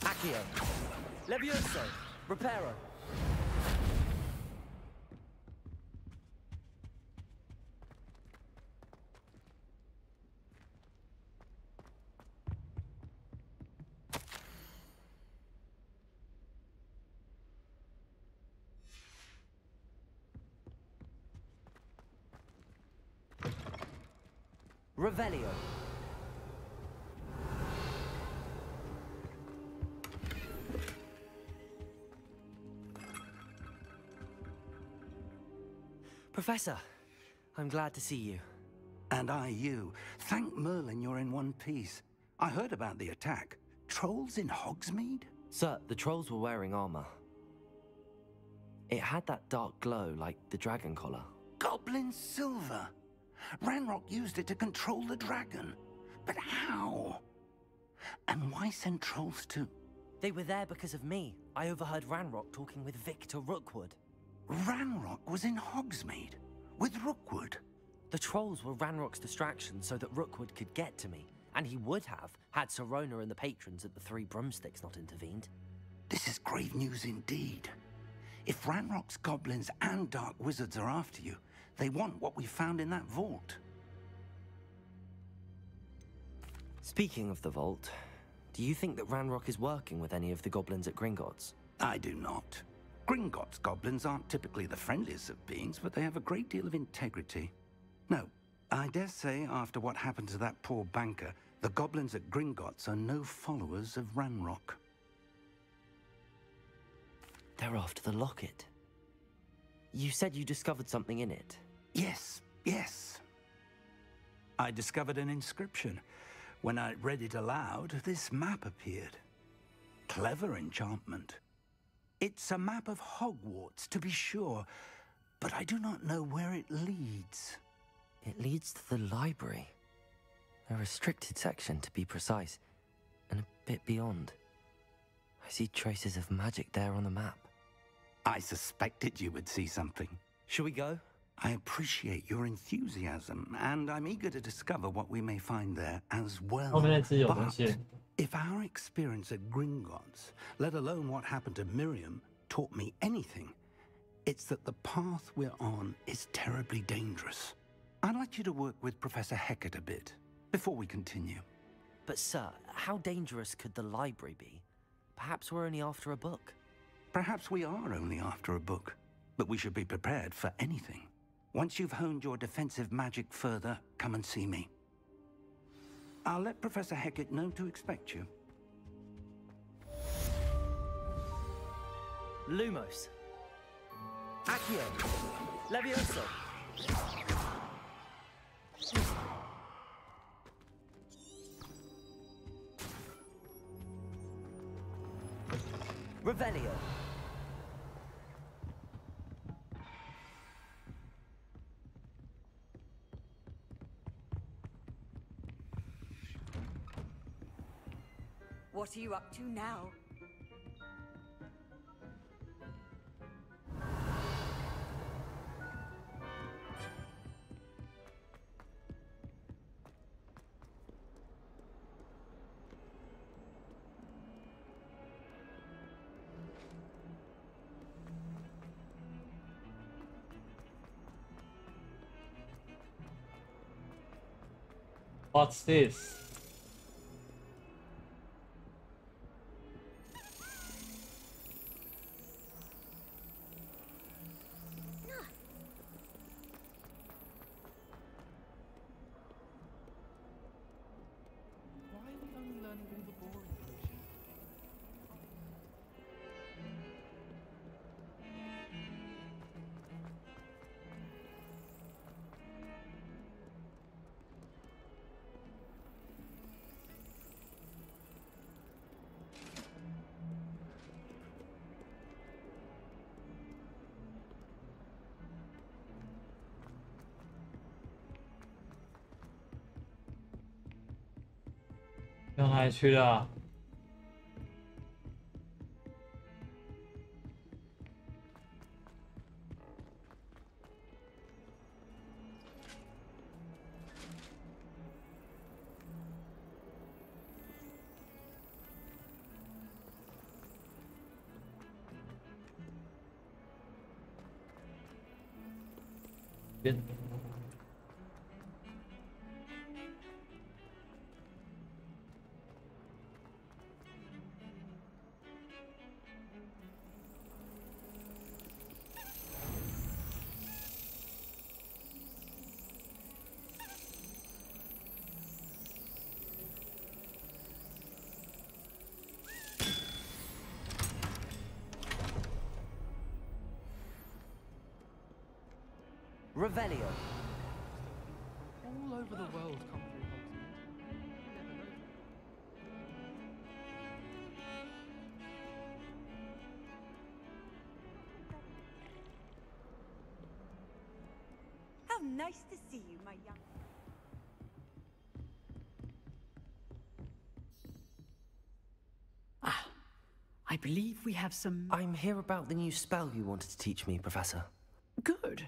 Accio. Levioso. Reparo. Revelio. Professor, I'm glad to see you.
And I you. Thank Merlin you're in one piece. I heard about the attack. Trolls in Hogsmeade?
Sir, the trolls were wearing armor. It had that dark glow like the dragon collar.
Goblin silver. Ranrock used it to control the dragon. But how? And why send trolls too?
They were there because of me. I overheard Ranrock talking with Victor Rookwood.
Ranrock was in Hogsmeade? With Rookwood?
The trolls were Ranrock's distraction so that Rookwood could get to me. And he would have, had Sirona and the patrons at the Three Broomsticks not intervened.
This is grave news indeed. If Ranrock's goblins and dark wizards are after you, they want what we found in that vault.
Speaking of the vault, do you think that Ranrock is working with any of the goblins at Gringotts?
I do not. Gringotts goblins aren't typically the friendliest of beings, but they have a great deal of integrity. No, I dare say after what happened to that poor banker, the goblins at Gringotts are no followers of Ranrock.
They're after the locket. You said you discovered something in it.
Yes, yes. I discovered an inscription. When I read it aloud, this map appeared. Clever enchantment. It's a map of Hogwarts, to be sure, but I do not know where it leads.
It leads to the library. A restricted section, to be precise, and a bit beyond. I see traces of magic there on the map.
I suspected you would see something.
Shall we go?
I appreciate your enthusiasm, and I'm eager to discover what we may find there as well. But if our experience at Gringotts, let alone what happened to Miriam, taught me anything, it's that the path we're on is terribly dangerous. I'd like you to work with Professor Hecat a bit, before we continue.
But sir, how dangerous could the library be? Perhaps we're only after a book.
Perhaps we are only after a book, but we should be prepared for anything. Once you've honed your defensive magic further, come and see me. I'll let Professor Hecat know to expect you.
Lumos. Accio. Levioso. Revelio.
What are you up to now?
What's this?
Why are we only learning all the boring potions?
到哪里去了？边。
Revelio.
All over the world come through Hogsmeade.
How nice to see you, my young...
I believe we have some...
I'm here about the new spell you wanted to teach me, Professor.
Good.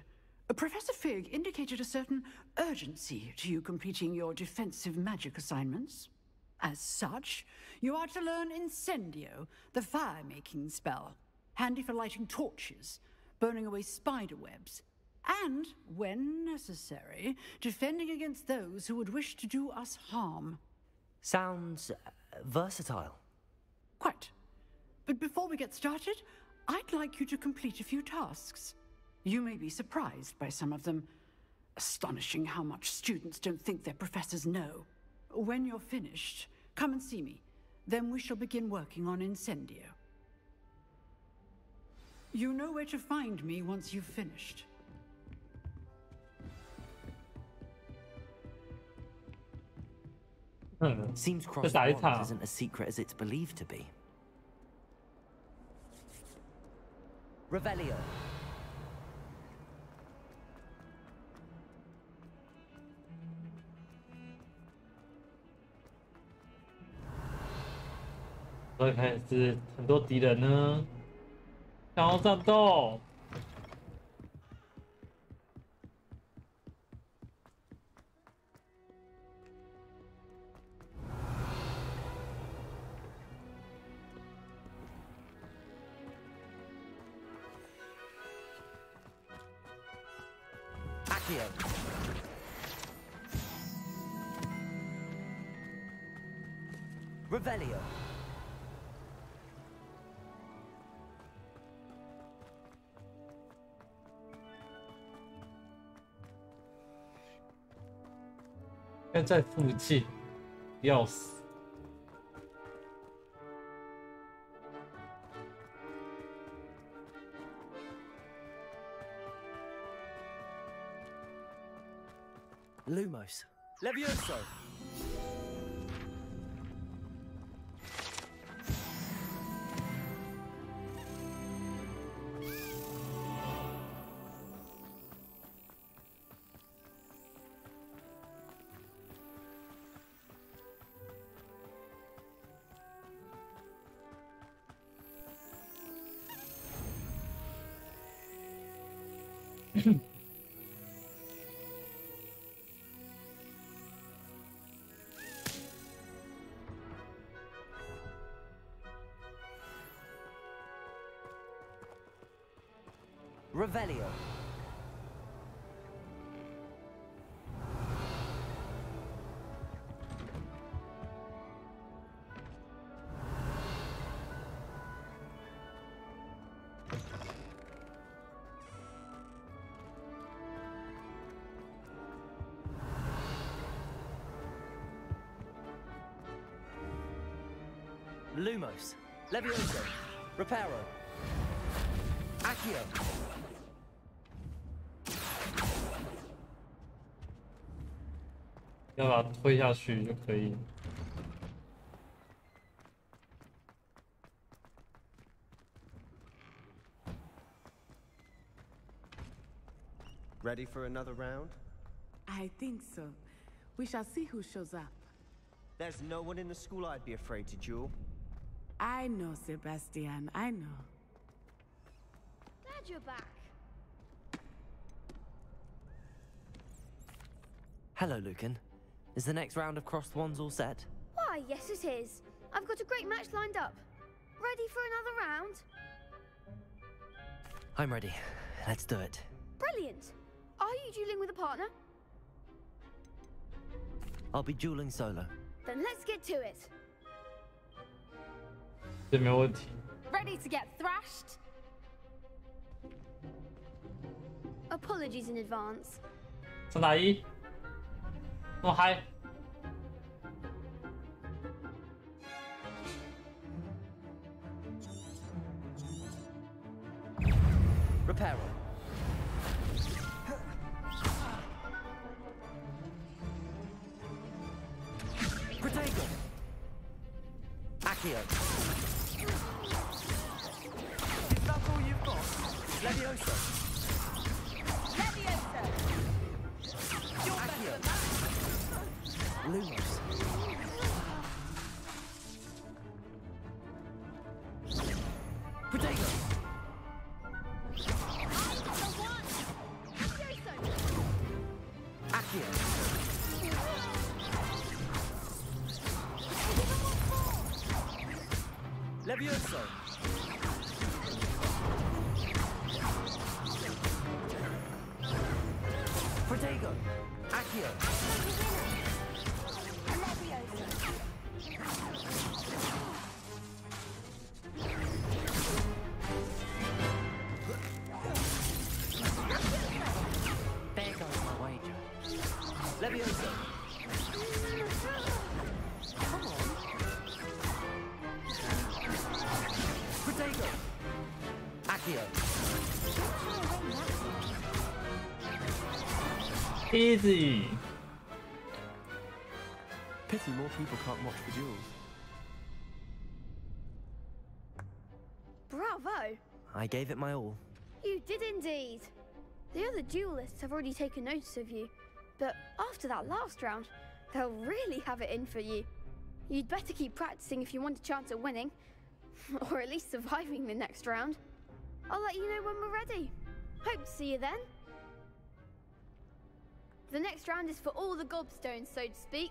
Professor Fig indicated a certain urgency to you completing your defensive magic assignments. As such, you are to learn Incendio, the fire-making spell, handy for lighting torches, burning away spider webs, and, when necessary, defending against those who would wish to do us harm.
Sounds versatile.
Quite. But before we get started, I'd like you to complete a few tasks. You may be surprised by some of them. Astonishing how much students don't think their professors know. When you're finished, come and see me. Then we shall begin working on Incendio. You know where to find me once you've finished.
Seems crossed wands isn't as secret as it's believed to be. Revelio.
所以开始很多敌人呢，想要战斗。
Accio. Revelio.
该在附近，要死。
Lumos. Levioso. Revelio. Lumos. Levioso. Reparo. Accio.
要把它推下去就可以。
Ready for another round?
I think so. We shall see who shows up.
There's no one in the school I'd be afraid to duel.
I know, Sebastian, I know.
Glad you're back.
Hello, Lucan. Is the next round of Crossed Wands all set?
Why, yes it is. I've got a great match lined up. Ready for another round?
I'm ready. Let's do it.
Brilliant. Are you dueling with a partner?
I'll be dueling solo.
Then let's get to it.
这没问题。
Ready to get thrashed? Apologies in advance.
上打一，那么嗨。
Reparo. Protego. Accio. Is that all you've got? Levioso.
Levioso.
Accio. Lumos. Protego. Accio. Levioso. Protego. Accio. There goes my wager. Levioso. Come on. Protego. Accio.
Easy.
Pity more people can't watch the duels.
Bravo.
I gave it my all.
You did indeed. The other duelists have already taken notice of you, but after that last round, they'll really have it in for you. You'd better keep practicing if you want a chance at winning, or at least surviving the next round. I'll let you know when we're ready. Hope to see you then. The next round is for all the gobstones, so to speak.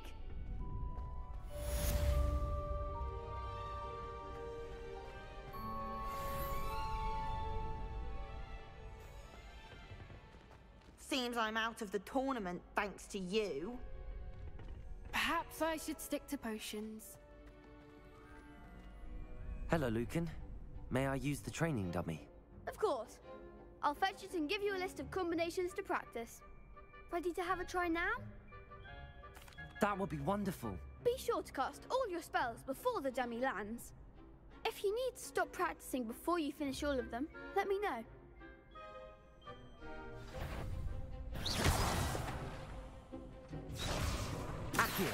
Seems I'm out of the tournament thanks to you.
Perhaps I should stick to potions.
Hello, Lucan. May I use the training dummy?
Of course. I'll fetch it and give you a list of combinations to practice. Ready to have a try now?
That would be wonderful.
Be sure to cast all your spells before the dummy lands. If you need to stop practicing before you finish all of them, let me know.
Accio.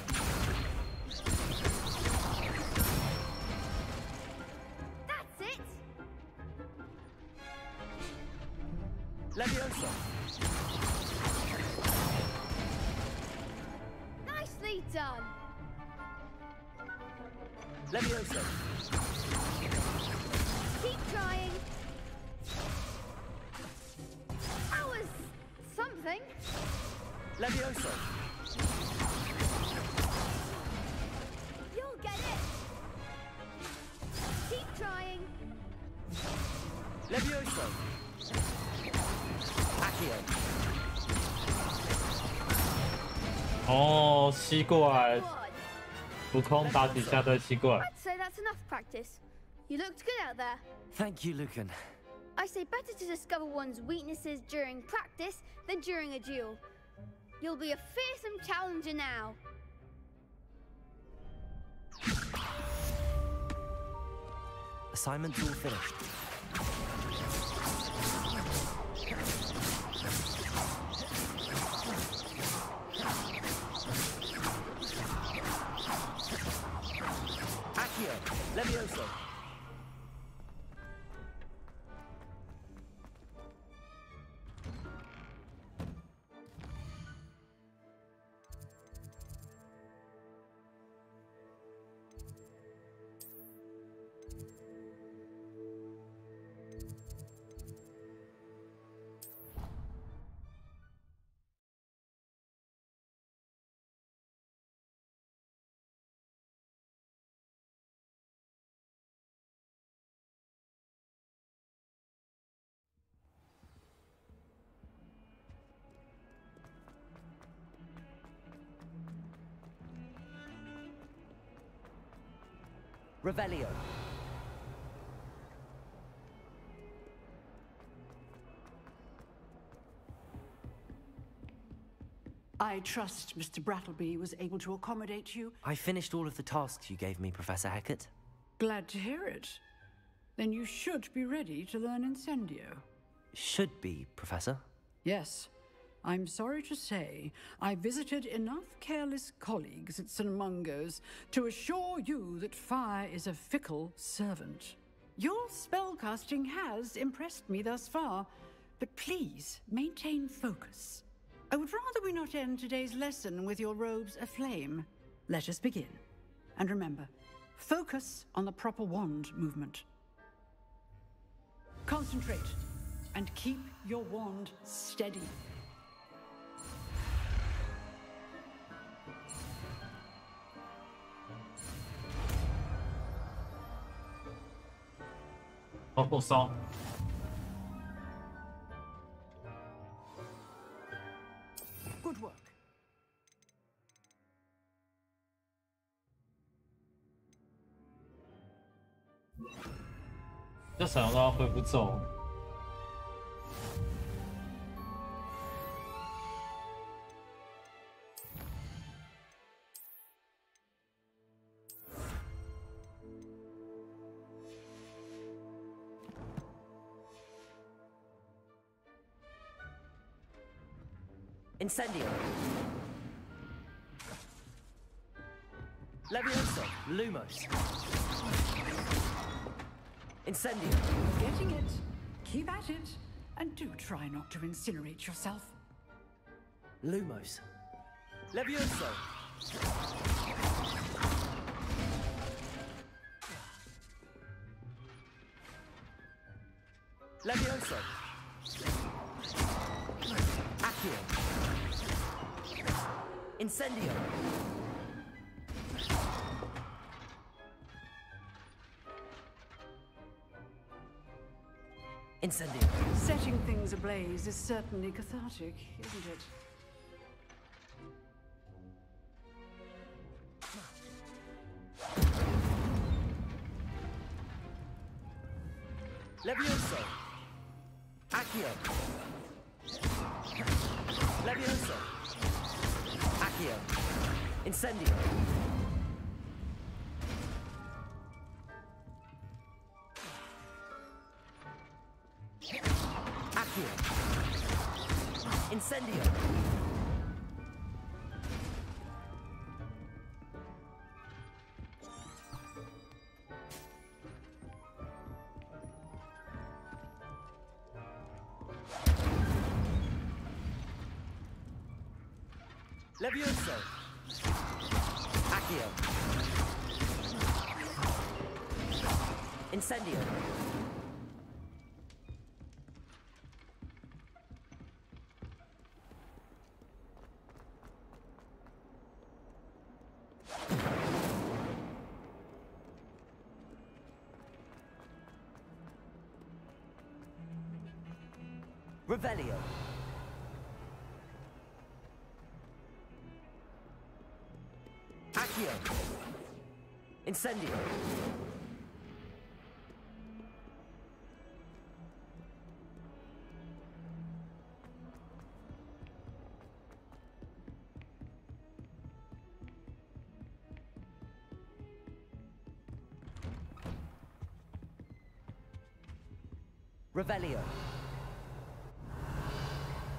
That's it!
Leviosa.
Nicely done!
Leviosa.
Keep trying. That was something.
Leviosa.
You'll get it. Keep trying.
Leviosa. Accio.
哦，吸过来，浮空打几下再吸过来。
I'd say that's enough practice. You looked good out there.
Thank you, Lucan.
I say better to discover one's weaknesses during practice than during a duel. You'll be a fearsome challenger now.
Assignment's all finished. Accio. Leviosa. Revelio.
I trust Mr. Brattleby was able to accommodate you.
I finished all of the tasks you gave me, Professor Hecat.
Glad to hear it. Then you should be ready to learn Incendio.
Should be, Professor.
Yes. I'm sorry to say, I visited enough careless colleagues at St. Mungo's to assure you that fire is a fickle servant. Your spellcasting has impressed me thus far, but please maintain focus. I would rather we not end today's lesson with your robes aflame. Let us begin. And remember, focus on the proper wand movement. Concentrate and keep your wand steady.
Repoussant.
Good work.
要闪到挥不走。
Incendio. Leviosa. Lumos. Incendio.
Getting it. Keep at it. And do try not to incinerate yourself.
Lumos. Leviosa. Leviosa. Accio. Incendio. Incendio.
Setting things ablaze is certainly cathartic, isn't it?
Leviosa. Accio. Leviosa. Accio.
Incendio. Accio. Incendio. Levioso. Accio. Incendio. Revelio. Accio. Incendio. Revelio.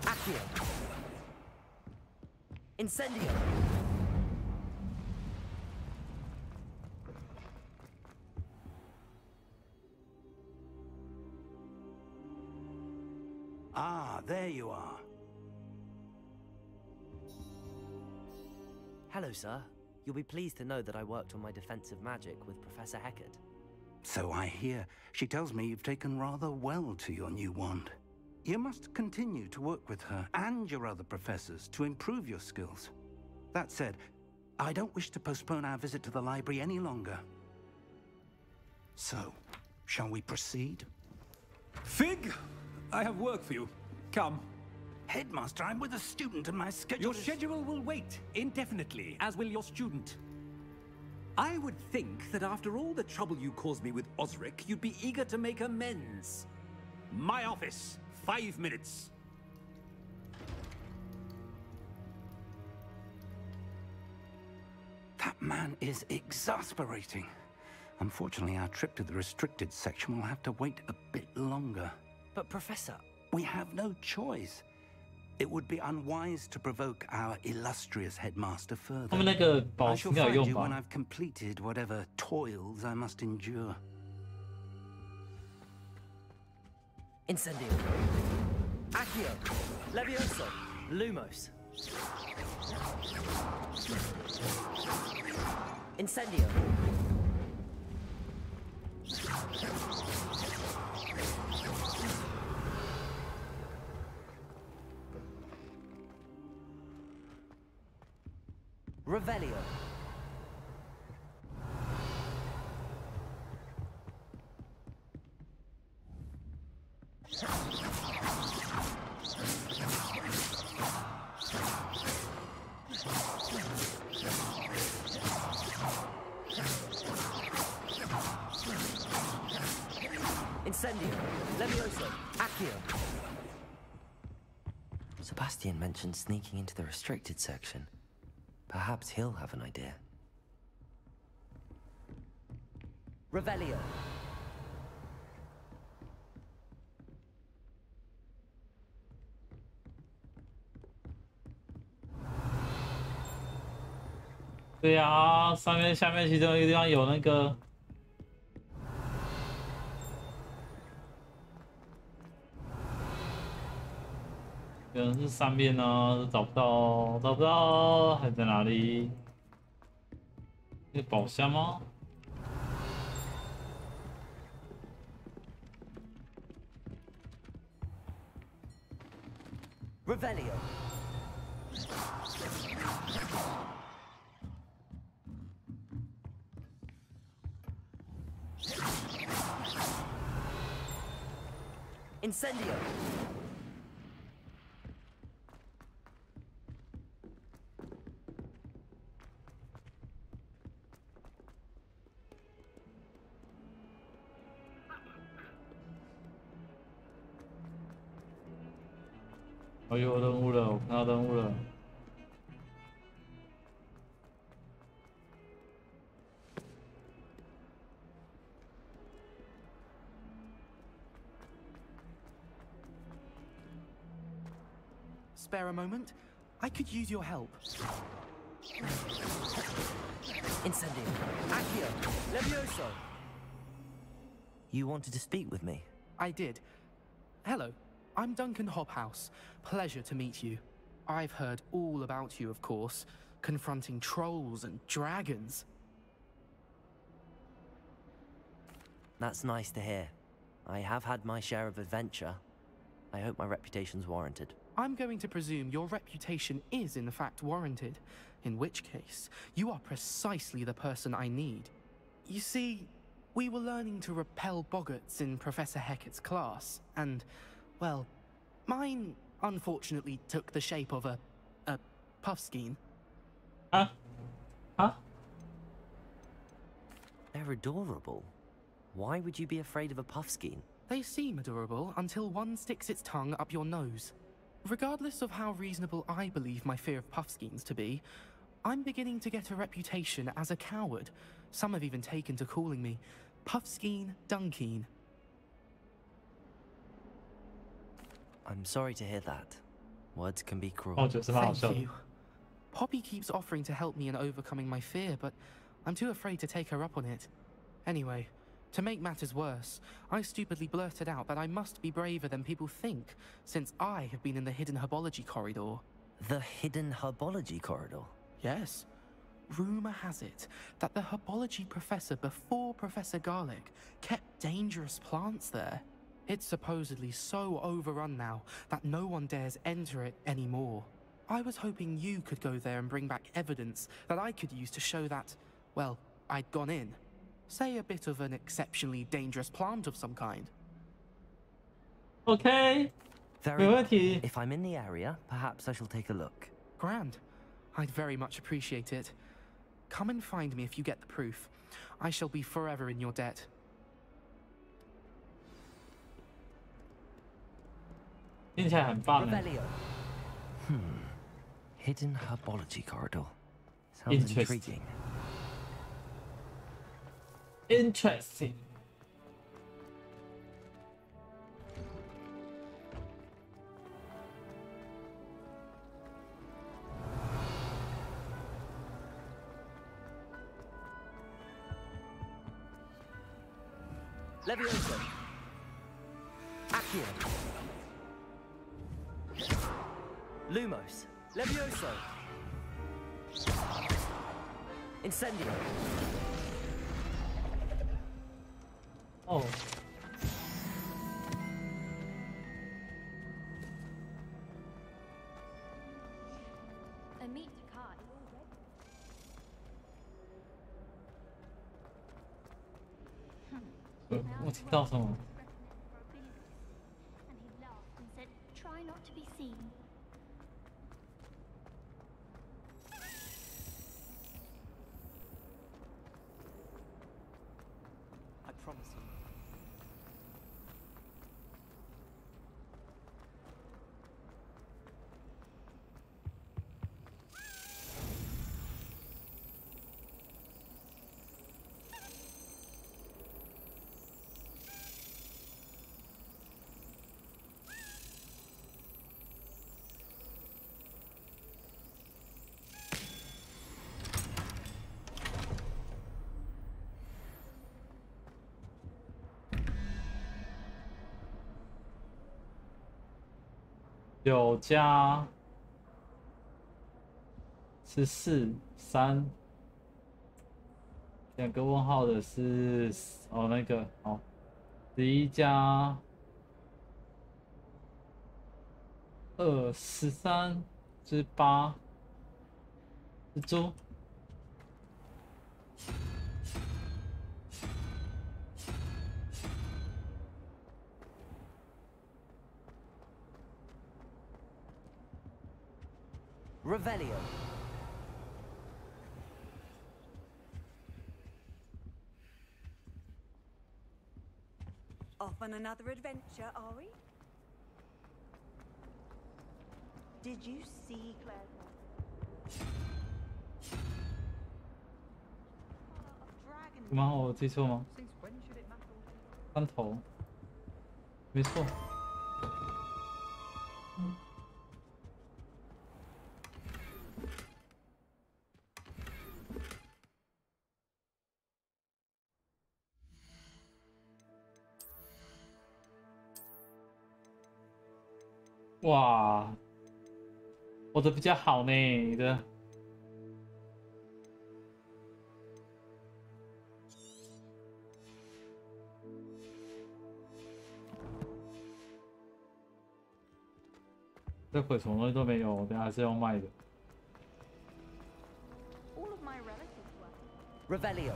Accio. Incendio.
Ah, there you are.
Hello, sir. You'll be pleased to know that I worked on my defensive magic with Professor Heckard.
So I hear. She tells me you've taken rather well to your new wand. You must continue to work with her and your other professors to improve your skills. That said, I don't wish to postpone our visit to the library any longer. So, shall we proceed?
Fig, I have work for you. Come.
Headmaster, I'm with a student and my schedule
Your schedule will wait indefinitely, as will your student. I would think that after all the trouble you caused me with Osric, you'd be eager to make amends. My office, 5 minutes.
That man is exasperating. Unfortunately, our trip to the restricted section will have to wait a bit longer.
But, Professor...
We have no choice. It would be unwise to provoke our illustrious headmaster further. I shall find you when I've completed whatever toils I must endure.
Incendio. Accio. Levioso. Lumos. Incendio. Revelio. Incendio. Levioso. Accio. Sebastian mentioned sneaking into the restricted section. Perhaps he'll have an idea. Revelio.
对啊，上面下面其中一个地方有那个。可能是上面呢，找不到，找不到，还在哪里？那个宝箱吗？
Revelio. Incendio.
Oh, 有任务了，我看到任务了。
spare a moment? I could use your help.
Incendio. Accio. Levioso. You wanted to speak with me?
I did. Hello, I'm Duncan Hobhouse. Pleasure to meet you. I've heard all about you, of course, confronting trolls and dragons.
That's nice to hear. I have had my share of adventure. I hope my reputation's warranted.
I'm going to presume your reputation is in fact warranted, in which case, you are precisely the person I need. You see, we were learning to repel boggarts in Professor Hecat's class, and, well, mine unfortunately took the shape of a puffskein.
Huh?
They're adorable. Why would you be afraid of a puffskein?
They seem adorable until one sticks its tongue up your nose. Regardless of how reasonable I believe my fear of puffskeins to be, I'm beginning to get a reputation as a coward. Some have even taken to calling me Puffskein Dunkeen.
I'm sorry to hear that. Words can be cruel.
Oh, just about
Thank you. Poppy keeps offering to help me in overcoming my fear, but I'm too afraid to take her up on it. Anyway, to make matters worse, I stupidly blurted out that I must be braver than people think, since I have been in the hidden herbology corridor.
The hidden herbology corridor?
Yes. Rumor has it that the herbology professor before Professor Garlic kept dangerous plants there. It's supposedly so overrun now that no one dares enter it anymore. I was hoping you could go there and bring back evidence that I could use to show that, well, I'd gone in. Say a bit of an exceptionally dangerous plant of some kind.
Okay.
Very well. If I'm in the area, perhaps I shall take a look.
Grand. I'd very much appreciate it. Come and find me if you get the proof. I shall be forever in your debt.
听起来很棒哎。
Hidden herbology corridor. Sounds intriguing.
Interesting.
Levioso. Accio. Lumos. Levioso. Incendio.
Oh.
A meat cart.
我听到什么？
And he laughed and said, "Try not to be seen."
I promise you.9
加14 3，两个问号的是哦那个哦，11加2 13是8，是猪。
Revelio.
Off on another adventure, are we? Did you see Claire?
什么？我记错吗？三头，没错。哇，我的比较好呢，你的。这鬼什么东西都没有，等下还是要卖的。
All of my relatives were.
Revelio.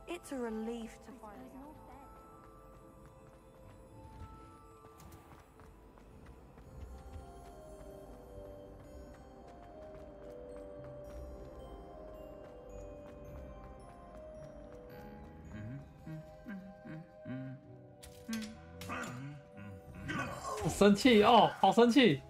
It's a relief to find out.
Mm-hmm. 生气哦，好生气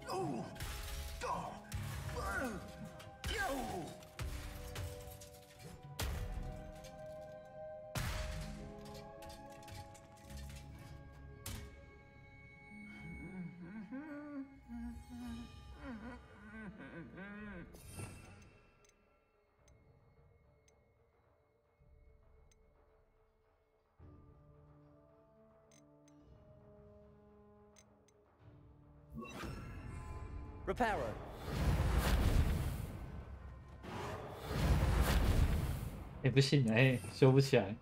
！Reparo. 哎，不行哎，修不起来。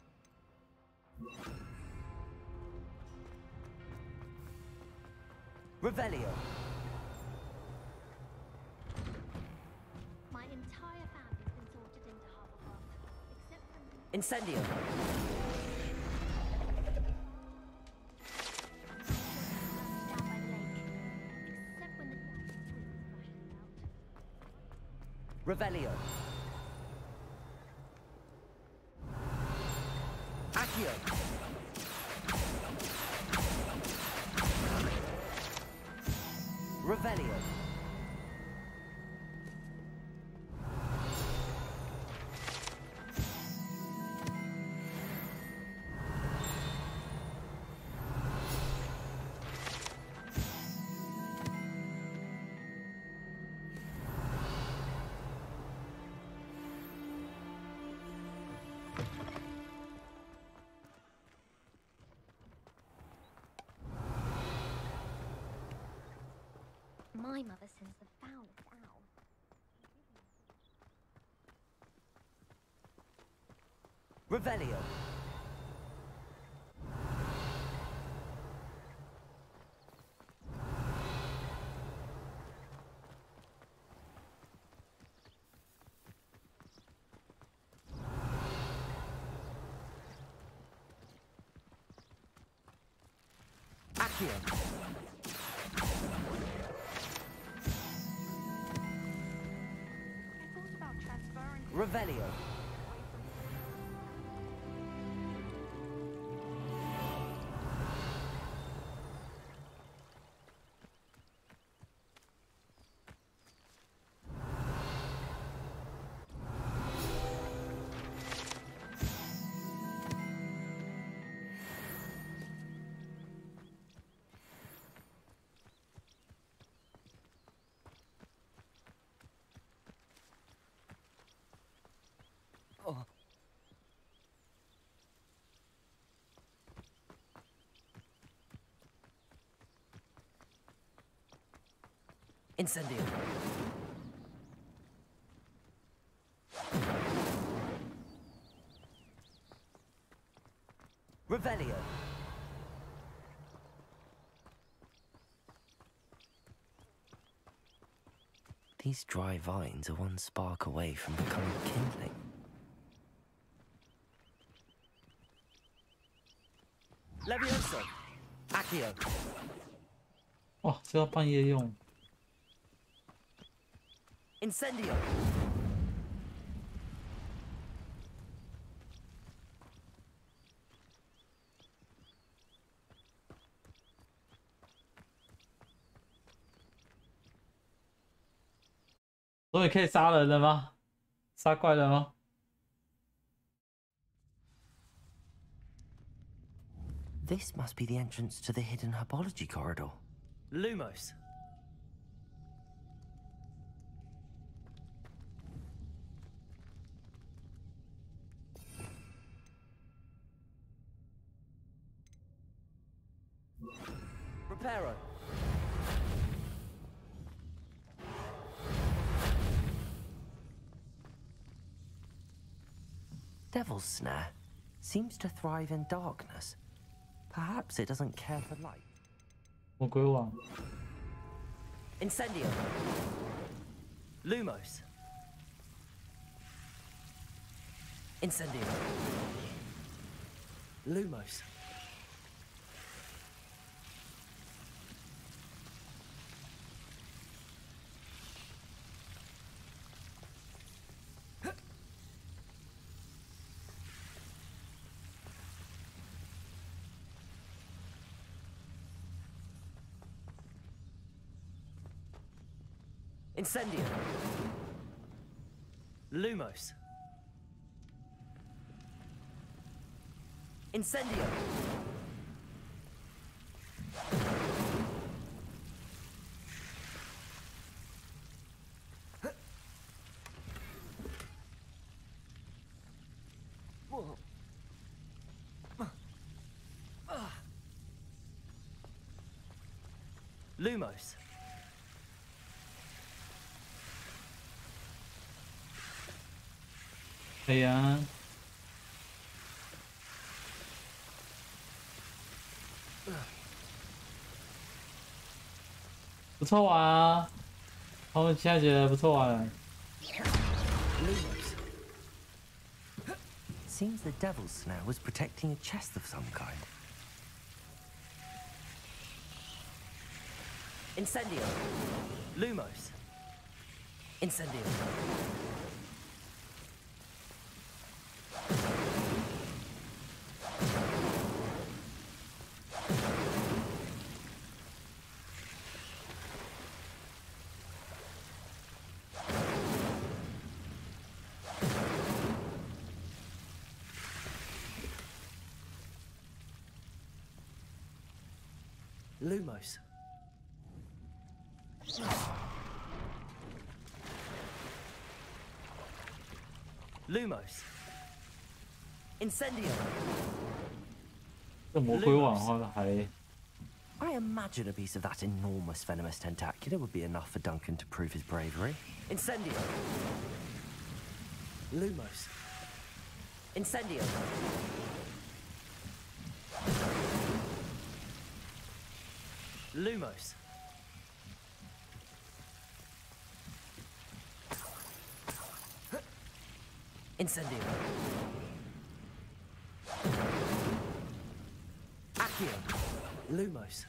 Revelio.
My entire family's been sorted into Hogwarts, except for
Incendio. Revelio. Accio. Revelio.
my mother sends the foulest owl.
Revelio. Accio. Revelio. Oh. Incendio. Revelio. These dry vines are one spark away from becoming kindling. Levioso. Accio.
哇，这要半夜用。
Incendio.
"所以可以杀人了吗？杀怪了吗？
This must be the entrance to the hidden herbology corridor. Lumos. Reparo. Devil's Snare seems to thrive in darkness. Perhaps it doesn't care for light.
魔鬼网。
Incendio. Lumos. Incendio. Lumos. Incendio. Lumos. Incendio. Lumos.
哎呀，不错啊，他们现在觉得不错啊。
Seems the Devil's Snare was protecting a chest of some kind. Incendio. Lumos. Incendio. Lumos. Lumos. Incendio.
这魔鬼网好像还
I imagine a piece of that enormous venomous tentacular would be enough for Duncan to prove his bravery. Incendio. Lumos. Incendio. Lumos. Incendio. Accio. Lumos.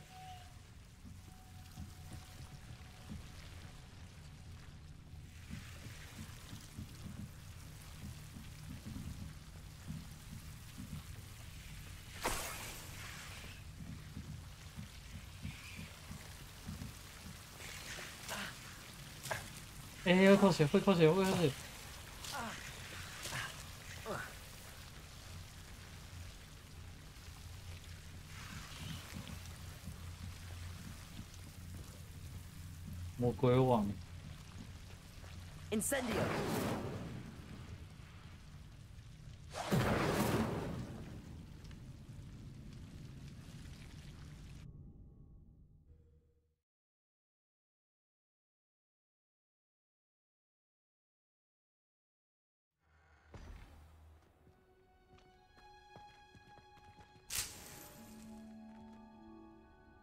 哎，要扣血，会扣血，会扣血。魔鬼网。
Incendio.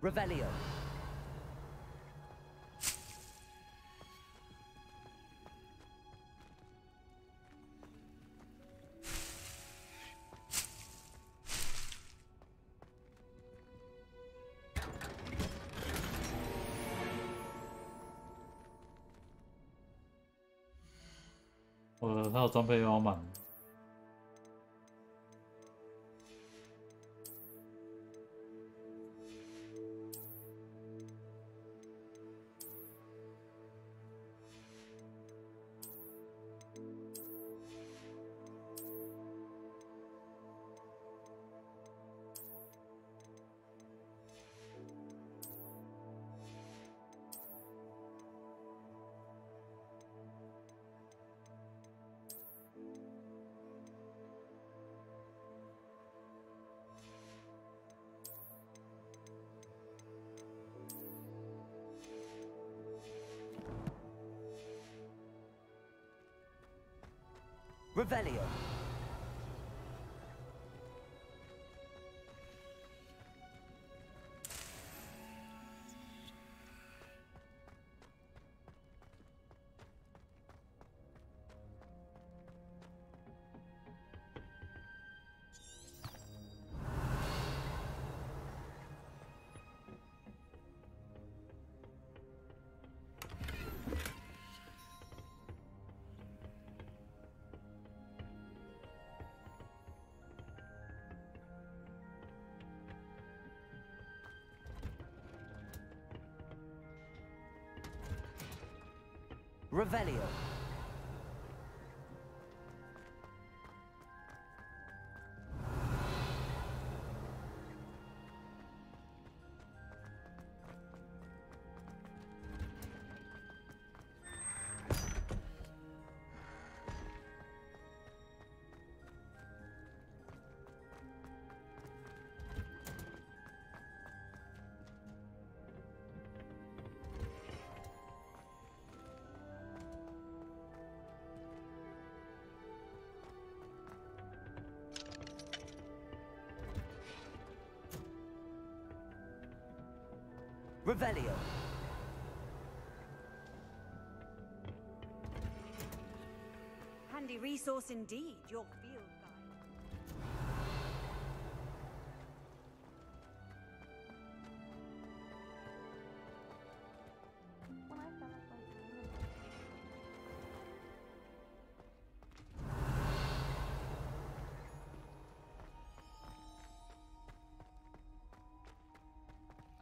Revelio.
他的装备要满。
Revelio. Revelio. Revelio.
Handy resource indeed, your field guide.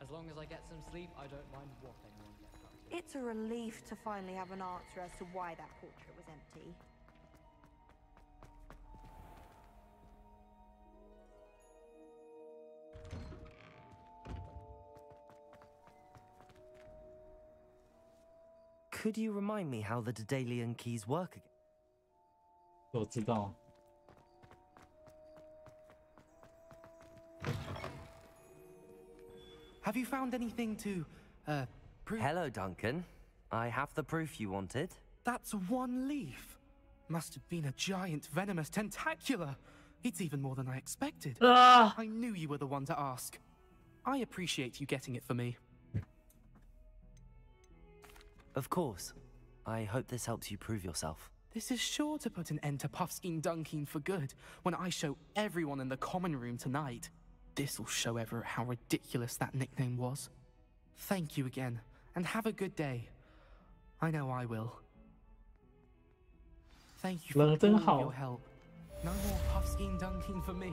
As long as I get some sleep, I don't mind what anyone gets up to.
It's a relief to finally have an answer as to why that portrait was empty.
Could you remind me how the Daedalian keys work again?
我知道。
Have you found anything to, prove?
Hello, Duncan. I have the proof you wanted.
That's one leaf. Must have been a giant venomous tentacula. It's even more than I expected. I knew you were the one to ask. I appreciate you getting it for me.
Of course. I hope this helps you prove yourself.
This is sure to put an end to Puffskein Dunkin for good when I show everyone in the common room tonight. This'll show Everett how ridiculous that nickname was. Thank you again, and have a good day. I know I will. Thank you for all your help. No more Puffskein Dunkin for me.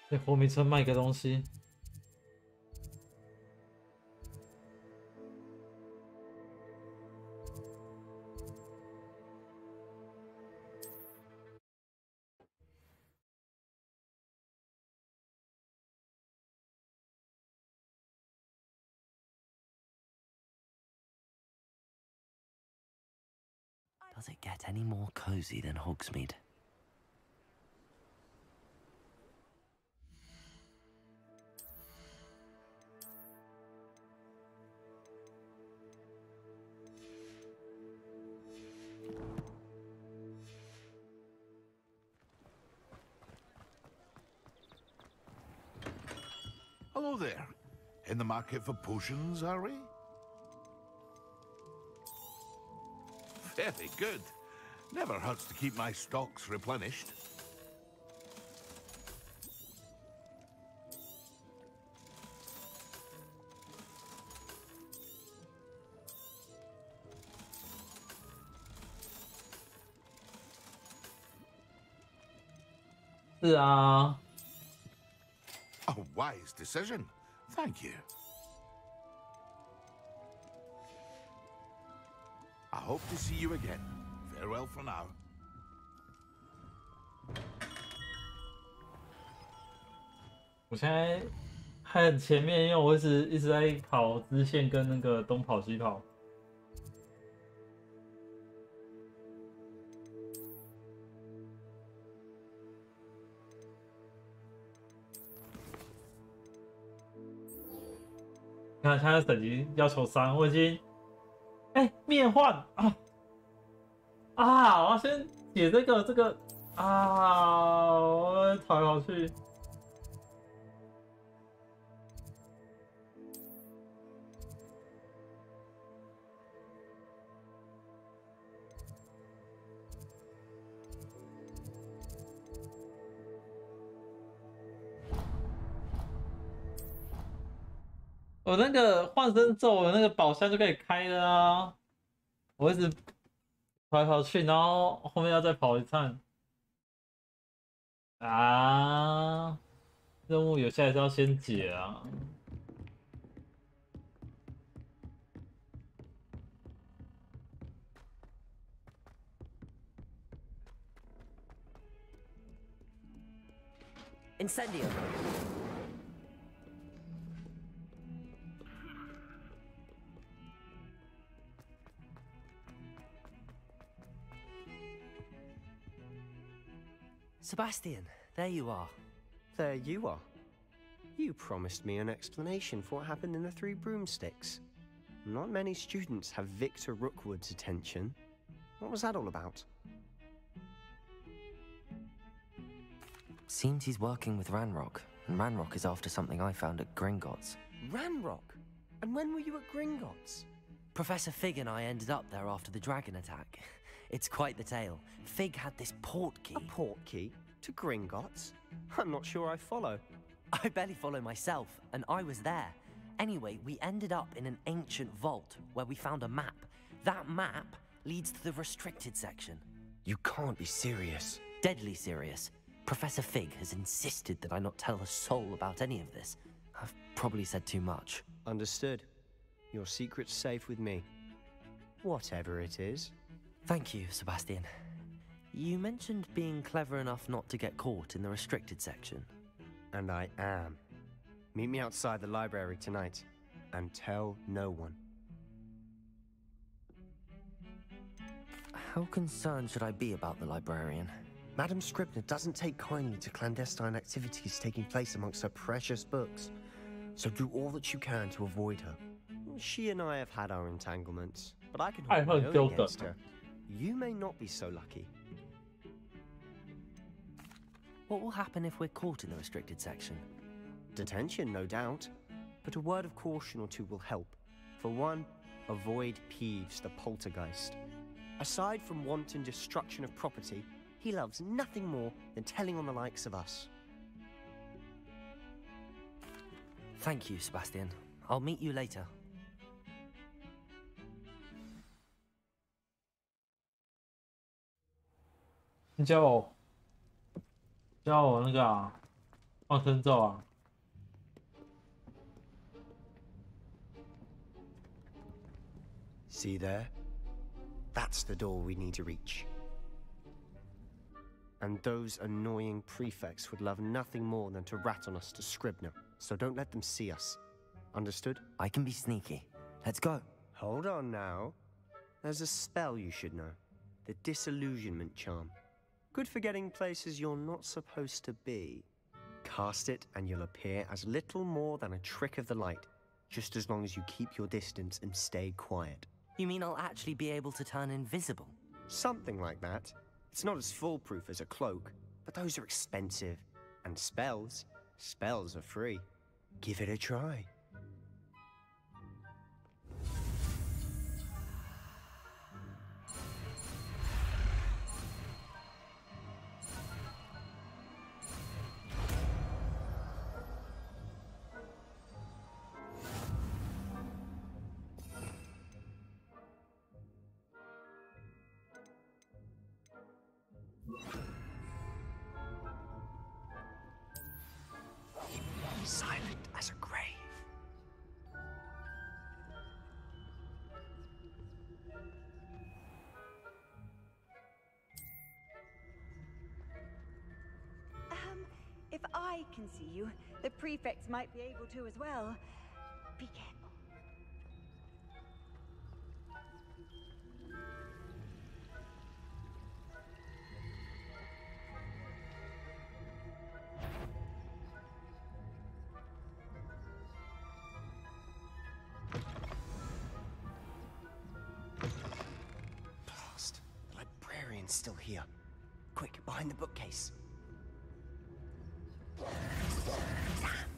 在活米村卖个东西。
Does it get any more cozy than Hogsmeade?
Hello there. In the market for potions, are we? Very good. Never hurts to keep my stocks replenished. A wise decision. Thank you. I hope to see you again. Farewell for now.
我现在还很前面，因为我一直在跑支线跟那个东跑西跑。看现在等级要求3，我已经变换啊！我要先解这个啊！我跑来跑去。我那个换身咒的那个宝箱就可以开了啊！我一直跑来跑去，然后后面要再跑一趟啊！任务有些还是要先解啊。
Incendio. Sebastian, there you are.
There you are. You promised me an explanation for what happened in the Three Broomsticks. Not many students have Victor Rookwood's attention. What was that all about?
Seems he's working with Ranrock, and Ranrock is after something I found at Gringotts.
Ranrock? And when were you at Gringotts?
Professor Fig and I ended up there after the dragon attack. It's quite the tale. Fig had this port key.
A port key? To Gringotts? I'm not sure I follow.
I barely follow myself, and I was there. Anyway, we ended up in an ancient vault where we found a map. That map leads to the restricted section.
You can't be serious.
Deadly serious. Professor Fig has insisted that I not tell a soul about any of this. I've probably said too much.
Understood. Your secret's safe with me. Whatever it is.
Thank you, Sebastian. You mentioned being clever enough not to get caught in the restricted section.
And I am. Meet me outside the library tonight, and tell no one.
How concerned should I be about the librarian?
Madam Scribner doesn't take kindly to clandestine activities taking place amongst her precious books, so do all that you can to avoid her. She and I have had our entanglements, but I can hold my own against her. You may not be so lucky.
What will happen if we're caught in the restricted section?
Detention, no doubt. But a word of caution or two will help. For one, avoid Peeves, the poltergeist. Aside from wanton destruction of property, he loves nothing more than telling on the likes of us.
Thank you, Sebastian. I'll meet you later.
你教我那个啊，放生咒啊。
See there? That's the door we need to reach. And those annoying prefects would love nothing more than to rat on us to Scribner, so don't let them see us. Understood?
I can be sneaky. Let's go.
Hold on now. There's a spell you should know. The Disillusionment Charm. Good for getting places you're not supposed to be. Cast it and you'll appear as little more than a trick of the light, just as long as you keep your distance and stay quiet.
You mean I'll actually be able to turn invisible?
Something like that. It's not as foolproof as a cloak, but those are expensive. And spells are free. Give it a try. Silent as a grave.
If I can see you, the prefects might be able to as well. Be careful.
still here. Quick, behind the bookcase. Damn.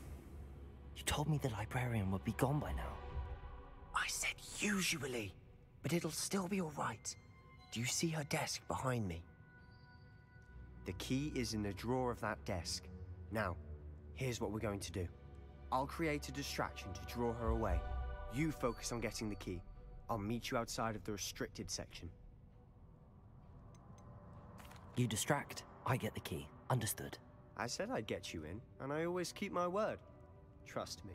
You told me the librarian would be gone by now. I said usually, but it'll still be all right. Do you see her desk behind me? The key is in the drawer of that desk. Now, here's what we're going to do. I'll create a distraction to draw her away. You focus on getting the key. I'll meet you outside of the restricted section.
You distract, I get the key. Understood.
I said I'd get you in, and I always keep my word. Trust me.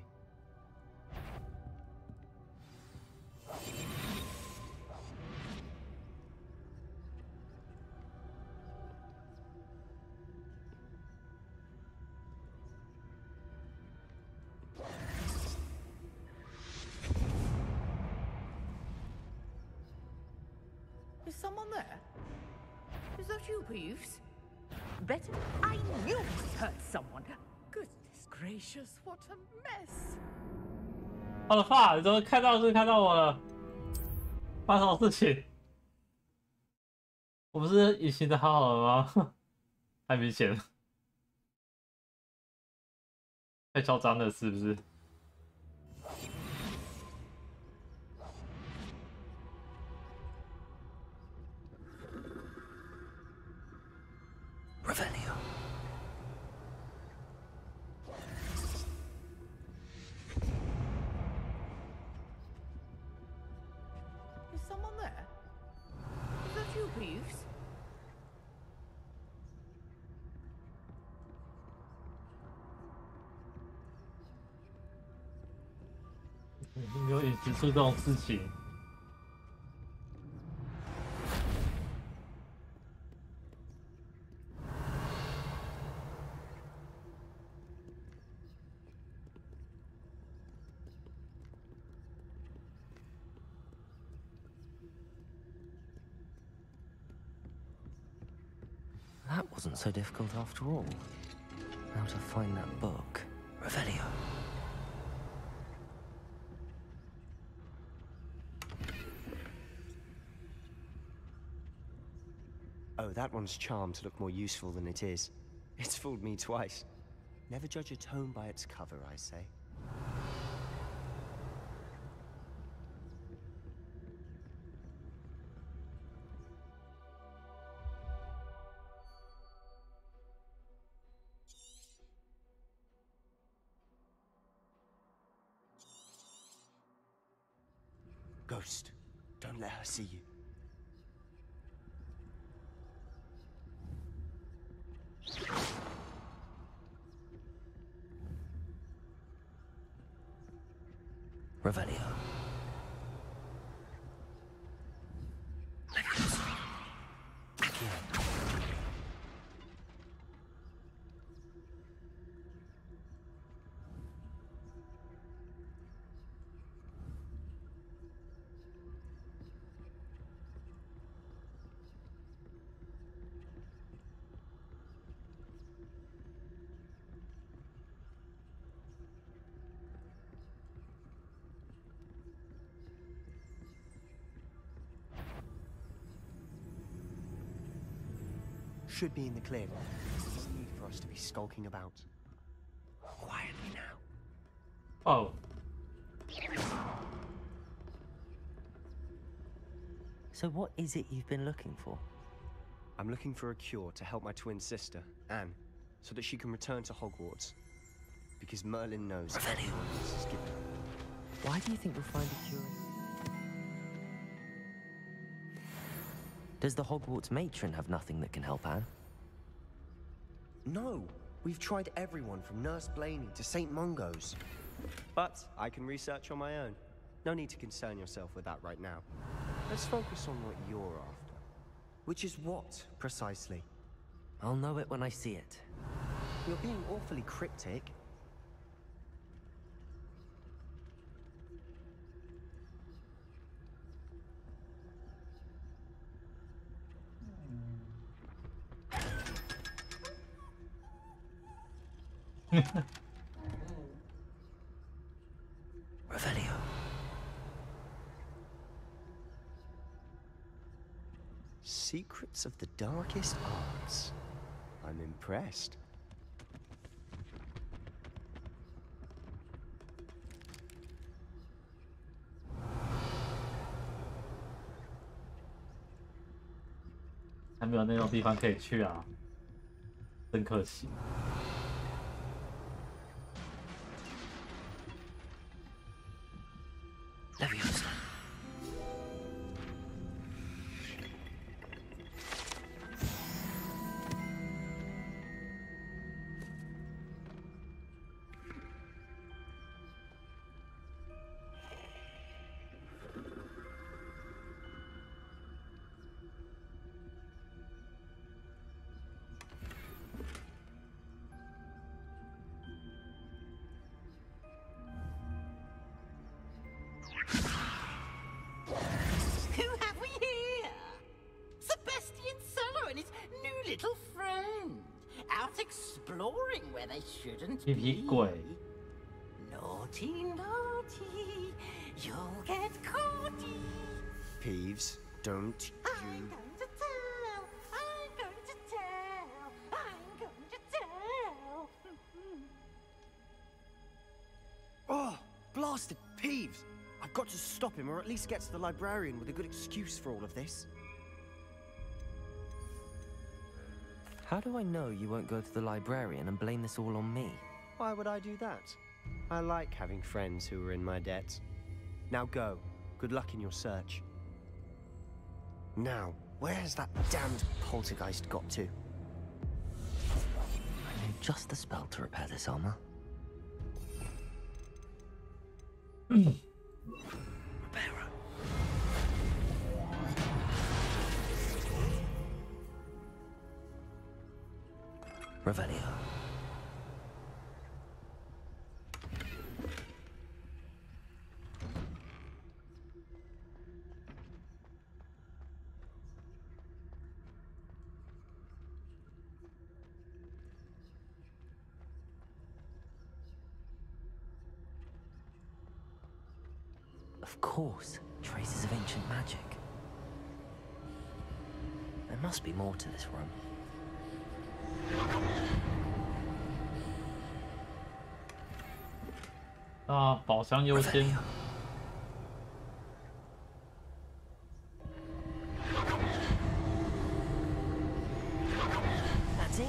Is someone there? Is that you, Peeves? Better. I knew I heard someone. Goodness gracious, what a mess!
我的发，你怎么看到我了？发生什么事情？我不是隐形的好好了吗？太明显了，太嚣张了，是不是？
Revelio.
Is someone there? Is that you, Peeves?
没有隐形出这种事情。
That wasn't so difficult after all. How to find that book. Revelio.
Oh, that one's charmed to look more useful than it is. It's fooled me twice. Never judge a tome by its cover, I say. Ghost, don't let her see you.
Revelio.
Should be in the clear. There's no need for us to be skulking about. Quietly now.
Oh.
So what is it you've been looking for?
I'm looking for a cure to help my twin sister, Anne, so that she can return to Hogwarts. Because Merlin knows everyone else is given.
Why do you think you'll find a cure? Does the Hogwarts matron have nothing that can help Anne?
No, we've tried everyone from Nurse Blaney to St. Mungo's. But I can research on my own. No need to concern yourself with that right now. Let's focus on what you're after. Which is what, precisely?
I'll know it when I see it.
You're being awfully cryptic.
Revelio.
Secrets Professors of the darkest arts. I'm impressed.
还没有那种地方可以去啊，真可惜。
Leviosa.
Pipi鬼
Naughty, naughty, you'll get caughty.
Peeves, don't you...
I'm going to tell, I'm going to tell, I'm going to tell.
Oh, blasted Peeves! I've got to stop him, or at least get to the librarian with a good excuse for all of this. How do I know you won't go to the librarian and blame this all on me? Why would I do that? I like having friends who are in my debt. Now go. Good luck in your search. Now, where has that damned poltergeist got to? I know just the spell to repair this armor. Revelio. Of course, traces of ancient magic. There must be more to this room.
啊，宝箱优先。
That's it.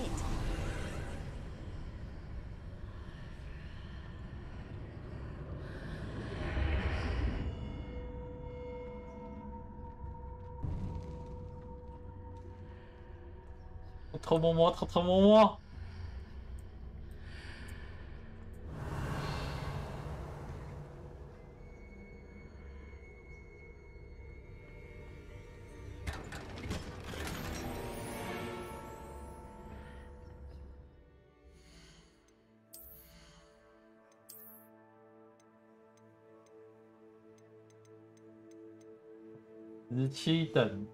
偷偷摸摸，偷偷摸摸。17等。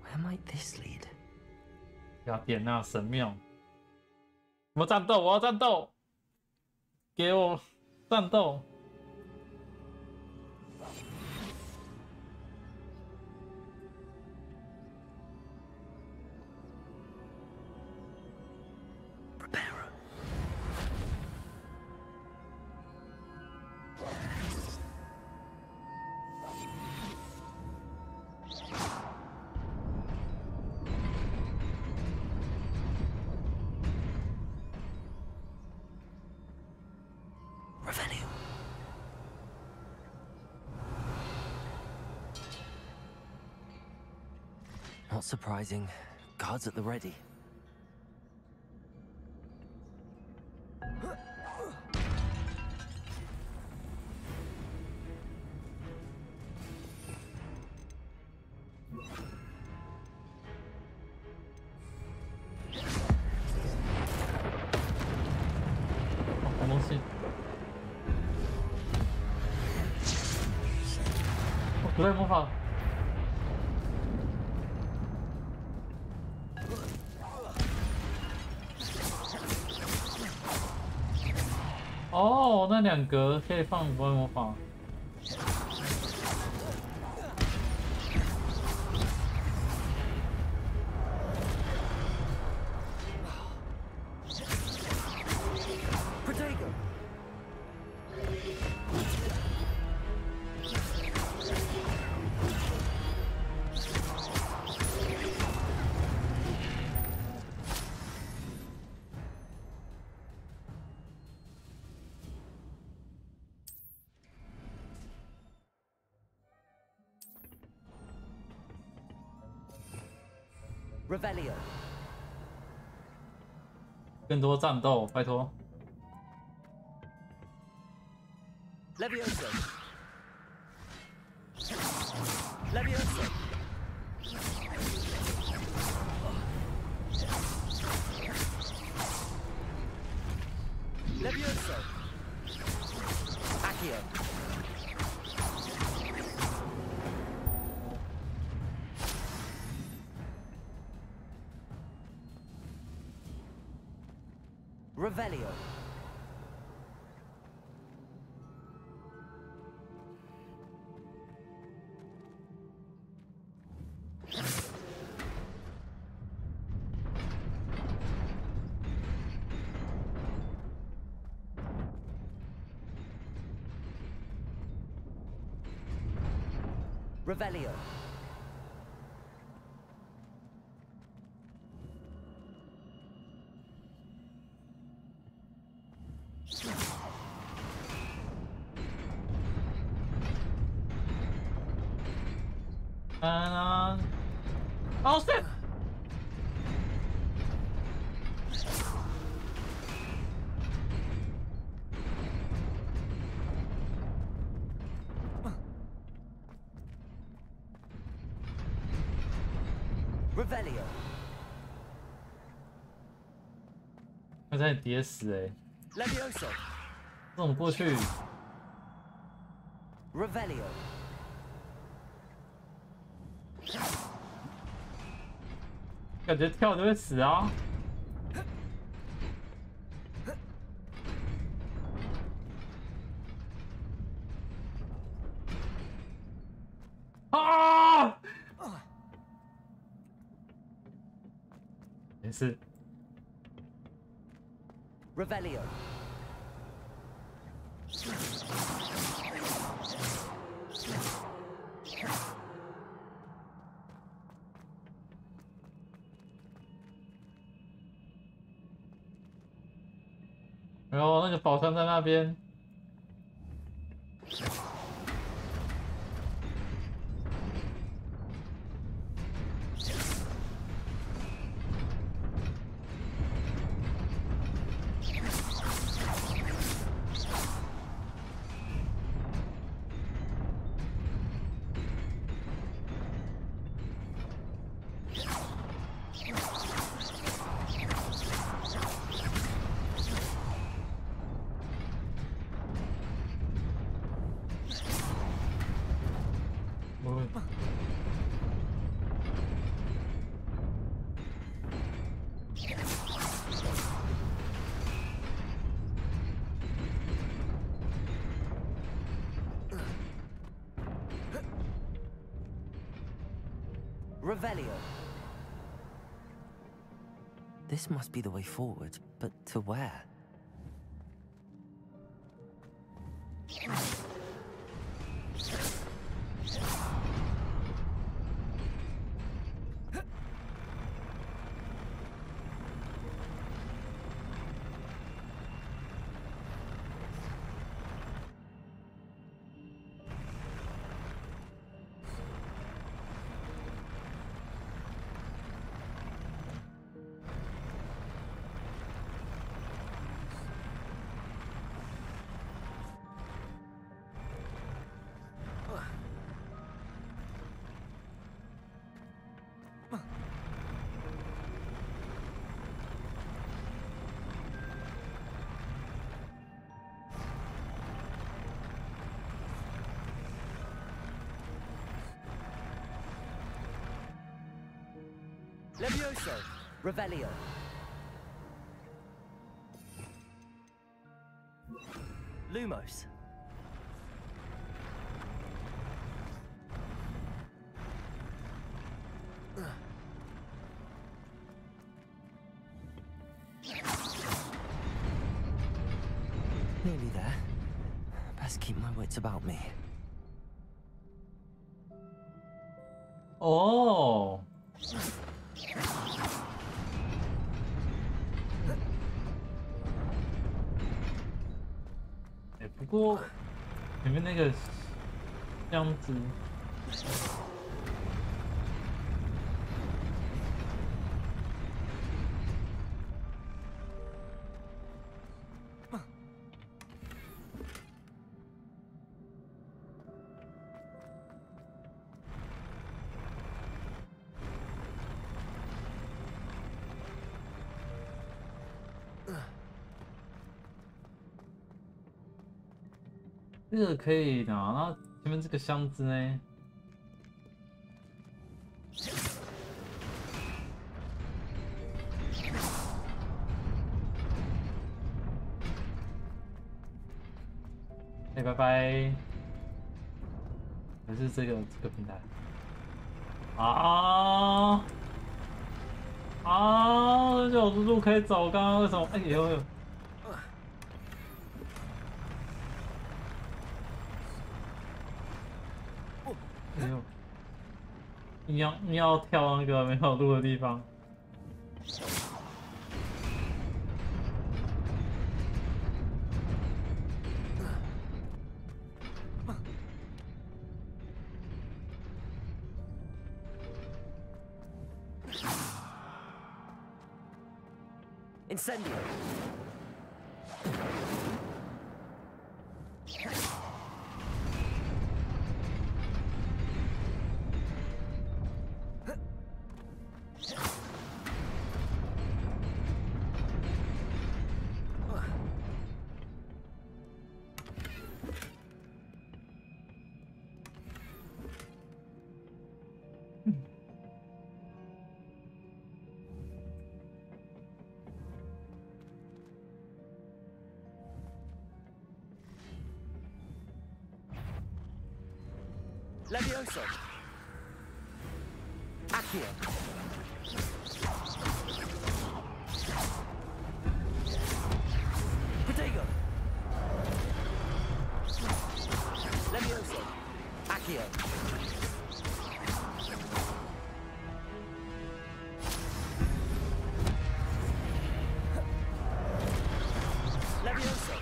Where might this lead?
雅典娜神庙。我要战斗！我要战斗！给我战斗！
Not surprising. Guards at the ready.
哦，那2格可以放不会魔法。
Revelio.
更多战斗，拜托。
Levioso. Levioso. Levioso. Accio. Revelio. Revelio.
Oh shit!
Revelio.
他在跌死哎、欸！
Levioso.
这种过去。
Revelio.
感觉跳就会死啊！啊！没事。
Revelio.
然后那个宝箱在那边。
Revelio. This must be the way forward, but to where? Levioso. Revelio. Lumos. Nearly there. Best keep my wits about me.
Oh. 不过前面那个箱子。这个可以拿，那前面这个箱子呢？哎，拜拜！还是这个平台？这有路可以走，刚刚为什么？哎呦！ 哎呦！硬要跳那个没有路的地方。
Incendio. Levioso. Accio. Protego. Levioso. Accio. Levioso.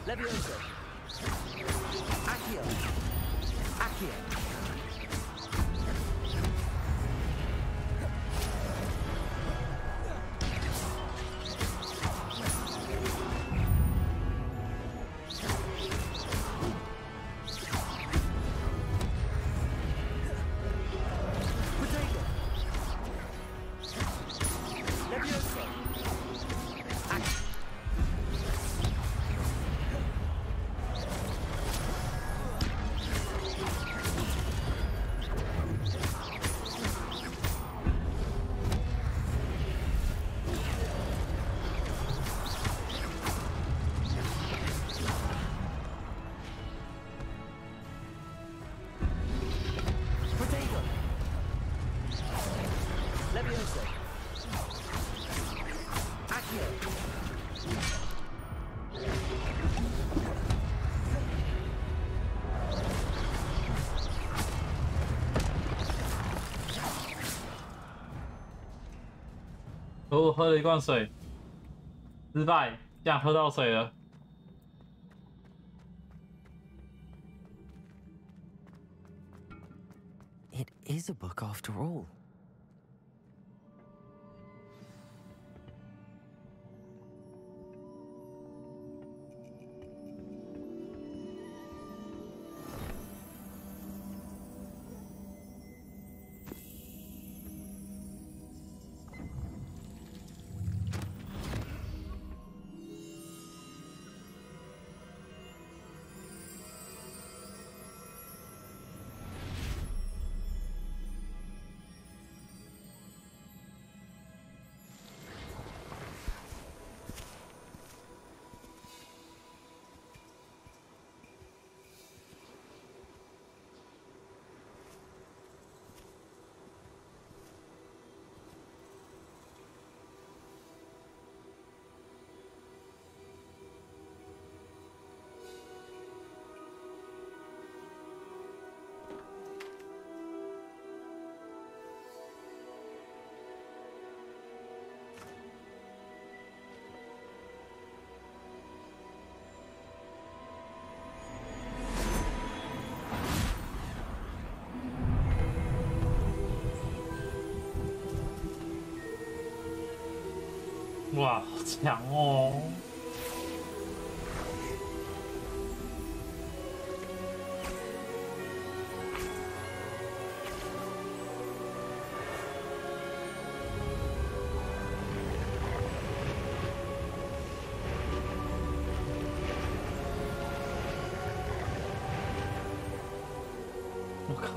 Levioso. Accio. Accio. Protego. Levioso. Accio. Protego. Levioso. Accio.
我喝了一罐水，失败，这样喝到水了。
It is a book after all.
哇，好强哦！我靠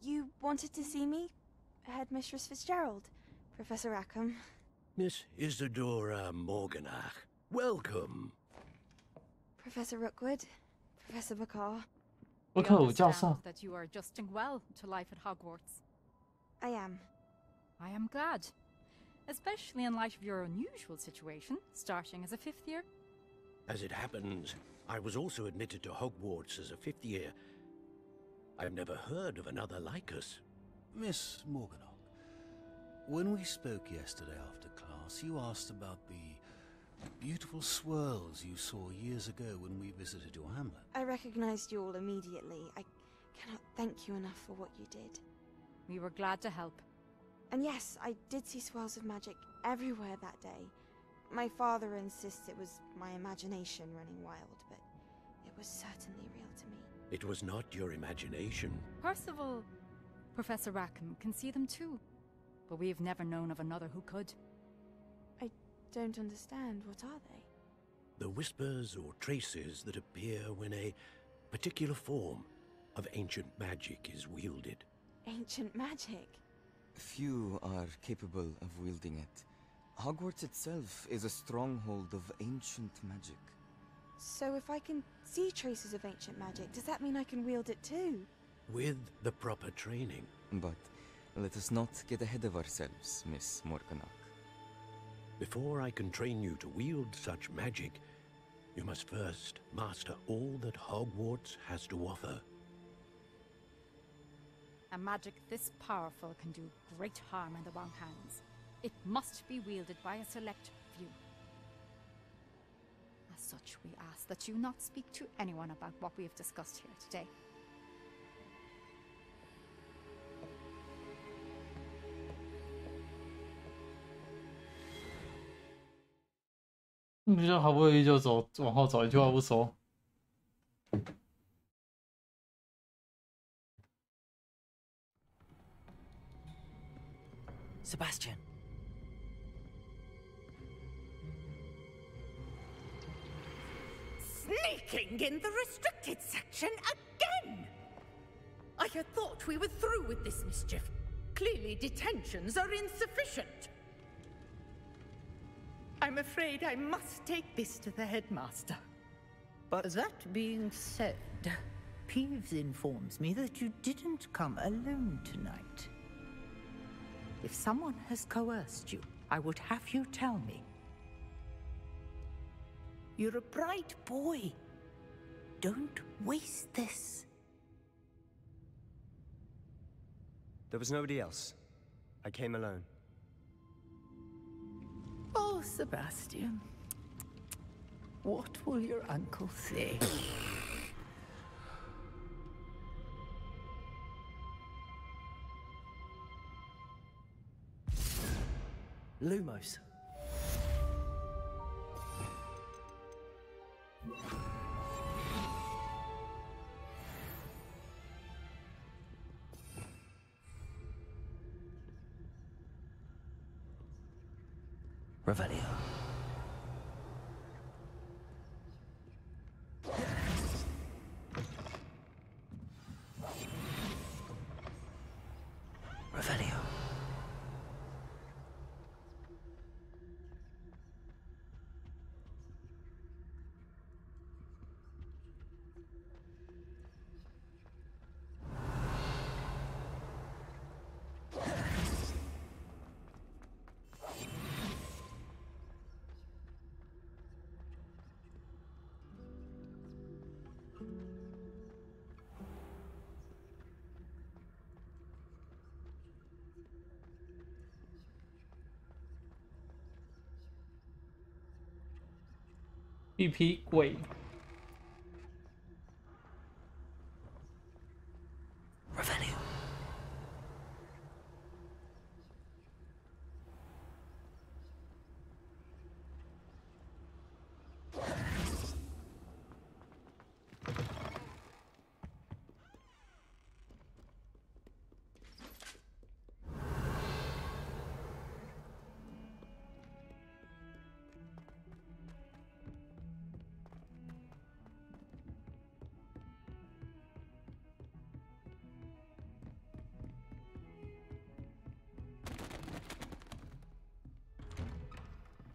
！You
wanted to see me? Headmistress Fitzgerald, Professor Rackham.
Miss Isadora Morganach, welcome.
Professor Rookwood, Professor Bakar.
我可有教授。
that you are adjusting well to life at Hogwarts.
I am.
I am glad. Especially in light of your unusual situation, starting as a 5th year.
As it happens, I was also admitted to Hogwarts as a 5th year. I've never heard of another like us.
Miss Morganach, when we spoke yesterday after class, you asked about the beautiful swirls you saw years ago when we visited your hamlet.
I recognized you all immediately. I cannot thank you enough for what you did.
We were glad to help.
And yes, I did see swirls of magic everywhere that day. My father insists it was my imagination running wild, but it was certainly real to me.
It was not your imagination.
Percival, Professor Rackham can see them too. But we've never known of another who could.
I don't understand. What are they?
The whispers or traces that appear when a particular form of ancient magic is wielded.
Ancient magic?
Few are capable of wielding it. Hogwarts itself is a stronghold of ancient magic.
So if I can see traces of ancient magic, does that mean I can wield it too?
With the proper training.
But let us not get ahead of ourselves, Miss Morganach.
Before I can train you to wield such magic, you must first master all that Hogwarts has to offer.
A magic this powerful can do great harm in the wrong hands. It must be wielded by a select few. As such, we ask that you not speak to anyone about what we have discussed here today.
你就好不容易就走，往后走，一句话不说。
Sebastian.
Sneaking in the restricted section again! I had thought we were through with this mischief. Clearly detentions are insufficient. I'm afraid I must take this to the headmaster.
But that being said, Peeves informs me that you didn't come alone tonight. If someone has coerced you, I would have you tell me. You're a bright boy. Don't waste this.
There was nobody else. I came alone.
Oh, Sebastian. What will your uncle say?
Lumos. Revelio. Revelio.
一批鬼。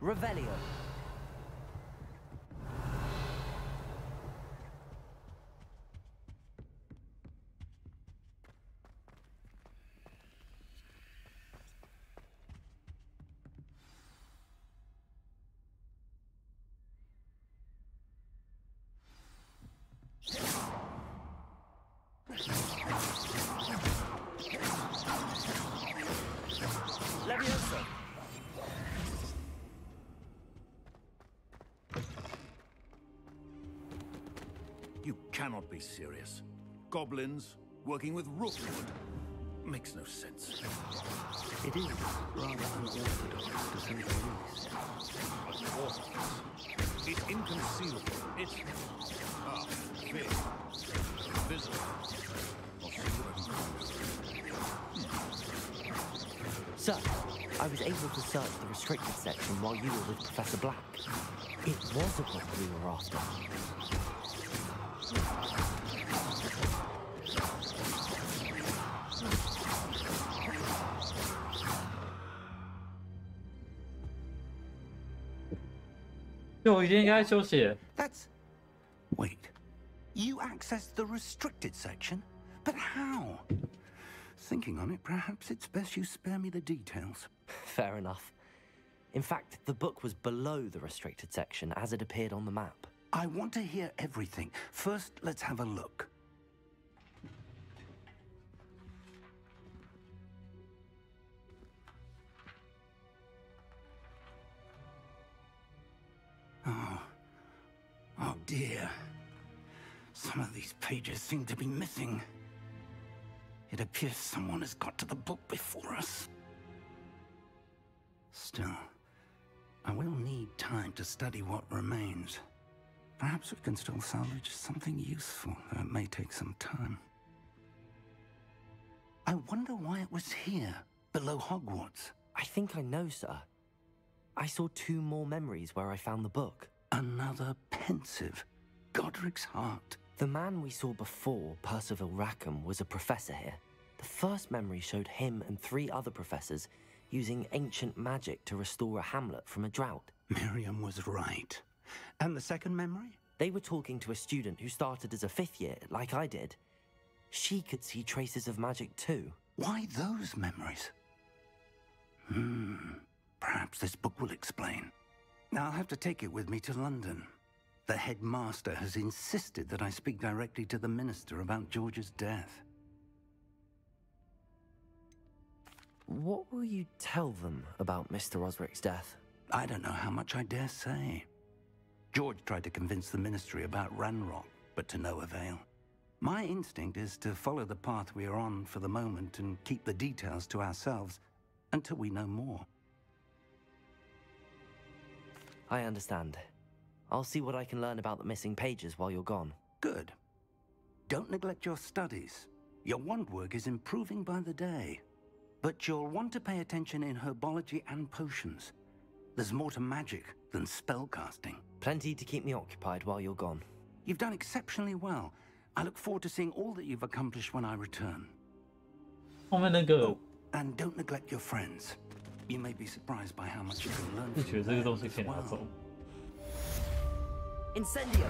Revelio. Leviosa.
You cannot be serious. Goblins working with rookwood makes no sense.
It is rather unorthodox, to say the least.
Unorthodox? It's inconceivable. It's... big. Visible. I'll see what I can find.
Sir, I was able to search the restricted section while you were with Professor Black. It was a book we were after.
That's... Wait. You accessed the restricted section? But how? Thinking on it, perhaps it's best you spare me the details.
Fair enough. In fact, the book was below the restricted section as it appeared on the map.
I want to hear everything. First, let's have a look. Oh dear. Some of these pages seem to be missing. It appears someone has got to the book before us. Still, I will need time to study what remains. Perhaps we can still salvage something useful, though it may take some time. I wonder why it was here, below Hogwarts.
I think I know, sir. I saw 2 more memories where I found the book.
Another pensive. Godric's heart.
The man we saw before, Percival Rackham, was a professor here. The first memory showed him and 3 other professors using ancient magic to restore a hamlet from a drought.
Miriam was right. And the second memory?
They were talking to a student who started as a 5th year, like I did. She could see traces of magic too.
Why those memories? Perhaps this book will explain. Now I'll have to take it with me to London. The headmaster has insisted that I speak directly to the minister about George's death.
What will you tell them about Mr. Osric's death?
I don't know how much I dare say. George tried to convince the ministry about Ranrock, but to no avail. My instinct is to follow the path we are on for the moment and keep the details to ourselves until we know more.
I understand. I'll see what I can learn about the missing pages while you're gone.
Good. Don't neglect your studies. Your wand work is improving by the day. But you'll want to pay attention in herbology and potions. There's more to magic than spellcasting.
Plenty to keep me occupied while you're gone.
You've done exceptionally well. I look forward to seeing all that you've accomplished when I return.
Oh,
and don't neglect your friends. You may be surprised by how much you can learn
就觉得这个东西
from
可以
them
拿
as
走。
well.
Incendio!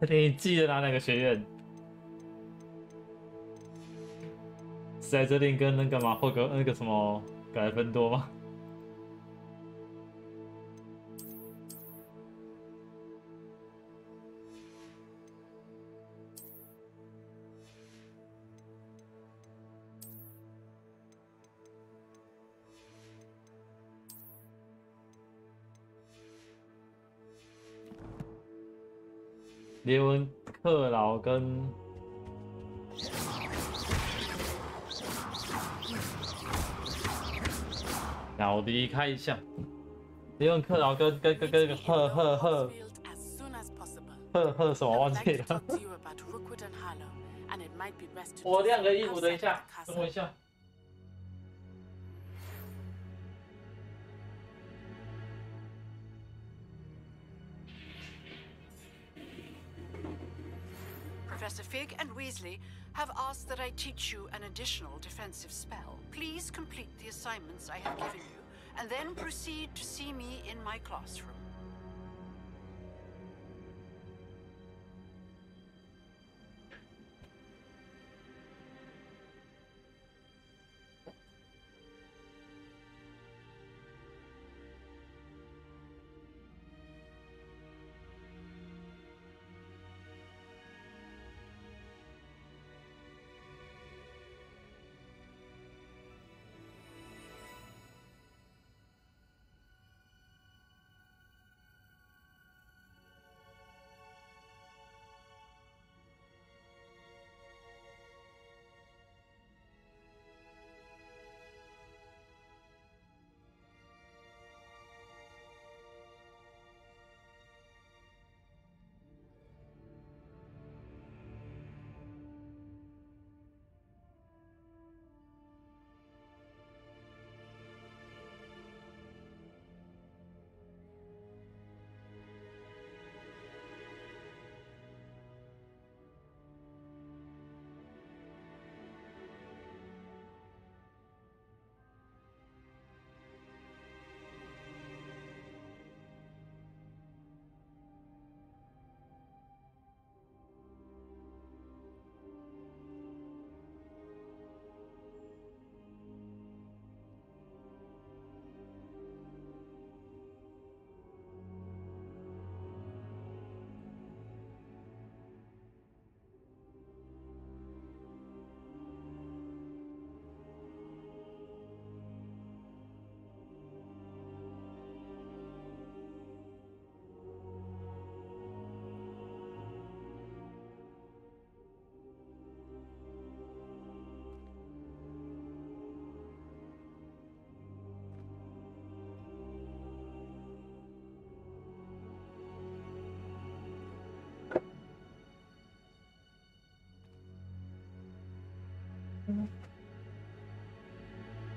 你记得哪个学院？是在这里跟那个嘛霍格那个什么格莱芬多吗？列文克劳跟那我离开一下。列文克劳跟赫什么忘记了？我晾个衣服，等一下，等我一下。
Professor Fig and Weasley have asked that I teach you an additional defensive spell. Please complete the assignments I have given you, and then proceed to see me in my classroom.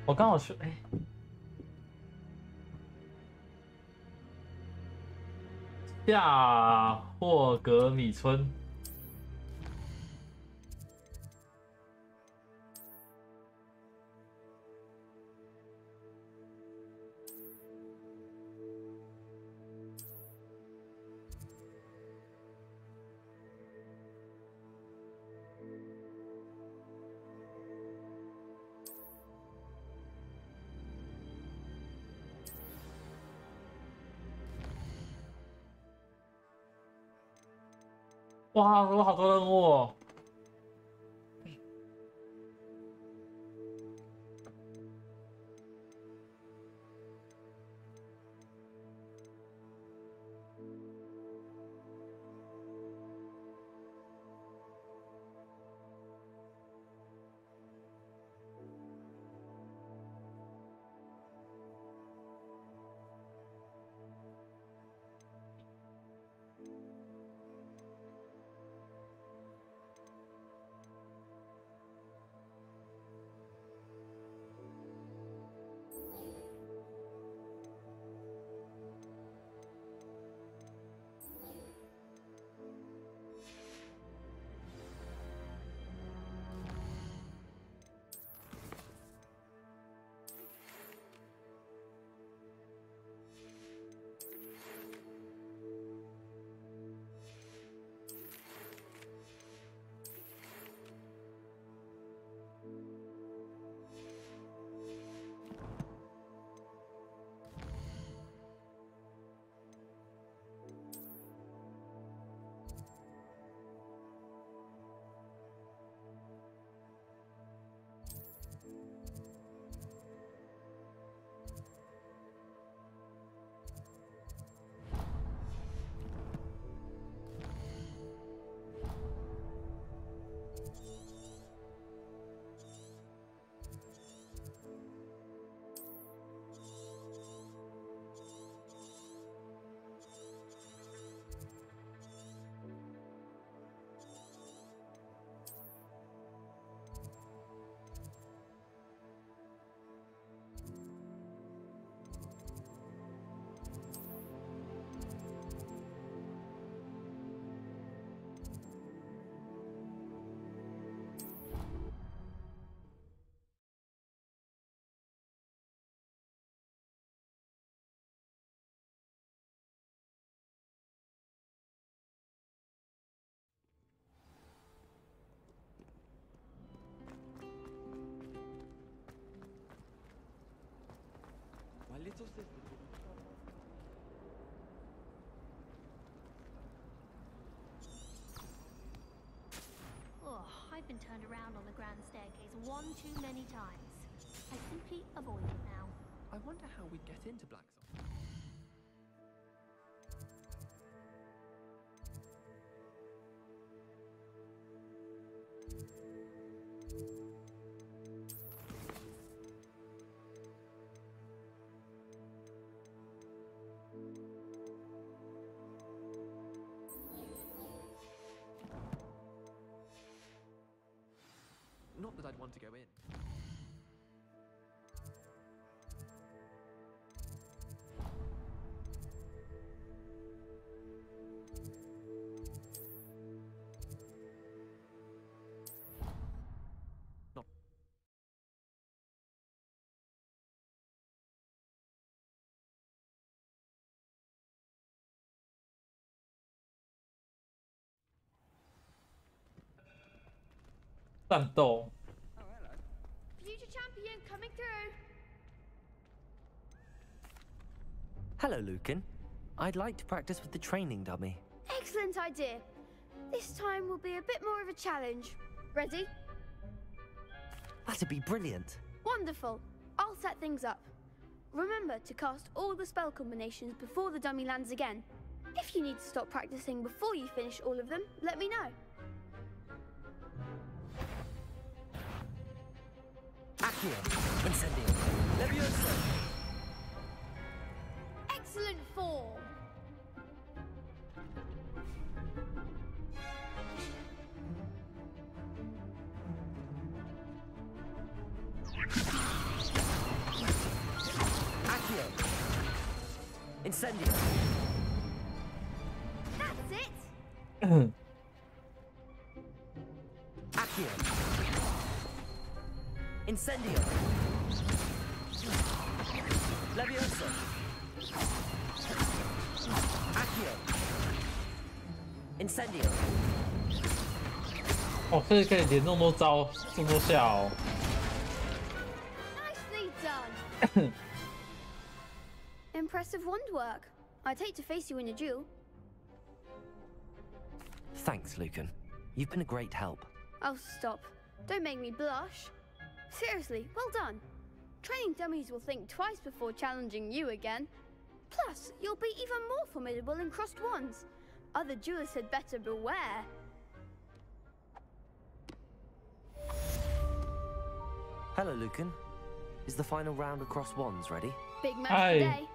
我刚好去夏霍格米村。哇，有好多任务哦！
Oh, I've been turned around on the grand staircase one too many times. I simply avoid it now.
I wonder how we'd get into Black's. Not that I'd want to go in. Not.
战斗。
Future champion coming through.
Hello, Lucan. I'd like to practice with the training dummy.
Excellent idea. This time will be a bit more of a challenge. Ready?
That'd be brilliant.
Wonderful. I'll set things up. Remember to cast all the spell combinations before the dummy lands again. If you need to stop practicing before you finish all of them, let me know.
Accio, Incendio, Levioso.
Excellent form.
Accio, Incendio.
That's it.
Accio. Incendio. Levioso. Accio. Incendio.
哦，这可以连这么多招，这么多下哦。
Nicely done. Impressive wand work. I'd hate to face you in a duel.
Thanks, Lucan. You've been a great help.
Oh, stop. Don't make me blush. Seriously, well done. Training dummies will think twice before challenging you again. Plus, you'll be even more formidable in crossed wands. Other duelists had better beware.
Hello, Lucan. Is the final round across wands ready?
Big match today.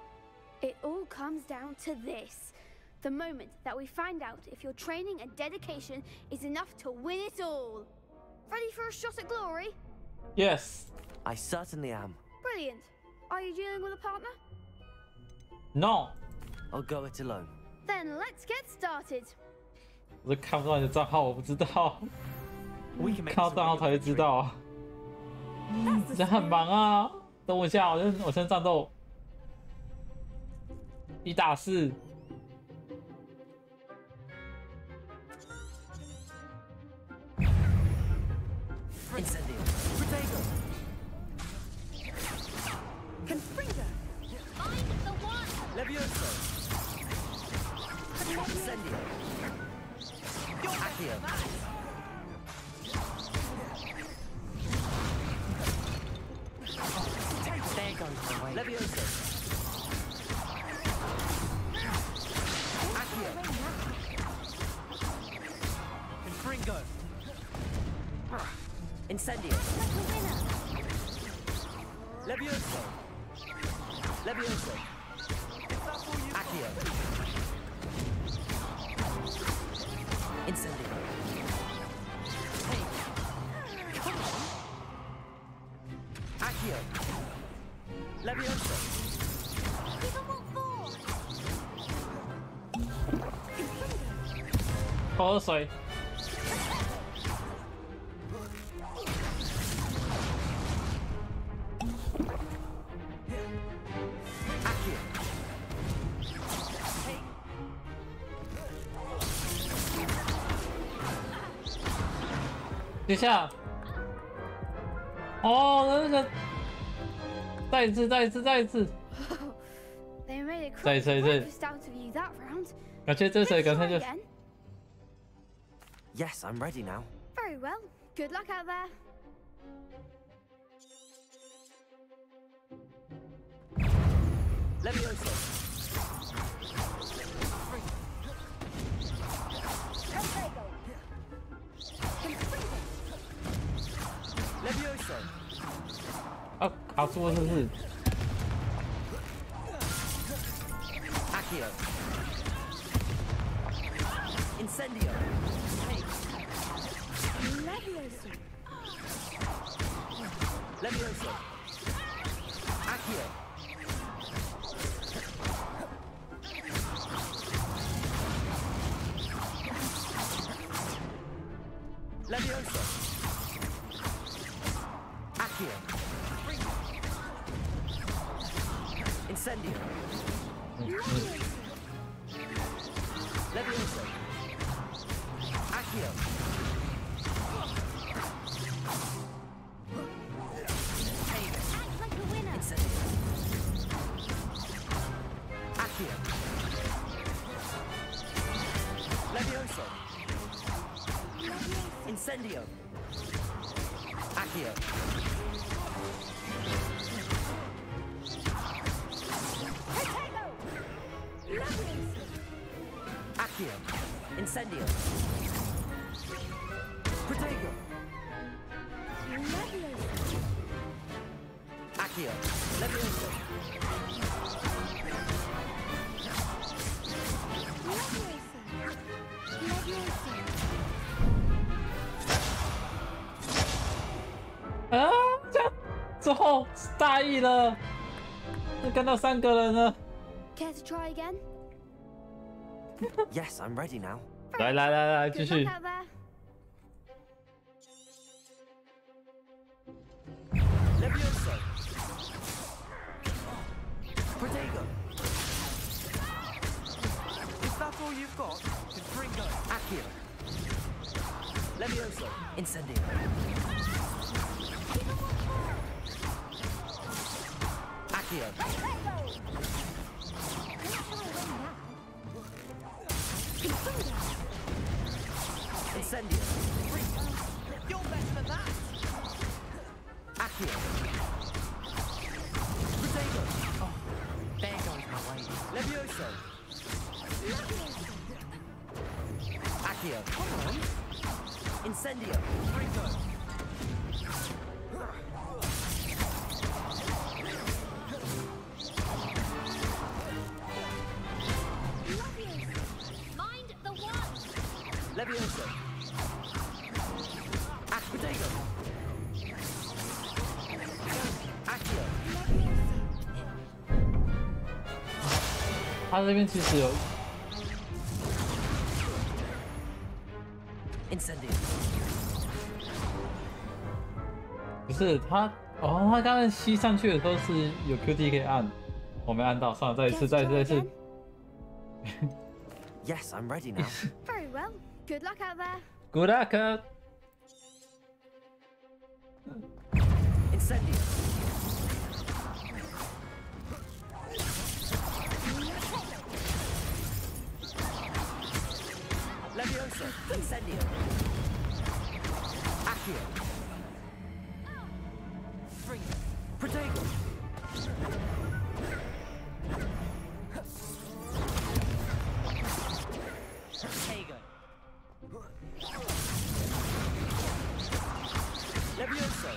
It all comes down to this. The moment that we find out if your training and dedication is enough to win it all. Ready for a shot at glory?
Yes.
I certainly am.
Brilliant. Are you dealing with a partner?
No.
I'll go it alone.
Then let's get started.
我看不到你的账号，我不知道。看到账号才会知道啊。现在很忙啊，等我一下，我先战斗。1打4。
Incendio. Protego.
Confringo. Find the one.
Levioso. Incendio. Accio. There goes the way. Levioso. Accio. Confringo. Incendio. Levioso. Levioso. Accio. Incendio. Hey. Come on. Accio. Levioso.
喝水。 等一下，哦，那个，再一次。
They made a
Say,
crop
say, say.
breakfast out of you that round.
感觉这谁？刚才就
Again.
Yes, I'm ready now.
Very well. Good luck out there.
Levioso. Levioso.
啊，卡住了是不是？
Accio. Incendio.
Levioso.
Levioso. Accio. Levioso. Accio. Incendio. Levioso. Accio.
Act like a winner.
Incendio. Accio. Levioso. Incendio. Accio. Accio. Incendio. Protego. Accio. Levioso.
啊，之后大意了，就干到3个人了。
Care to try again?
Yes, I'm ready now.
来，继
Good
续
luck。out there.
Levioso. Protego. Is that all you've got? Confringo. Accio. Levioso. Incendio. Accio. Incendio. You're better than that. Accio. Protego.
Oh, there goes my way.
Levioso. Accio. Come on. Incendio. Ringo.
Mind the one.
Levioso. Protego. Accio.
他这边其实有
Incendio.
不是他哦，他刚才吸上去的时候是有 QT 可以按，我没按到，算了，再一次。
Yes, I'm ready now.
Very well. Good luck out there.
Good luck.
Incendio. Levioso. Incendio. Accio. Protego. Protego. Levioso.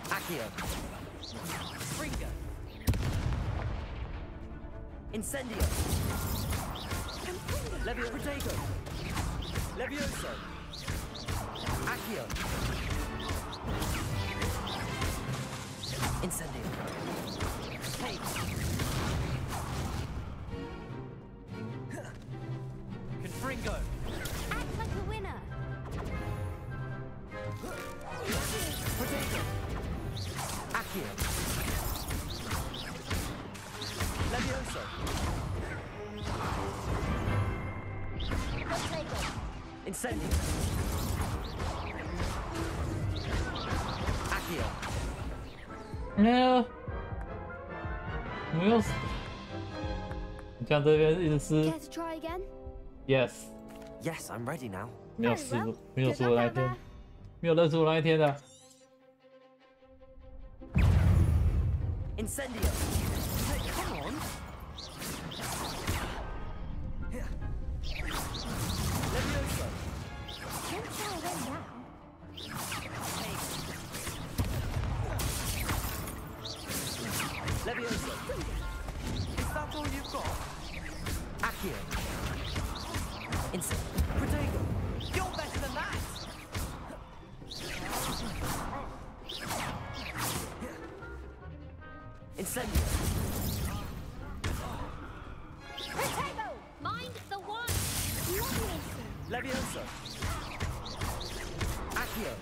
Accio. Fringo. Incendio. Levioso. Protego. Levioso. Accio. Incendio. Take. Confringo.
Act like a winner.
Protego. Accio. Levioso. Incendio.
没有，你看这边一直吃。
Care to try again?
Yes.
Yes, I'm ready now.
没有输，没有输的那一天，没有认输的那一天的。
Incendio. Come on. Levioso.
Don't try again now.
Levioso. Is that all you've got? Accio. Protego. You're better than that. Incendio.
Protego! Mind the one!
Levioso. Accio.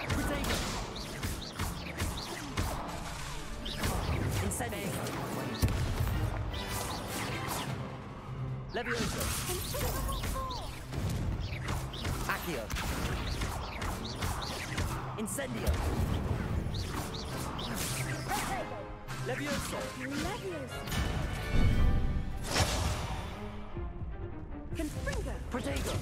Protego. Incendio. Levioso. Accio. Incendio. Levioso.
Confringo.
Protego.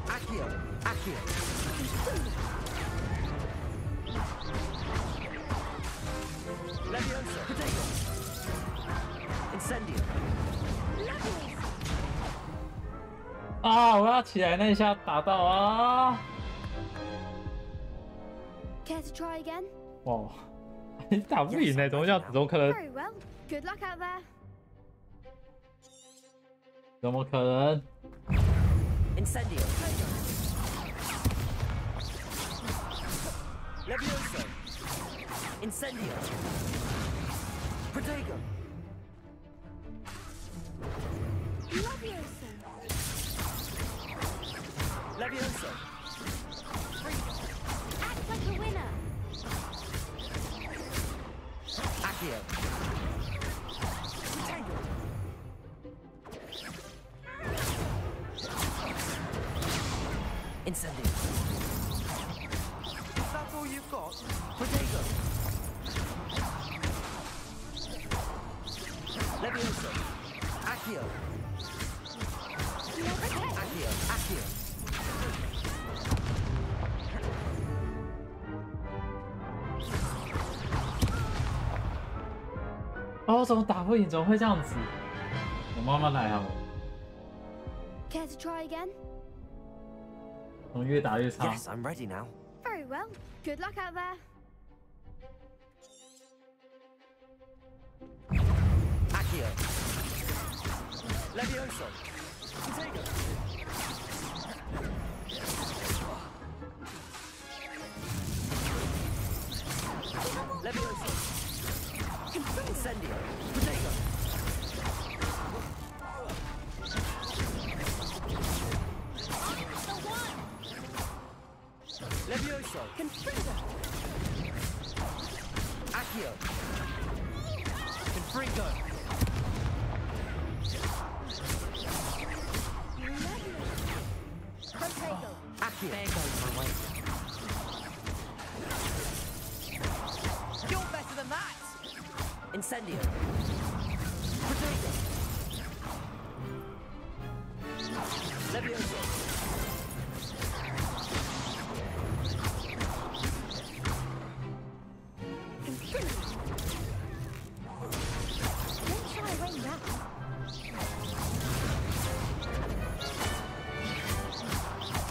Accio. Accio. Levioso. Protego. Incendio.
啊！我要起来那一下打到啊！
Care to try again?
哇，你打不赢呢？怎么这样子？怎么可能？
Very well. Good luck out there.
怎么可能？
Incendio. Levioso. Incendio. Protego.
Levioso.
Levioso.
Act like a winner.
Accio. Protego. Incendio. Is that all you've got? Protego. Levioso. Accio. Accio. Accio.
哦，怎么打不赢？怎么会这样子？我慢慢来好了。
Care to try again?
我越打越差。
Yes, I'm ready now.
Very well. Good luck out there.
Accio. Levioso. Protego. Levioso. Incendio. Protego. Levioso. Confringo. Accio. Confringo.
Protego.
Accio. There goes my way. You're better than that. Incendio. Protego. Levioso.
Don't shy away now.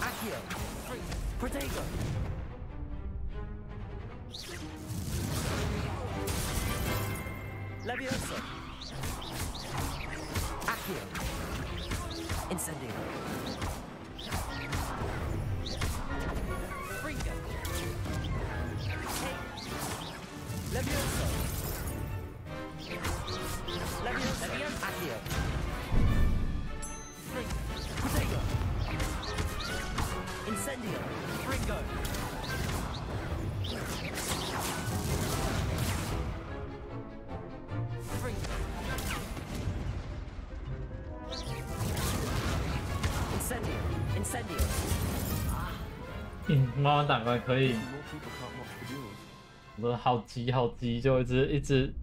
Accio. Protego. Levioso. Accio. Incendio. Fringo. Levioso. Levioso. Accio. Fringo. Protego. Incendio. Fringo.
妈妈打怪可以。我说好急好急，就一直。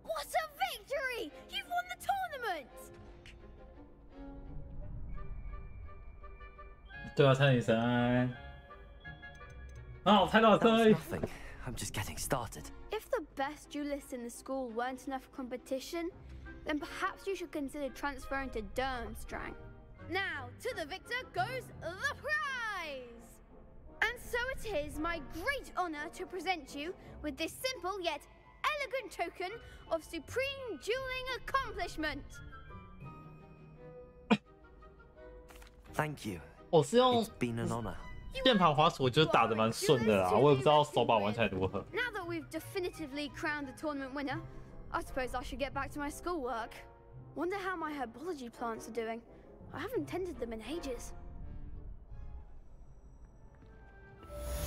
What a victory! You've won the tournament.
对啊，猜女神。啊，我猜到了。
Nothing. I'm just getting started.
If the best duelists in the school weren't enough competition, then perhaps you should consider transferring to Durmstrang. Now, to the victor goes the prize! And so it is my great honor to present you with this simple yet elegant token of supreme dueling accomplishment.
Thank you.
It's
been an honor.
键盘滑鼠我觉得打得蛮顺的啦，我也不知道手把玩起来如何。
Now that we've definitively crowned the tournament winner, I suppose I should get back to my schoolwork. Wonder how my herbology plants are doing. I haven't tended them in ages.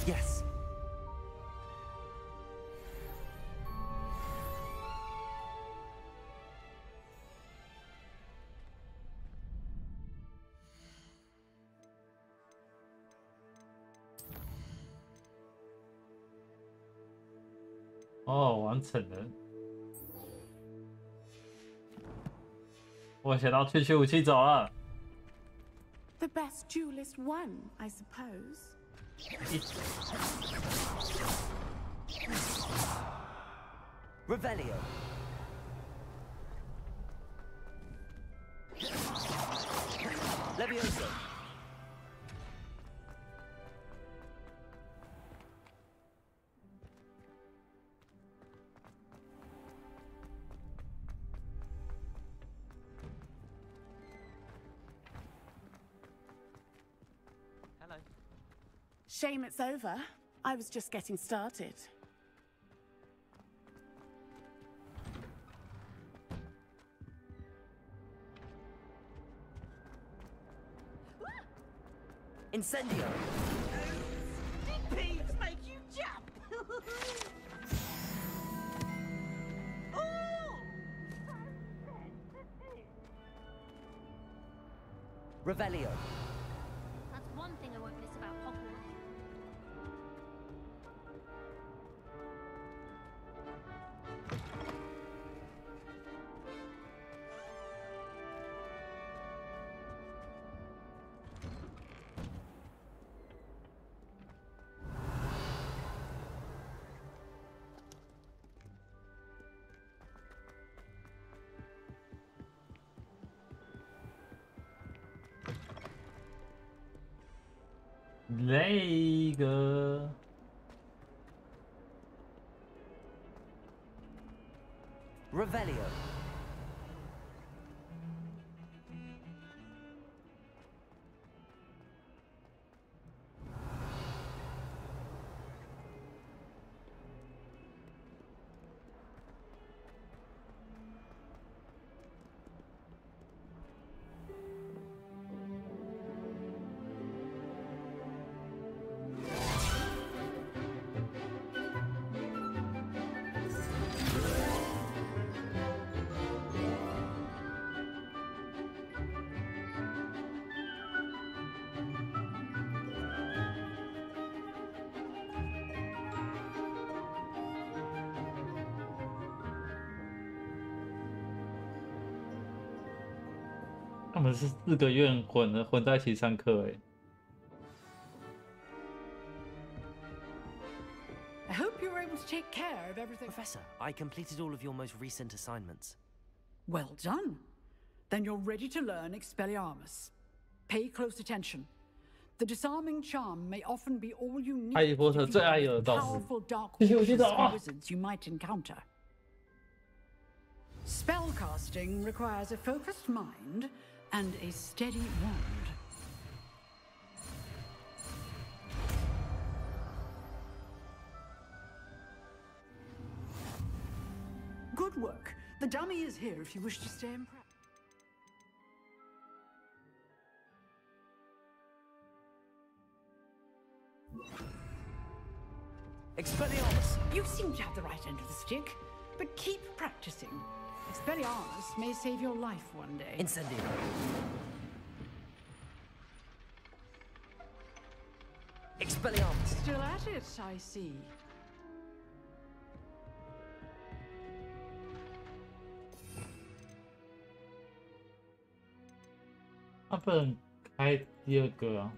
Yes.
Oh, 完成了。我写到去武器走了。
The best duelist won, I suppose.
Revelio. Levioso.
Hello. Shame it's over. I was just getting started.
Incendio.
Peeves make you jump.
Revelio.
That's one thing I won't miss about Hogwarts.
Lega.
Revelio.
他们是4个院混在一起上课哎。
I hope you were able to take care of everything.
Professor, I completed all of your most recent assignments.
Well done. Then you're ready to learn Expelliarmus. Pay close attention. The disarming charm may often be all you need to defeat the powerful dark wizards you might encounter. Spellcasting requires a focused mind and a steady wand. Good work. The dummy is here if you wish to stay in practice.
Expelliarmus!
You seem to have the right end of the stick, but keep practicing. Expelliarmus may save your life one day.
Incendio.
Expelliarmus.
Still at it, I see.
他不能开第二个啊。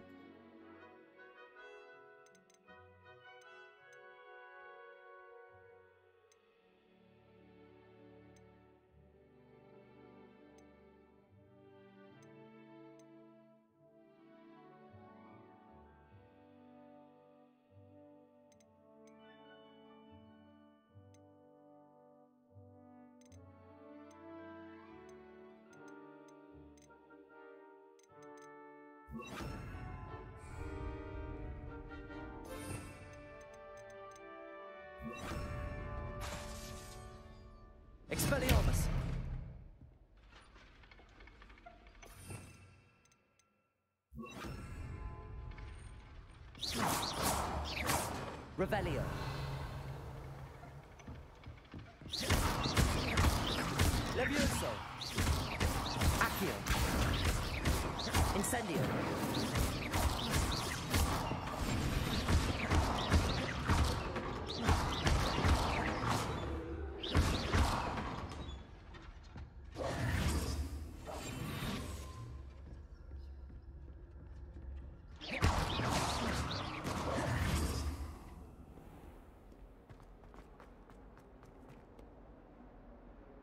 Expelliarmus. Revelio. Levioso. Accio. Incendio.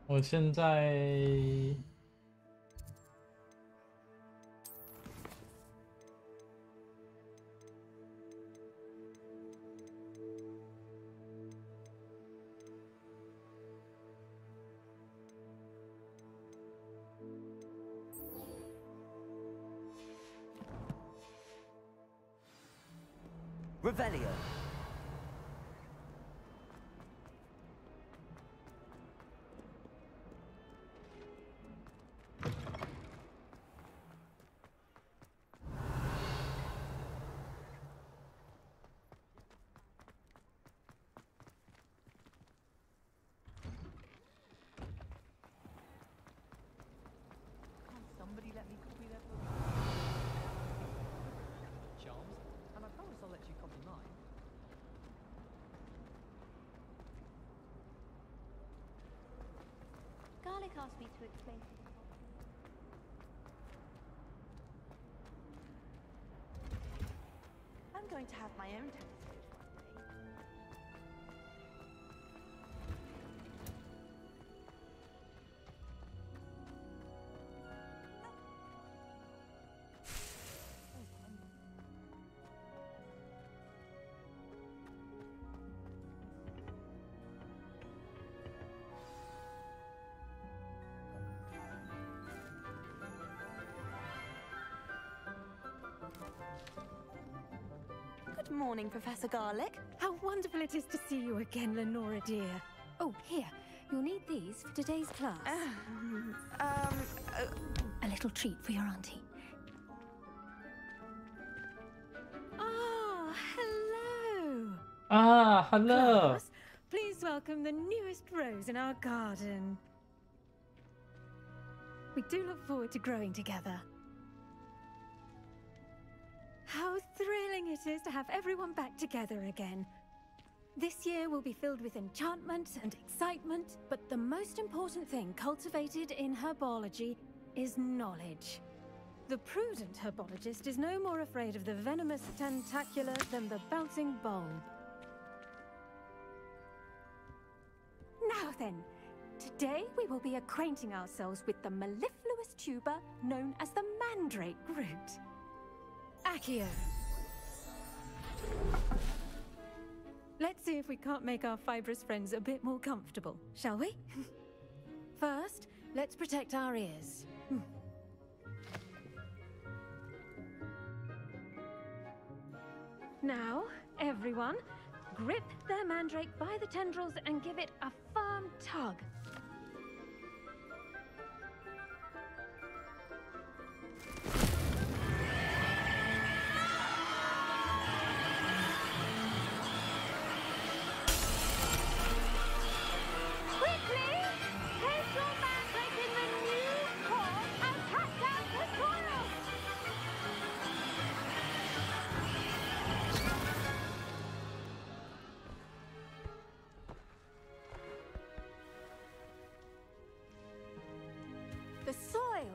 我现在
Revelio.
Somebody let me copy their book. Charms, and I promise I'll let you copy mine.
Garlic asked me to explain.
I'm going to have my own telescope one day. Good morning, Professor Garlic.
How wonderful it is to see you again, Lenora dear. Oh, here. You'll need these for today's class. A little treat for your auntie. Ah, hello.
Ah, hello.
Class, please welcome the newest rose in our garden. We do look forward to growing together. How thrilling it is to have everyone back together again. This year will be filled with enchantment and excitement, but the most important thing cultivated in herbology is knowledge. The prudent herbologist is no more afraid of the venomous tentacular than the bouncing bulb. Now then, today we will be acquainting ourselves with the mellifluous tuber known as the mandrake root. Accio. Let's see if we can't make our fibrous friends a bit more comfortable, shall we? First, let's protect our ears. Now, everyone, grip their mandrake by the tendrils and give it a firm tug.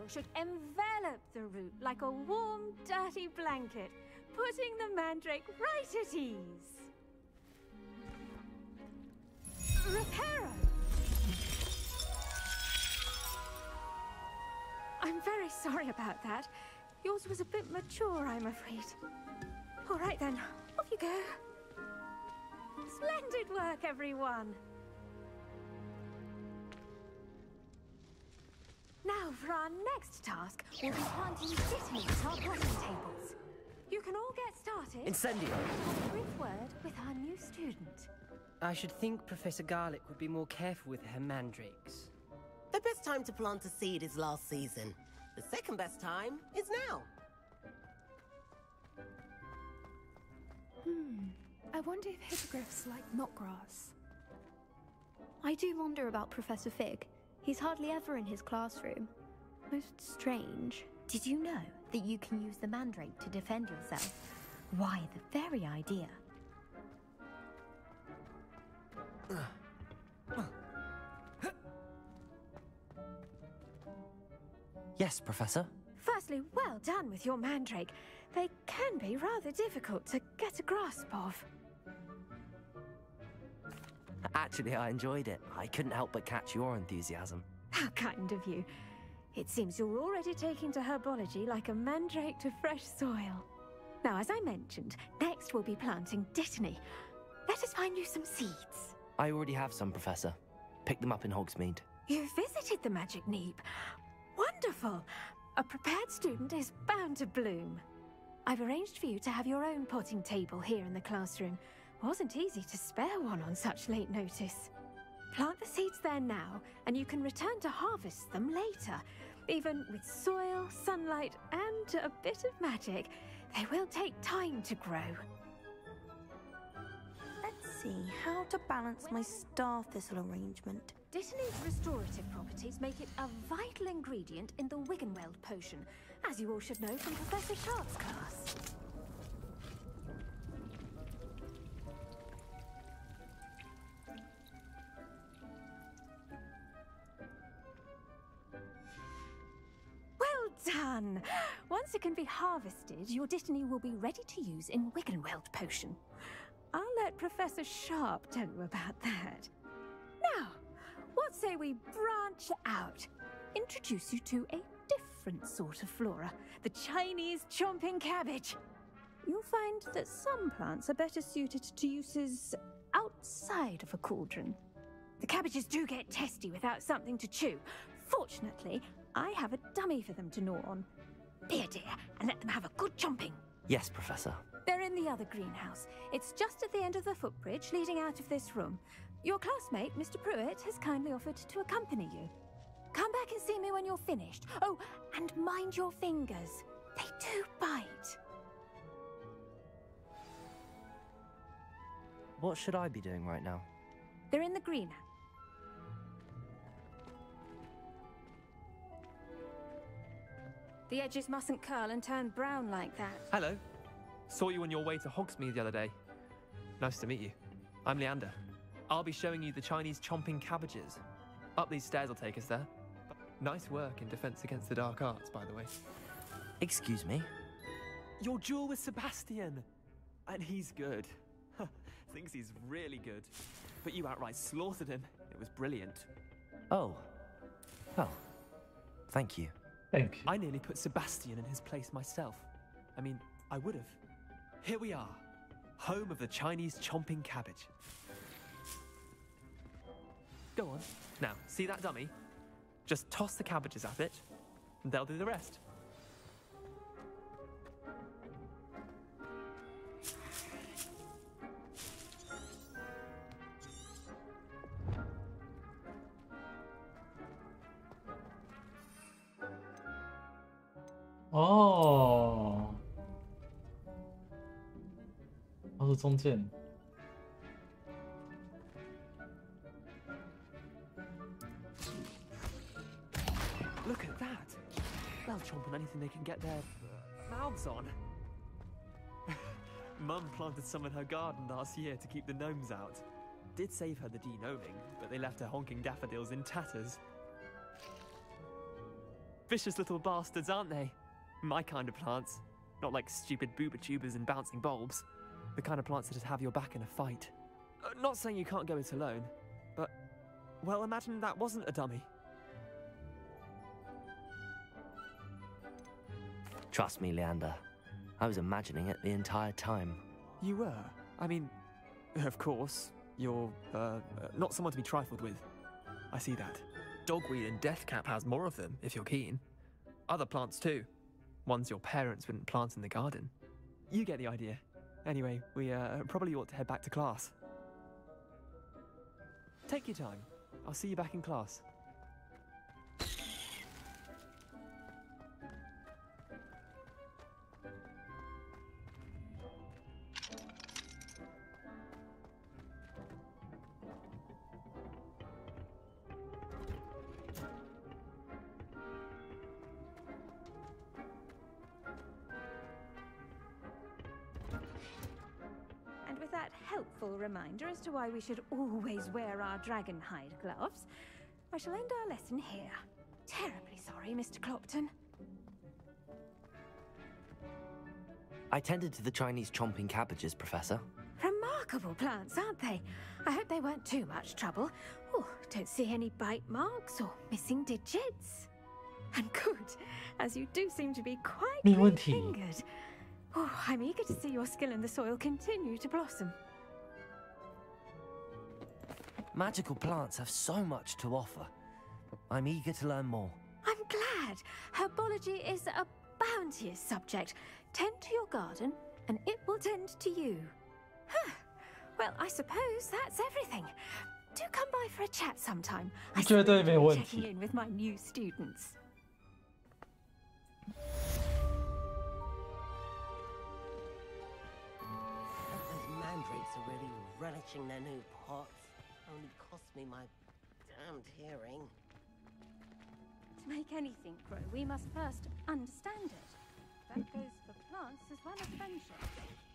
should envelop the root like a warm, dirty blanket, putting the mandrake right at ease. Reparo! I'm very sorry about that. Yours was a bit mature, I'm afraid. All right then, off you go. Splendid work, everyone! Now for our next task, we'll be planting Dittany at our potting tables. You can all get started.
Incendio.
Have a brief word with our new student.
I should think Professor Garlic would be more careful with her mandrakes.
The best time to plant a seed is last season. The second best time is now.
I wonder if hippogriffs like knotgrass.
I do wonder about Professor Fig. He's hardly ever in his classroom. Most strange.
Did you know that you can use the mandrake to defend yourself? Why, the very idea.
Yes, Professor?
Firstly, well done with your mandrake. They can be rather difficult to get a grasp of.
Actually, I enjoyed it. I couldn't help but catch your enthusiasm.
How kind of you. It seems you're already taking to herbology like a mandrake to fresh soil. Now, as I mentioned, next we'll be planting Dittany. Let us find you some seeds.
I already have some, Professor. Picked them up in Hogsmeade.
You visited the Magic Neep. Wonderful! A prepared student is bound to bloom. I've arranged for you to have your own potting table here in the classroom. Wasn't easy to spare one on such late notice. Plant the seeds there now, and you can return to harvest them later. Even with soil, sunlight, and a bit of magic, they will take time to grow.
Let's see how to balance my star thistle arrangement.
Dittany's restorative properties make it a vital ingredient in the Wiggenweld potion, as you all should know from Professor Sharp's class. Well done! Once it can be harvested, your Dittany will be ready to use in Wiggenweld potion. I'll let Professor Sharp tell you about that. Now, what say we branch out? Introduce you to a different sort of flora, the Chinese chomping cabbage. You'll find that some plants are better suited to uses outside of a cauldron. The cabbages do get testy without something to chew. Fortunately, I have a dummy for them to gnaw on. Be a dear and let them have a good chomping.
Yes, Professor.
They're in the other greenhouse. It's just at the end of the footbridge leading out of this room. Your classmate, Mr. Pruitt, has kindly offered to accompany you. Come back and see me when you're finished. Oh, and mind your fingers. They do bite.
What should I be doing right now?
They're in the greenhouse. The edges mustn't curl and turn brown like that.
Hello. Saw you on your way to Hogsmeade the other day. Nice to meet you. I'm Leander. I'll be showing you the Chinese chomping cabbages. Up these stairs will take us there. Nice work in defense against the dark arts, by the way.
Excuse me?
Your duel with Sebastian! And he's good. Thinks he's really good. But you outright slaughtered him. It was brilliant.
Oh. Well, thank you.
Thank you.
I nearly put Sebastian in his place myself. I mean, I would have. Here we are. Home of the Chinese chomping cabbage. Go on. Now, see that dummy? Just toss the cabbages at it, and they'll do the rest.
哦，它是中间。
Look at that! They'll chomp on anything they can get their mouths on. Mum planted some in her garden last year to keep the gnomes out. Did save her the de-gnoming, but they left her honking daffodils in tatters. Vicious little bastards, aren't they? My kind of plants. Not like stupid booba tubers and bouncing bulbs. The kind of plants that just have your back in a fight. Not saying you can't go it alone, but, well, imagine that wasn't a dummy.
Trust me, Leander. I was imagining it the entire time.
You were? I mean, of course, you're, not someone to be trifled with. I see that. Dogweed and Deathcap has more of them, if you're keen. Other plants too. Ones your parents wouldn't plant in the garden. You get the idea. Anyway, we probably ought to head back to class. Take your time. I'll see you back in class.
With that helpful reminder as to why we should always wear our dragonhide gloves, I shall end our lesson here. Terribly sorry, Mr. Clopton.
I tended to the Chinese chomping cabbages, Professor.
Remarkable plants, aren't they? I hope they weren't too much trouble. Oh, don't see any bite marks or missing digits. And good, as you do seem to be quite green-fingered. Oh, I'm eager to see your skill in the soil continue to blossom.
Magical plants have so much to offer. I'm eager to learn more.
I'm glad. Herbology is a bounteous subject. Tend to your garden, and it will tend to you. Huh. Well, I suppose that's everything. Do come by for a chat sometime. I enjoy checking in with my new students.
Mandrakes are really relishing their new pots. Only cost me my damned hearing.
To make anything grow, we must first understand it. That goes for plants as well as friendship.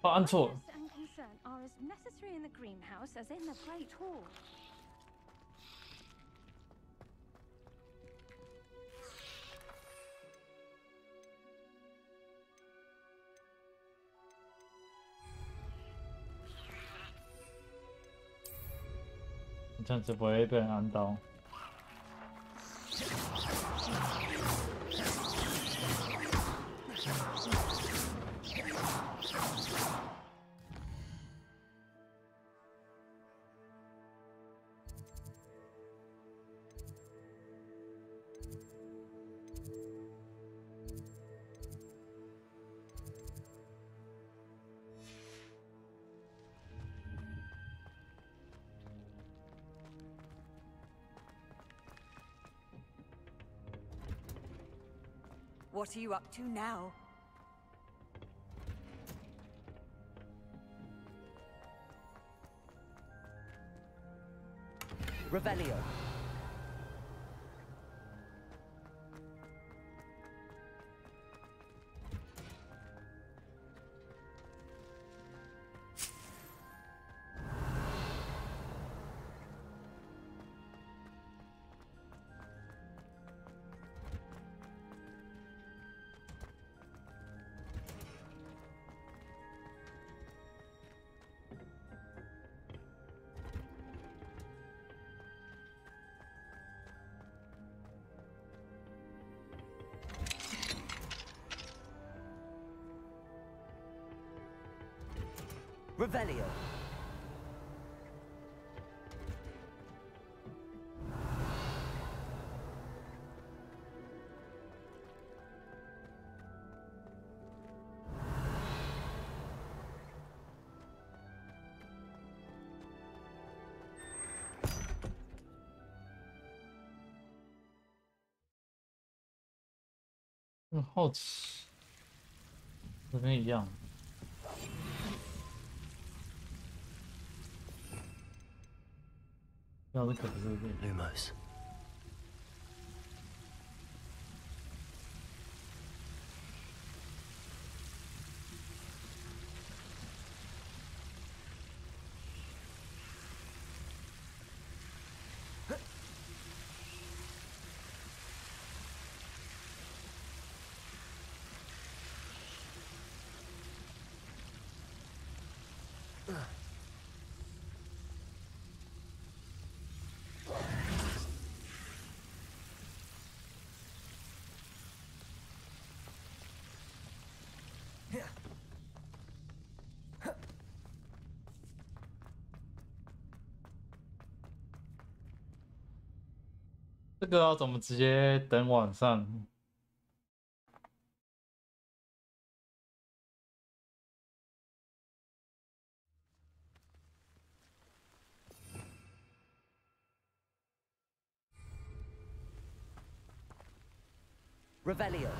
Interest and concern are as necessary in the greenhouse as in the Great Hall.
这样子不会被人按到。
What are you up to now?
Revelio. Revelio.
好吃，这边一样。要是可能是
Lumos.
这个要怎么直接等晚上？
Revelio.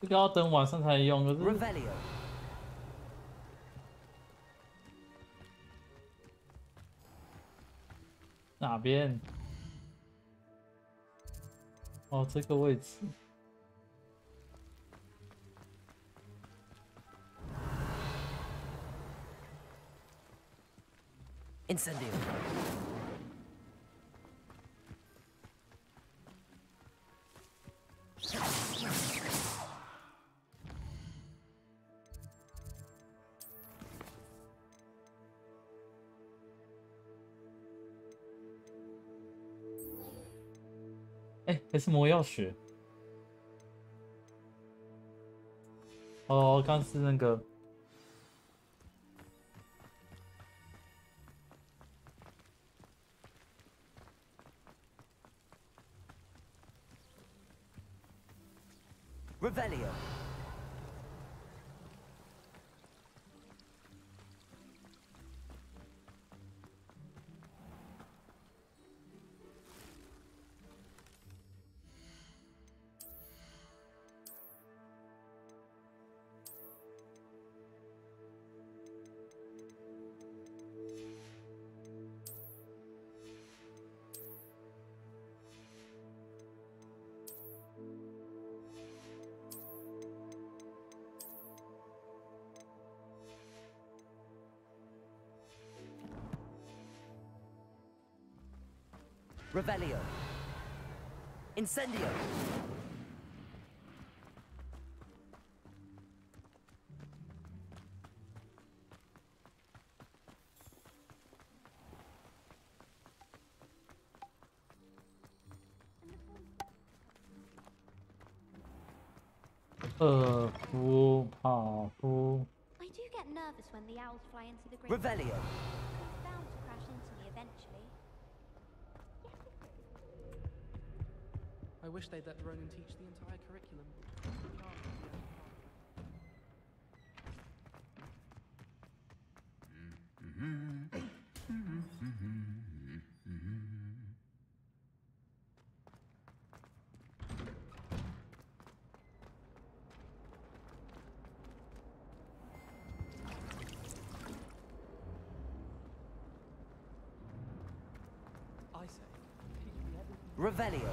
这个要等晚上才用，可是
Revelio.
哪边？哦，这个位置。
Incendio.
哎，还是魔药学。哦，刚是那个。
Revelio. Revelio. Incendio.
跑步。
I do get nervous when the owls fly into the great.
Revelio.
It's bound to crash into me eventually.
I wish they'd let Ronan teach the entire curriculum. I say, teach me everything.
Revelio.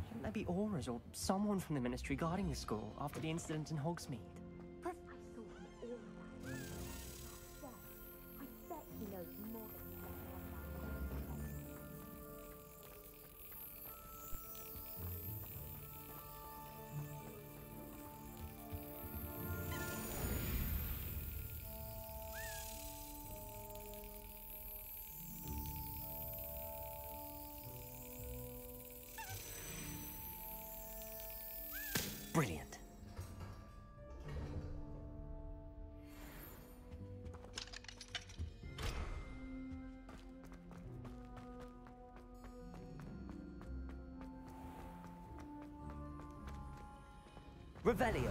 Shouldn't there be auras or someone from the ministry guarding the school after the incident in Hogsmeade?
I saw him all of that. Well, I bet he knows more than he let on.
Brilliant. Revelio.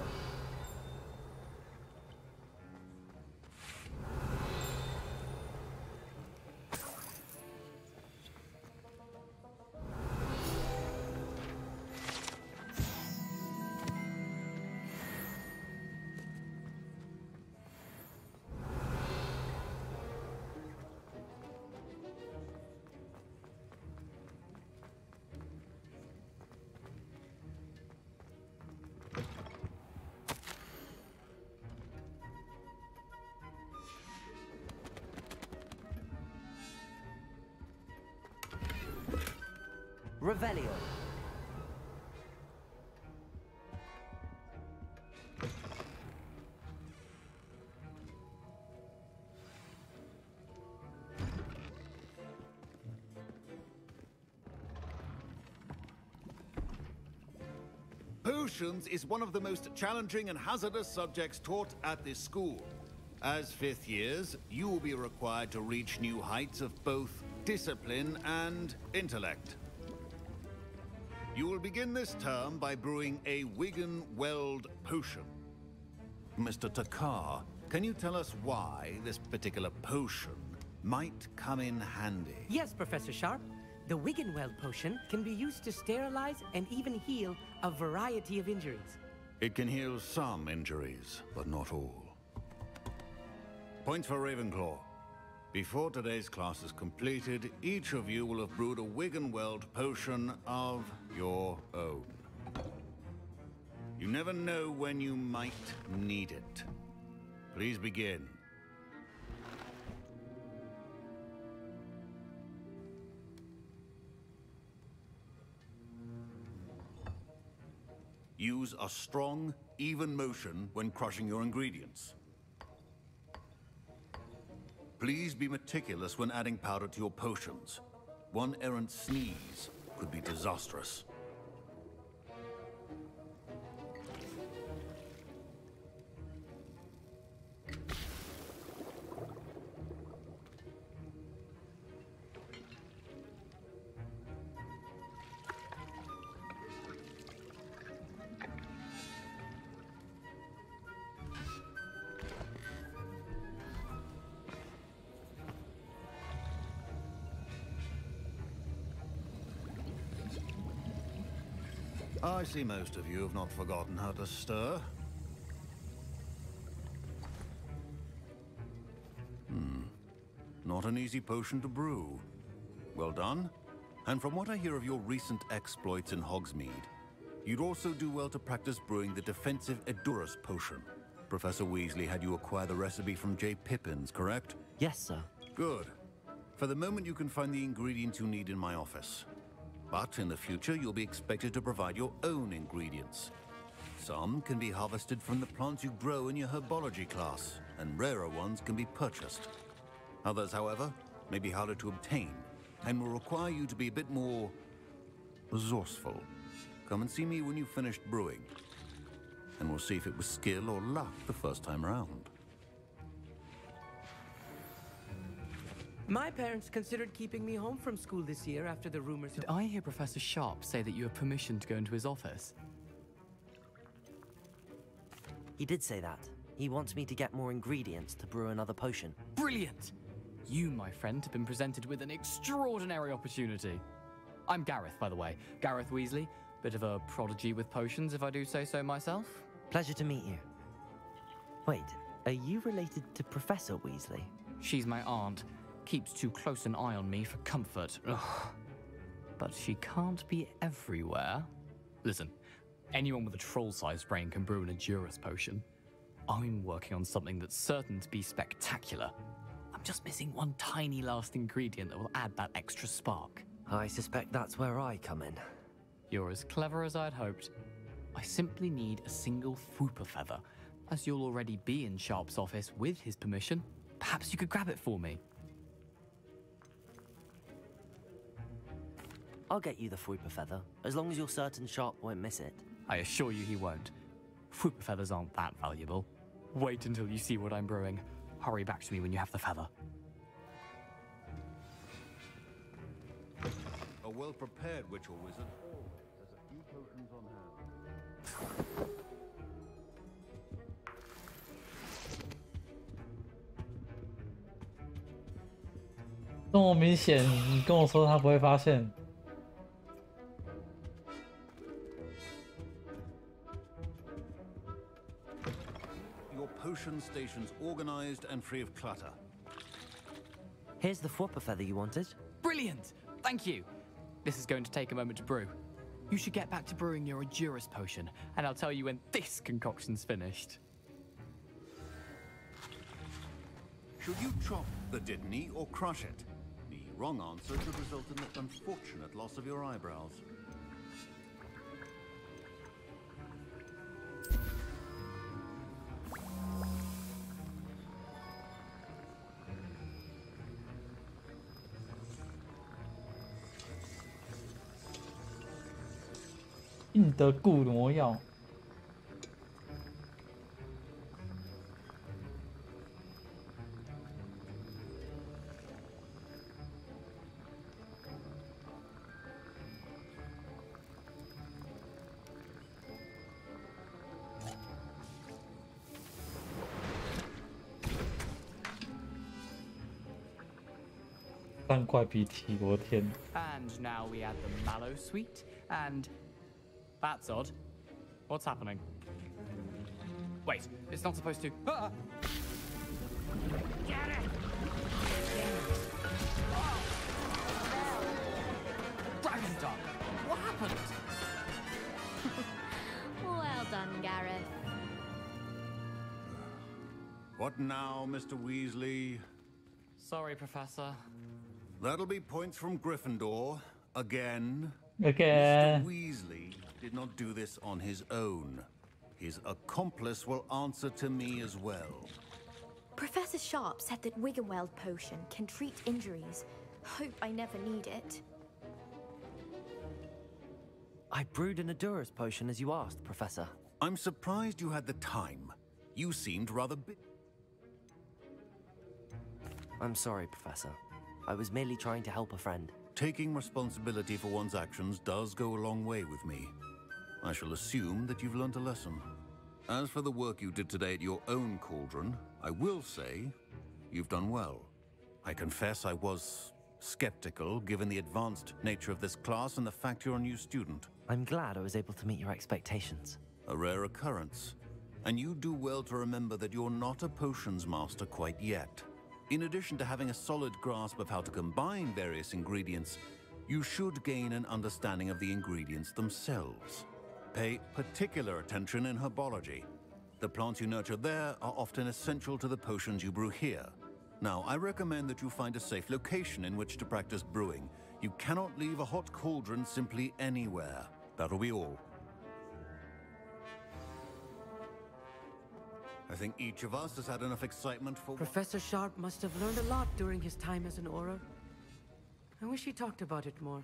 Revelio.
Potions is one of the most challenging and hazardous subjects taught at this school. As fifth years, you will be required to reach new heights of both discipline and intellect. You will begin this term by brewing a Wigan-Weld potion. Mr. Takar, can you tell us why this particular potion might come in handy?
Yes, Professor Sharp. The Wigan-Weld potion can be used to sterilize and even heal a variety of injuries.
It can heal some injuries, but not all. Points for Ravenclaw. Before today's class is completed, each of you will have brewed a Wigan-Weld potion of your own. You never know when you might need it. Please begin. Use a strong, even motion when crushing your ingredients. Please be meticulous when adding powder to your potions. One errant sneeze could be disastrous. I see most of you have not forgotten how to stir. Not an easy potion to brew. Well done. And from what I hear of your recent exploits in Hogsmeade, you'd also do well to practice brewing the defensive Edurus potion. Professor Weasley had you acquire the recipe from J. Pippins, correct?
Yes, sir.
Good. For the moment, you can find the ingredients you need in my office. But in the future, you'll be expected to provide your own ingredients. Some can be harvested from the plants you grow in your herbology class, and rarer ones can be purchased. Others, however, may be harder to obtain, and will require you to be a bit more resourceful. Come and see me when you've finished brewing, and we'll see if it was skill or luck the first time around.
My parents considered keeping me home from school this year after the rumors.
Did I hear Professor Sharp say that you have permission to go into his office?
He did say that. He wants me to get more ingredients to brew another potion.
Brilliant! You, my friend, have been presented with an extraordinary opportunity. I'm Gareth, by the way. Gareth Weasley. Bit of a prodigy with potions, if I do say so myself.
Pleasure to meet you. Wait, are you related to Professor Weasley?
She's my aunt. Keeps too close an eye on me for comfort. Ugh. But she can't be everywhere. Listen, anyone with a troll-sized brain can brew an Edurus potion. I'm working on something that's certain to be spectacular. I'm just missing one tiny last ingredient that will add that extra spark.
I suspect that's where I come in.
You're as clever as I'd hoped. I simply need a single Fwooper feather. As you'll already be in Sharp's office with his permission, perhaps you could grab it for me.
I'll get you the Fwooper feather, as long as you're certain Sharp won't miss it.
I assure you he won't. Fwooper feathers aren't that valuable. Wait until you see what I'm brewing. Hurry back to me when you have the feather.
A well-prepared witch or wizard always has a few potions on hand.
这么明显，你跟我说他不会发现。
Your potion station's organized and free of clutter.
Here's the whopper feather you wanted.
Brilliant! Thank you. This is going to take a moment to brew. You should get back to brewing your Endurus potion, and I'll tell you when this concoction's finished.
Should you chop the Dittany or crush it? The wrong answer could result in the unfortunate loss of your eyebrows.
"印的固魔药。3块鼻涕，我的天！
And now we add the mallow sweet, and that's odd. What's happening? Wait, it's not supposed to. Ah! Get it! Dragon Dog, what happened?
Well done, Gareth.
What now, Mr. Weasley?
Sorry, Professor.
That'll be points from Gryffindor. Again.
Again.
Mr. Weasley did not do this on his own. His accomplice will answer to me as well.
Professor Sharp said that Wiggenweld potion can treat injuries. Hope I never need it.
I brewed an Endurus potion as you asked, Professor.
I'm surprised you had the time. You seemed rather
I'm sorry, Professor. I was merely trying to help a friend.
Taking responsibility for one's actions does go a long way with me. I shall assume that you've learnt a lesson. As for the work you did today at your own cauldron, I will say you've done well. I confess I was skeptical given the advanced nature of this class and the fact you're a new student.
I'm glad I was able to meet your expectations.
A rare occurrence. And you do well to remember that you're not a potions master quite yet. In addition to having a solid grasp of how to combine various ingredients, you should gain an understanding of the ingredients themselves. Pay particular attention in herbology. The plants you nurture there are often essential to the potions you brew here. Now, I recommend that you find a safe location in which to practice brewing. You cannot leave a hot cauldron simply anywhere. That'll be all. I think each of us has had enough excitement for...
Professor Sharp must have learned a lot during his time as an Auror. I wish he talked about it more.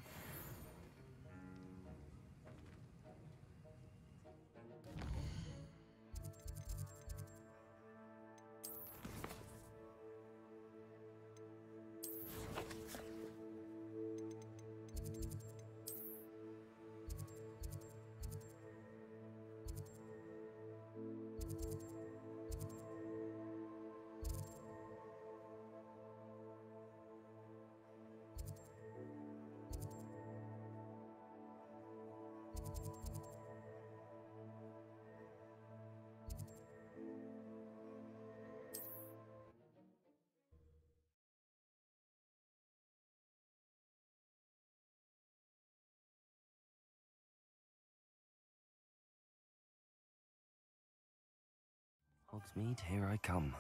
Hogsmeade, here I come.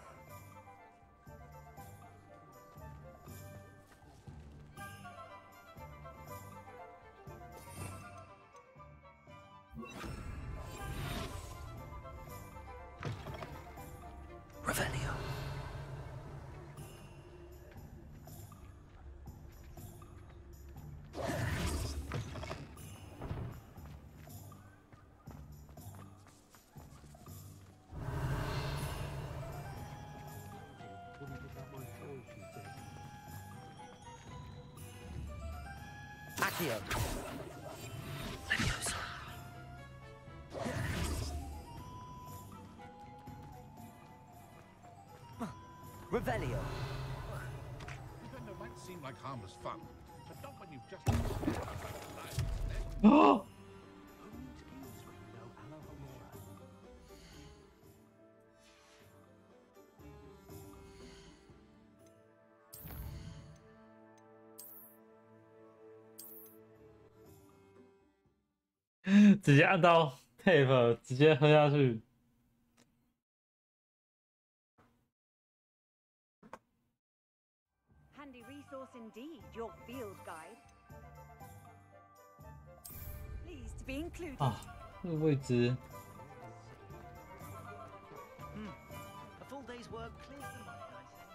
Revelio. Accio. Leviosa. Revelio.
Defender might seem
like harmless fun, but not when you've just...
哦。直接按到 tape， 直接喝下去。
Handy resource indeed, your field guide. Pleased to be included.
啊，这个位置。
A full day's work clears the mind, I say.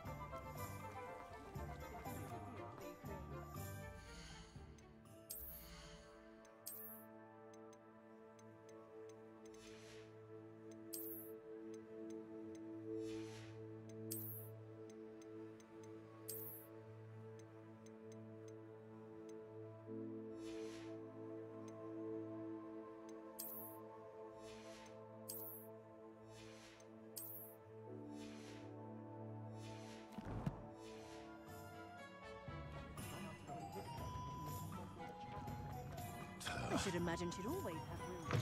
I should imagine she'd always have room.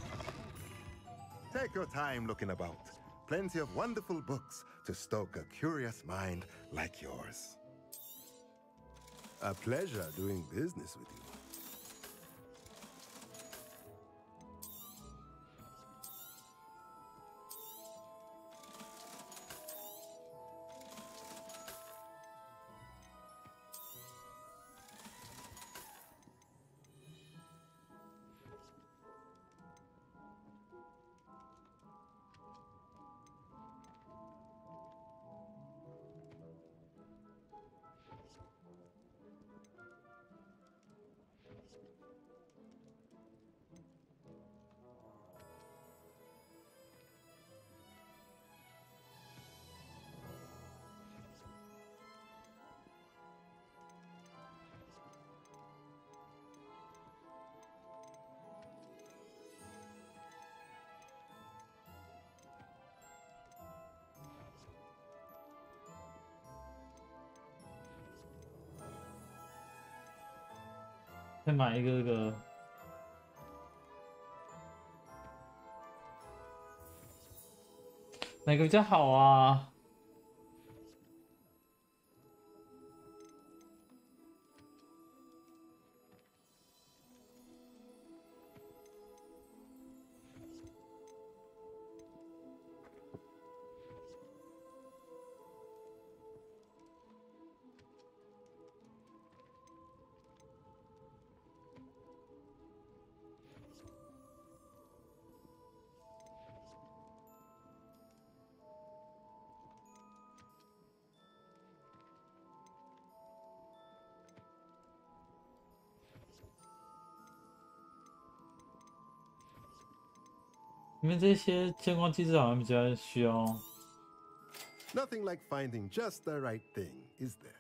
Take your time looking about. Plenty of wonderful books to stoke a curious mind like yours. A pleasure doing business with you.
再买一个这个，哪个比较好啊？你们这些监光机制好像比较需要。
Nothing like finding just the right thing, is there?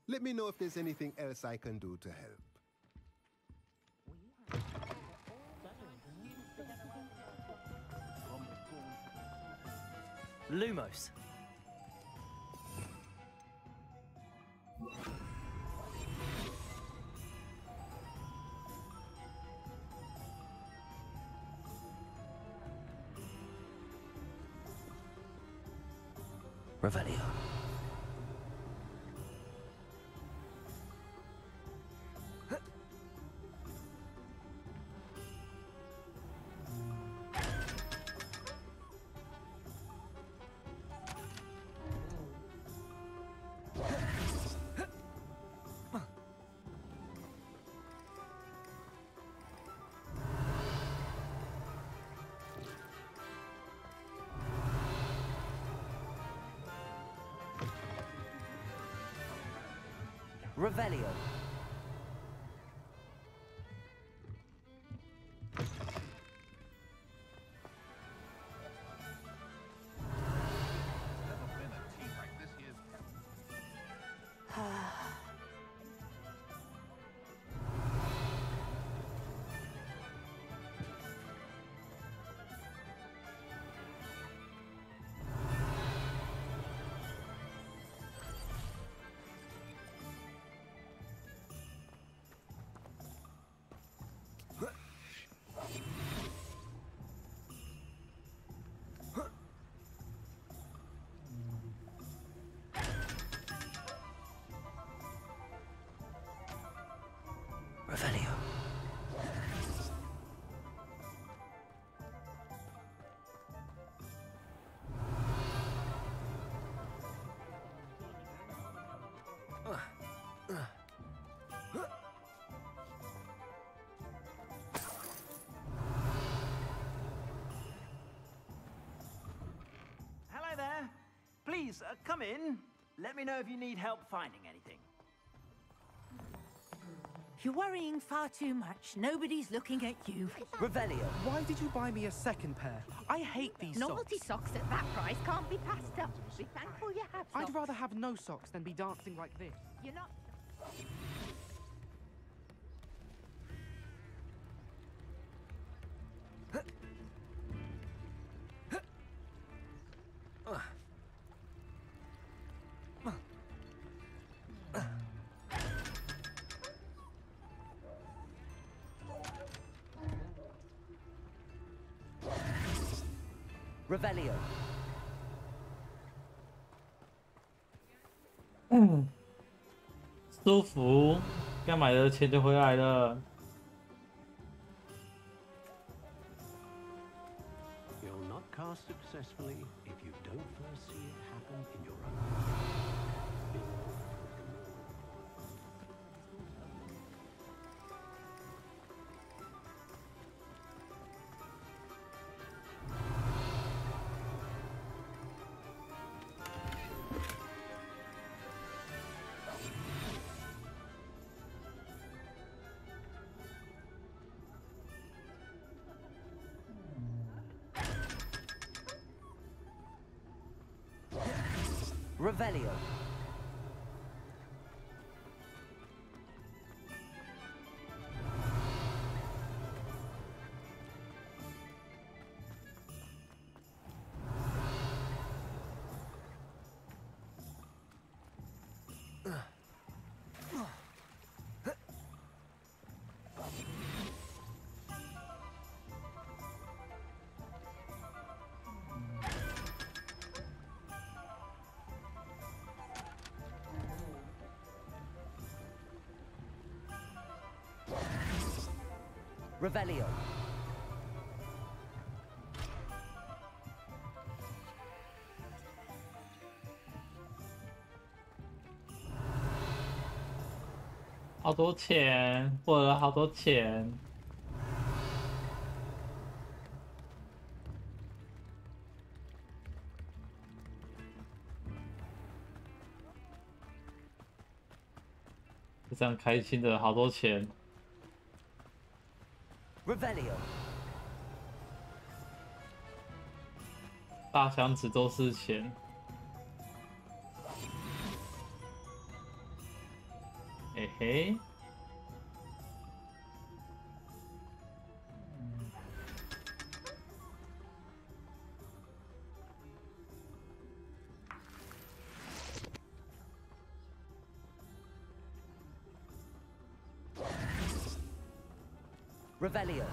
Let me know if there's anything else I can do to help.
Lumos. Revelio. Revelio.
Revelio.
Hello there. Please, come in. Let me know if you need help finding anything.
You're worrying far too much. Nobody's looking at you.
Revelio.
Why did you buy me a second pair? I hate these
Novelty
socks.
socks at that price can't be passed up. Be thankful you have socks.
I'd rather have no socks than be dancing like this.
You're not...
Revelio.
舒服，该买的钱就回来了。
You'll not cast successfully if you don't first see it happen in your own.
Revelio. Revelio.
“好多钱，获得了好多钱。”就这样开心的好多钱。
Revelio.
大箱子都是钱。嘿嘿。
Revelio.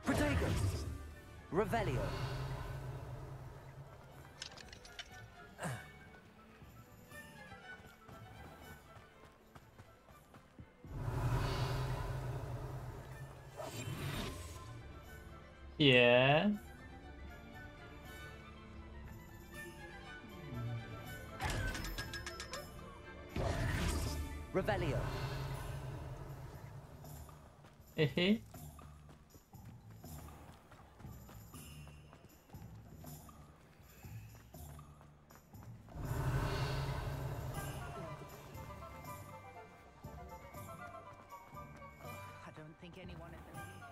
Protego. Revelio.
Yeah.
Revelio.
嘿嘿。
anyone at the meeting.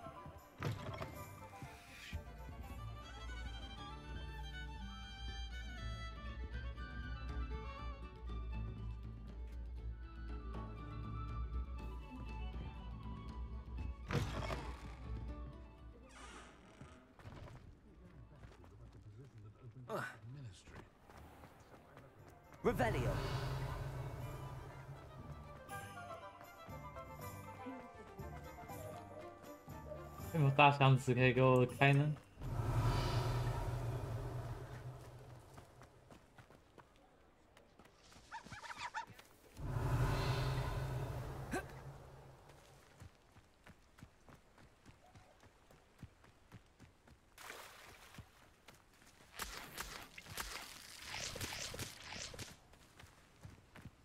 Revelio.
有没有大箱子可以给我开呢？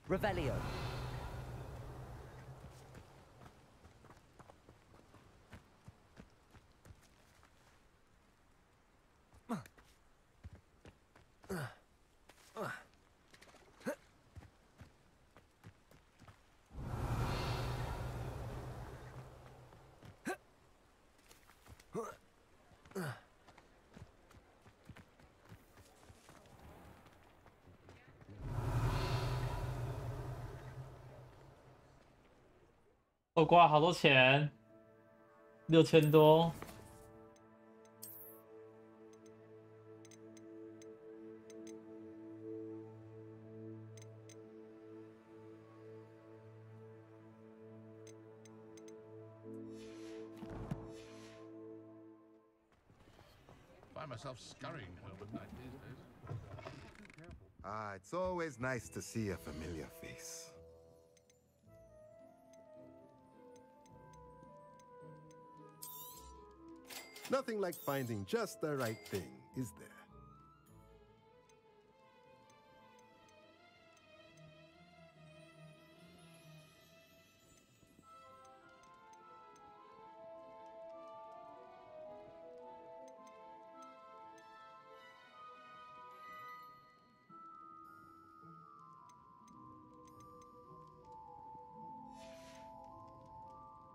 Revelio.
后挂好多钱，6000多。
Find myself scurrying home at night these days.
Ah, it's always nice to see a familiar face. Nothing like finding just the right thing, is there?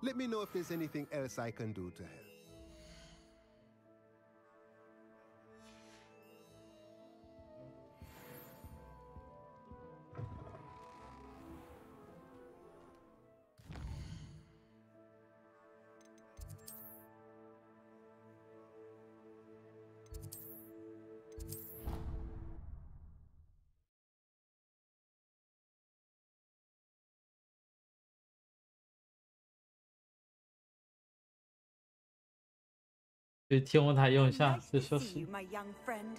Let me know if there's anything else I can do to help. ”
去天文台用一下，就休
See
息
you,。my young friend.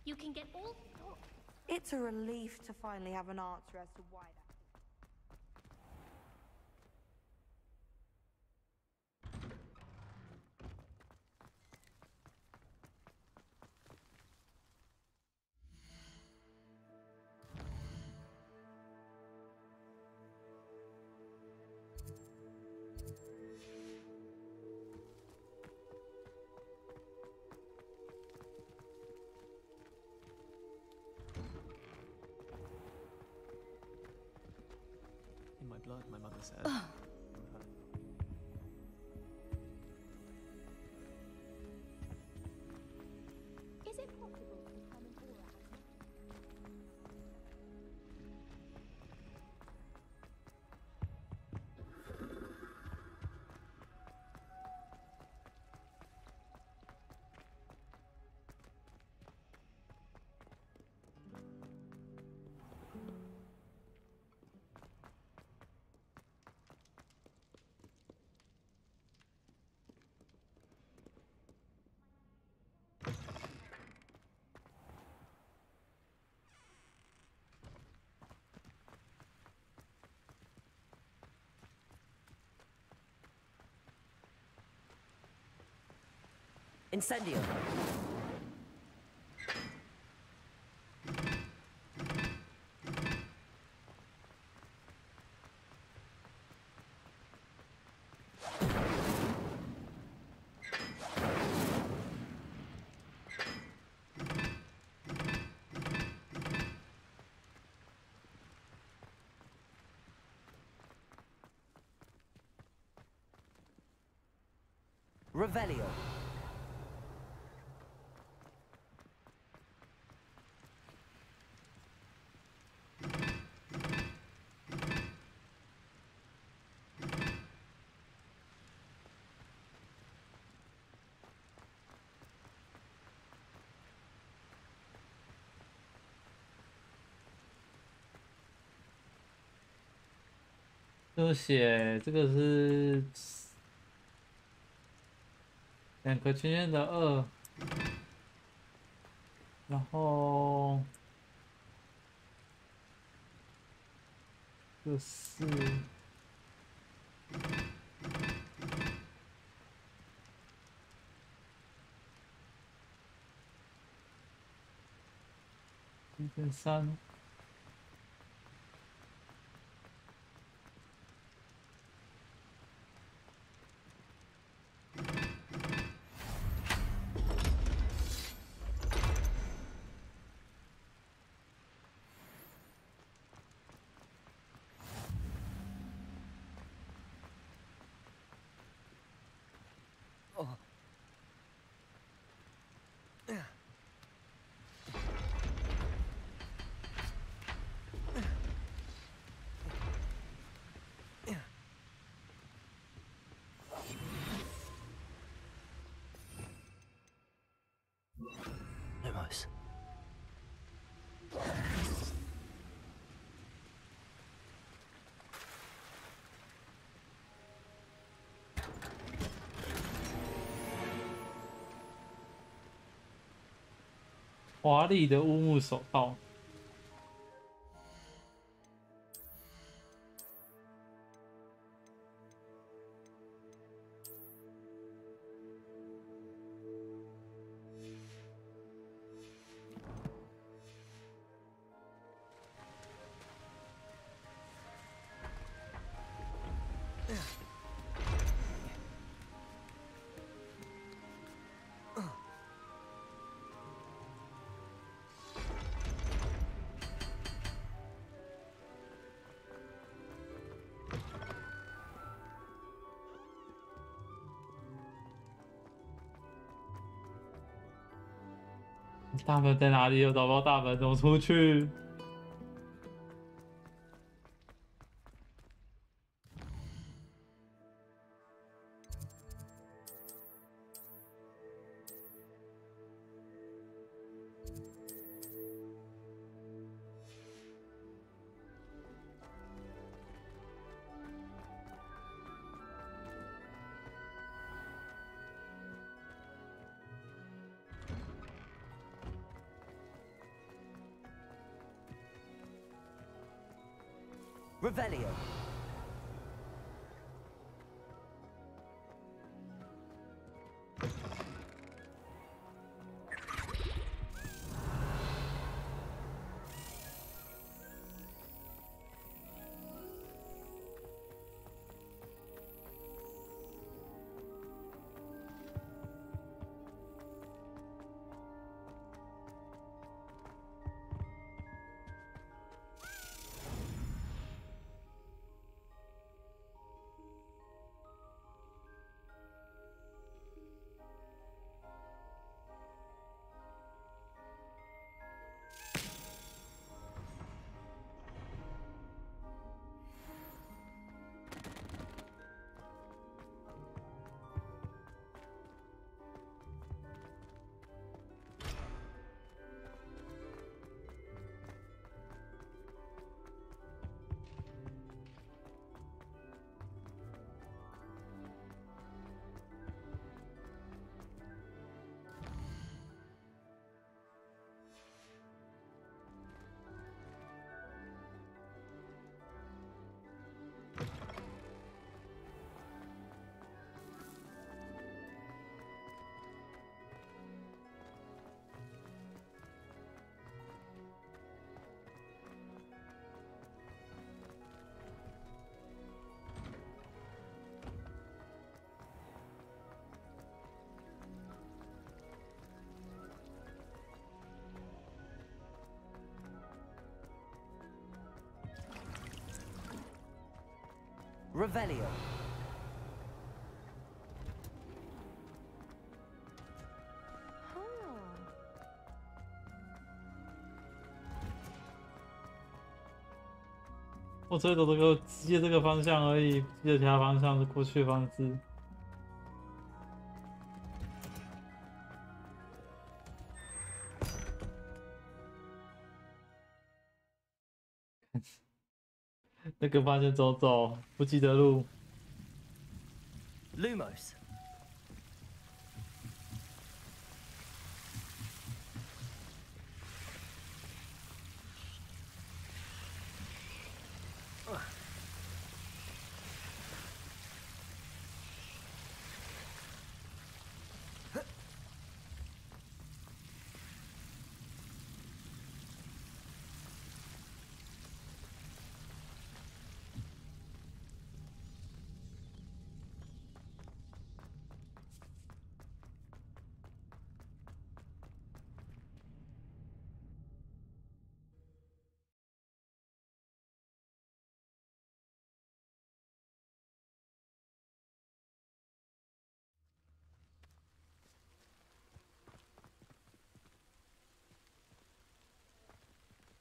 You can get all.
It's a relief to finally have an answer as to why that.
In my blood, my mother said.
Is it possible to become an aura?
Incendio. Revelio.
就写这个是2个圈圈的2，然后这4。1.3。
Lumos.
华丽的乌木手套。大门在哪里？有找不到大门，怎么出去？Revelio.
Revelio.
我只会走这个直接这个方向而已，不记得其他方向是过去的方式。那个方向走走，不记得路。
Lumos.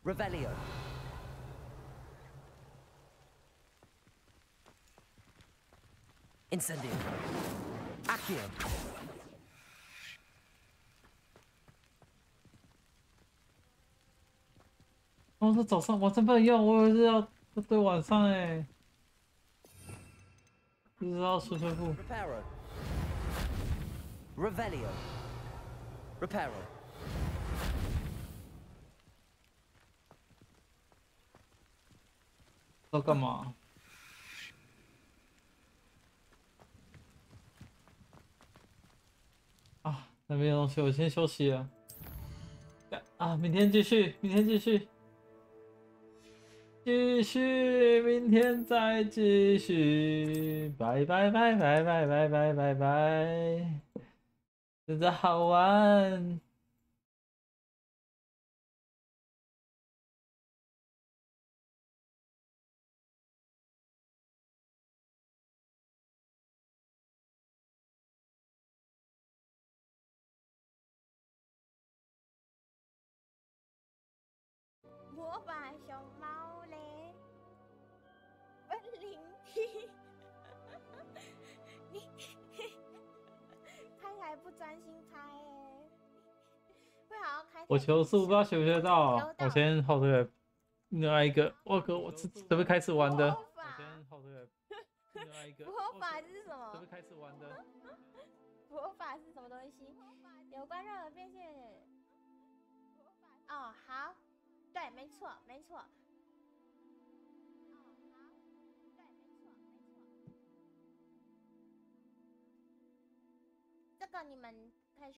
Revelio. Incendio. Accio.
我说早上晚上不能用，我以为是要对晚上哎，不知道舒服。
Reparo. Revelio. Reparo.
要干嘛？啊，那边有东西，我先休息了。啊，明天继续，明天继续，继续，明天再继续。拜拜拜拜拜拜拜拜拜，真的好玩。
魔法熊猫嘞，本领踢，你开台不专心开哎，会好好开。
我求速，不知道学不学到。我先后退另外一个，我准备开始玩的。我先后退另外一个。
魔法是什么？
准备开始玩的。
魔法是什么东西？有关任何变现。哦，好。对，没错，没错。这个你们可以。